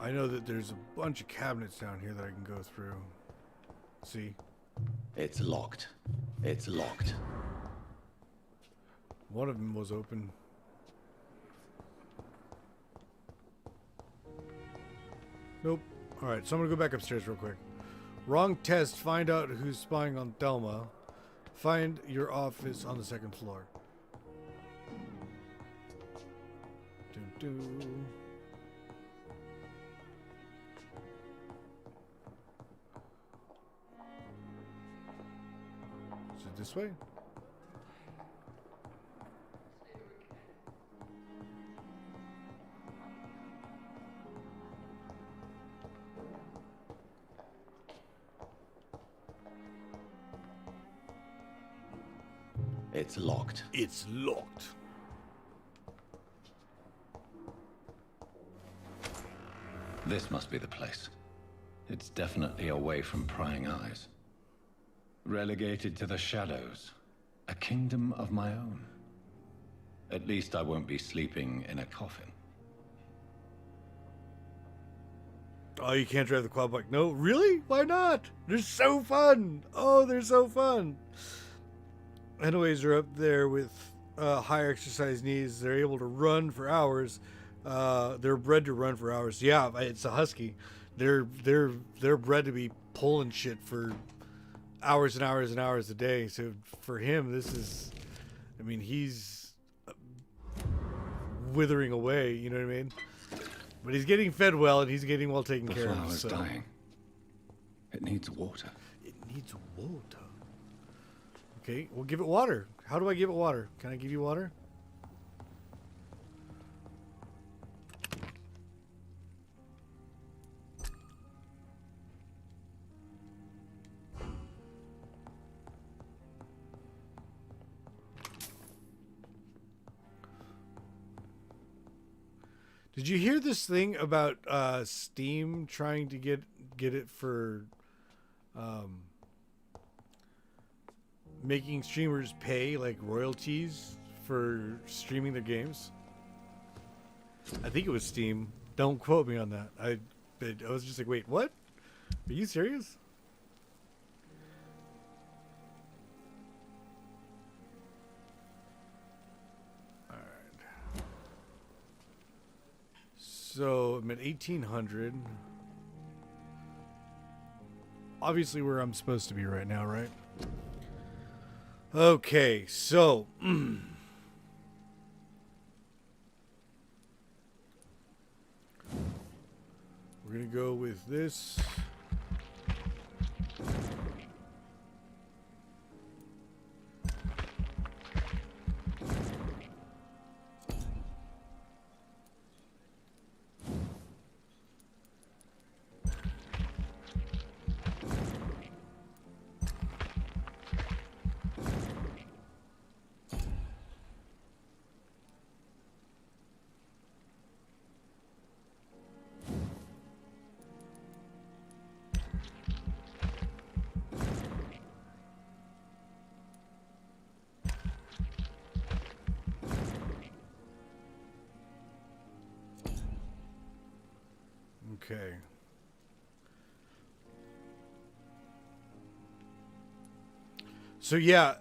Speaker 1: I know that there's a bunch of cabinets down here that I can go through. See?
Speaker 4: It's locked. It's locked.
Speaker 1: One of them was open. Nope. Alright, so I'm gonna go back upstairs real quick. Wrong test. Find out who's spying on Thelma. Find your office on the second floor. Doo-doo. Is it this way?
Speaker 4: It's locked.
Speaker 1: It's locked.
Speaker 4: This must be the place. It's definitely away from prying eyes. Relegated to the shadows. A kingdom of my own. At least I won't be sleeping in a coffin.
Speaker 1: Oh, you can't drive the quad bike. No, really? Why not? They're so fun. Oh, they're so fun. Anyways, they're up there with higher exercise needs. They're able to run for hours. They're bred to run for hours. Yeah, it's a husky. They're bred to be pulling shit for hours and hours and hours a day. So for him, this is, I mean, he's withering away. You know what I mean? But he's getting fed well, and he's getting well taken care of.
Speaker 4: The flower's
Speaker 1: So.
Speaker 4: dying. It needs water.
Speaker 1: It needs water. Okay, we'll give it water. How do I give it water? Can I give you water? Did you hear this thing about Steam trying to get it for making streamers pay like royalties for streaming their games? I think it was Steam. Don't quote me on that. I was just like, wait, what? Are you serious? All right. So I'm at 1800. Obviously where I'm supposed to be right now, right? Okay, so we're gonna go with this. Okay. So yeah,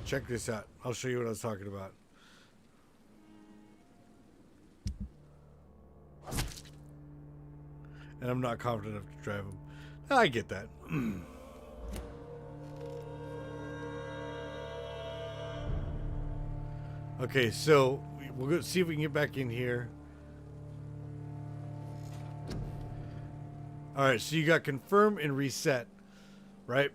Speaker 1: check this out. I'll show you what I was talking about. And I'm not confident enough to drive them. I get that. Okay, so we'll go see if we can get back in here. Alright, so you got confirm and reset, right?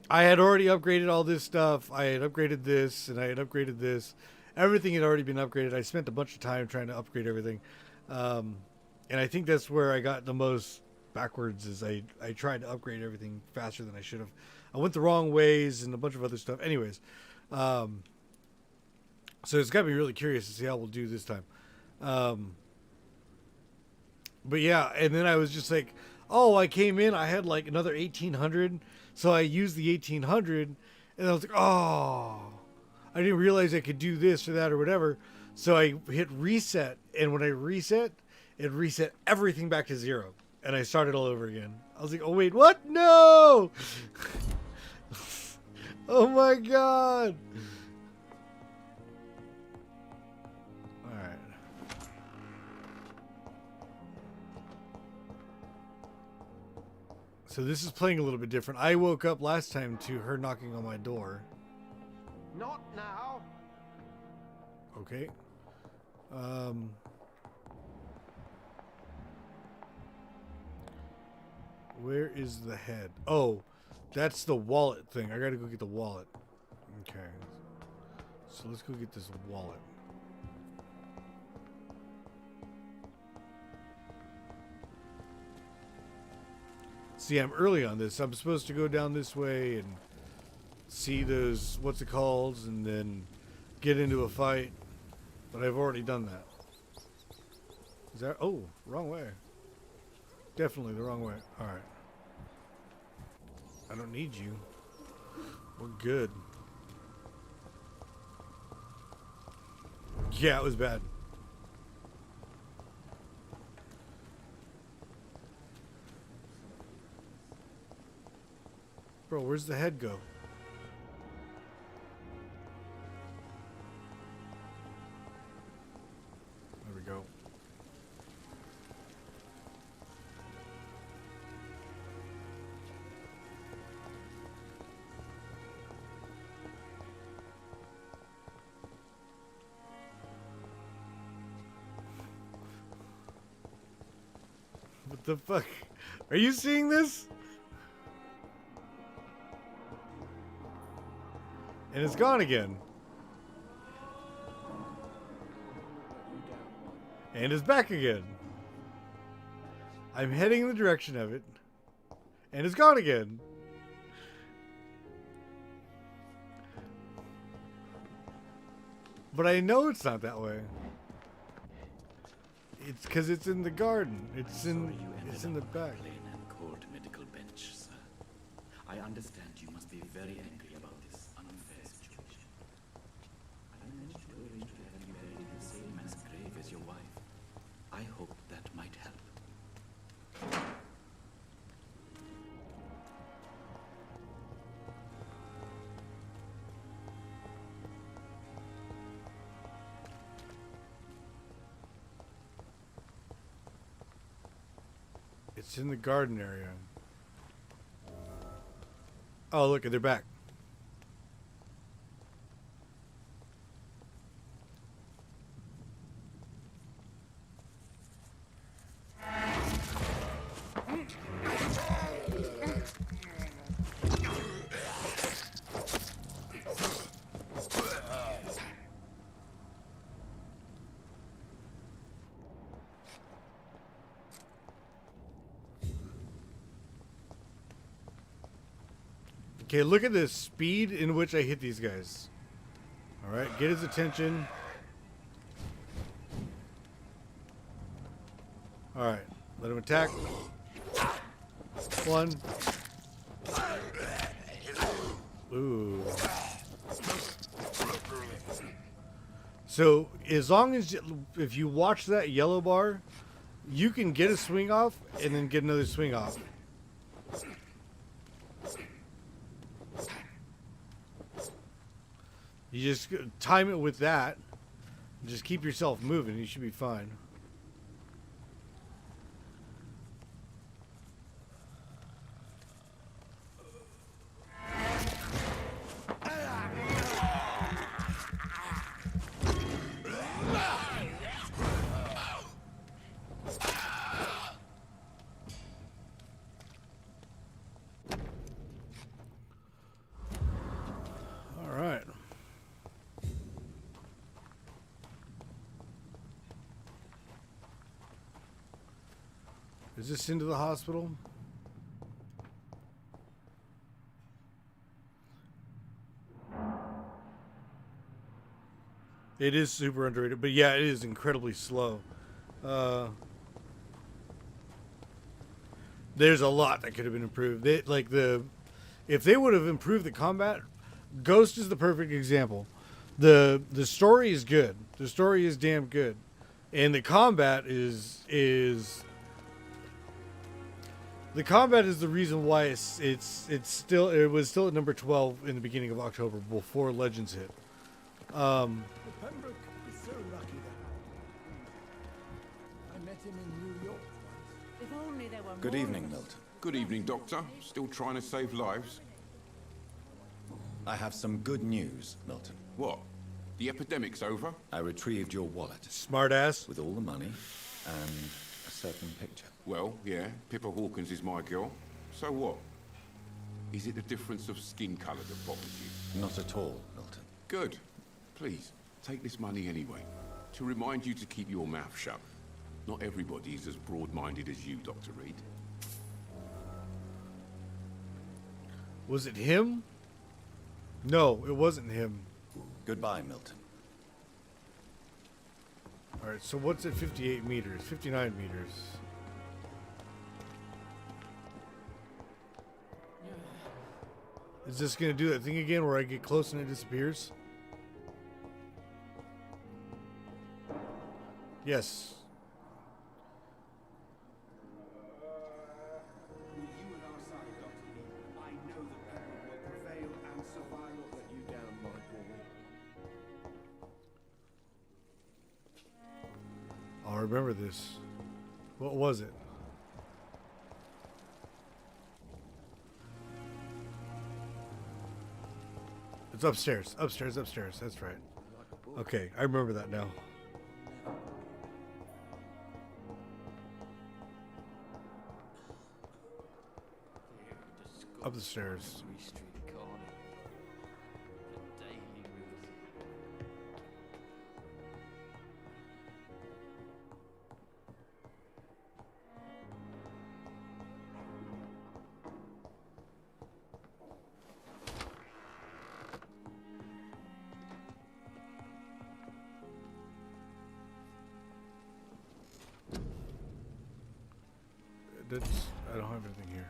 Speaker 1: I had already upgraded all this stuff. I had upgraded this, and I had upgraded this. Everything had already been upgraded. I spent a bunch of time trying to upgrade everything. And I think that's where I got the most backwards, is I tried to upgrade everything faster than I should have. I went the wrong ways and a bunch of other stuff. Anyways, so it's got me really curious to see how we'll do this time. But yeah, and then I was just like, oh, I came in, I had like another 1800, so I used the 1800, and I was like, oh, I didn't realize I could do this or that or whatever. So I hit reset, and when I reset, it reset everything back to 0, and I started all over again. I was like, oh wait, what? No! Oh my god! Alright. So this is playing a little bit different. I woke up last time to her knocking on my door.
Speaker 16: Not now.
Speaker 1: Okay. Where is the head? Oh, that's the wallet thing. I gotta go get the wallet. Okay. So let's go get this wallet. See, I'm early on this. I'm supposed to go down this way and see those, what's it called, and then get into a fight. But I've already done that. Is that, oh, wrong way. Definitely the wrong way. Alright. I don't need you. We're good. Yeah, it was bad. Bro, where's the head go? There we go. What the fuck? Are you seeing this? And it's gone again. And it's back again. I'm heading in the direction of it. And it's gone again. But I know it's not that way. It's because it's in the garden. It's in the back.
Speaker 20: Plain and cold medical bench, sir. I understand you must be very angry about this unfair situation. I managed to arrange to have you buried in the same mass grave as your wife. I hope that might help.
Speaker 1: It's in the garden area. Oh, look, they're back. Okay, look at the speed in which I hit these guys. Alright, get his attention. Alright, let him attack. One. Ooh. So, as long as, if you watch that yellow bar, you can get a swing off and then get another swing off. You just time it with that. Just keep yourself moving. You should be fine. Is this into the hospital? It is super underrated, but yeah, it is incredibly slow. There's a lot that could have been improved. If they would have improved the combat, Ghost is the perfect example. The story is good. The story is damn good, and the combat is the combat is the reason why it was still at number 12 in the beginning of October before Legends hit.
Speaker 13: Pembroke is so lucky that I met him in New York once.
Speaker 8: If only there were
Speaker 19: Good
Speaker 8: more
Speaker 19: evening,
Speaker 8: of us.
Speaker 19: Milton.
Speaker 15: Good evening, Doctor. Still trying to save lives?
Speaker 19: I have some good news, Milton.
Speaker 15: What? The epidemic's over?
Speaker 19: I retrieved your wallet.
Speaker 1: Smartass.
Speaker 19: With all the money and a certain picture.
Speaker 15: Well, yeah, Pippa Hawkins is my girl. So what? Is it the difference of skin colour that bothers you?
Speaker 19: Not at all, Milton.
Speaker 15: Good. Please, take this money anyway. To remind you to keep your mouth shut. Not everybody is as broad-minded as you, Dr. Reed.
Speaker 1: Was it him? No, it wasn't him.
Speaker 19: Goodbye, Milton.
Speaker 1: Alright, so what's at 58 meters? 59 meters. Is this going to do that thing again where I get close and it disappears? Yes.
Speaker 11: With you on our side, Dr. Lee, I know that Pembroke will prevail and survive. Not let you down, my boy.
Speaker 1: I'll remember this. What was it? It's upstairs. Upstairs, upstairs. That's right. Okay, I remember that now. Up the stairs. I don't have anything here.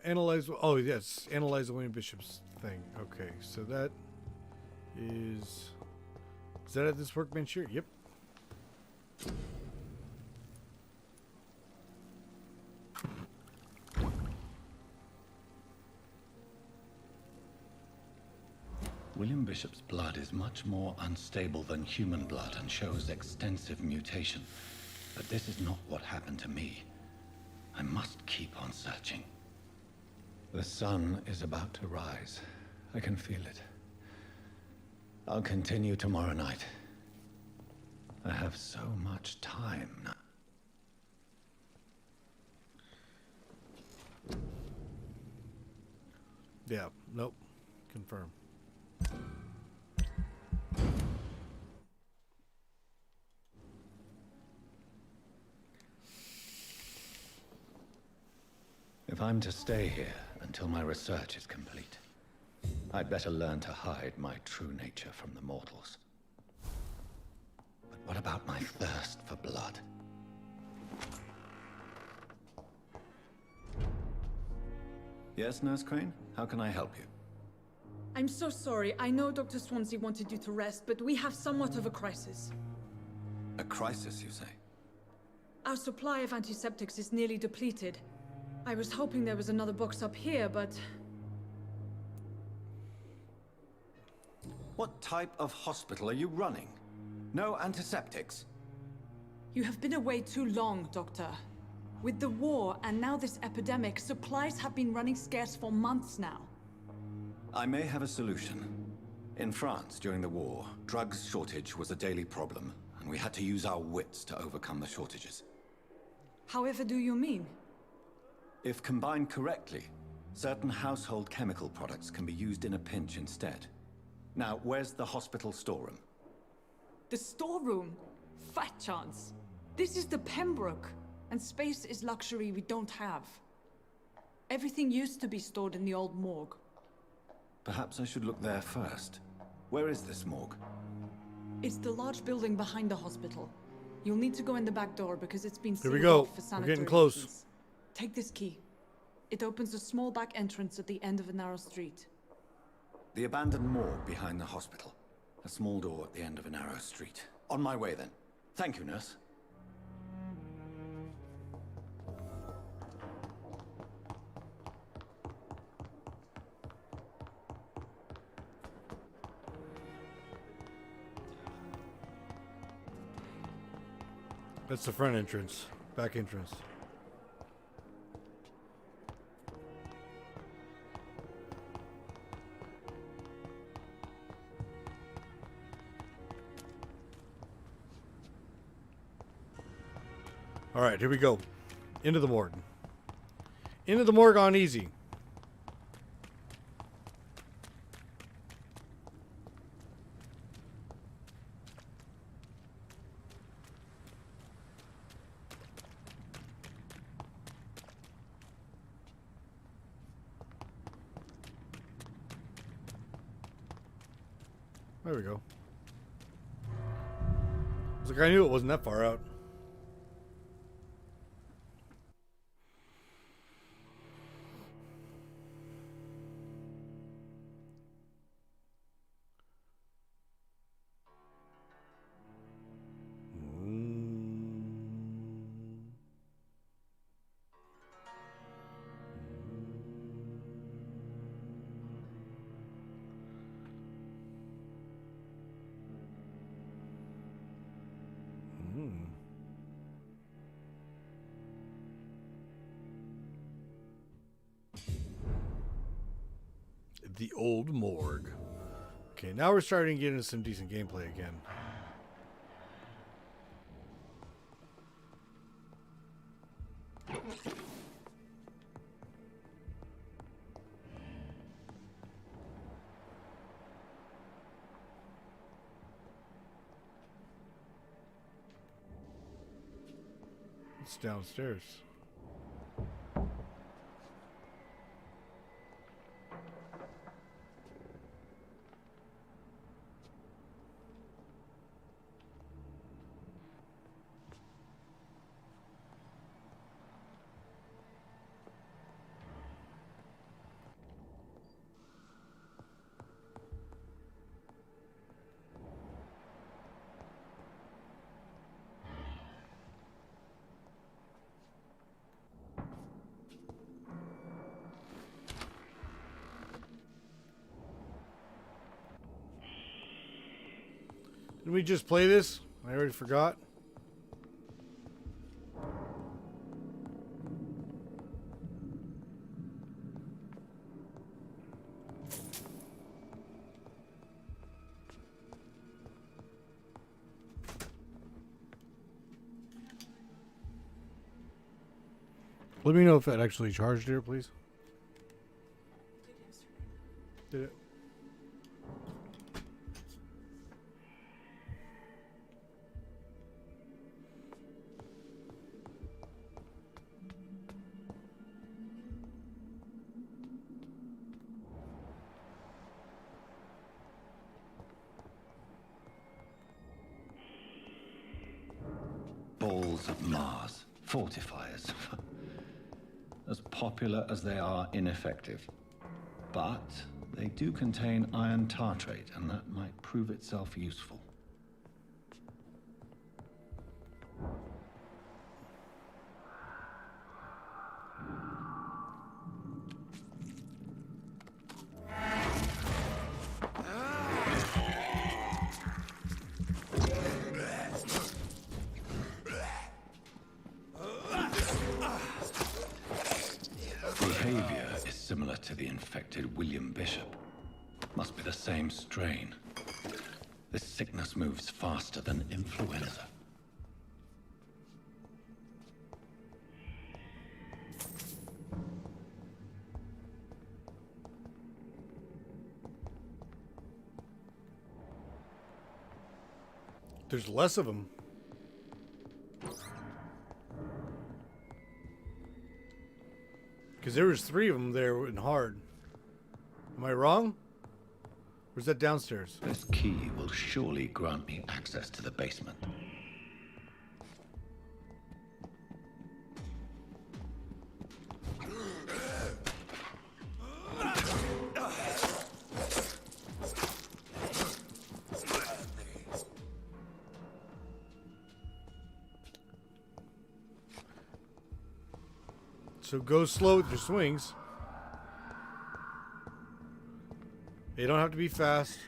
Speaker 1: Analyze. Oh yes, analyze the William Bishop's thing. Okay, so that is. Is that at this workbench here? Yep.
Speaker 4: William Bishop's blood is much more unstable than human blood and shows extensive mutation. But this is not what happened to me. I must keep on searching. The sun is about to rise. I can feel it. I'll continue tomorrow night. I have so much time now.
Speaker 1: Yeah. Nope. Confirm.
Speaker 4: If I'm to stay here until my research is complete, I'd better learn to hide my true nature from the mortals. But what about my thirst for blood? Yes, Nurse Crane? How can I help you?
Speaker 10: I'm so sorry. I know Dr. Swansea wanted you to rest, but we have somewhat of a crisis.
Speaker 19: A crisis, you say?
Speaker 10: Our supply of antiseptics is nearly depleted. I was hoping there was another box up here, but...
Speaker 19: What type of hospital are you running? No antiseptics?
Speaker 10: You have been away too long, Doctor. With the war and now this epidemic, supplies have been running scarce for months now.
Speaker 19: I may have a solution. In France, during the war, drugs shortage was a daily problem, and we had to use our wits to overcome the shortages.
Speaker 10: However do you mean?
Speaker 19: If combined correctly, certain household chemical products can be used in a pinch instead. Now, where's the hospital storeroom?
Speaker 10: The storeroom? Fat chance. This is the Pembroke, and space is luxury we don't have. Everything used to be stored in the old morgue.
Speaker 19: Perhaps I should look there first. Where is this morgue?
Speaker 10: It's the large building behind the hospital. You'll need to go in the back door because it's been
Speaker 1: Here we
Speaker 10: sealed
Speaker 1: go.
Speaker 10: off for
Speaker 1: We're
Speaker 10: sanitary
Speaker 1: getting close.
Speaker 10: reasons. Take this key. It opens a small back entrance at the end of a narrow street.
Speaker 19: The abandoned morgue behind the hospital. A small door at the end of a narrow street. On my way then. Thank you, nurse.
Speaker 1: That's the front entrance. Back entrance. All right, here we go. Into the morgue. Into the morgue on easy. There we go. It's like I knew it wasn't that far out. The old morgue. Okay, now we're starting to get into some decent gameplay again. It's downstairs. Didn't we just play this? I already forgot. Let me know if that actually charged here, please. Did it?
Speaker 4: Balls of Mars. Fortifiers. As popular as they are ineffective. But They do contain iron tartrate, and that might prove itself useful. Behavior is similar to the infected William Bishop. Must be the same strain. This sickness moves faster than influenza.
Speaker 1: There's less of them. Because there was 3 of them there in hard. Am I wrong? Or is that downstairs?
Speaker 4: This key will surely grant me access to the basement.
Speaker 1: So go slow with your swings. You don't have to be fast.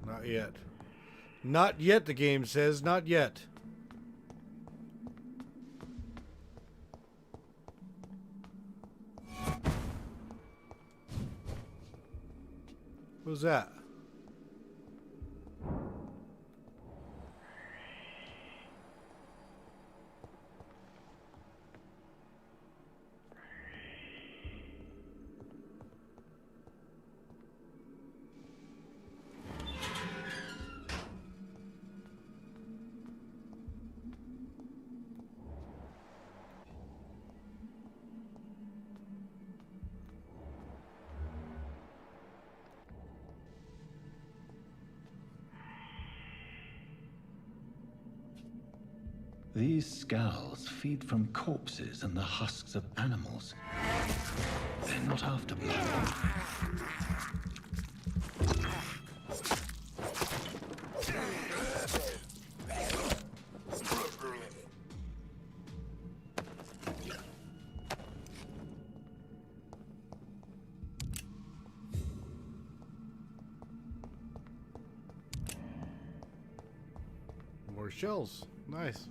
Speaker 1: Not yet. Not yet, the game says. Not yet. What was that?
Speaker 4: These scowls feed from corpses and the husks of animals. They're not after blood.
Speaker 1: More shells. Nice.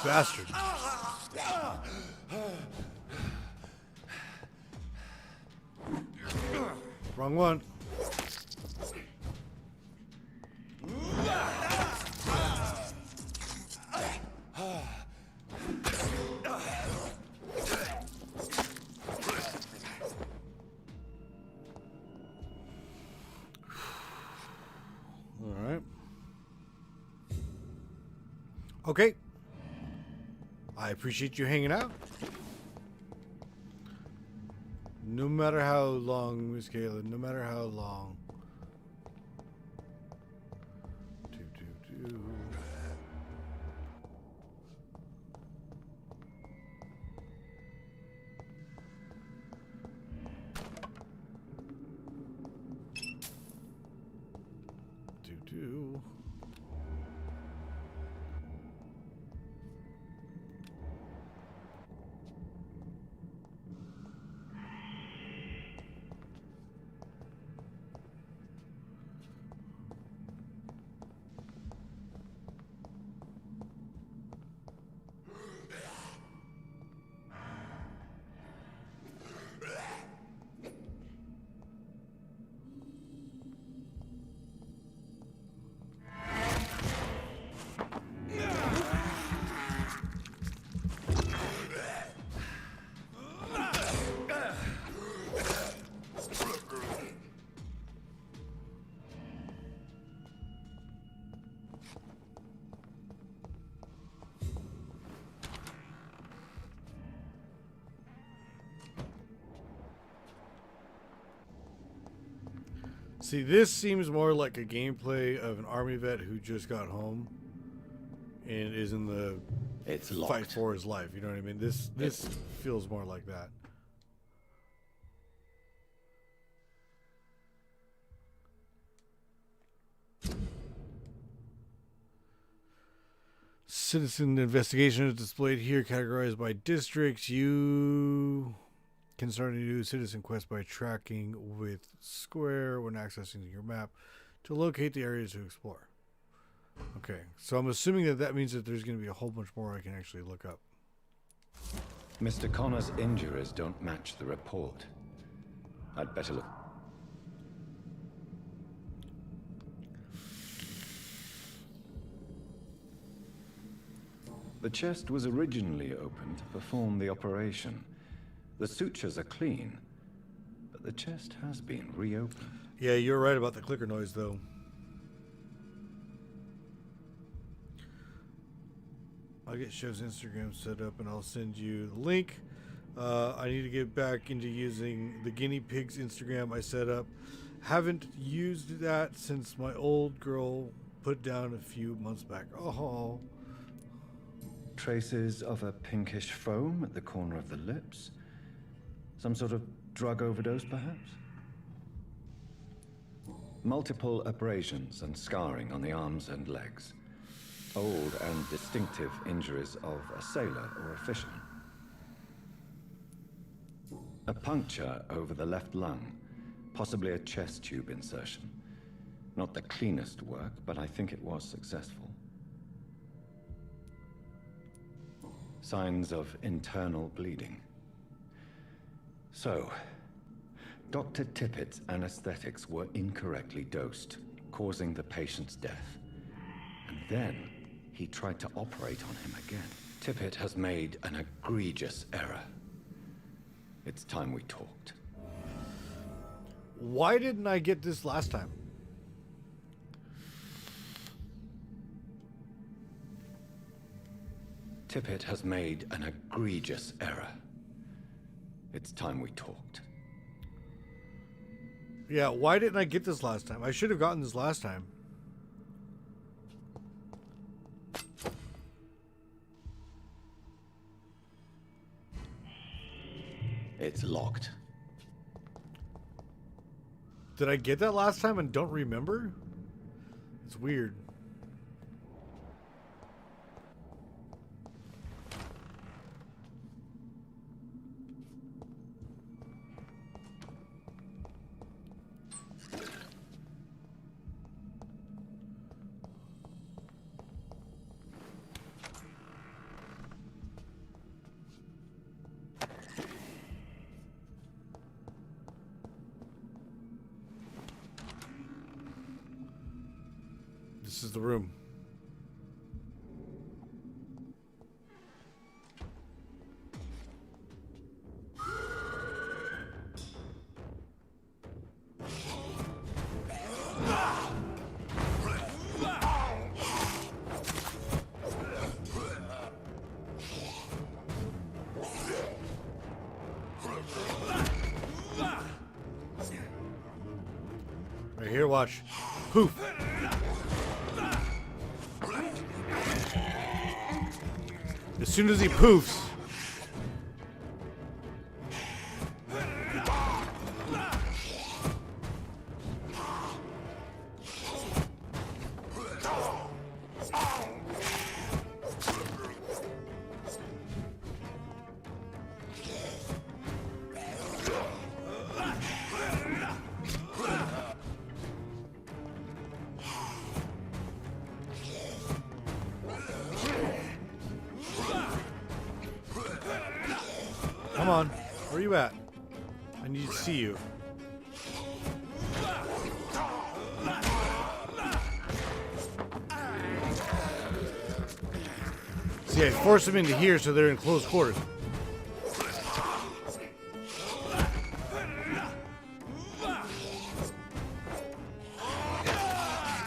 Speaker 1: Bastard. Wrong one. All right. Okay. I appreciate you hanging out. No matter how long, Miss Kayla, no matter how long. See, this seems more like a gameplay of an army vet who just got home and is in the fight for his life. You know what I mean? This feels more like that. Citizen investigation is displayed here, categorized by districts. You can start a new citizen quest by tracking with square when accessing your map to locate the areas to explore. Okay, so I'm assuming that means that there's going to be a whole bunch more I can actually look up.
Speaker 4: Mr. Connor's injuries don't match the report. I'd better look. The chest was originally opened to perform the operation. The sutures are clean, but the chest has been reopened.
Speaker 1: Yeah, you're right about the clicker noise, though. I'll get Chef's Instagram set up, and I'll send you the link. I need to get back into using the guinea pig's Instagram I set up. Haven't used that since my old girl put down a few months back. Oh.
Speaker 4: Traces of a pinkish foam at the corner of the lips. Some sort of drug overdose, perhaps? Multiple abrasions and scarring on the arms and legs. Old and distinctive injuries of a sailor or a fisherman. A puncture over the left lung, possibly a chest tube insertion. Not the cleanest work, but I think it was successful. Signs of internal bleeding. So, Dr. Tippett's anesthetics were incorrectly dosed, causing the patient's death. And then he tried to operate on him again. Tippett has made an egregious error. It's time we talked.
Speaker 1: Why didn't I get this last time?
Speaker 4: Tippett has made an egregious error. It's time we talked.
Speaker 1: Yeah, why didn't I get this last time? I should have gotten this last time.
Speaker 4: It's locked.
Speaker 1: Did I get that last time and don't remember? It's weird. This is the room. Right here, watch. Poof. As soon as he poofs. Come on, where are you at? I need to see you. See, I forced them into here so they're in close quarters.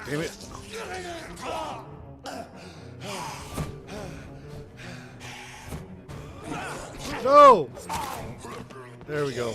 Speaker 1: Damn it. No! There we go.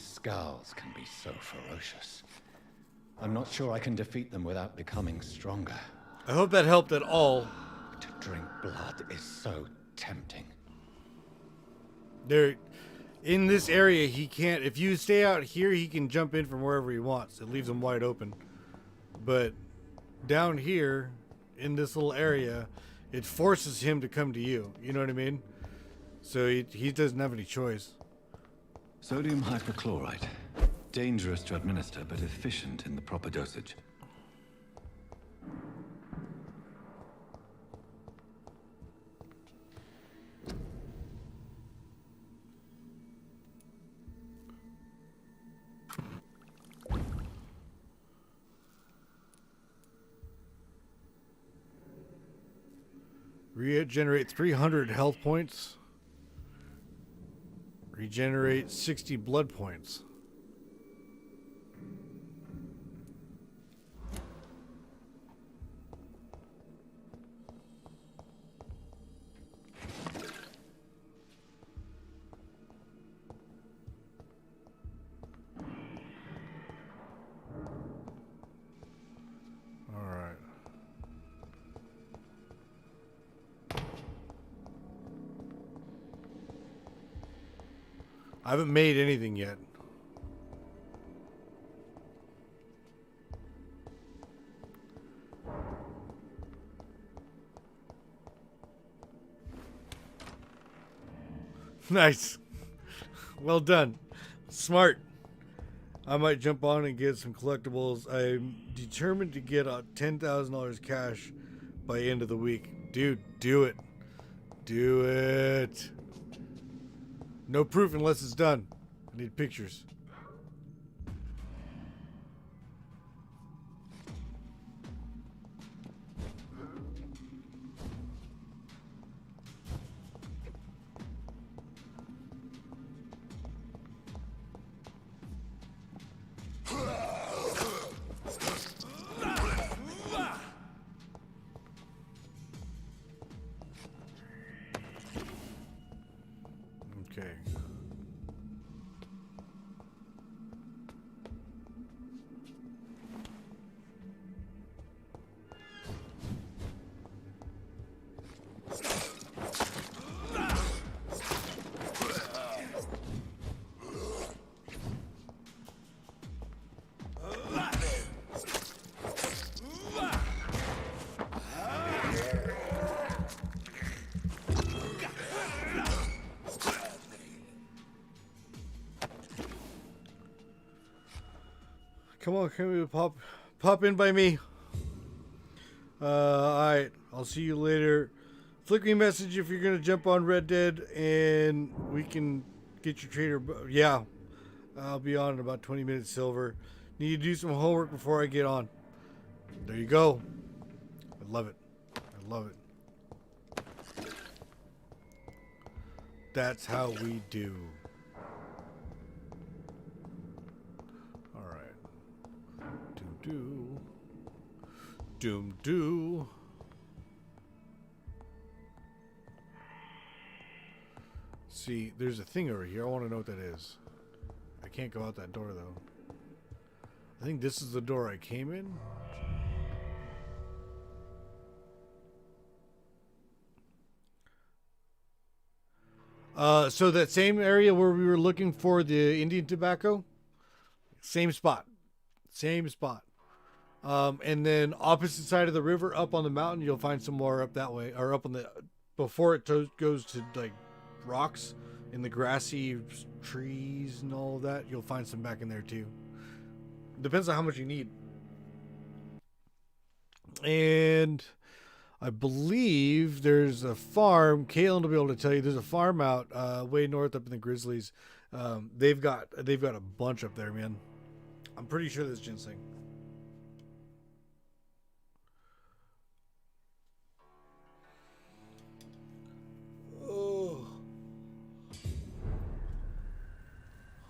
Speaker 4: scowls can be so ferocious. I'm not sure I can defeat them without becoming stronger.
Speaker 1: I hope that helped at all.
Speaker 4: To drink blood is so tempting.
Speaker 1: There, in this area, he can't. If you stay out here, he can jump in from wherever he wants. It leaves him wide open. But down here, in this little area, it forces him to come to you. You know what I mean? So he doesn't have any choice.
Speaker 4: Sodium hypochlorite. Dangerous to administer, but efficient in the proper dosage.
Speaker 1: Regenerate 300 health points. Regenerate 60 blood points. I haven't made anything yet. Nice. Well done. Smart. I might jump on and get some collectibles. I'm determined to get $10,000 cash by end of the week. Dude, do it. Do it. No proof unless it's done. I need pictures. Okay. Come on, can we pop in by me? Alright, I'll see you later. Flick me a message if you're gonna jump on Red Dead and we can get your trader. Yeah, I'll be on in about 20 minutes, Silver. Need to do some homework before I get on. There you go. I love it. I love it. That's how we do. Doom. See, there's a thing over here. I want to know what that is. I can't go out that door though. I think this is the door I came in. So that same area where we were looking for the Indian tobacco, same spot. And then opposite side of the river, up on the mountain, you'll find some more up that way, or up on the, before it goes to like rocks in the grassy trees and all of that, you'll find some back in there too. Depends on how much you need. And I believe there's a farm. Caitlin will be able to tell you. There's a farm out way north up in the Grizzlies. They've got a bunch up there, man. I'm pretty sure there's ginseng.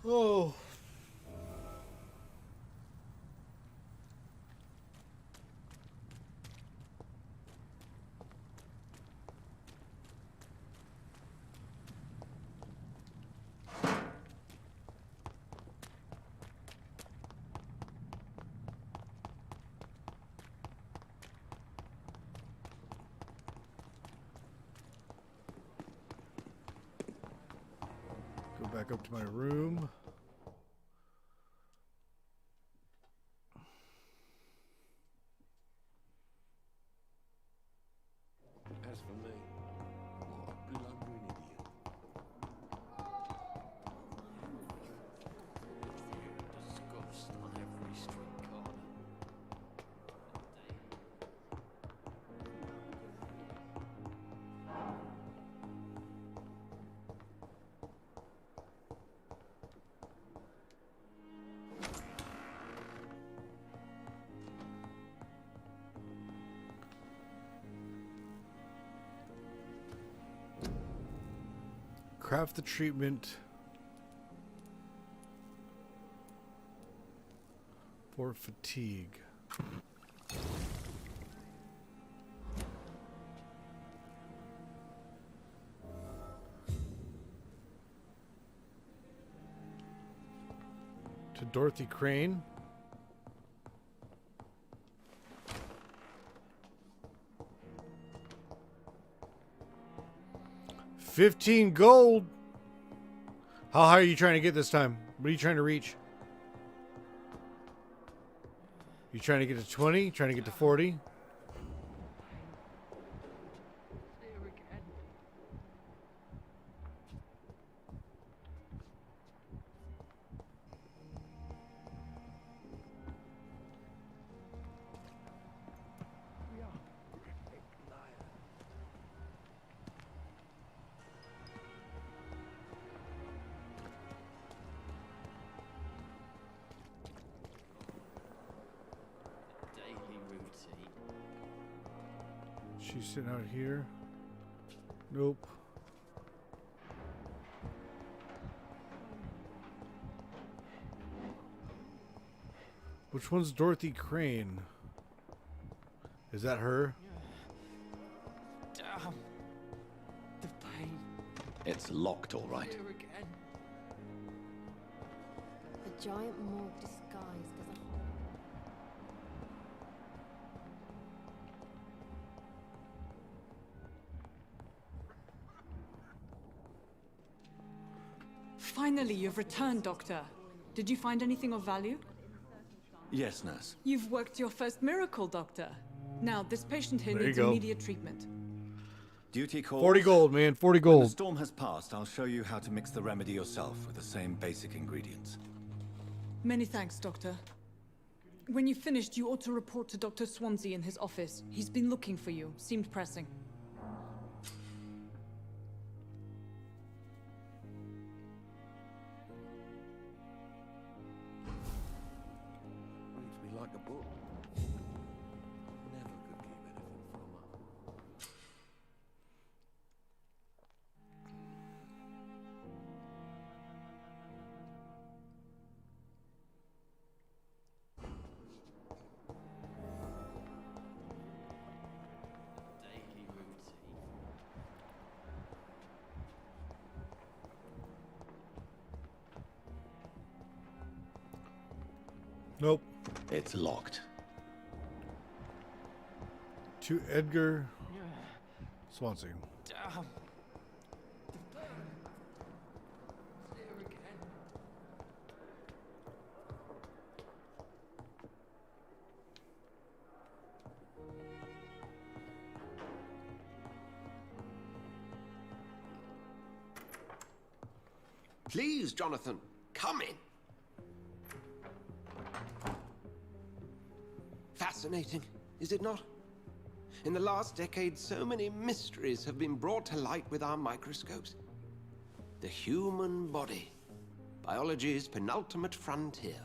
Speaker 1: Oh. back up to my room.
Speaker 3: As for me, what a blundering idiot.
Speaker 7: Disgust on every street corner.
Speaker 1: Craft the treatment for fatigue. To Dorothy Crane. $15 gold. How high are you trying to get this time? What are you trying to reach? You trying to get to 20? Trying to get to 40? She's sitting out here. Nope. Which one's Dorothy Crane? Is that her?
Speaker 7: Damn. The pain.
Speaker 4: It's locked, all right.
Speaker 7: Here again.
Speaker 9: A giant morgue disguised as a hole.
Speaker 10: Finally, you've returned, Doctor. Did you find anything of value?
Speaker 4: Yes, nurse.
Speaker 10: You've worked your first miracle, Doctor. Now, this patient here
Speaker 1: There you
Speaker 10: needs
Speaker 1: go.
Speaker 10: immediate treatment.
Speaker 4: Duty call.
Speaker 1: 40 gold, man. 40
Speaker 4: When
Speaker 1: gold.
Speaker 4: the storm has passed, I'll show you how to mix the remedy yourself with the same basic ingredients.
Speaker 10: Many thanks, Doctor. When you've finished, you ought to report to Dr. Swansea in his office. He's been looking for you. Seemed pressing.
Speaker 3: Reads me like a book. Never could keep anything from her.
Speaker 7: Daily routine.
Speaker 1: Nope.
Speaker 4: It's locked.
Speaker 1: To Edgar Swansea.
Speaker 7: Damn. Here again.
Speaker 3: Please, Jonathan, come in. Fascinating, is it not? In the last decade, so many mysteries have been brought to light with our microscopes. The human body, biology's penultimate frontier.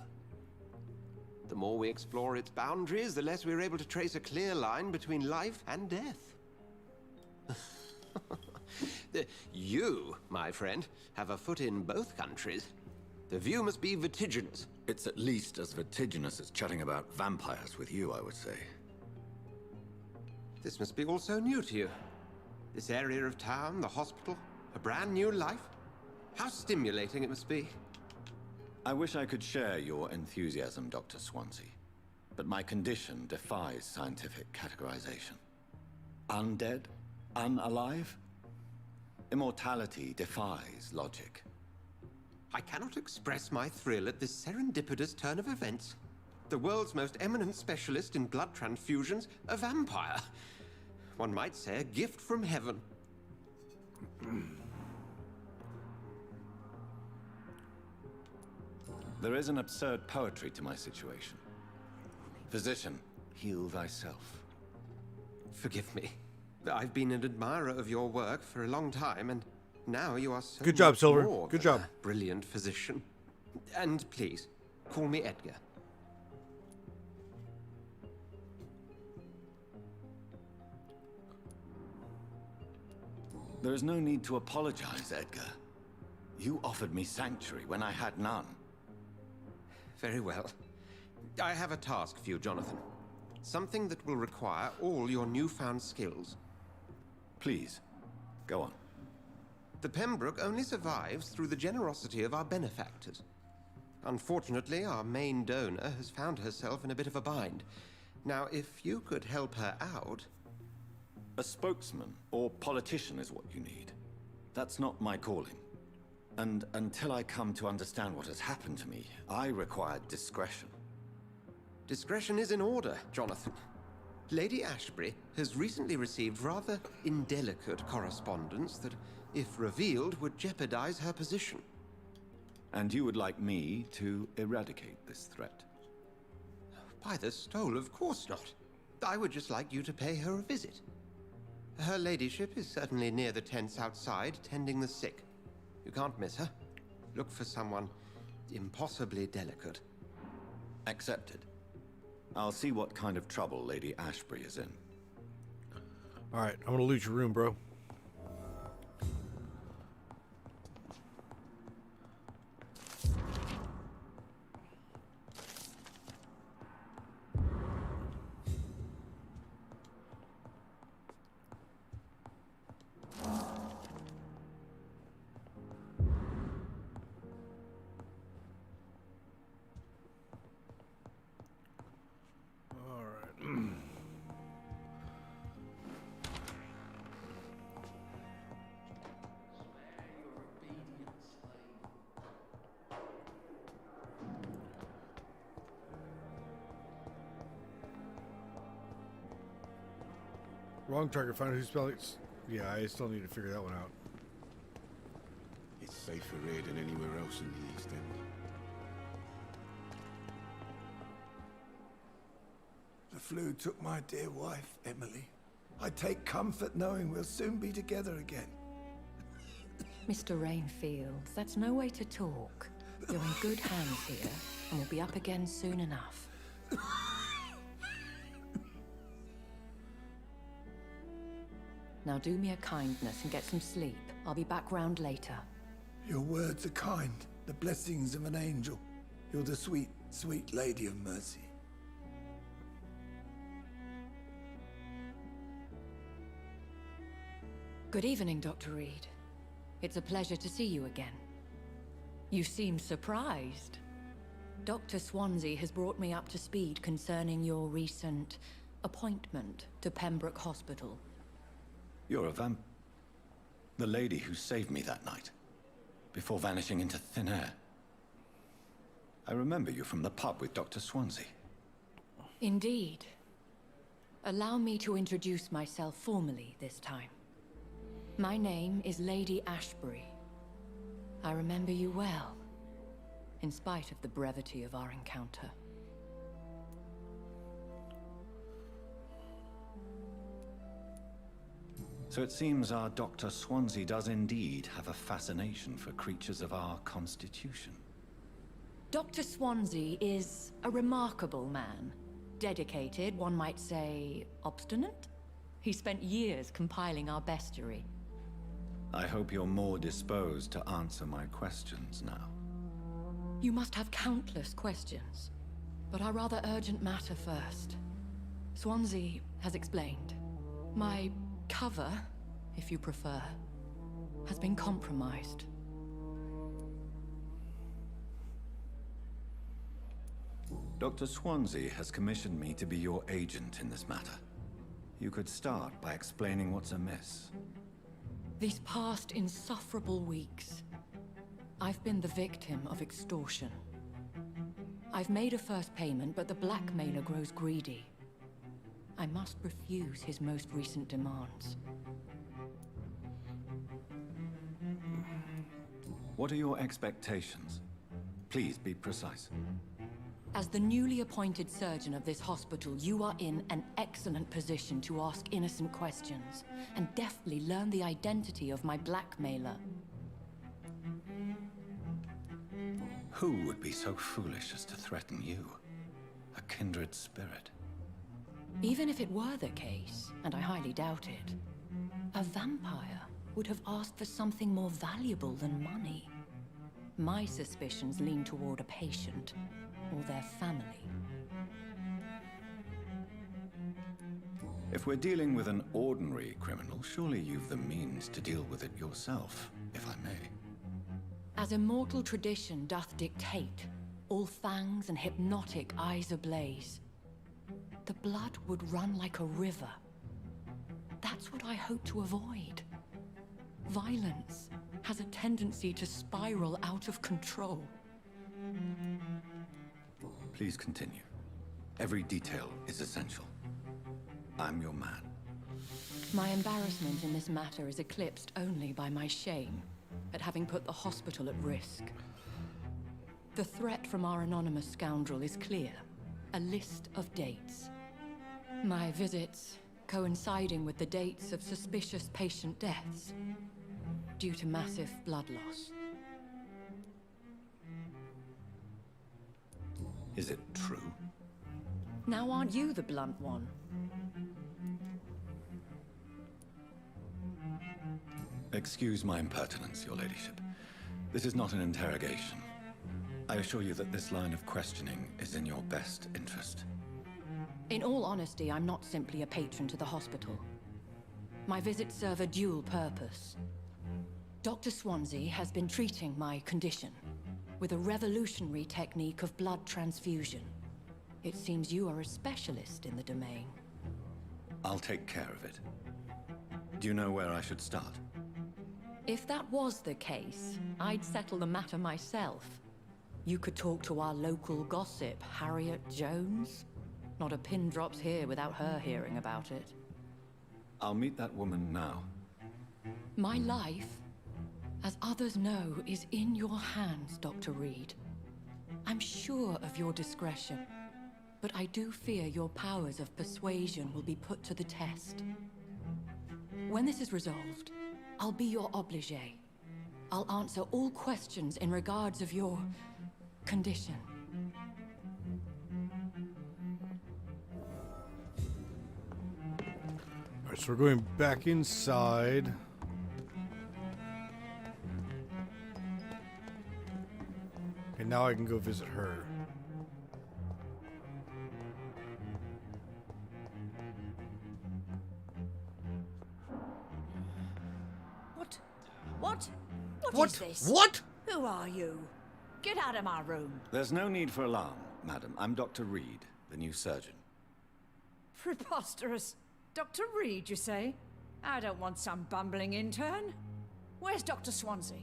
Speaker 3: The more we explore its boundaries, the less we're able to trace a clear line between life and death. You, my friend, have a foot in both countries. The view must be vertiginous.
Speaker 19: It's at least as vertiginous as chatting about vampires with you, I would say.
Speaker 3: This must be all so new to you. This area of town, the hospital, a brand new life. How stimulating it must be.
Speaker 4: I wish I could share your enthusiasm, Dr. Swansea, but my condition defies scientific categorization. Undead? Unalive? Immortality defies logic.
Speaker 3: I cannot express my thrill at this serendipitous turn of events. The world's most eminent specialist in blood transfusions, a vampire. One might say a gift from heaven.
Speaker 4: There is an absurd poetry to my situation. Physician, heal thyself.
Speaker 3: Forgive me. I've been an admirer of your work for a long time, and now you are so
Speaker 1: Good job,
Speaker 3: much
Speaker 1: Silver.
Speaker 3: more
Speaker 1: Good
Speaker 3: than
Speaker 1: job.
Speaker 3: a brilliant physician. And please, call me Edgar.
Speaker 4: There is no need to apologize, Edgar. You offered me sanctuary when I had none.
Speaker 3: Very well. I have a task for you, Jonathan. Something that will require all your newfound skills.
Speaker 4: Please, go on.
Speaker 3: The Pembroke only survives through the generosity of our benefactors. Unfortunately, our main donor has found herself in a bit of a bind. Now, if you could help her out...
Speaker 4: A spokesman or politician is what you need. That's not my calling. And until I come to understand what has happened to me, I require discretion.
Speaker 3: Discretion is in order, Jonathan. Lady Ashbury has recently received rather indelicate correspondence that, if revealed, would jeopardize her position.
Speaker 4: And you would like me to eradicate this threat?
Speaker 3: By the stole, of course not. I would just like you to pay her a visit. Her ladyship is certainly near the tents outside, tending the sick. You can't miss her. Look for someone impossibly delicate.
Speaker 4: Accepted. I'll see what kind of trouble Lady Ashbury is in.
Speaker 1: Alright, I'm gonna loot your room, bro. Wrong target. Find who's spelling. Yeah, I still need to figure that one out.
Speaker 15: It's safer here than anywhere else in the East End.
Speaker 13: The flu took my dear wife, Emily. I take comfort knowing we'll soon be together again.
Speaker 6: Mr. Rainfield, that's no way to talk. You're in good hands here, and we'll be up again soon enough. Now do me a kindness and get some sleep. I'll be back round later.
Speaker 13: Your words are kind, the blessings of an angel. You're the sweet, sweet Lady of Mercy.
Speaker 6: Good evening, Dr. Reed. It's a pleasure to see you again. You seem surprised. Dr. Swansea has brought me up to speed concerning your recent appointment to Pembroke Hospital.
Speaker 4: You're a the lady who saved me that night, before vanishing into thin air. I remember you from the pub with Dr. Swansea.
Speaker 6: Indeed. Allow me to introduce myself formally this time. My name is Lady Ashbury. I remember you well, in spite of the brevity of our encounter.
Speaker 4: So it seems our Dr. Swansea does indeed have a fascination for creatures of our constitution.
Speaker 6: Dr. Swansea is a remarkable man. Dedicated, one might say, obstinate? He spent years compiling our bestiary.
Speaker 4: I hope you're more disposed to answer my questions now.
Speaker 6: You must have countless questions, but our rather urgent matter first. Swansea has explained. My cover, if you prefer, has been compromised.
Speaker 4: Dr. Swansea has commissioned me to be your agent in this matter. You could start by explaining what's amiss.
Speaker 6: These past insufferable weeks, I've been the victim of extortion. I've made a first payment, but the blackmailer grows greedy. I must refuse his most recent demands.
Speaker 19: What are your expectations? Please be precise.
Speaker 6: As the newly appointed surgeon of this hospital, you are in an excellent position to ask innocent questions and deftly learn the identity of my blackmailer.
Speaker 19: Who would be so foolish as to threaten you? A kindred spirit.
Speaker 6: Even if it were the case, and I highly doubt it, a vampire would have asked for something more valuable than money. My suspicions lean toward a patient, or their family.
Speaker 19: If we're dealing with an ordinary criminal, surely you've the means to deal with it yourself, if I may.
Speaker 6: As immortal tradition doth dictate, all fangs and hypnotic eyes ablaze, the blood would run like a river. That's what I hope to avoid. Violence has a tendency to spiral out of control.
Speaker 19: Please continue. Every detail is essential. I'm your man.
Speaker 6: My embarrassment in this matter is eclipsed only by my shame at having put the hospital at risk. The threat from our anonymous scoundrel is clear. A list of dates. My visits coinciding with the dates of suspicious patient deaths due to massive blood loss.
Speaker 19: Is it true?
Speaker 6: Now aren't you the blunt one?
Speaker 19: Excuse my impertinence, your ladyship. This is not an interrogation. I assure you that this line of questioning is in your best interest.
Speaker 6: In all honesty, I'm not simply a patron to the hospital. My visits serve a dual purpose. Dr. Swansea has been treating my condition with a revolutionary technique of blood transfusion. It seems you are a specialist in the domain.
Speaker 19: I'll take care of it. Do you know where I should start?
Speaker 6: If that was the case, I'd settle the matter myself. You could talk to our local gossip, Harriet Jones. Not a pin drops here without her hearing about it.
Speaker 19: I'll meet that woman now.
Speaker 6: My life, as others know, is in your hands, Dr. Reed. I'm sure of your discretion, but I do fear your powers of persuasion will be put to the test. When this is resolved, I'll be your obligé. I'll answer all questions in regards of your condition.
Speaker 1: Alright, so we're going back inside. Okay, now I can go visit her.
Speaker 8: What is this?
Speaker 1: What?
Speaker 8: Who are you? Get out of my room.
Speaker 19: There's no need for alarm, madam. I'm Dr. Reed, the new surgeon.
Speaker 8: Preposterous. Dr. Reed, you say? I don't want some bumbling intern. Where's Dr. Swansea?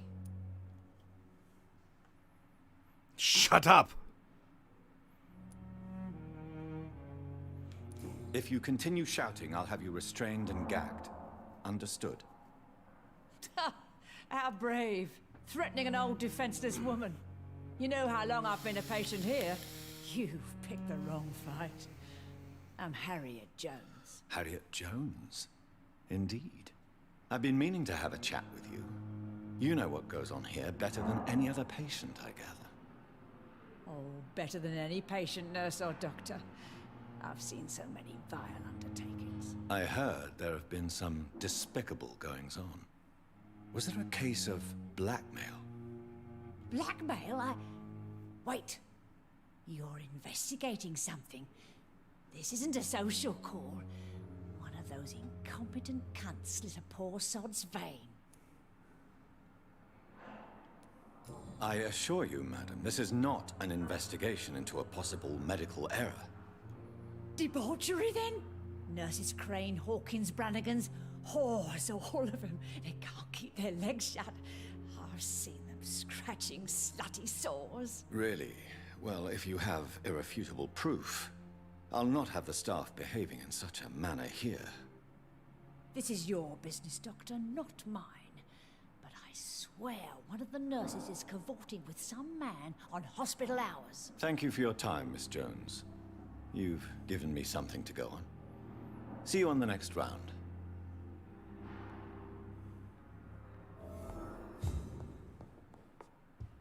Speaker 1: Shut up!
Speaker 19: If you continue shouting, I'll have you restrained and gagged. Understood?
Speaker 8: How brave. Threatening an old defenseless woman. You know how long I've been a patient here. You've picked the wrong fight. I'm Harriet Jones.
Speaker 19: Harriet Jones? Indeed. I've been meaning to have a chat with you. You know what goes on here better than any other patient, I gather.
Speaker 8: Oh, better than any patient, nurse, or doctor. I've seen so many vile undertakings.
Speaker 19: I heard there have been some despicable goings-on. Was there a case of blackmail?
Speaker 8: Blackmail? Wait. You're investigating something. This isn't a social call. One of those incompetent cunts slit a poor sod's vein.
Speaker 19: I assure you, madam, this is not an investigation into a possible medical error.
Speaker 8: Debauchery, then? Nurses Crane, Hawkins, Brannigans, whores, all of them. They can't keep their legs shut. I've seen them scratching slutty sores.
Speaker 19: Really? Well, if you have irrefutable proof, I'll not have the staff behaving in such a manner here.
Speaker 8: This is your business, Doctor, not mine. But I swear one of the nurses is cavorting with some man on hospital hours.
Speaker 19: Thank you for your time, Miss Jones. You've given me something to go on. See you on the next round.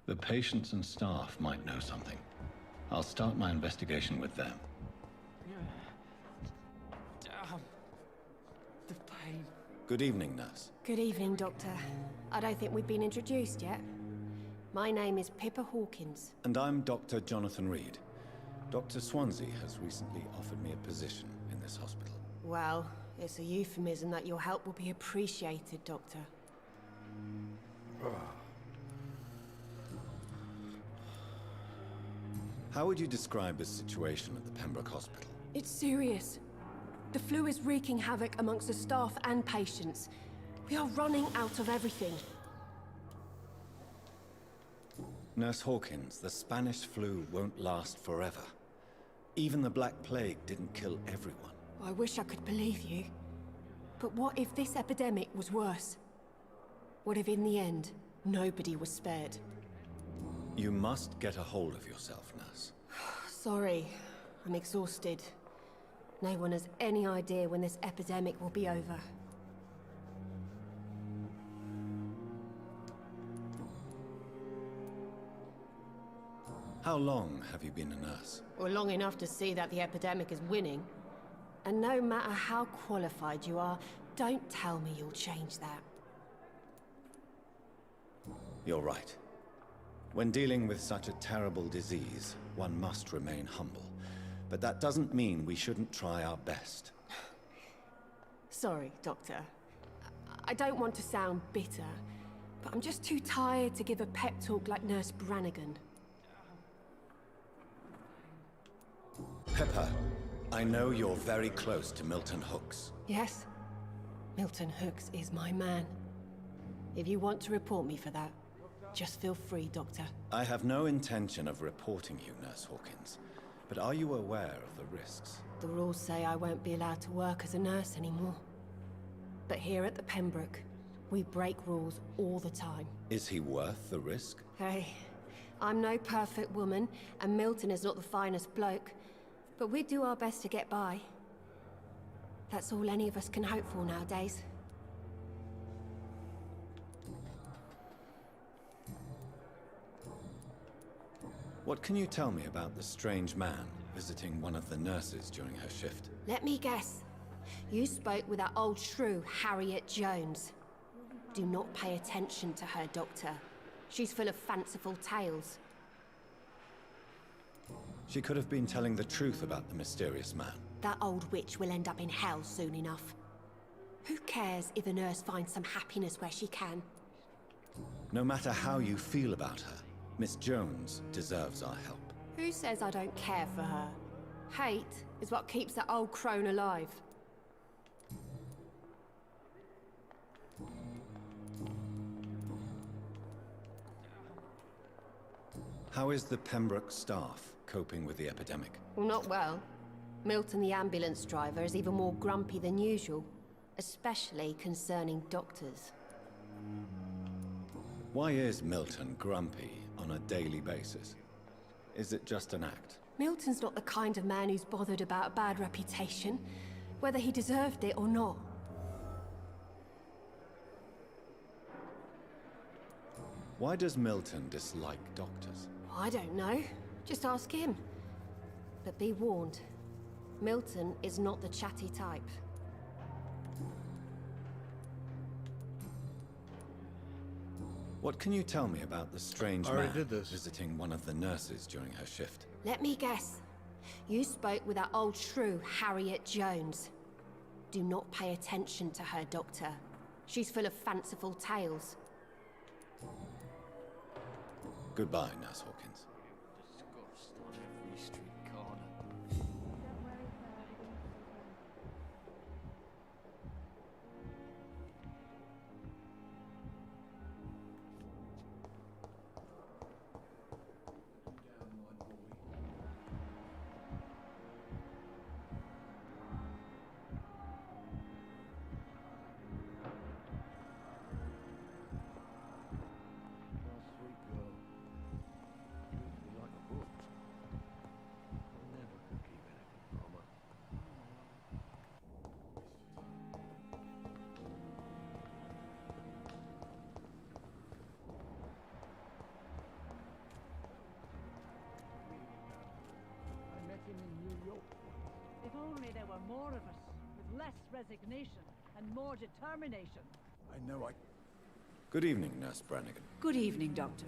Speaker 19: The patients and staff might know something. I'll start my investigation with them.
Speaker 14: Damn. The pain.
Speaker 19: Good evening, nurse.
Speaker 9: Good evening, Doctor. I don't think we've been introduced yet. My name is Pippa Hawkins.
Speaker 19: And I'm Dr. Jonathan Reed. Dr. Swansea has recently offered me a position in this hospital.
Speaker 9: Well, it's a euphemism that your help will be appreciated, Doctor.
Speaker 19: How would you describe the situation at the Pembroke Hospital?
Speaker 9: It's serious. The flu is wreaking havoc amongst the staff and patients. We are running out of everything.
Speaker 19: Nurse Hawkins, the Spanish flu won't last forever. Even the Black Plague didn't kill everyone.
Speaker 9: I wish I could believe you. But what if this epidemic was worse? What if in the end, nobody was spared?
Speaker 19: You must get a hold of yourself, nurse.
Speaker 9: Sorry, I'm exhausted. No one has any idea when this epidemic will be over.
Speaker 19: How long have you been a nurse?
Speaker 9: Well, long enough to see that the epidemic is winning. And no matter how qualified you are, don't tell me you'll change that.
Speaker 19: You're right. When dealing with such a terrible disease, one must remain humble. But that doesn't mean we shouldn't try our best.
Speaker 9: Sorry, Doctor. I don't want to sound bitter, but I'm just too tired to give a pep talk like Nurse Brannigan.
Speaker 19: Pepper, I know you're very close to Milton Hooks.
Speaker 9: Yes? Milton Hooks is my man. If you want to report me for that, just feel free, Doctor.
Speaker 19: I have no intention of reporting you, Nurse Hawkins. But are you aware of the risks?
Speaker 9: The rules say I won't be allowed to work as a nurse anymore. But here at the Pembroke, we break rules all the time.
Speaker 19: Is he worth the risk?
Speaker 9: Hey, I'm no perfect woman, and Milton is not the finest bloke. But we do our best to get by. That's all any of us can hope for nowadays.
Speaker 19: What can you tell me about the strange man visiting one of the nurses during her shift?
Speaker 9: Let me guess. You spoke with that old shrew, Harriet Jones. Do not pay attention to her, Doctor. She's full of fanciful tales.
Speaker 19: She could have been telling the truth about the mysterious man.
Speaker 9: That old witch will end up in hell soon enough. Who cares if a nurse finds some happiness where she can?
Speaker 19: No matter how you feel about her, Miss Jones deserves our help.
Speaker 9: Who says I don't care for her? Hate is what keeps that old crone alive.
Speaker 19: How is the Pembroke staff coping with the epidemic?
Speaker 9: Well, not well. Milton, the ambulance driver, is even more grumpy than usual, especially concerning doctors.
Speaker 19: Why is Milton grumpy on a daily basis? Is it just an act?
Speaker 9: Milton's not the kind of man who's bothered about a bad reputation, whether he deserved it or not.
Speaker 19: Why does Milton dislike doctors?
Speaker 9: I don't know. Just ask him. But be warned, Milton is not the chatty type.
Speaker 19: What can you tell me about the strange man visiting one of the nurses during her shift?
Speaker 9: Let me guess. You spoke with that old shrew, Harriet Jones. Do not pay attention to her, Doctor. She's full of fanciful tales.
Speaker 19: Goodbye, Nurse Hawkins.
Speaker 7: Disgust on every street corner.
Speaker 8: only there were more of us, with less resignation and more determination.
Speaker 13: I know I...
Speaker 4: Good evening, Nurse Brannigan.
Speaker 8: Good evening, Doctor.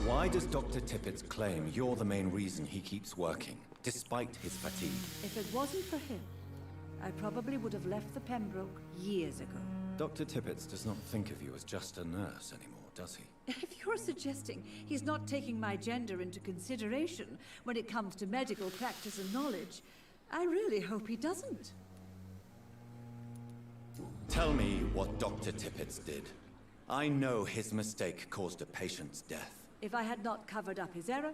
Speaker 4: Why does Dr. Tippett claim you're the main reason he keeps working, despite his fatigue?
Speaker 8: If it wasn't for him, I probably would have left the Pembroke years ago.
Speaker 4: Dr. Tippett does not think of you as just a nurse anymore, does he?
Speaker 8: If you're suggesting he's not taking my gender into consideration when it comes to medical practice and knowledge, I really hope he doesn't.
Speaker 4: Tell me what Dr. Tippett did. I know his mistake caused a patient's death.
Speaker 8: If I had not covered up his error,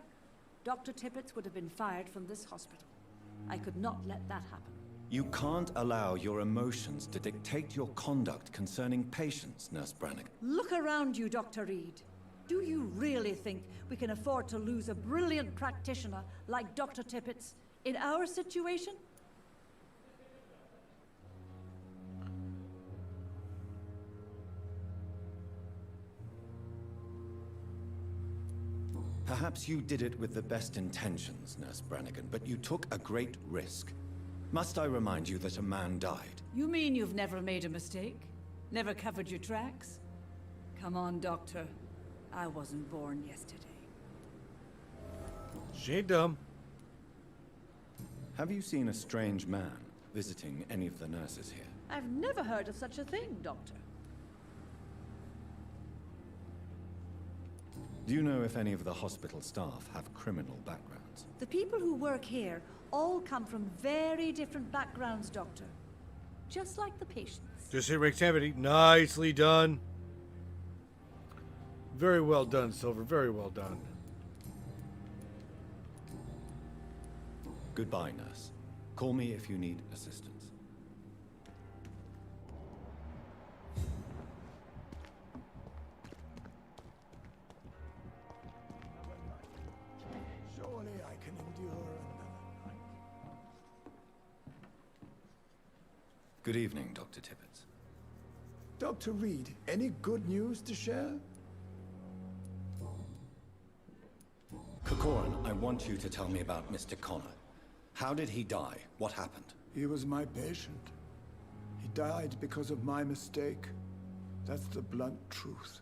Speaker 8: Dr. Tippett would have been fired from this hospital. I could not let that happen.
Speaker 4: You can't allow your emotions to dictate your conduct concerning patients, Nurse Brannigan.
Speaker 8: Look around you, Dr. Reed. Do you really think we can afford to lose a brilliant practitioner like Dr. Tippett in our situation?
Speaker 4: Perhaps you did it with the best intentions, Nurse Brannigan, but you took a great risk. Must I remind you that a man died?
Speaker 8: You mean you've never made a mistake? Never covered your tracks? Come on, Doctor. I wasn't born yesterday.
Speaker 1: She ain't dumb.
Speaker 4: Have you seen a strange man visiting any of the nurses here?
Speaker 8: I've never heard of such a thing, Doctor.
Speaker 4: Do you know if any of the hospital staff have criminal backgrounds?
Speaker 8: The people who work here all come from very different backgrounds, Doctor. Just like the patients.
Speaker 1: Just hit Rick's Amity. Nicely done. Very well done, Silver. Very well done.
Speaker 4: Goodbye, nurse. Call me if you need assistance.
Speaker 13: Surely I can endure another night.
Speaker 4: Good evening, Dr. Tippett.
Speaker 13: Dr. Reed, any good news to share?
Speaker 4: Corcoran, I want you to tell me about Mr. Connor. How did he die? What happened?
Speaker 13: He was my patient. He died because of my mistake. That's the blunt truth.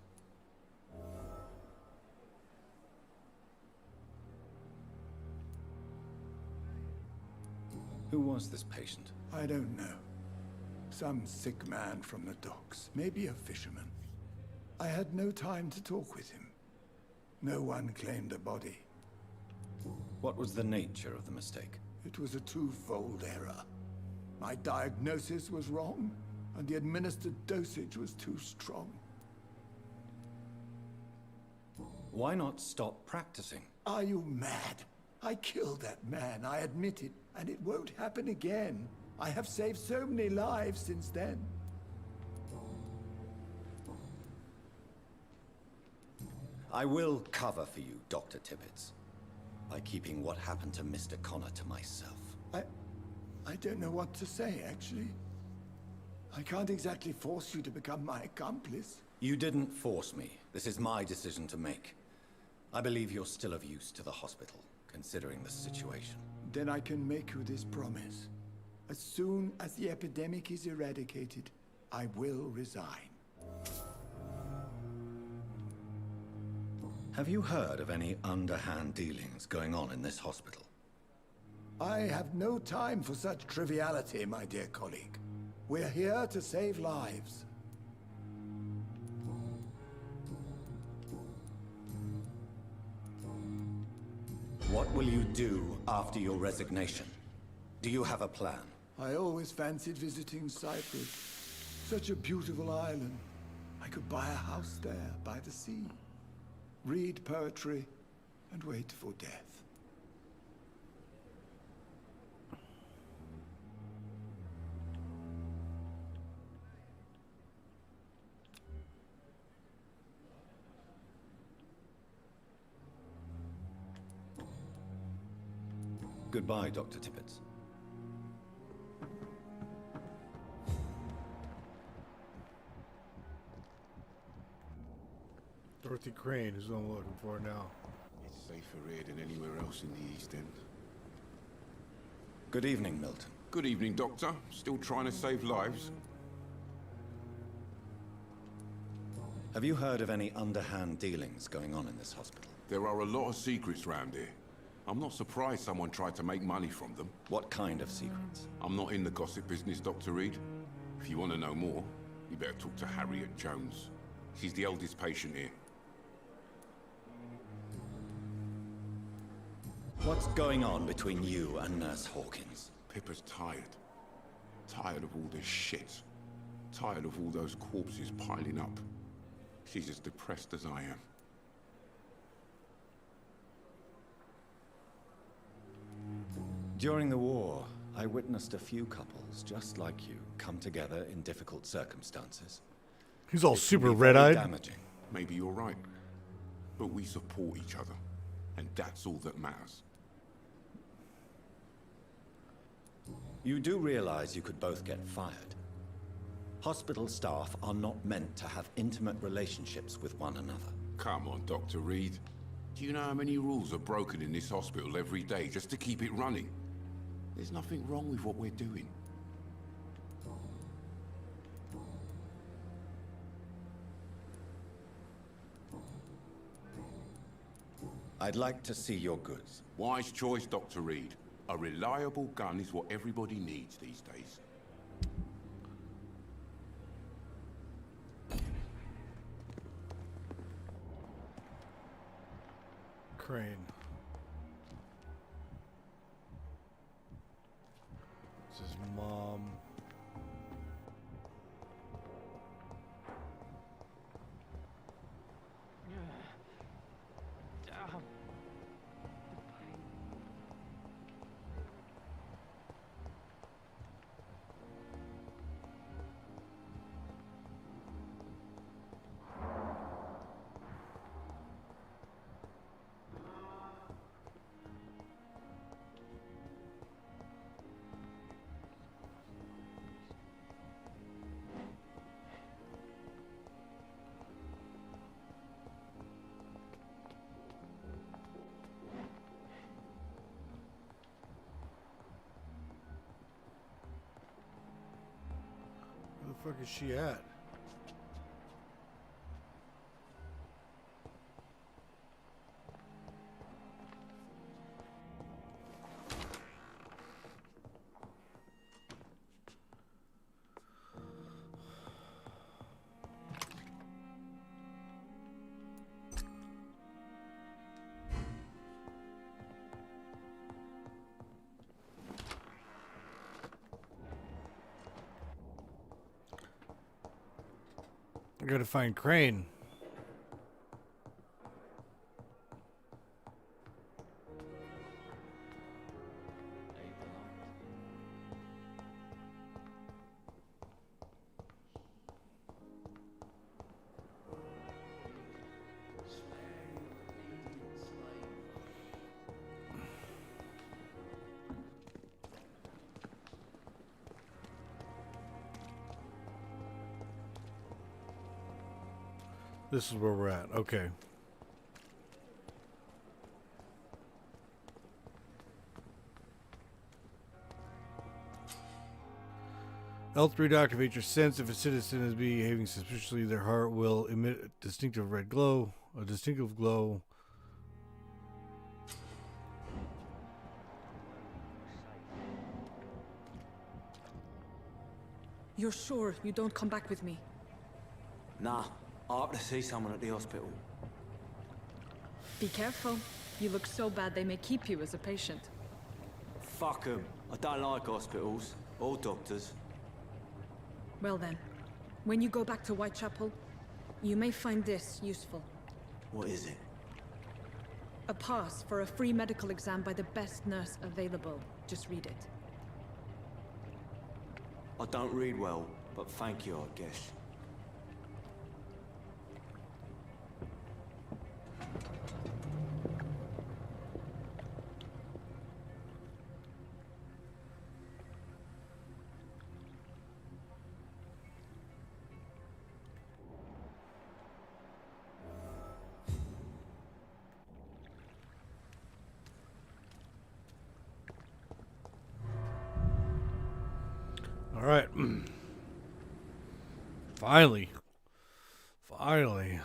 Speaker 4: Who was this patient?
Speaker 13: I don't know. Some sick man from the docks. Maybe a fisherman. I had no time to talk with him. No one claimed a body.
Speaker 4: What was the nature of the mistake?
Speaker 13: It was a twofold error. My diagnosis was wrong, and the administered dosage was too strong.
Speaker 4: Why not stop practicing?
Speaker 13: Are you mad? I killed that man, I admit it, and it won't happen again. I have saved so many lives since then.
Speaker 4: I will cover for you, Dr. Tippett, by keeping what happened to Mr. Connor to myself.
Speaker 13: I don't know what to say, actually. I can't exactly force you to become my accomplice.
Speaker 4: You didn't force me. This is my decision to make. I believe you're still of use to the hospital, considering the situation.
Speaker 13: Then I can make you this promise. As soon as the epidemic is eradicated, I will resign.
Speaker 4: Have you heard of any underhand dealings going on in this hospital?
Speaker 13: I have no time for such triviality, my dear colleague. We're here to save lives.
Speaker 4: What will you do after your resignation? Do you have a plan?
Speaker 13: I always fancied visiting Cyprus. Such a beautiful island. I could buy a house there, by the sea. Read poetry, and wait for death.
Speaker 4: Goodbye, Dr. Tippett.
Speaker 1: Dorothy Crane is what I'm looking for now.
Speaker 15: It's safer here than anywhere else in the East End.
Speaker 4: Good evening, Milton.
Speaker 15: Good evening, Doctor. Still trying to save lives?
Speaker 4: Have you heard of any underhand dealings going on in this hospital?
Speaker 15: There are a lot of secrets round here. I'm not surprised someone tried to make money from them.
Speaker 4: What kind of secrets?
Speaker 15: I'm not in the gossip business, Dr. Reed. If you want to know more, you better talk to Harriet Jones. She's the eldest patient here.
Speaker 4: What's going on between you and Nurse Hawkins?
Speaker 15: Pippa's tired. Tired of all this shit. Tired of all those corpses piling up. She's as depressed as I am.
Speaker 4: During the war, I witnessed a few couples just like you come together in difficult circumstances.
Speaker 1: He's all
Speaker 4: It can
Speaker 1: super
Speaker 4: be very
Speaker 1: red-eyed.
Speaker 4: damaging.
Speaker 15: Maybe you're right. But we support each other. And that's all that matters.
Speaker 4: You do realize you could both get fired. Hospital staff are not meant to have intimate relationships with one another.
Speaker 15: Come on, Dr. Reed. Do you know how many rules are broken in this hospital every day just to keep it running? There's nothing wrong with what we're doing.
Speaker 4: I'd like to see your goods.
Speaker 15: Wise choice, Dr. Reed. A reliable gun is what everybody needs these days.
Speaker 1: Crane. This is Mom. Where the fuck is she at? I gotta find Crane. This is where we're at. Okay. L3 to activate your sense. If a citizen is behaving suspiciously, their heart will emit a distinctive red glow. A distinctive glow.
Speaker 10: You're sure you don't come back with me?
Speaker 14: Nah, I ought to see someone at the hospital.
Speaker 10: Be careful. You look so bad they may keep you as a patient.
Speaker 14: Fuck 'em. I don't like hospitals. Or doctors.
Speaker 10: Well then, when you go back to Whitechapel, you may find this useful.
Speaker 14: What is it?
Speaker 10: A pass for a free medical exam by the best nurse available. Just read it.
Speaker 14: I don't read well, but thank you, I guess.
Speaker 1: right. Finally. Finally.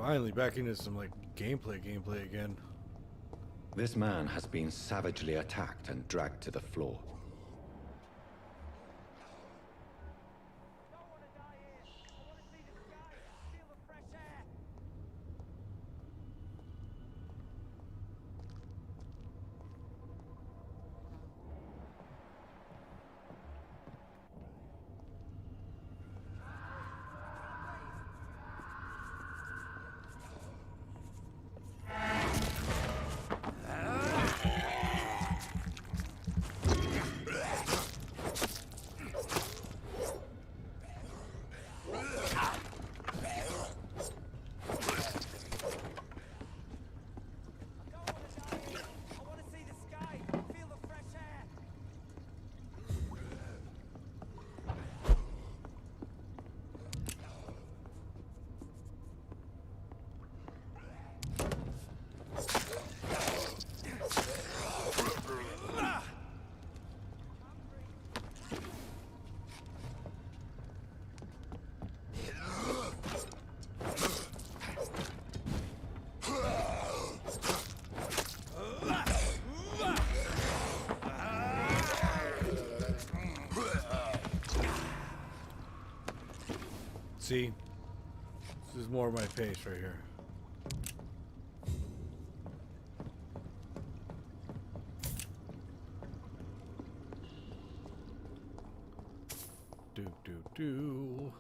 Speaker 1: Finally back into some like gameplay again.
Speaker 4: This man has been savagely attacked and dragged to the floor.
Speaker 1: See, this is more my pace right here. Do.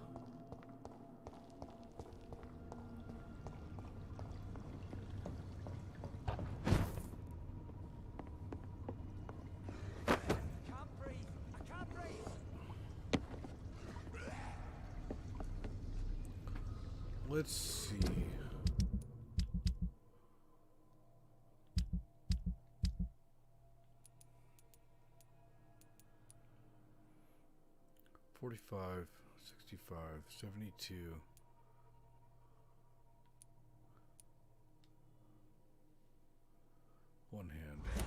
Speaker 1: Let's see. $45, $65, $72. One hand.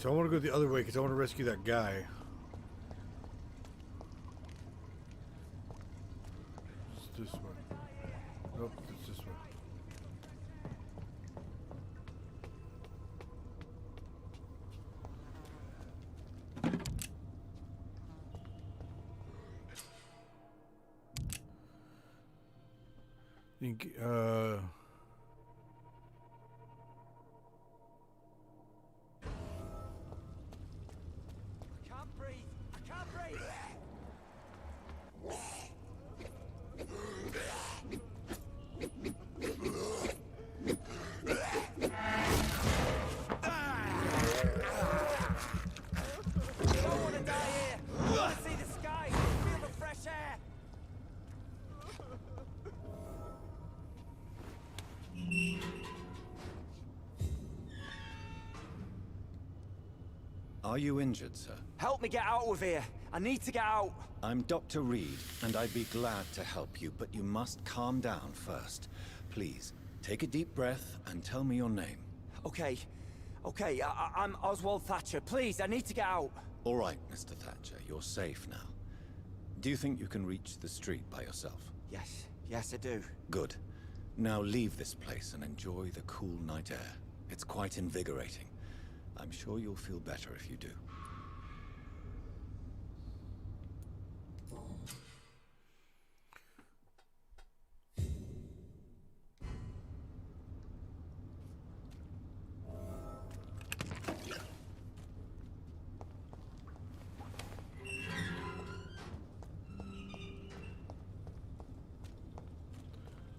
Speaker 1: So I want to go the other way because I want to rescue that guy. It's this way. Nope, it's this way. Think,
Speaker 4: Are you injured, sir?
Speaker 14: Help me get out of here. I need to get out.
Speaker 4: I'm Dr. Reed, and I'd be glad to help you, but you must calm down first. Please, take a deep breath and tell me your name.
Speaker 14: Okay. I'm Oswald Thatcher. Please, I need to get out.
Speaker 4: All right, Mr. Thatcher, you're safe now. Do you think you can reach the street by yourself?
Speaker 14: Yes, I do.
Speaker 4: Good. Now leave this place and enjoy the cool night air. It's quite invigorating. I'm sure you'll feel better if you do.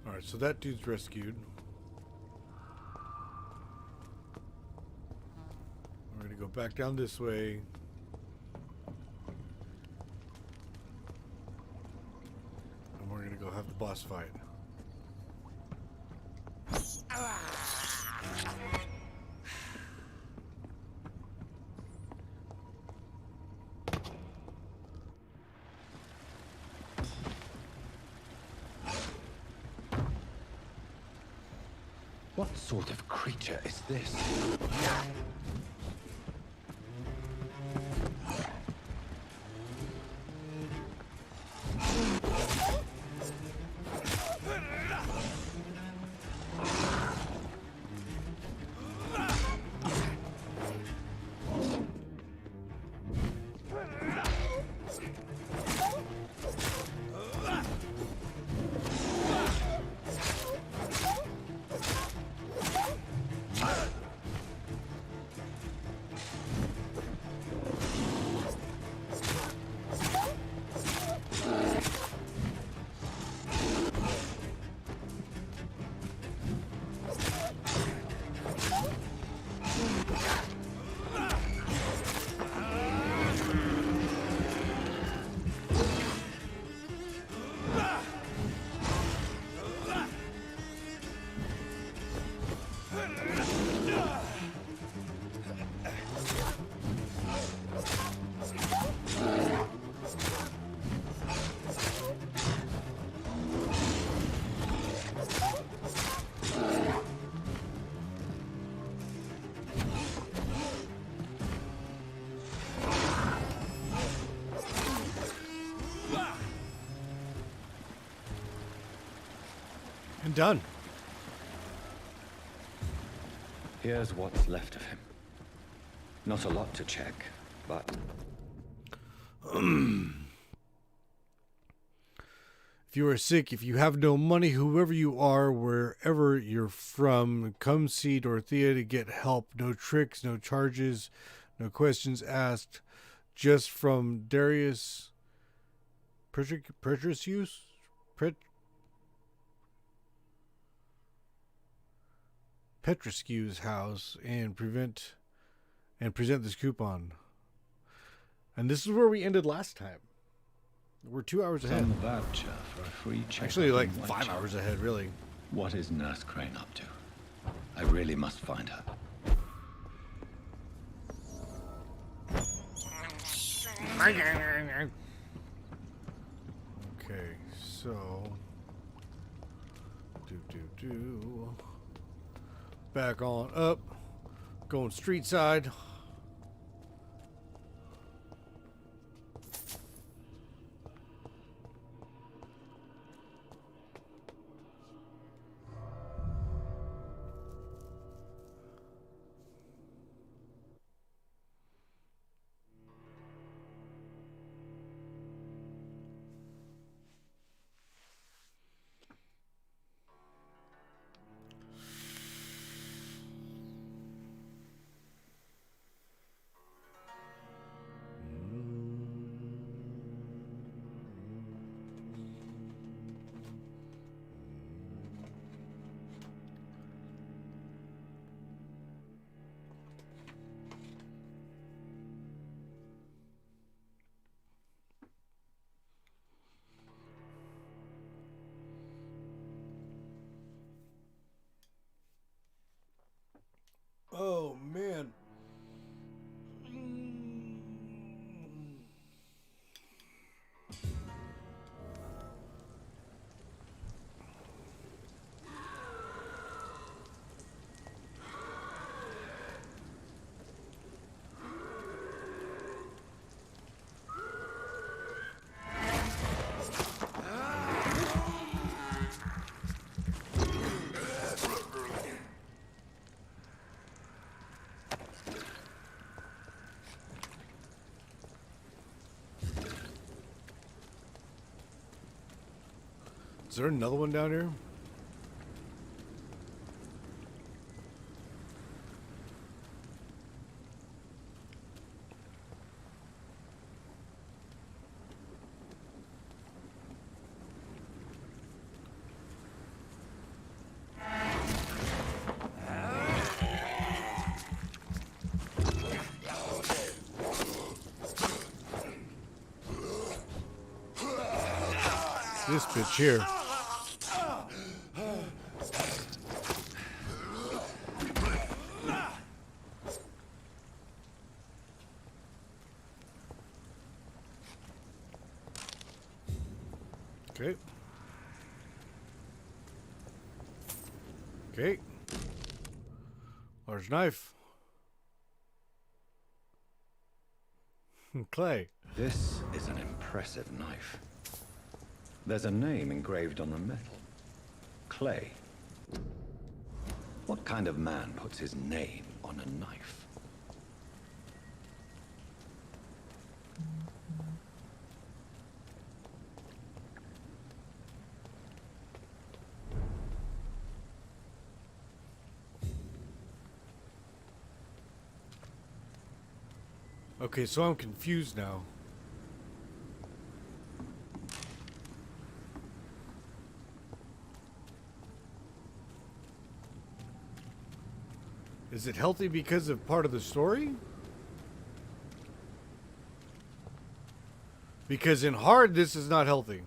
Speaker 1: Alright, so that dude's rescued. We're gonna go back down this way. And we're gonna go have the boss fight.
Speaker 4: What sort of creature is this?
Speaker 1: And done.
Speaker 4: Here's what's left of him. Not a lot to check, but...
Speaker 1: If you are sick, if you have no money, whoever you are, wherever you're from, come see Dorothea to get help. No tricks, no charges, no questions asked. Just from Darius Petrescue's house and present this coupon. And this is where we ended last time. We're 2 hours ahead.
Speaker 4: Some voucher for a free check.
Speaker 1: Actually, like 5 hours ahead, really.
Speaker 4: What is Nurse Crane up to? I really must find her.
Speaker 1: Okay, so back on up, going street side. Is there another one down here? This bitch here. Okay. Okay. Large knife. Clay.
Speaker 4: This is an impressive knife. There's a name engraved on the metal. Clay. What kind of man puts his name on a knife?
Speaker 1: Okay, so I'm confused now. Is it healthy because of part of the story? Because in hard, this is not healthy.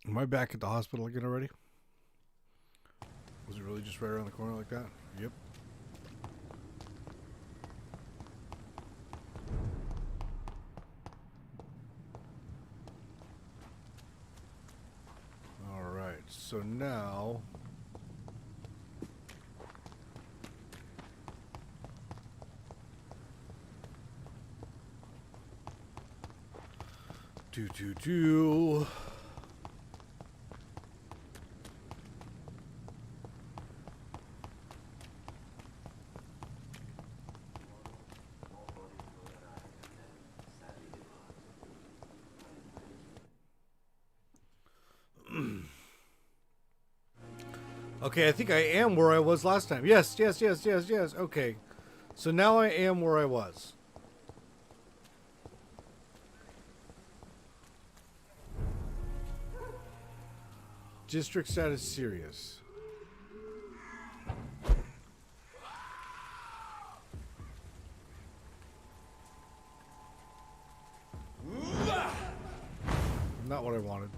Speaker 1: Am I back at the hospital again already? Was it really just right around the corner like that? Yep. Alright, so now... Do. Okay, I think I am where I was last time. Yes. Okay. So now I am where I was. District status serious. Not what I wanted.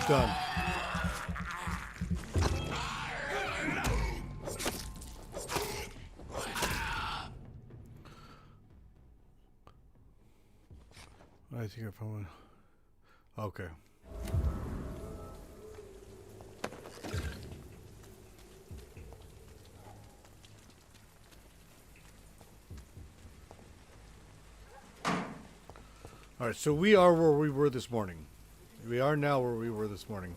Speaker 1: Done. I think I found one. Okay. Alright, so we are where we were this morning. We are now where we were this morning.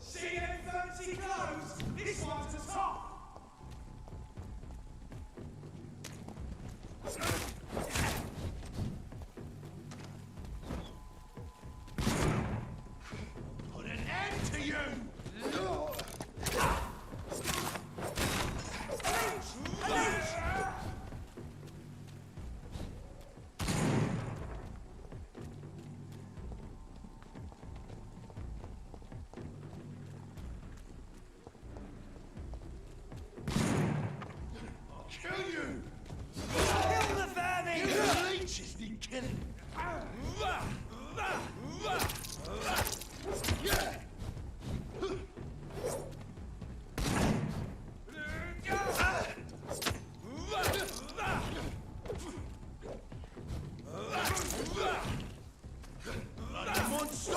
Speaker 12: See them fancy clothes? This one's the top! Put an end to you! Kill you! Kill the vermin! Leeches need killing! Bloody monster!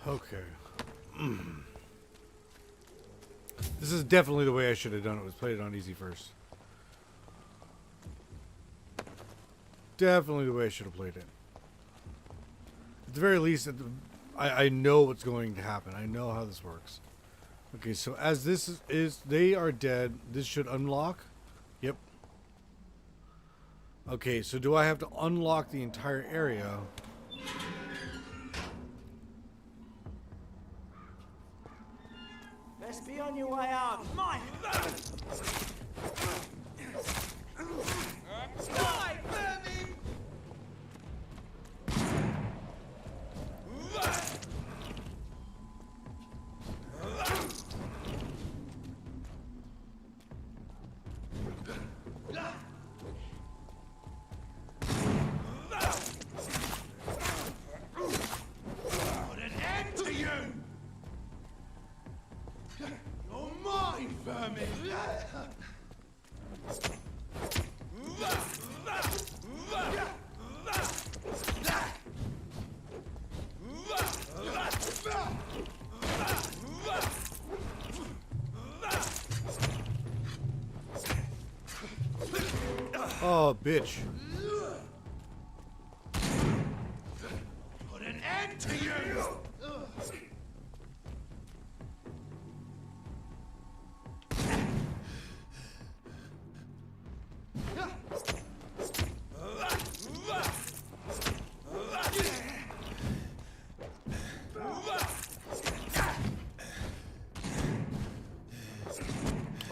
Speaker 1: Okay. This is definitely the way I should have done it, was played it on easy first. Definitely the way I should have played it. At the very least, I know what's going to happen. I know how this works. Okay, so as this is they are dead, this should unlock. Yep. Okay, so do I have to unlock the entire area?
Speaker 14: Best be on your way out. Mine! Die, vermin!
Speaker 12: Put an end to you! You're mine, vermin!
Speaker 1: Oh, bitch.
Speaker 12: Put an end to you!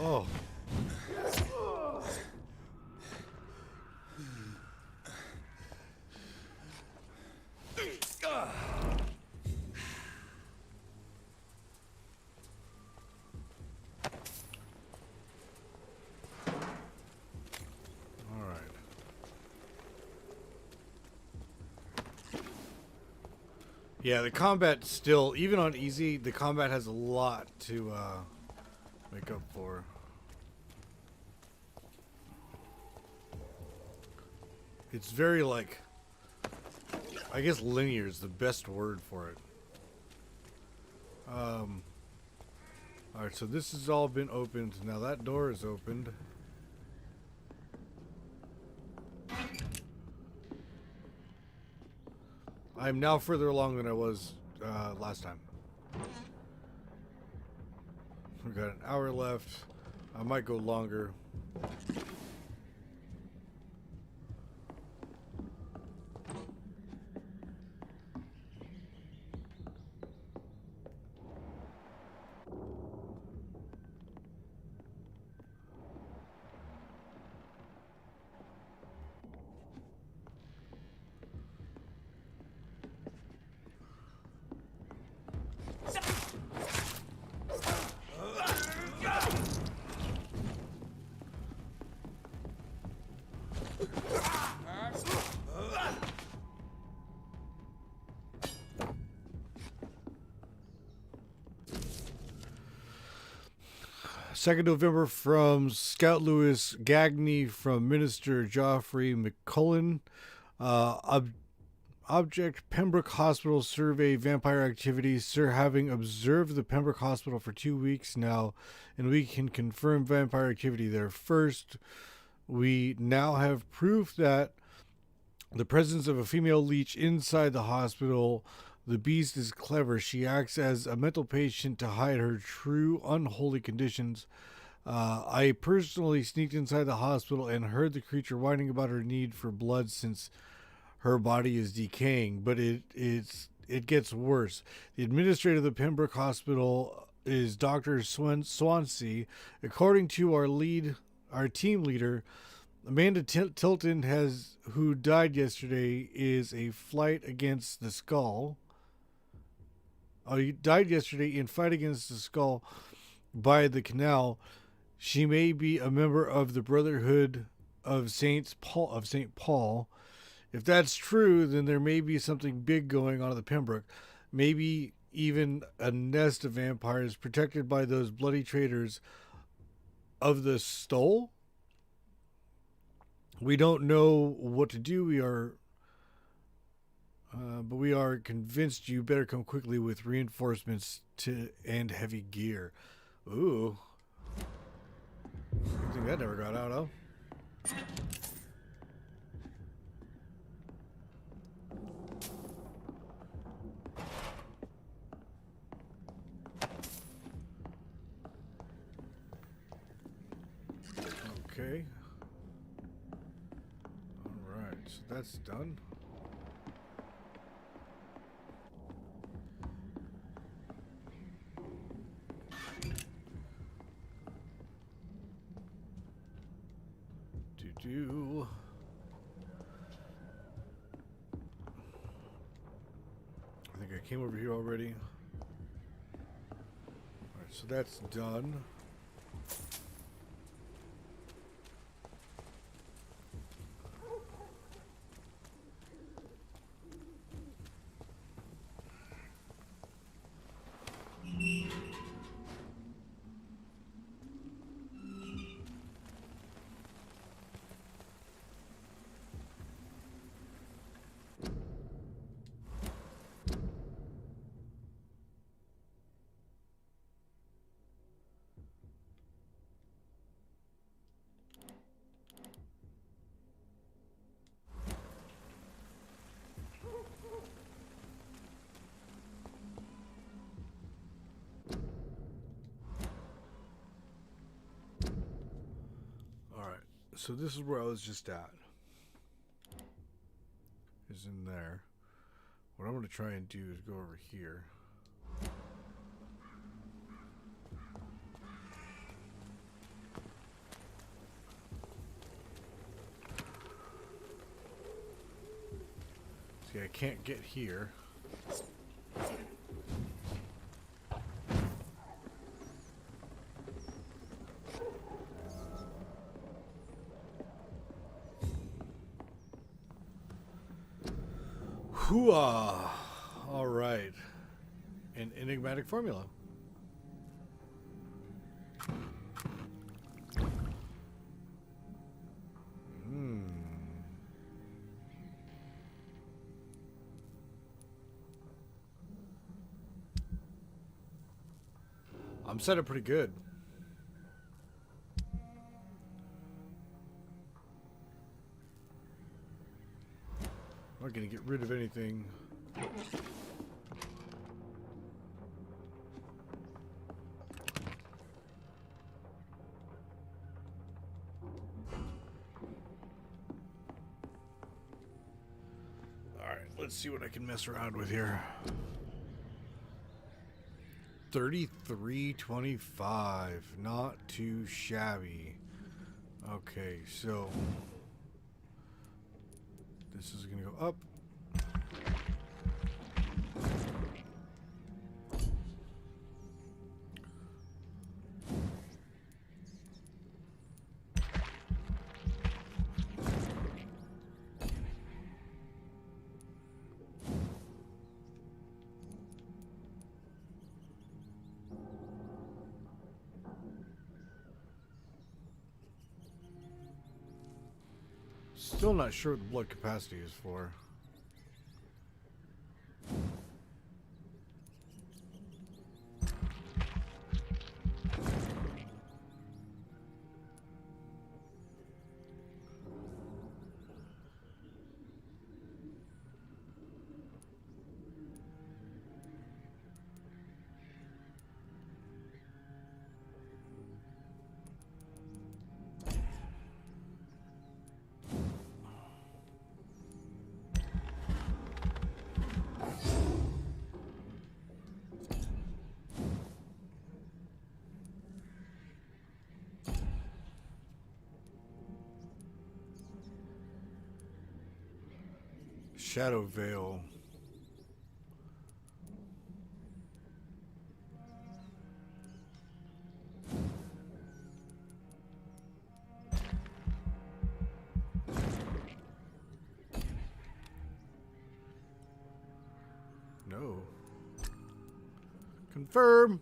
Speaker 1: Oh. Yeah, the combat still, even on easy, the combat has a lot to make up for. It's very, like, I guess linear is the best word for it. Alright, so this has all been opened. Now that door is opened. I'm now further along than I was last time. We've got an hour left. I might go longer. Second November from Scout Lewis Gagney from Minister Geoffrey McCullen. Object Pembroke Hospital survey vampire activities. Sir, having observed the Pembroke Hospital for 2 weeks now, and we can confirm vampire activity there. First, we now have proof that the presence of a female leech inside the hospital. The beast is clever. She acts as a mental patient to hide her true unholy conditions. I personally sneaked inside the hospital and heard the creature whining about her need for blood since her body is decaying, but it gets worse. The administrator of the Pembroke Hospital is Dr. Swansea. According to our team leader, Amanda Tilton, who died yesterday, is a fight against the skull. He died yesterday in fight against the skull by the canal. She may be a member of the Brotherhood of St. Paul. If that's true, then there may be something big going on at the Pembroke. Maybe even a nest of vampires protected by those bloody traitors of the Stole. We don't know what to do. But we are convinced you better come quickly with reinforcements and heavy gear. Ooh. I think that never got out, huh? Okay. Alright, so that's done. I think I came over here already. Alright, so that's done. So this is where I was just at. Is in there. What I'm going to try and do is go over here. See, I can't get here. Hooah! All right. An enigmatic formula. I'm set up pretty good. I'm not going to get rid of anything. Alright, let's see what I can mess around with here. 33.25. Not too shabby. Okay, so this is gonna go up. Still not sure what the blood capacity is for. Shadow Veil. No. Confirm.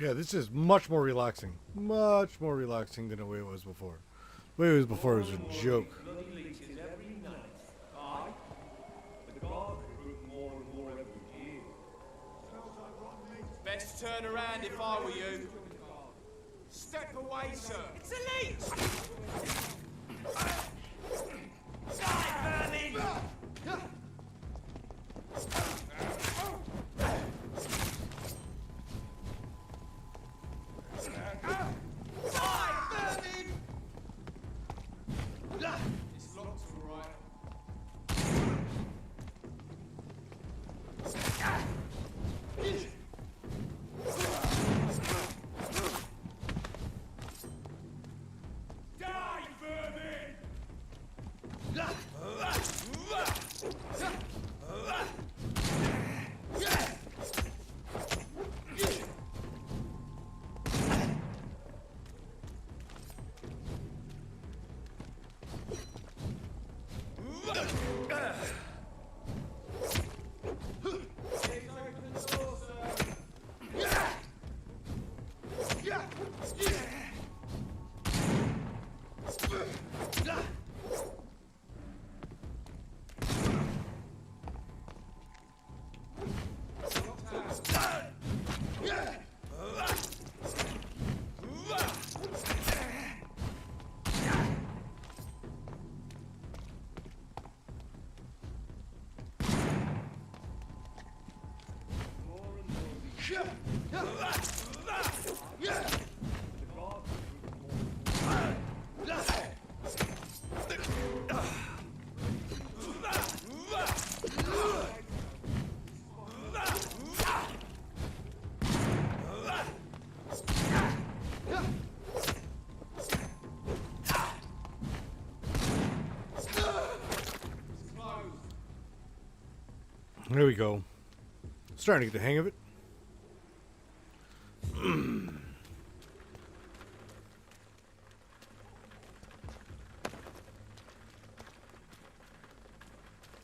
Speaker 1: Yeah, this is much more relaxing. Much more relaxing than the way it was before. The way it was before was a joke.
Speaker 2: Best turn around if I were you. Step away, sir. It's a leech! Die, vermin! This lock's all right. Die, vermin!
Speaker 1: There we go. Starting to get the hang of it.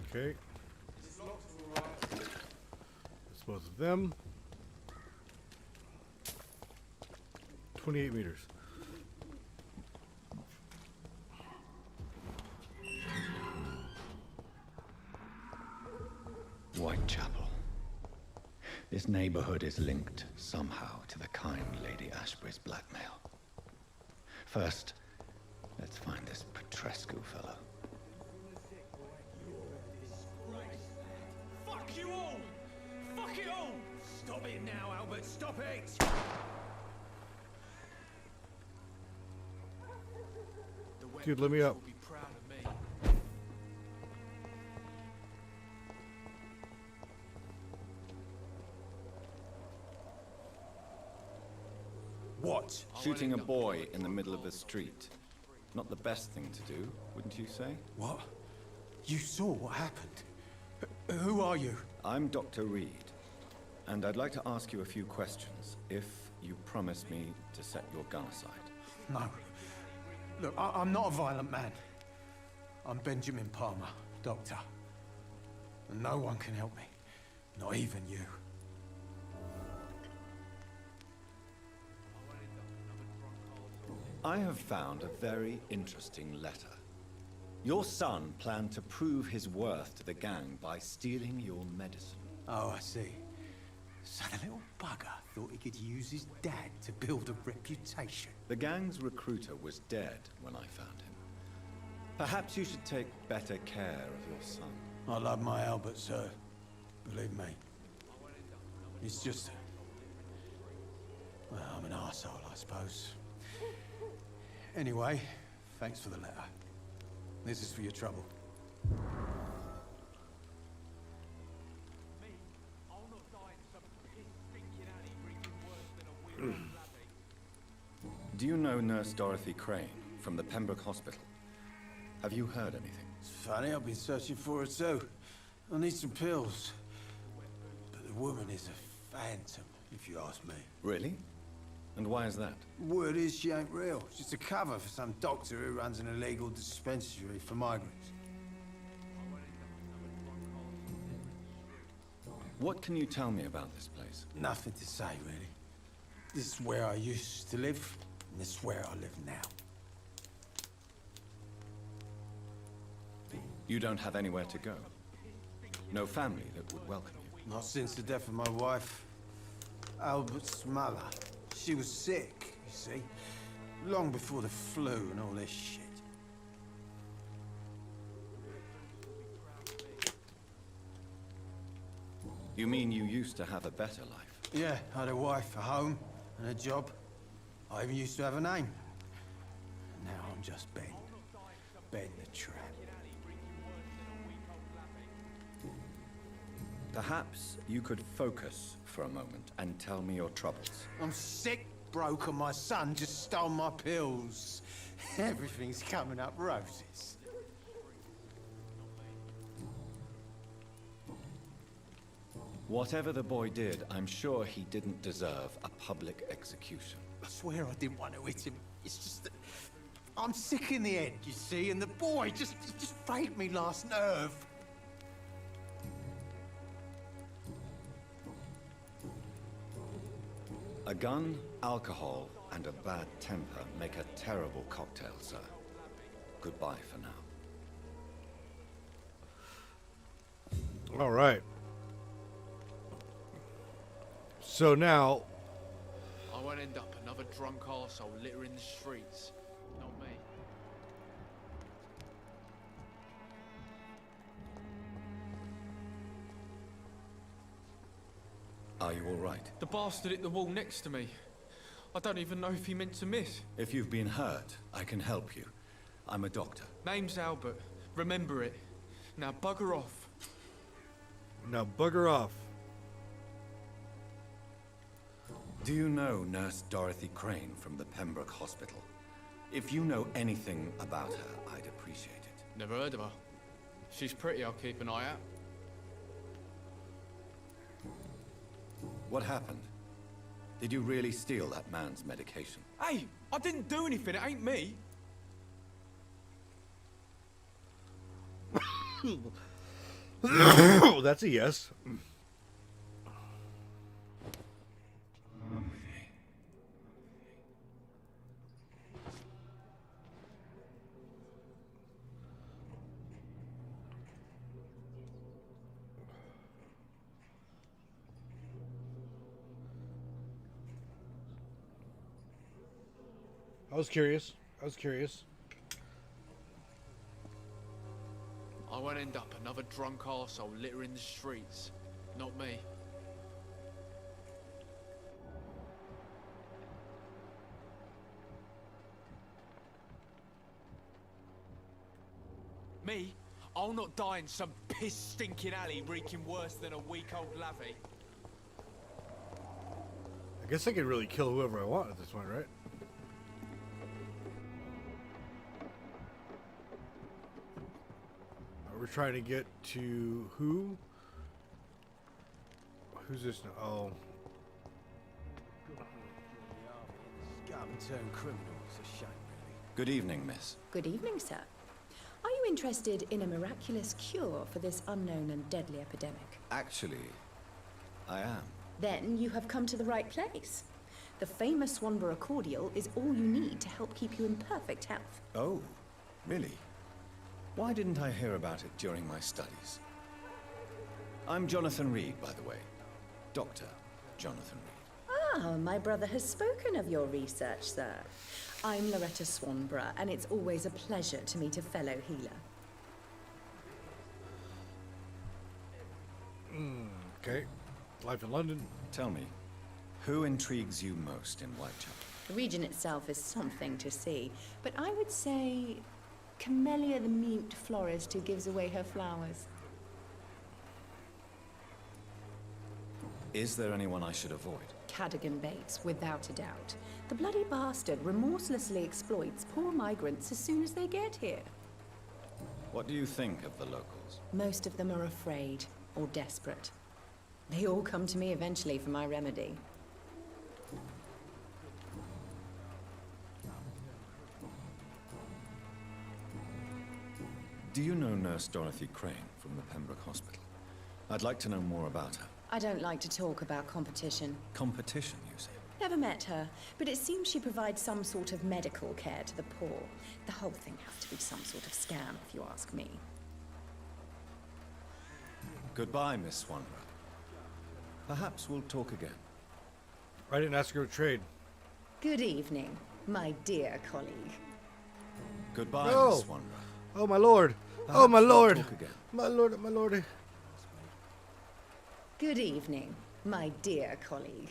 Speaker 1: Okay. That's both of them. 28 meters.
Speaker 4: Whitechapel. This neighborhood is linked somehow to the kind Lady Ashbury's blackmail. First, let's find this Petrescu fellow.
Speaker 2: Fuck you all! Fuck it all! Stop it now, Albert, stop it!
Speaker 1: Dude, let me up.
Speaker 12: What?
Speaker 19: Shooting a boy in the middle of the street. Not the best thing to do, wouldn't you say?
Speaker 12: What? You saw what happened? Who are you?
Speaker 19: I'm Dr. Reed, and I'd like to ask you a few questions, if you promise me to set your gun aside.
Speaker 12: No. Look, I'm not a violent man. I'm Benjamin Palmer, doctor. And no one can help me. Not even you.
Speaker 19: I have found a very interesting letter. Your son planned to prove his worth to the gang by stealing your medicine.
Speaker 12: Oh, I see. So the little bugger thought he could use his dad to build a reputation.
Speaker 19: The gang's recruiter was dead when I found him. Perhaps you should take better care of your son.
Speaker 12: I love my Albert, sir. Believe me. It's just... well, I'm an arsehole, I suppose. Anyway, thanks for the letter. This is for your trouble.
Speaker 19: Do you know Nurse Dorothy Crane from the Pembroke Hospital? Have you heard anything?
Speaker 12: It's funny, I've been searching for her too. I need some pills. But the woman is a phantom, if you ask me.
Speaker 19: Really? And why is that?
Speaker 12: Word is she ain't real. She's a cover for some doctor who runs an illegal dispensary for migrants.
Speaker 19: What can you tell me about this place?
Speaker 12: Nothing to say, really. This is where I used to live, and this is where I live now.
Speaker 19: You don't have anywhere to go? No family that would welcome you?
Speaker 12: Not since the death of my wife, Albert's mother. She was sick, you see. Long before the flu and all this shit.
Speaker 19: You mean you used to have a better life?
Speaker 12: Yeah, I had a wife, a home, and a job. I even used to have a name. And now I'm just Ben. Ben the Tramp.
Speaker 19: Perhaps you could focus for a moment and tell me your troubles.
Speaker 12: I'm sick, broke, and my son just stole my pills. Everything's coming up roses.
Speaker 19: Whatever the boy did, I'm sure he didn't deserve a public execution.
Speaker 12: I swear I didn't want to hit him. It's just that I'm sick in the head, you see, and the boy just frayed me last nerve.
Speaker 19: A gun, alcohol, and a bad temper make a terrible cocktail, sir. Goodbye for now.
Speaker 1: All right. So now...
Speaker 5: I won't end up another drunk arsehole littering the streets. Not me.
Speaker 19: Are you all right?
Speaker 5: The bastard hit the wall next to me. I don't even know if he meant to miss.
Speaker 19: If you've been hurt, I can help you. I'm a doctor.
Speaker 5: Name's Albert. Remember it. Now bugger off.
Speaker 1: Now bugger off.
Speaker 19: Do you know Nurse Dorothy Crane from the Pembroke Hospital? If you know anything about her, I'd appreciate it.
Speaker 5: Never heard of her. She's pretty, I'll keep an eye out.
Speaker 19: What happened? Did you really steal that man's medication?
Speaker 5: Hey, I didn't do anything, it ain't me.
Speaker 1: That's a yes. I was curious.
Speaker 5: I won't end up another drunk arsehole littering the streets. Not me. Me? I'll not die in some piss-stinking alley reeking worse than a week-old lavvy.
Speaker 1: I guess I could really kill whoever I want at this point, right? We're trying to get to who? Who's this now? Oh.
Speaker 3: Scum-turned criminals, a shame, really.
Speaker 19: Good evening, miss.
Speaker 17: Good evening, sir. Are you interested in a miraculous cure for this unknown and deadly epidemic?
Speaker 19: Actually, I am.
Speaker 17: Then you have come to the right place. The famous Swanborough cordial is all you need to help keep you in perfect health.
Speaker 19: Oh, really? Why didn't I hear about it during my studies? I'm Jonathan Reed, by the way. Dr. Jonathan Reed.
Speaker 17: Ah, my brother has spoken of your research, sir. I'm Loretta Swanborough, and it's always a pleasure to meet a fellow healer.
Speaker 1: Okay. Life in London.
Speaker 19: Tell me, who intrigues you most in Whitechapel?
Speaker 17: The region itself is something to see, but I would say Camellia the mute florist who gives away her flowers.
Speaker 19: Is there anyone I should avoid?
Speaker 17: Cadogan Bates, without a doubt. The bloody bastard remorselessly exploits poor migrants as soon as they get here.
Speaker 19: What do you think of the locals?
Speaker 17: Most of them are afraid or desperate. They all come to me eventually for my remedy.
Speaker 19: Do you know Nurse Dorothy Crane from the Pembroke Hospital? I'd like to know more about her.
Speaker 17: I don't like to talk about competition.
Speaker 19: Competition, you say?
Speaker 17: Never met her, but it seems she provides some sort of medical care to the poor. The whole thing has to be some sort of scam, if you ask me.
Speaker 19: Goodbye, Miss Swanborough. Perhaps we'll talk again.
Speaker 1: I didn't ask her to trade.
Speaker 17: Good evening, my dear colleague.
Speaker 19: Goodbye,
Speaker 1: No.
Speaker 19: Miss Swanborough.
Speaker 1: Oh my lord!
Speaker 19: Perhaps
Speaker 1: Oh my
Speaker 19: we'll
Speaker 1: lord!
Speaker 19: talk again.
Speaker 1: My lord, my lordy.
Speaker 17: Good evening, my dear colleague.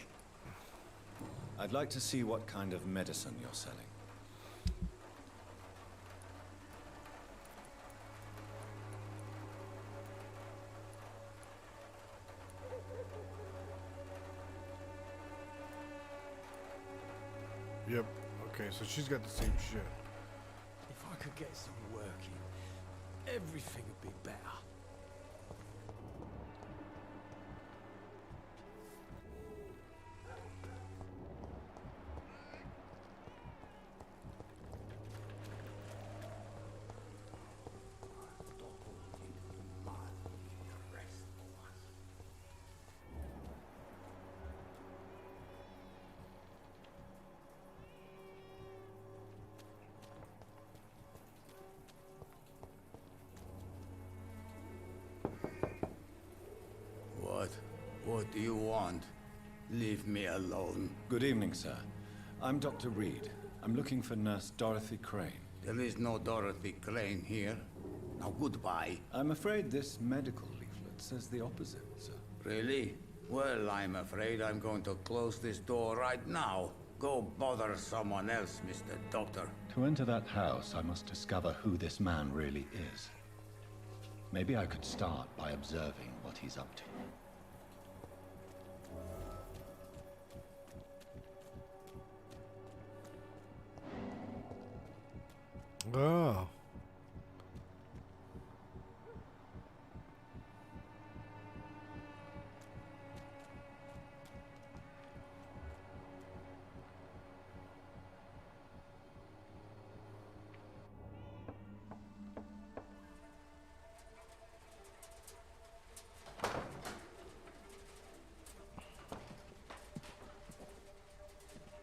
Speaker 19: I'd like to see what kind of medicine you're selling.
Speaker 1: Yep. Okay, so she's got the same shit.
Speaker 3: If I could get some working, everything would be better.
Speaker 11: What do you want? Leave me alone.
Speaker 19: Good evening, sir. I'm Dr. Reed. I'm looking for Nurse Dorothy Crane.
Speaker 11: There is no Dorothy Crane here. Now, goodbye.
Speaker 19: I'm afraid this medical leaflet says the opposite, sir.
Speaker 11: Really?
Speaker 18: Well, I'm afraid I'm going to close this door right now. Go bother someone else, Mr. Doctor.
Speaker 4: To enter that house, I must discover who this man really is. Maybe I could start by observing what he's up to.
Speaker 1: Oh.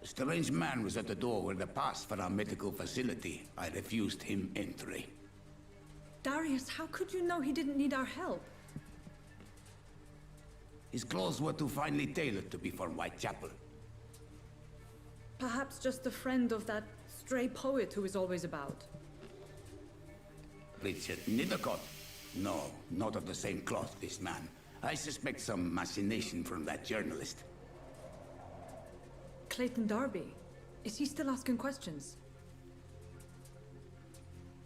Speaker 18: A strange man was at the door with a pass for our medical facility. I refused him entry.
Speaker 10: Darius, how could you know he didn't need our help?
Speaker 18: His clothes were too finely tailored to be for Whitechapel.
Speaker 10: Perhaps just a friend of that stray poet who is always about.
Speaker 18: Richard Nithercott? No, not of the same cloth, this man. I suspect some machination from that journalist.
Speaker 10: Clayton Darby. Is he still asking questions?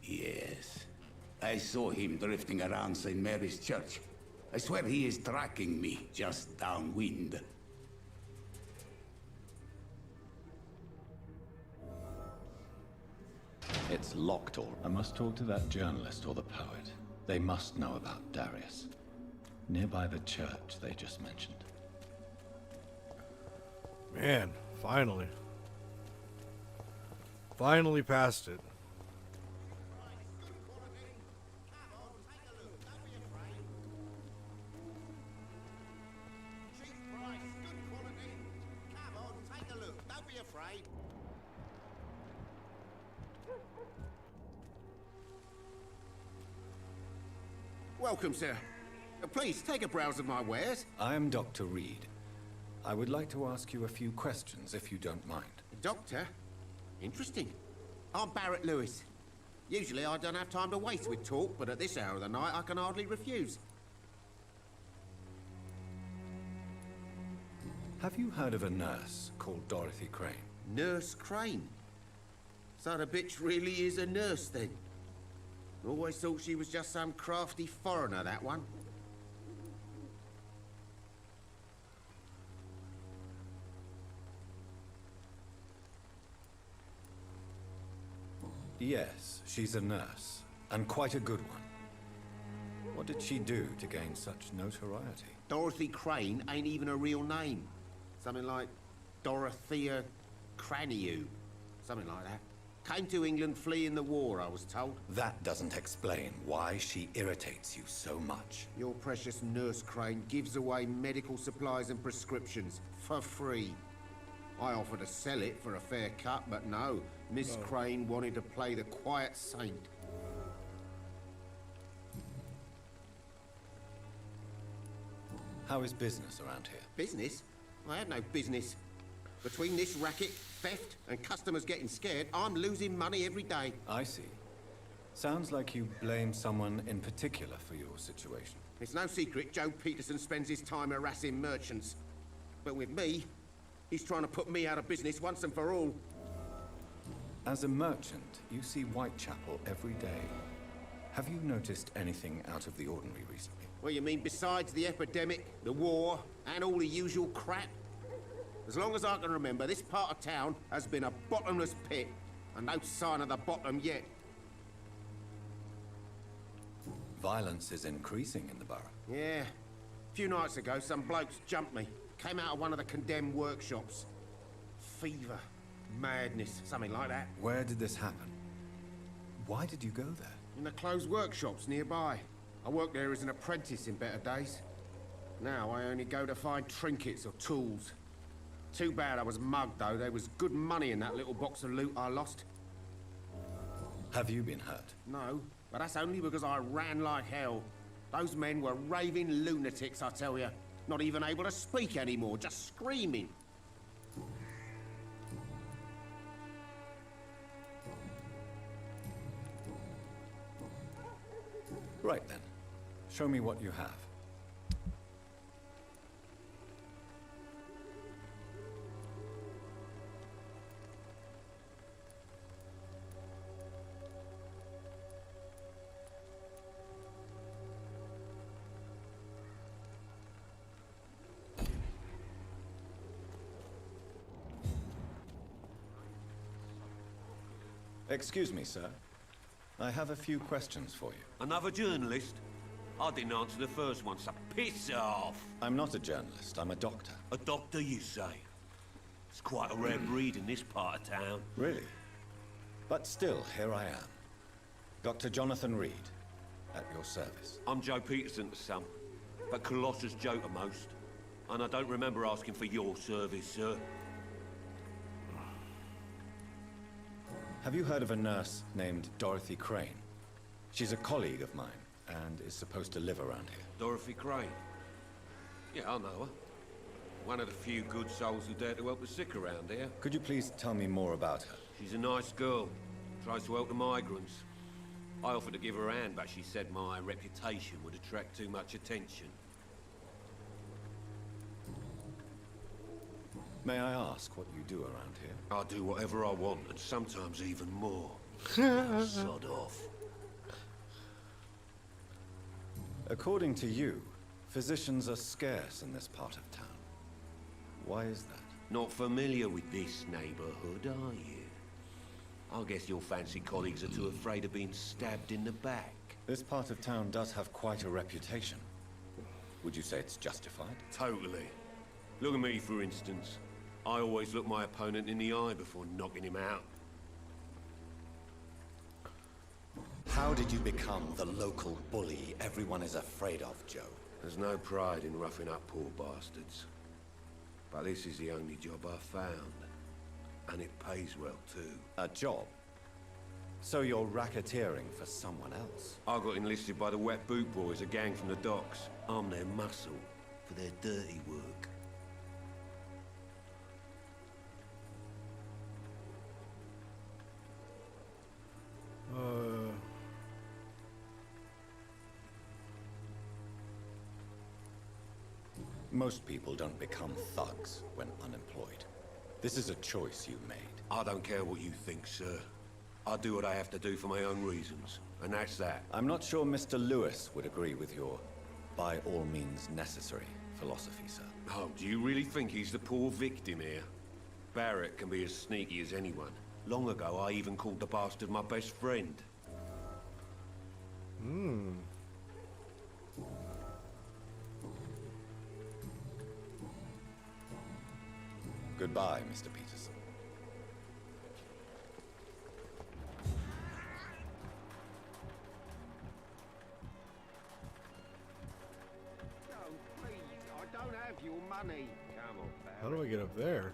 Speaker 18: Yes. I saw him drifting around St. Mary's Church. I swear he is tracking me just downwind.
Speaker 4: It's locked or... I must talk to that journalist or the poet. They must know about Darius. Nearby the church they just mentioned.
Speaker 1: Man, finally. Finally passed it.
Speaker 3: Welcome, sir. Please, take a browse of my wares.
Speaker 19: I am Dr. Reed. I would like to ask you a few questions, if you don't mind.
Speaker 3: Doctor? Interesting. I'm Barrett Lewis. Usually I don't have time to waste with talk, but at this hour of the night I can hardly refuse.
Speaker 19: Have you heard of a nurse called Dorothy Crane?
Speaker 3: Nurse Crane? So the bitch really is a nurse, then? Always thought she was just some crafty foreigner, that one.
Speaker 19: Yes, she's a nurse, and quite a good one. What did she do to gain such notoriety?
Speaker 3: Dorothy Crane ain't even a real name. Something like Dorothea Craniu. Something like that. Came to England fleeing the war, I was told.
Speaker 19: That doesn't explain why she irritates you so much.
Speaker 3: Your precious Nurse Crane gives away medical supplies and prescriptions for free. I offered to sell it for a fair cut, but no. Miss Crane wanted to play the quiet saint.
Speaker 19: How is business around here?
Speaker 3: Business? I have no business. Between this racket, theft, and customers getting scared, I'm losing money every day.
Speaker 19: I see. Sounds like you blame someone in particular for your situation.
Speaker 3: It's no secret Joe Peterson spends his time harassing merchants. But with me, he's trying to put me out of business once and for all.
Speaker 19: As a merchant, you see Whitechapel every day. Have you noticed anything out of the ordinary recently?
Speaker 3: Well, you mean besides the epidemic, the war, and all the usual crap? As long as I can remember, this part of town has been a bottomless pit, and no sign of the bottom yet.
Speaker 19: Violence is increasing in the borough.
Speaker 3: Yeah. A few nights ago, some blokes jumped me. Came out of one of the condemned workshops. Fever, madness, something like that.
Speaker 19: Where did this happen? Why did you go there?
Speaker 3: In the closed workshops nearby. I worked there as an apprentice in better days. Now I only go to find trinkets or tools. Too bad I was mugged, though. There was good money in that little box of loot I lost.
Speaker 19: Have you been hurt?
Speaker 3: No, but that's only because I ran like hell. Those men were raving lunatics, I tell you. Not even able to speak anymore, just screaming.
Speaker 19: Right then. Show me what you have. Excuse me, sir. I have a few questions for you.
Speaker 21: Another journalist? I didn't answer the first one, so piss off!
Speaker 19: I'm not a journalist, I'm a doctor.
Speaker 21: A doctor, you say? It's quite a rare breed in this part of town.
Speaker 19: Really? But still, here I am. Dr. Jonathan Reed, at your service.
Speaker 21: I'm Joe Peterson to some, but Colossus Joe to most. And I don't remember asking for your service, sir.
Speaker 19: Have you heard of a nurse named Dorothy Crane? She's a colleague of mine, and is supposed to live around here.
Speaker 21: Dorothy Crane? Yeah, I know her. One of the few good souls who dare to help the sick around here.
Speaker 19: Could you please tell me more about her?
Speaker 21: She's a nice girl. Tries to help the migrants. I offered to give her a hand, but she said my reputation would attract too much attention.
Speaker 19: May I ask what you do around here?
Speaker 21: I do whatever I want, and sometimes even more. Sod off.
Speaker 19: According to you, physicians are scarce in this part of town. Why is that?
Speaker 21: Not familiar with this neighborhood, are you? I guess your fancy colleagues are too afraid of being stabbed in the back.
Speaker 19: This part of town does have quite a reputation. Would you say it's justified?
Speaker 21: Totally. Look at me, for instance. I always look my opponent in the eye before knocking him out.
Speaker 4: How did you become the local bully everyone is afraid of, Joe?
Speaker 21: There's no pride in roughing up poor bastards. But this is the only job I've found. And it pays well, too.
Speaker 19: A job? So you're racketeering for someone else?
Speaker 21: I got enlisted by the Wet Boot Boys, a gang from the docks. I'm their muscle for their dirty work.
Speaker 19: Most people don't become thugs when unemployed. This is a choice you made.
Speaker 21: I don't care what you think, sir. I do what I have to do for my own reasons, and that's that.
Speaker 19: I'm not sure Mr. Lewis would agree with your by all means necessary philosophy, sir.
Speaker 21: Oh, do you really think he's the poor victim here? Barrett can be as sneaky as anyone. Long ago, I even called the bastard my best friend.
Speaker 19: Goodbye, Mr. Peterson.
Speaker 16: No, please, I don't have your money. Come on, Barry.
Speaker 1: How do I get up there?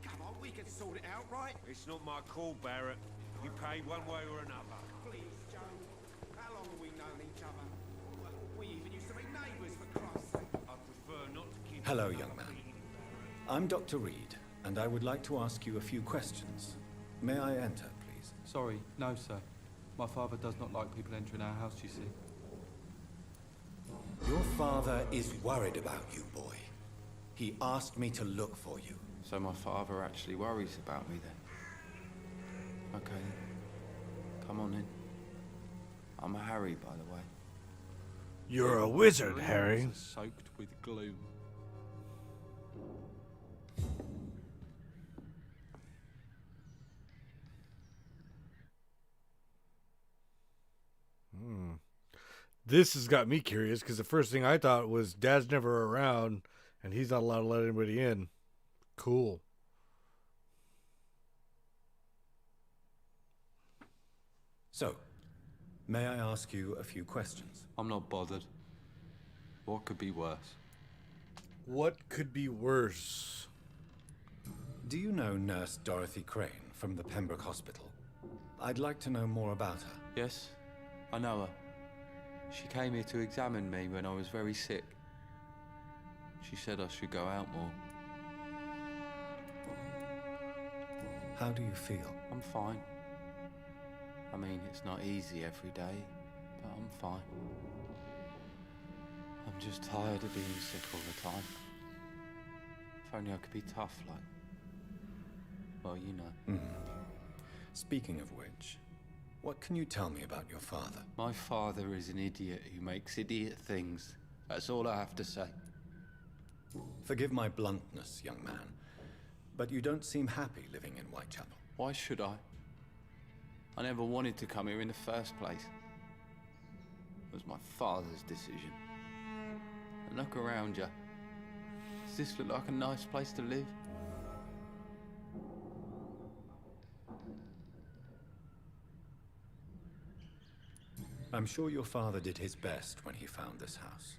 Speaker 2: Come on, we can sort it out, right?
Speaker 21: It's not my call, Barrett. You pay one way or another.
Speaker 2: Please, Joe. How long have we known each other? Well, we even used to be neighbours, for Christ's sake.
Speaker 21: I prefer not to keep...
Speaker 19: Hello, young man. I'm Dr. Reed, and I would like to ask you a few questions. May I enter, please?
Speaker 22: Sorry, no, sir. My father does not like people entering our house, you see.
Speaker 4: Your father is worried about you, boy. He asked me to look for you.
Speaker 22: So my father actually worries about me then? Okay then. Come on in. I'm a Harry, by the way.
Speaker 1: You're a wizard, Harry.
Speaker 22: Soaked with gloom.
Speaker 1: This has got me curious because the first thing I thought was Dad's never around and he's not allowed to let anybody in. Cool.
Speaker 19: So, may I ask you a few questions?
Speaker 22: I'm not bothered. What could be worse?
Speaker 1: What could be worse?
Speaker 19: Do you know Nurse Dorothy Crane from the Pembroke Hospital? I'd like to know more about her.
Speaker 22: Yes, I know her. She came here to examine me when I was very sick. She said I should go out more.
Speaker 19: How do you feel?
Speaker 22: I'm fine. I mean, it's not easy every day, but I'm fine. I'm just tired of being sick all the time. If only I could be tough like... well, you know.
Speaker 19: Speaking of which, what can you tell me about your father?
Speaker 22: My father is an idiot who makes idiot things. That's all I have to say.
Speaker 19: Forgive my bluntness, young man, But you don't seem happy living in Whitechapel.
Speaker 22: Why should I? I never wanted to come here in the first place. It was my father's decision. And look around you. Does this look like a nice place to live?
Speaker 19: I'm sure your father did his best when he found this house.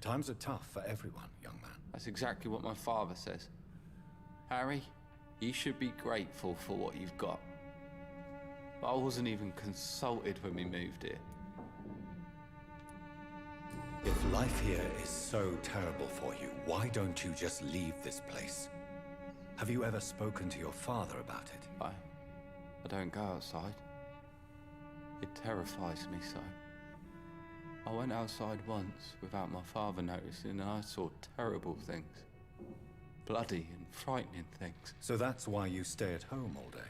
Speaker 19: Times are tough for everyone, young man.
Speaker 22: That's exactly what my father says. Harry, you should be grateful for what you've got. But I wasn't even consulted when we moved here.
Speaker 19: If life here is so terrible for you, why don't you just leave this place? Have you ever spoken to your father about it?
Speaker 22: I don't go outside. It terrifies me so. I went outside once without my father noticing and I saw terrible things. Bloody and frightening things.
Speaker 19: So that's why you stay at home all day?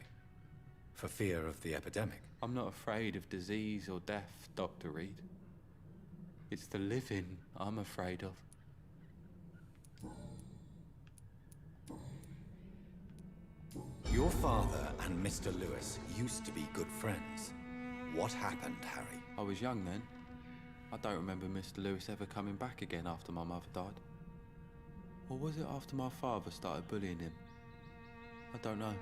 Speaker 19: For fear of the epidemic?
Speaker 22: I'm not afraid of disease or death, Dr. Reed. It's the living I'm afraid of.
Speaker 19: Your father and Mr. Lewis used to be good friends. What happened, Harry?
Speaker 22: I was young then. I don't remember Mr. Lewis ever coming back again after my mother died. Or was it after my father started bullying him? I don't know.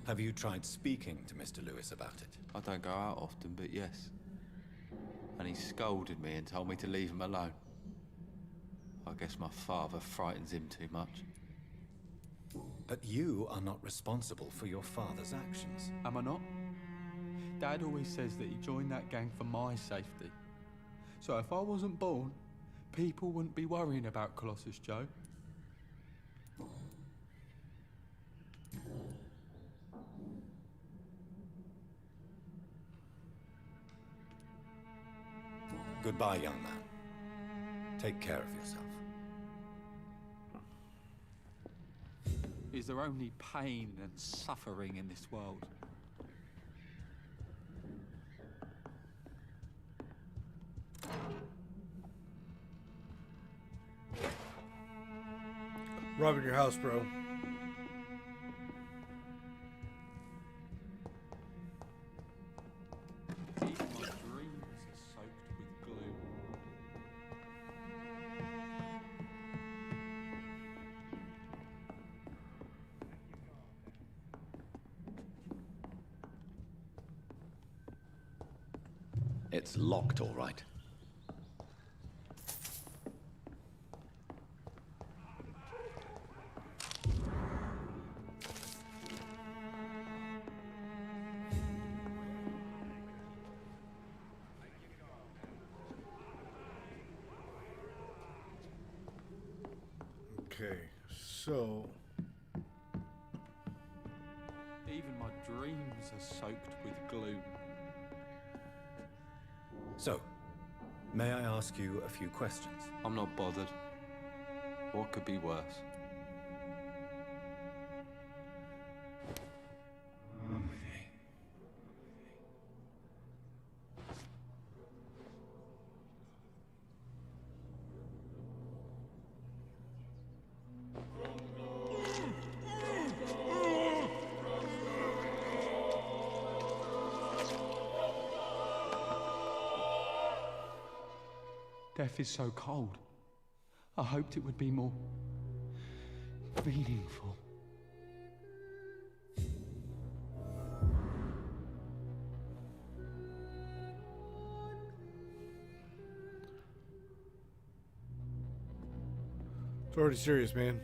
Speaker 19: Have you tried speaking to Mr. Lewis about it?
Speaker 22: I don't go out often, but yes. And he scolded me and told me to leave him alone. I guess my father frightens him too much.
Speaker 19: But you are not responsible for your father's actions.
Speaker 6: Am I not? Dad always says that he joined that gang for my safety. So if I wasn't born, people wouldn't be worrying about Colossus Joe.
Speaker 19: Goodbye, young man. Take care of yourself.
Speaker 6: Is there only pain and suffering in this world?
Speaker 1: Robbing your house, bro.
Speaker 6: Even my dreams are soaked with gloom.
Speaker 4: It's locked, all right.
Speaker 1: Okay, so...
Speaker 6: Even my dreams are soaked with gloom.
Speaker 19: So, may I ask you a few questions?
Speaker 22: I'm not bothered. What could be worse?
Speaker 6: Death is so cold. I hoped it would be more meaningful.
Speaker 1: It's already serious, man.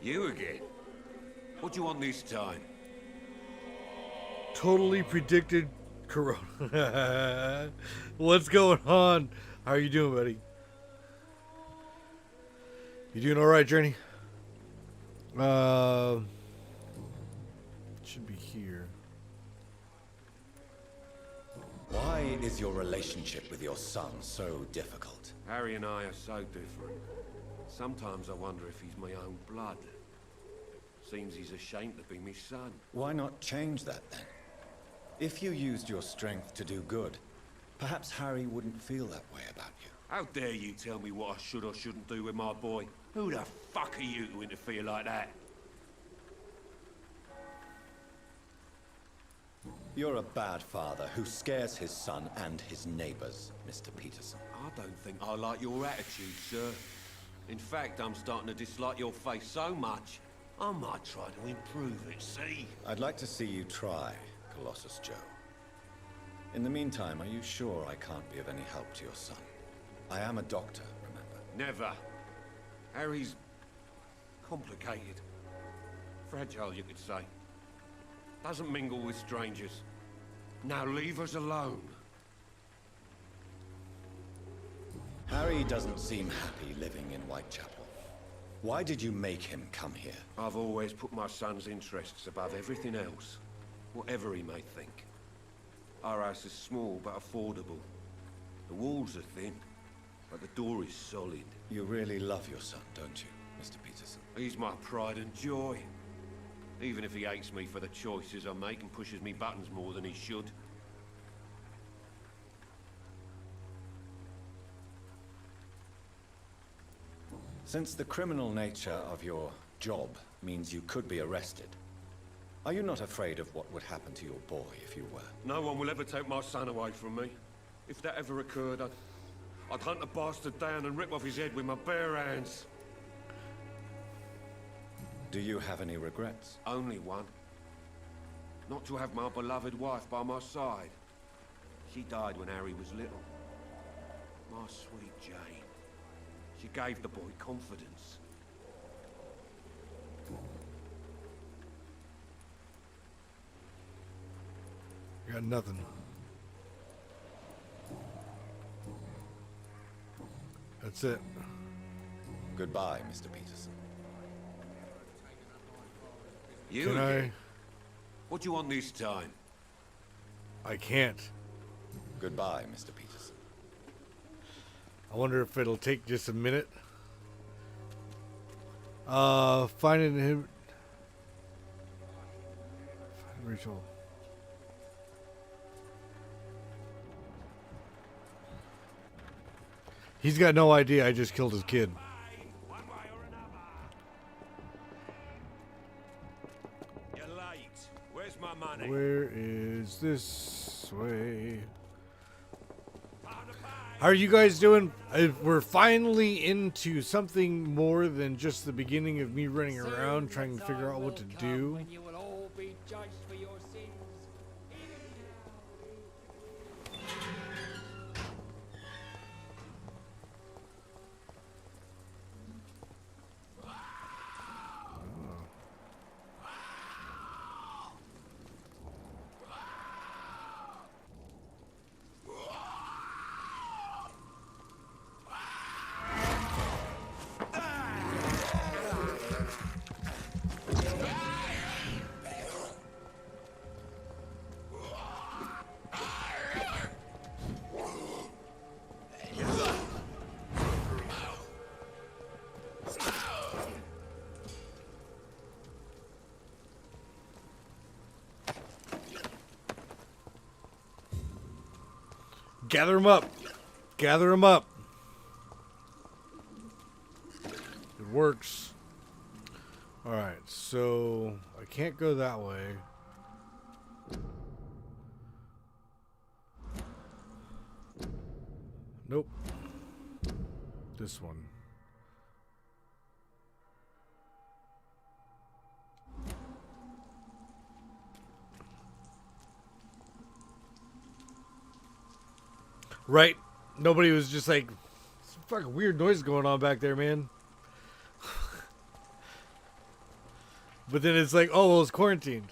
Speaker 21: You again? What do you want this time?
Speaker 1: Totally predicted Corona. What's going on? How are you doing, buddy? You doing all right, Journey? Should be here.
Speaker 19: Why is your relationship with your son so difficult?
Speaker 21: Harry and I are so different. Sometimes I wonder if he's my own blood. Seems he's ashamed to be my son.
Speaker 4: Why not change that then? If you used your strength to do good, perhaps Harry wouldn't feel that way about you.
Speaker 21: How dare you tell me what I should or shouldn't do with my boy? Who the fuck are you to interfere like that?
Speaker 4: You're a bad father who scares his son and his neighbors, Mr. Peterson.
Speaker 21: I don't think I like your attitude, sir. In fact, I'm starting to dislike your face so much, I might try to improve it, see?
Speaker 4: I'd like to see you try, Colossus Joe. In the meantime, are you sure I can't be of any help to your son? I am a doctor, remember?
Speaker 21: Never. Harry's complicated. Fragile, you could say. Doesn't mingle with strangers. Now leave us alone.
Speaker 4: Harry doesn't seem happy living in Whitechapel. Why did you make him come here?
Speaker 21: I've always put my son's interests above everything else, whatever he may think. Our house is small but affordable. The walls are thin, but the door is solid.
Speaker 4: You really love your son, don't you, Mr. Peterson?
Speaker 21: He's my pride and joy. Even if he hates me for the choices I make and pushes me buttons more than he should.
Speaker 4: Since the criminal nature of your job means you could be arrested, are you not afraid of what would happen to your boy if you were?
Speaker 21: No one will ever take my son away from me. If that ever occurred, I'd hunt the bastard down and rip off his head with my bare hands.
Speaker 4: Do you have any regrets?
Speaker 21: Only one. Not to have my beloved wife by my side. She died when Harry was little. My sweet Jane. She gave the boy confidence.
Speaker 1: Got nothing. That's it.
Speaker 4: Goodbye, Mr. Peterson.
Speaker 21: You
Speaker 1: Can
Speaker 21: again? What do you want this time?
Speaker 1: I can't.
Speaker 4: Goodbye, Mr. Peterson.
Speaker 1: I wonder if it'll take just a minute. Finding him. Rachel. He's got no idea I just killed his kid.
Speaker 21: You're late. Where's my money?
Speaker 1: Where is this way? How are you guys doing? We're finally into something more than just the beginning of me running around trying to figure out what to do.
Speaker 2: You will all be judged for your sins.
Speaker 1: Gather them up. Gather them up. It works. Alright, so I can't go that way. Nope. This one. Right? Nobody was just like, some fucking weird noise going on back there, man. But then it's like, oh, well, it's quarantined.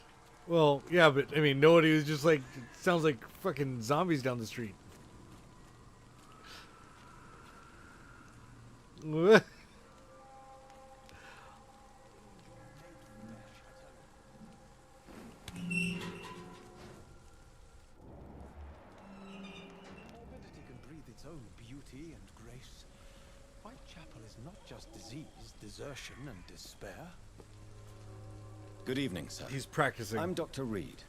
Speaker 1: Well, yeah, but I mean, nobody was just like, it sounds like fucking zombies down the street.
Speaker 12: Beauty and grace. Whitechapel is not just disease, desertion, and despair.
Speaker 19: Good evening, sir.
Speaker 1: He's practicing.
Speaker 19: I'm Dr. Reed.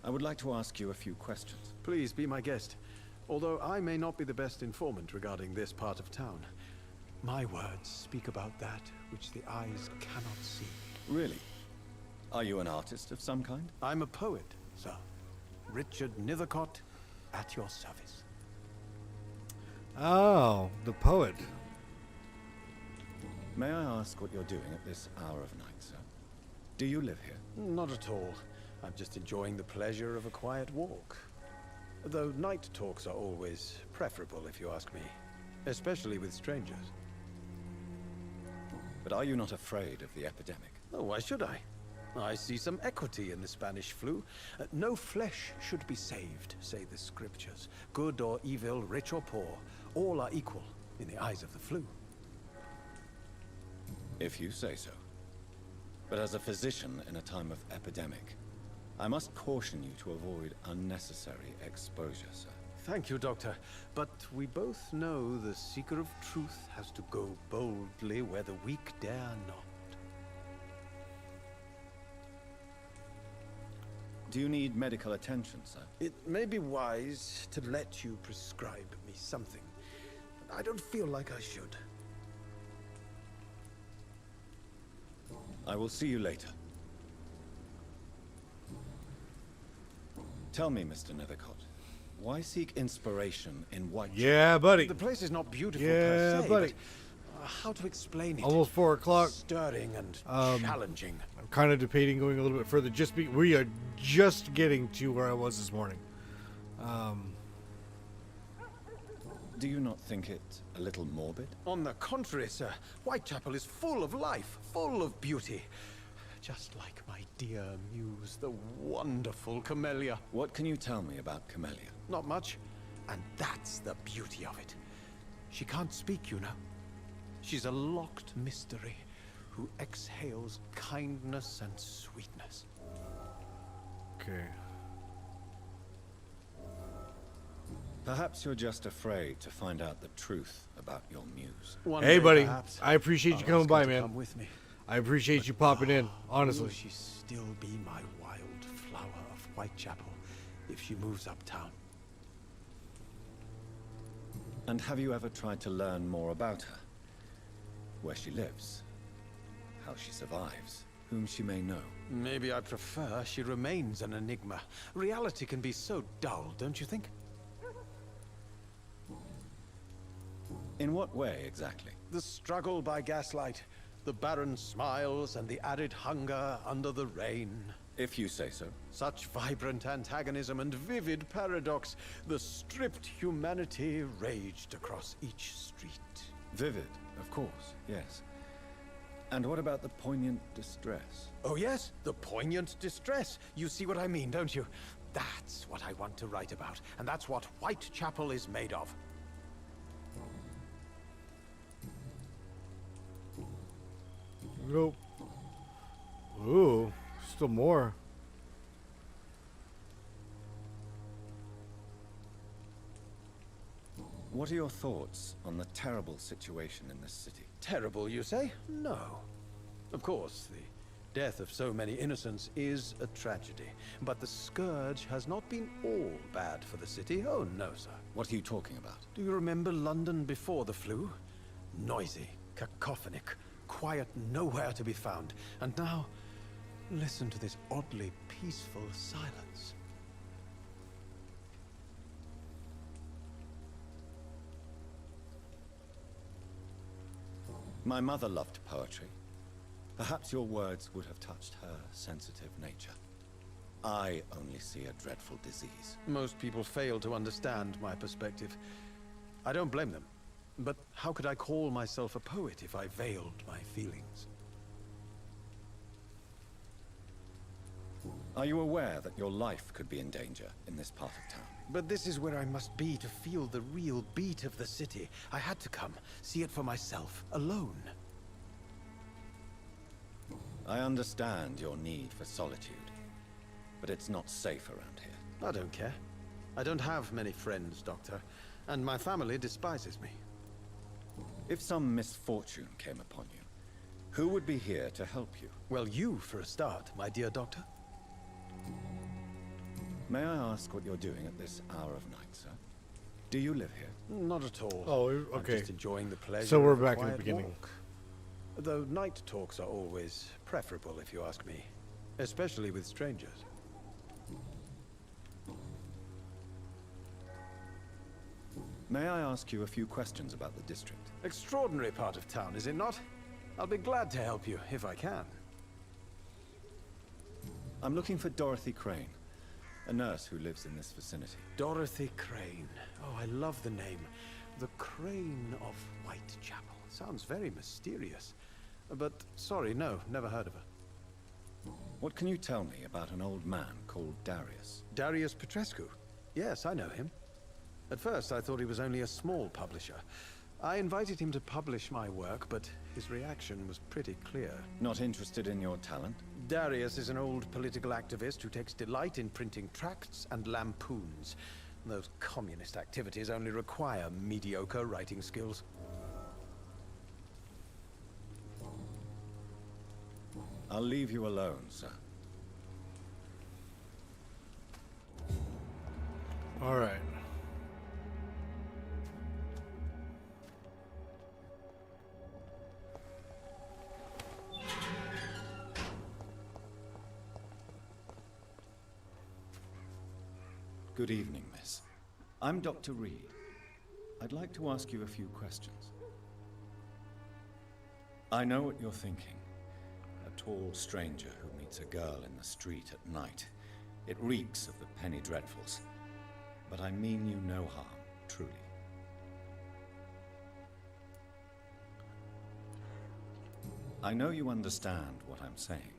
Speaker 19: I would like to ask you a few questions.
Speaker 9: Please be my guest. Although I may not be the best informant regarding this part of town, my words speak about that which the eyes cannot see.
Speaker 19: Really? Are you an artist of some kind?
Speaker 9: I'm a poet, sir. Richard Nethercott, at your service.
Speaker 1: Oh, the poet.
Speaker 19: May I ask what you're doing at this hour of night, sir? Do you live here?
Speaker 9: Not at all. I'm just enjoying the pleasure of a quiet walk. Though night talks are always preferable, if you ask me. Especially with strangers.
Speaker 19: But are you not afraid of the epidemic?
Speaker 9: Oh, why should I? I see some equity in the Spanish flu. No flesh should be saved, say the scriptures. Good or evil, rich or poor, all are equal in the eyes of the flu.
Speaker 19: If you say so. But as a physician in a time of epidemic, I must caution you to avoid unnecessary exposure, sir.
Speaker 9: Thank you, Doctor. But we both know the seeker of truth has to go boldly where the weak dare not.
Speaker 19: Do you need medical attention, sir?
Speaker 9: It may be wise to let you prescribe me something. I don't feel like I should.
Speaker 19: I will see you later. Tell me, Mr. Nethercott, why seek inspiration in Whitechapel?
Speaker 1: Yeah, buddy.
Speaker 9: The place is not beautiful
Speaker 1: yeah,
Speaker 9: per se,
Speaker 1: buddy.
Speaker 9: but how to explain it?
Speaker 1: Almost 4 o'clock.
Speaker 9: Stirring and challenging.
Speaker 1: I'm kind of debating going a little bit further. We are just getting to where I was this morning.
Speaker 19: Do you not think it a little morbid?
Speaker 9: On the contrary, sir. Whitechapel is full of life, full of beauty. Just like my dear muse, the wonderful Camellia.
Speaker 19: What can you tell me about Camellia?
Speaker 9: Not much. And that's the beauty of it. She can't speak, you know. She's a locked mystery who exhales kindness and sweetness.
Speaker 1: Okay.
Speaker 19: Perhaps you're just afraid to find out the truth about your muse.
Speaker 1: Hey, buddy.
Speaker 9: Perhaps,
Speaker 1: I appreciate you coming by, man.
Speaker 9: come with me.
Speaker 1: I appreciate you popping in, honestly.
Speaker 9: Will she still be my wild flower of Whitechapel if she moves uptown?
Speaker 19: And have you ever tried to learn more about her? Where she lives? How she survives? Whom she may know?
Speaker 9: Maybe I prefer she remains an enigma. Reality can be so dull, don't you think?
Speaker 19: In what way, exactly?
Speaker 9: The struggle by gaslight, the barren smiles and the arid hunger under the rain.
Speaker 19: If you say so.
Speaker 9: Such vibrant antagonism and vivid paradox. The stripped humanity raged across each street.
Speaker 19: Vivid, of course, yes. And what about the poignant distress?
Speaker 9: Oh yes, the poignant distress. You see what I mean, don't you? That's what I want to write about, and that's what Whitechapel is made of.
Speaker 1: Nope. Ooh, still more.
Speaker 19: What are your thoughts on the terrible situation in this city?
Speaker 9: Terrible, you say? No. Of course, the death of so many innocents is a tragedy. But the scourge has not been all bad for the city. Oh, no, sir.
Speaker 19: What are you talking about?
Speaker 9: Do you remember London before the flu? Noisy, cacophonic, quiet nowhere to be found. And now, listen to this oddly peaceful silence.
Speaker 19: My mother loved poetry. Perhaps your words would have touched her sensitive nature. I only see a dreadful disease.
Speaker 9: Most people fail to understand my perspective. I don't blame them. But how could I call myself a poet if I veiled my feelings?
Speaker 19: Are you aware that your life could be in danger in this part of town?
Speaker 9: But this is where I must be to feel the real beat of the city. I had to come, see it for myself, alone.
Speaker 19: I understand your need for solitude, but it's not safe around here.
Speaker 9: I don't care. I don't have many friends, Doctor, and my family despises me.
Speaker 19: If some misfortune came upon you,
Speaker 4: Who would be here to help you?
Speaker 9: Well, you for a start, my dear doctor.
Speaker 4: May I ask what you're doing at this hour of night, sir? Do you live here?
Speaker 9: Not at all.
Speaker 1: Oh,
Speaker 9: I'm
Speaker 1: okay.
Speaker 9: just enjoying the pleasure
Speaker 1: So we're
Speaker 9: of a
Speaker 1: back in the
Speaker 9: quiet
Speaker 1: beginning.
Speaker 9: walk. Though night talks are always preferable, if you ask me. Especially with strangers.
Speaker 4: May I ask you a few questions about the district?
Speaker 9: Extraordinary part of town, is it not? I'll be glad to help you, if I can.
Speaker 4: I'm looking for Dorothy Crane, a nurse who lives in this vicinity.
Speaker 9: Dorothy Crane. Oh, I love the name. The Crane of Whitechapel. Sounds very mysterious. But, sorry, no, never heard of her.
Speaker 4: What can you tell me about an old man called Darius?
Speaker 9: Darius Petrescu? Yes, I know him. At first, I thought he was only a small publisher. I invited him to publish my work, but his reaction was pretty clear.
Speaker 4: Not interested in your talent?
Speaker 9: Darius is an old political activist who takes delight in printing tracts and lampoons. Those communist activities only require mediocre writing skills.
Speaker 4: I'll leave you alone, sir.
Speaker 1: All right.
Speaker 4: Good evening, miss. I'm Dr. Reed. I'd like to ask you a few questions. I know what you're thinking. A tall stranger who meets a girl in the street at night. It reeks of the penny dreadfuls. But I mean you no harm, truly. I know you understand what I'm saying.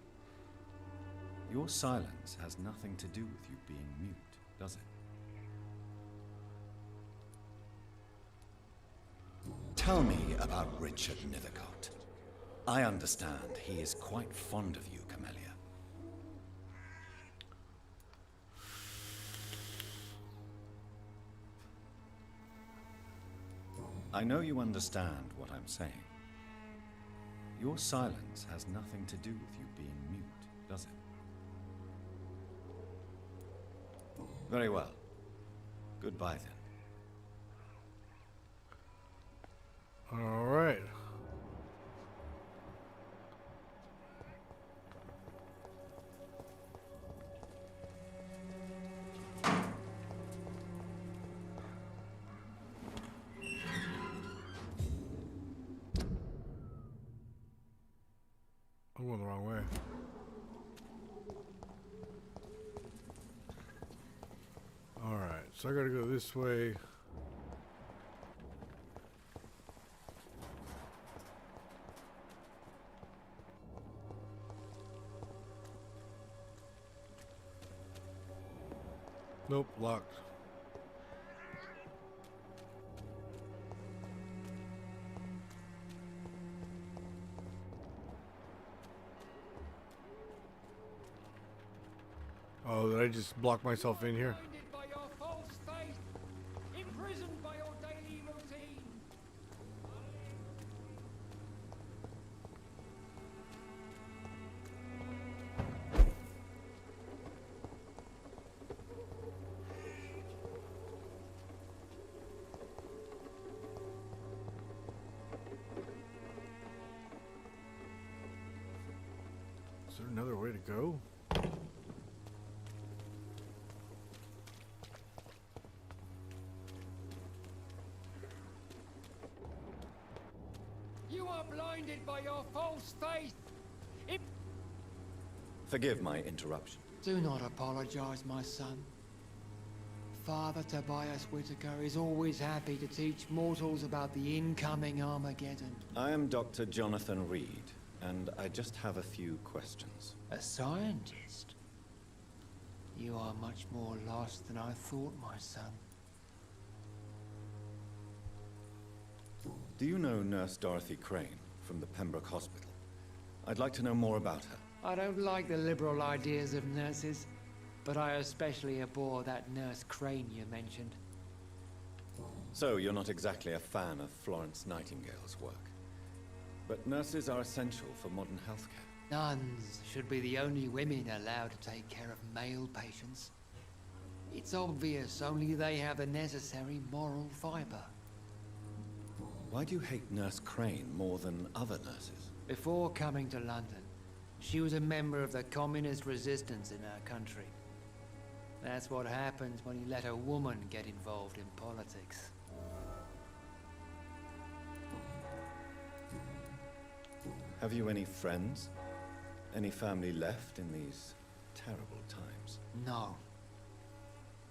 Speaker 4: Your silence has nothing to do with you being mute, does it? Tell me about Richard Nethercott. I understand he is quite fond of you, Camellia. I know you understand what I'm saying. Your silence has nothing to do with you being mute, does it? Very well. Goodbye, then.
Speaker 1: All right. I'm going the wrong way. All right, so I gotta go this way. Nope, locked. Oh, did I just block myself in here?
Speaker 2: Blinded by your false faith, imprisoned by your daily routine.
Speaker 1: Is there another way to go?
Speaker 2: You are blinded by your false faith.
Speaker 4: Forgive my interruption.
Speaker 7: Do not apologize, my son. Father Tobias Whitaker is always happy to teach mortals about the incoming Armageddon.
Speaker 4: I am Dr. Jonathan Reed, and I just have a few questions.
Speaker 7: A scientist? You are much more lost than I thought, my son.
Speaker 4: Do you know Nurse Dorothy Crane from the Pembroke Hospital? I'd like to know more about her.
Speaker 7: I don't like the liberal ideas of nurses, but I especially abhor that Nurse Crane you mentioned.
Speaker 4: So, you're not exactly a fan of Florence Nightingale's work?
Speaker 19: But nurses are essential for modern healthcare.
Speaker 7: Nuns should be the only women allowed to take care of male patients. It's obvious only they have the necessary moral fiber.
Speaker 19: Why do you hate Nurse Crane more than other nurses?
Speaker 7: Before coming to London, she was a member of the communist resistance in our country. That's what happens when you let a woman get involved in politics.
Speaker 19: Have you any friends? Any family left in these terrible times?
Speaker 7: No.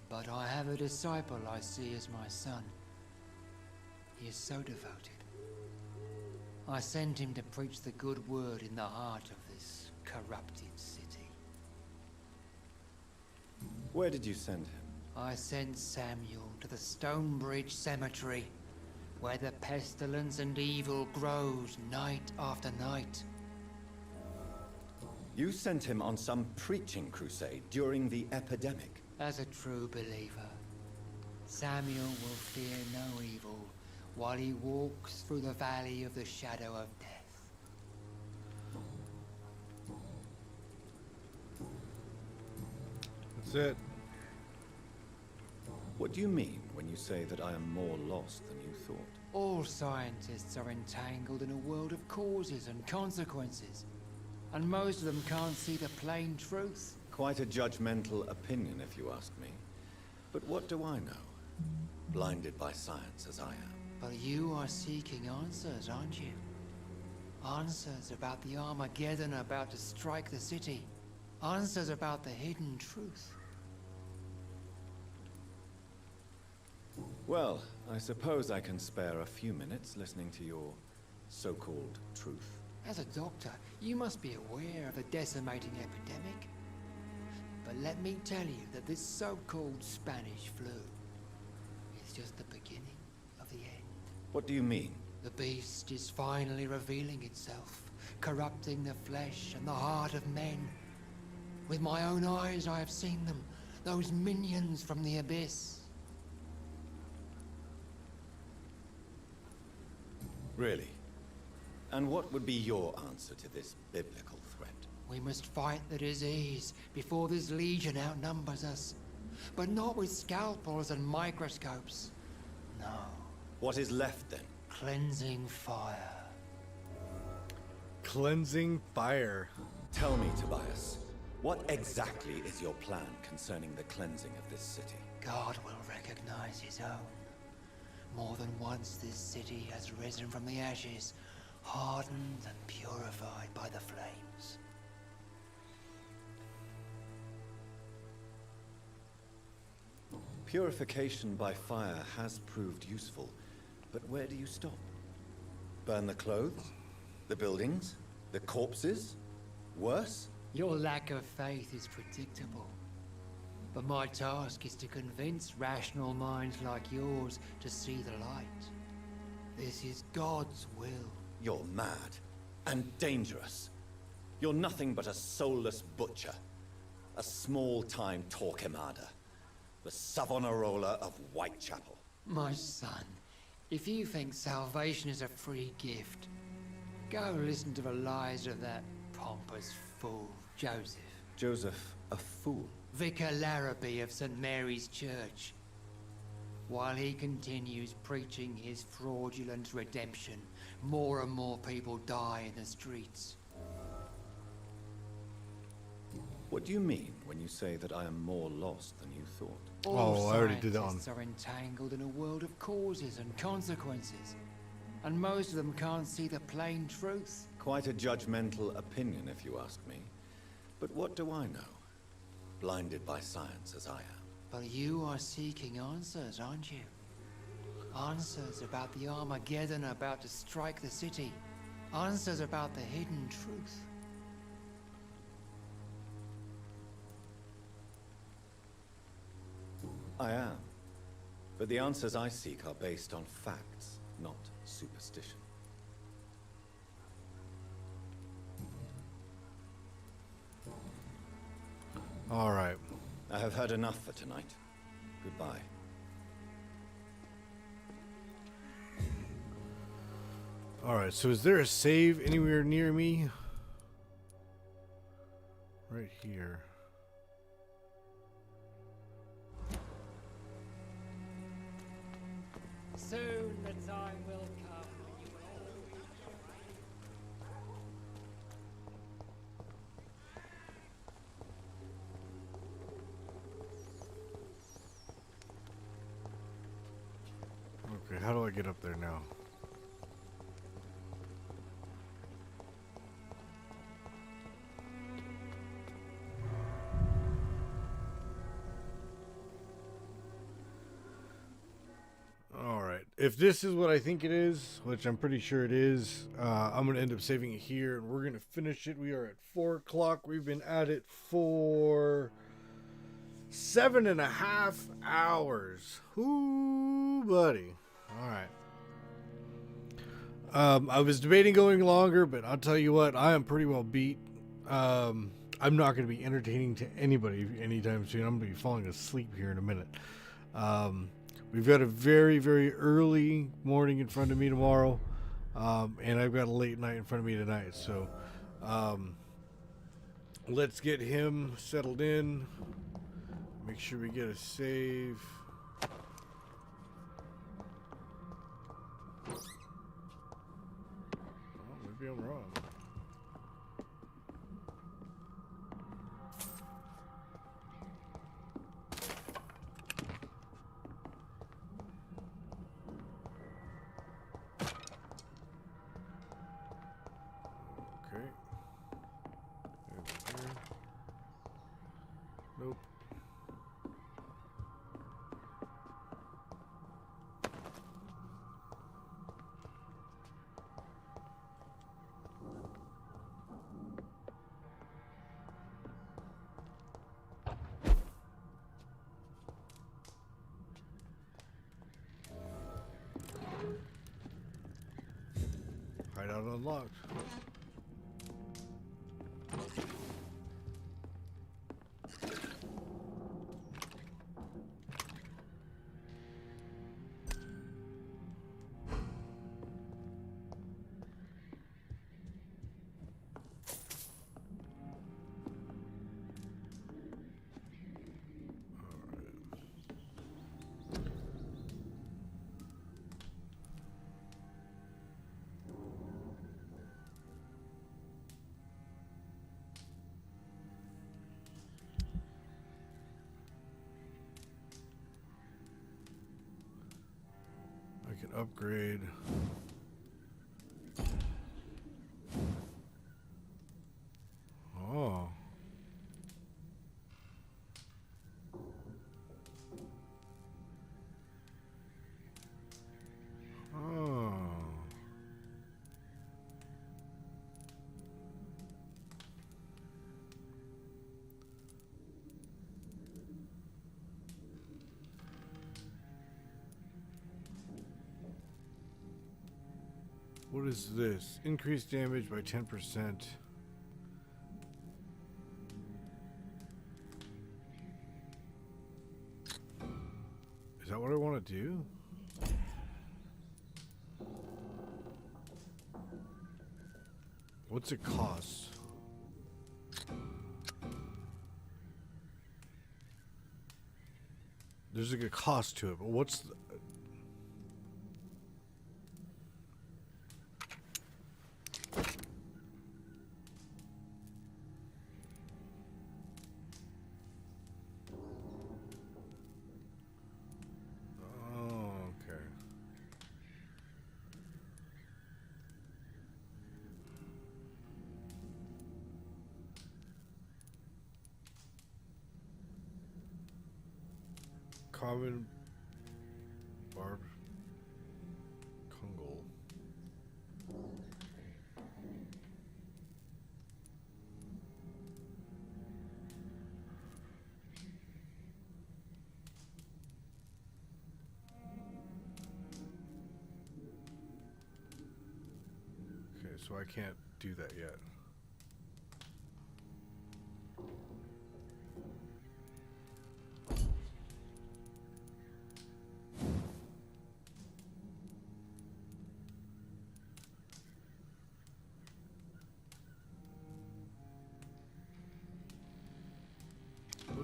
Speaker 7: But I have a disciple I see as my son. He is so devoted. I sent him to preach the good word in the heart of this corrupted city.
Speaker 19: Where did you send him?
Speaker 7: I sent Samuel to the Stonebridge Cemetery, where the pestilence and evil grows night after night.
Speaker 19: You sent him on some preaching crusade during the epidemic.
Speaker 7: As a true believer, Samuel will fear no evil while he walks through the valley of the shadow of death.
Speaker 1: That's it.
Speaker 19: What do you mean when you say that I am more lost than you thought?
Speaker 7: All scientists are entangled in a world of causes and consequences, and most of them can't see the plain truth.
Speaker 19: Quite a judgmental opinion, if you ask me. But what do I know? Blinded by science as I am.
Speaker 7: But you are seeking answers, aren't you? Answers about the Armageddon about to strike the city. Answers about the hidden truth.
Speaker 19: Well, I suppose I can spare a few minutes listening to your so-called truth.
Speaker 7: As a doctor, you must be aware of the decimating epidemic. But let me tell you that this so-called Spanish flu is just the beginning of the end.
Speaker 19: What do you mean?
Speaker 7: The beast is finally revealing itself, corrupting the flesh and the heart of men. With my own eyes I have seen them, those minions from the abyss.
Speaker 19: Really? And what would be your answer to this biblical threat?
Speaker 7: We must fight the disease before this legion outnumbers us. But not with scalpels and microscopes. No.
Speaker 19: What is left then?
Speaker 7: Cleansing fire.
Speaker 1: Cleansing fire.
Speaker 19: Tell me, Tobias, what exactly is your plan concerning the cleansing of this city?
Speaker 7: God will recognize his own. More than once this city has risen from the ashes, hardened and purified by the flames.
Speaker 19: Purification by fire has proved useful, but where do you stop? Burn the clothes? The buildings? The corpses? Worse?
Speaker 7: Your lack of faith is predictable. But my task is to convince rational minds like yours to see the light. This is God's will.
Speaker 19: You're mad. And dangerous. You're nothing but a soulless butcher. A small-time Torquemada. The Savonarola of Whitechapel.
Speaker 7: My son, if you think salvation is a free gift, go listen to the lies of that pompous fool, Joseph.
Speaker 19: Joseph, a fool?
Speaker 7: Vicar Larrabee of St. Mary's Church. While he continues preaching his fraudulent redemption, more and more people die in the streets.
Speaker 19: What do you mean when you say that I am more lost than you thought?
Speaker 7: All
Speaker 1: I already did that one.
Speaker 7: scientists are entangled in a world of causes and consequences, and most of them can't see the plain truth.
Speaker 19: Quite a judgmental opinion, if you ask me. But what do I know? Blinded by science as I am.
Speaker 7: But you are seeking answers, aren't you? Answers about the Armageddon about to strike the city. Answers about the hidden truth.
Speaker 19: I am. But the answers I seek are based on facts, not superstition.
Speaker 1: All right.
Speaker 19: I have heard enough for tonight. Goodbye.
Speaker 1: Alright, so is there a save anywhere near me? Right here.
Speaker 8: Soon the time will come when you will all be
Speaker 1: Okay, how do I get up there now? Alright, if this is what I think it is, which I'm pretty sure it is, I'm going to end up saving it here, and we're going to finish it. We are at 4 o'clock. We've been at it for 7.5 hours. Ooh, buddy. Alright. I was debating going longer, but I'll tell you what, I am pretty well beat. I'm not going to be entertaining to anybody anytime soon. I'm going to be falling asleep here in a minute. We've got a very, very early morning in front of me tomorrow, and I've got a late night in front of me tonight. So let's get him settled in. Make sure we get a save. Oh, maybe I'm wrong. Okay. Over here. Nope. Hideout unlocked. I can upgrade. Oh. Oh. What is this? Increased damage by 10%. Is that what I want to do? What's it cost? There's like a cost to it, but what's the... Common barb Kungle. Okay, so I can't do that yet.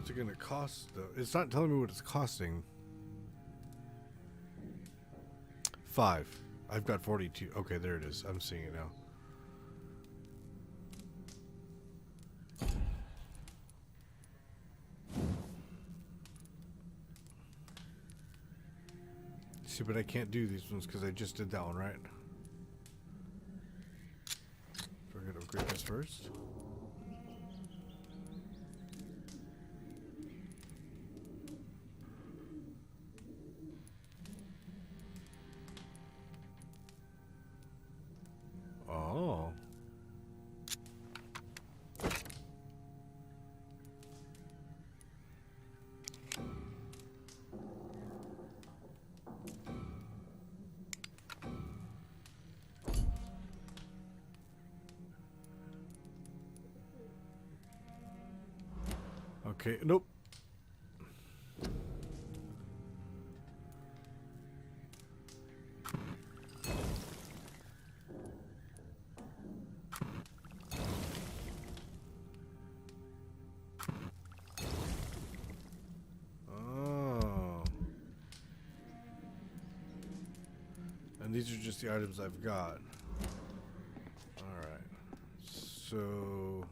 Speaker 1: What's it gonna cost though? It's not telling me what it's costing. 5. I've got 42. Okay, there it is. I'm seeing it now. See, but I can't do these ones because I just did that one, right? We're gonna upgrade this first. Oh. Okay, nope. Oh. And these are just the items I've got. Alright. So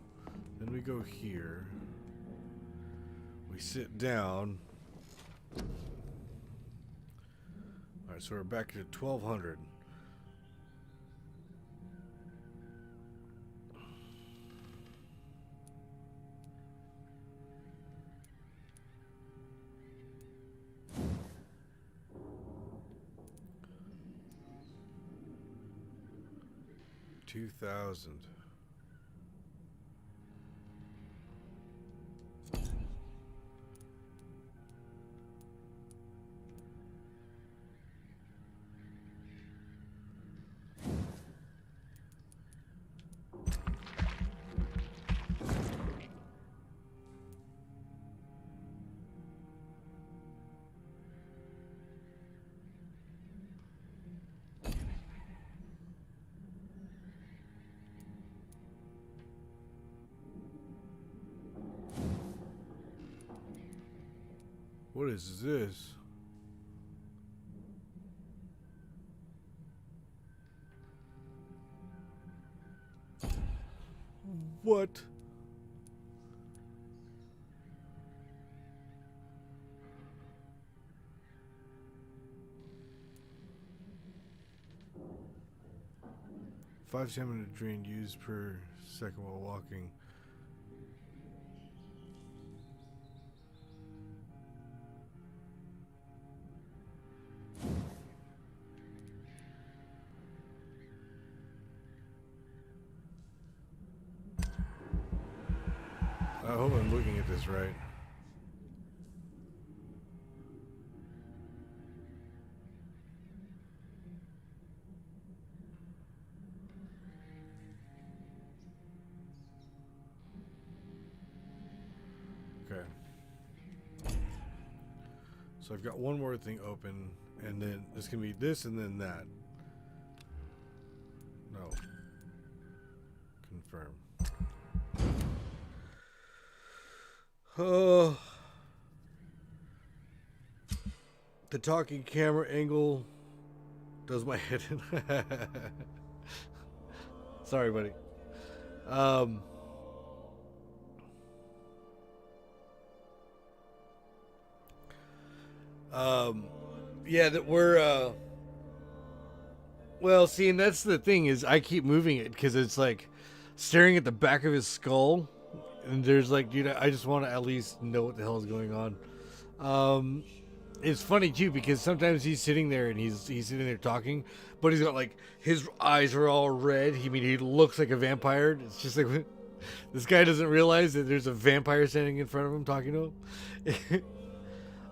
Speaker 1: then we go here. We sit down. Alright, so we're back to 1200. $2,000. What is this? What? Five stamina drain used per second while walking. I hope I'm looking at this right. Okay. So I've got one more thing open, and then it's gonna be this and then that. No. Confirm. Oh, the talking camera angle does my head in. Sorry, buddy. Yeah, that we're well, see, and that's the thing is I keep moving it because it's like staring at the back of his skull. And there's like, dude, I just want to at least know what the hell is going on. It's funny too because sometimes he's sitting there and he's sitting there talking, but he's got like his eyes are all red. He looks like a vampire. It's just like this guy doesn't realize that there's a vampire standing in front of him talking to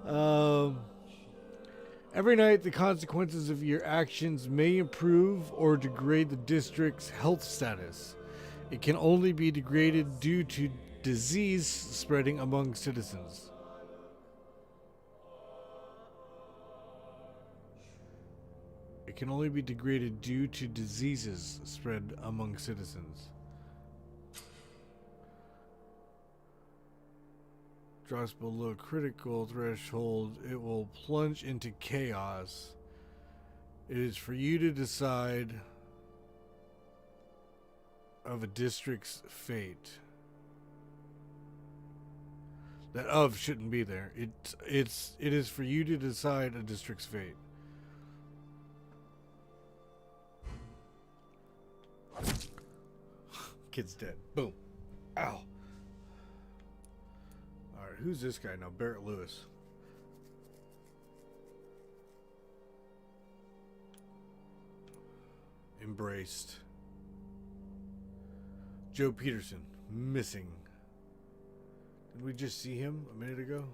Speaker 1: him. Every night, the consequences of your actions may improve or degrade the district's health status. It can only be degraded due to disease spreading among citizens. It can only be degraded due to diseases spread among citizens. Drops below critical threshold, it will plunge into chaos. It is for you to decide of a district's fate. That of shouldn't be there. It is for you to decide a district's fate. Kid's dead. Boom. Ow. Alright, who's this guy now? Barrett Lewis. Embraced. Joe Peterson. Missing. Did we just see him a minute ago?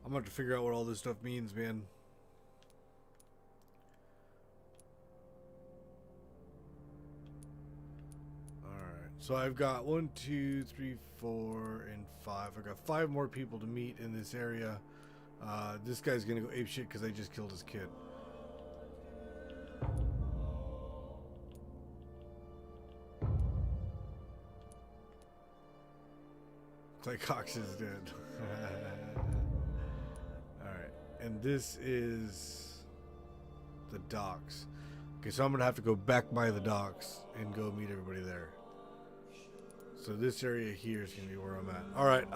Speaker 1: I'm going to have to figure out what all this stuff means, man. Alright, so I've got 1, 2, 3, 4, and 5. I've got 5 more people to meet in this area. This guy's going to go apeshit because I just killed his kid. Clay Cox is dead. Alright, and this is the docks. Okay, so I'm gonna have to go back by the docks and go meet everybody there. So this area here is gonna be where I'm at. Alright,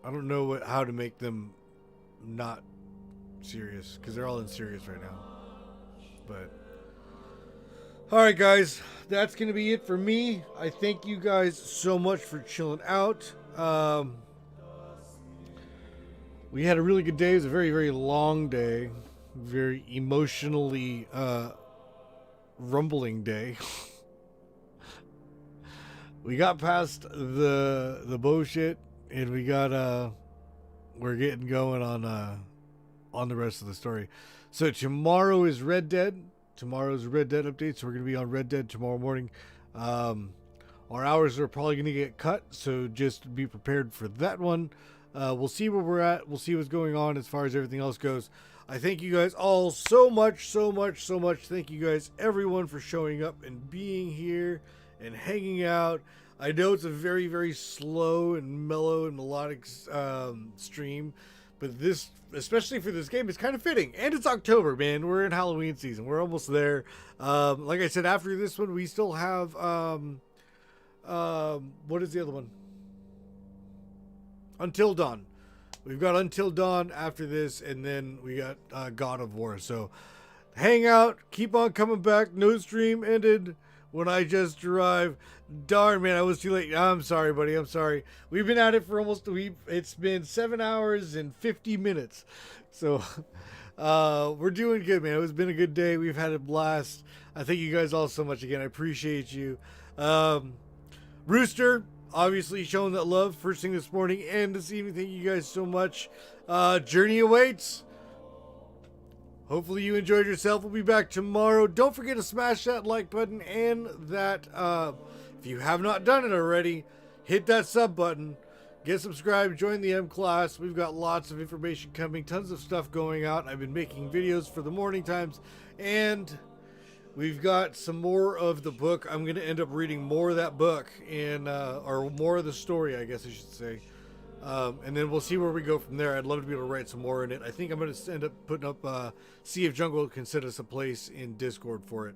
Speaker 1: I don't know how to make them not serious, because they're all in serious right now. But alright guys, that's gonna be it for me. I thank you guys so much for chilling out. We had a really good day. It was a very, very long day. Very emotionally rumbling day. We got past the bullshit, and we got we're getting going on the rest of the story. So tomorrow is Red Dead. Tomorrow's Red Dead update, so we're going to be on Red Dead tomorrow morning. Our hours are probably going to get cut, so just be prepared for that one. We'll see where we're at. We'll see what's going on as far as everything else goes. I thank you guys all so much, so much, so much. Thank you guys, everyone, for showing up and being here and hanging out. I know it's a very, very slow and mellow and melodic stream, but this, especially for this game, is kind of fitting. And it's October, man. We're in Halloween season. We're almost there. Like I said, after this one, we still have, what is the other one? Until Dawn. We've got Until Dawn after this, and then we got God of War. So hang out. Keep on coming back. No stream ended when I just arrived. Darn, man, I was too late. I'm sorry, buddy. I'm sorry. We've been at it for almost a week. It's been 7 hours and 50 minutes. So we're doing good, man. It's been a good day. We've had a blast. I thank you guys all so much again. I appreciate you. Rooster, obviously showing that love first thing this morning and this evening. Thank you guys so much. Journey awaits. Hopefully you enjoyed yourself. We'll be back tomorrow. Don't forget to smash that like button and that, if you have not done it already, hit that sub button. Get subscribed. Join the M class. We've got lots of information coming. Tons of stuff going out. I've been making videos for the morning times. And we've got some more of the book. I'm going to end up reading more of that book. Or more of the story, I guess I should say. And then we'll see where we go from there. I'd love to be able to write some more in it. I think I'm going to end up putting up, see if Jungle can set us a place in Discord for it.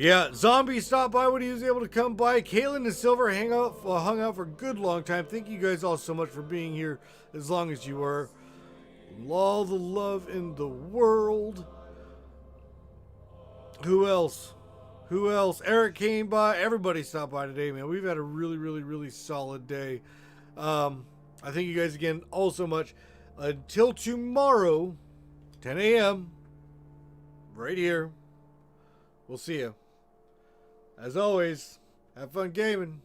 Speaker 1: Yeah, Zombie stopped by when he was able to come by. Kaylin and Silver hung out for a good long time. Thank you guys all so much for being here as long as you were. All the love in the world. Who else? Who else? Eric came by. Everybody stopped by today, man. We've had a really, really, really solid day. I thank you guys again all so much. Until tomorrow, 10 a.m., right here. We'll see you. As always, have fun gaming.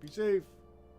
Speaker 1: Be safe.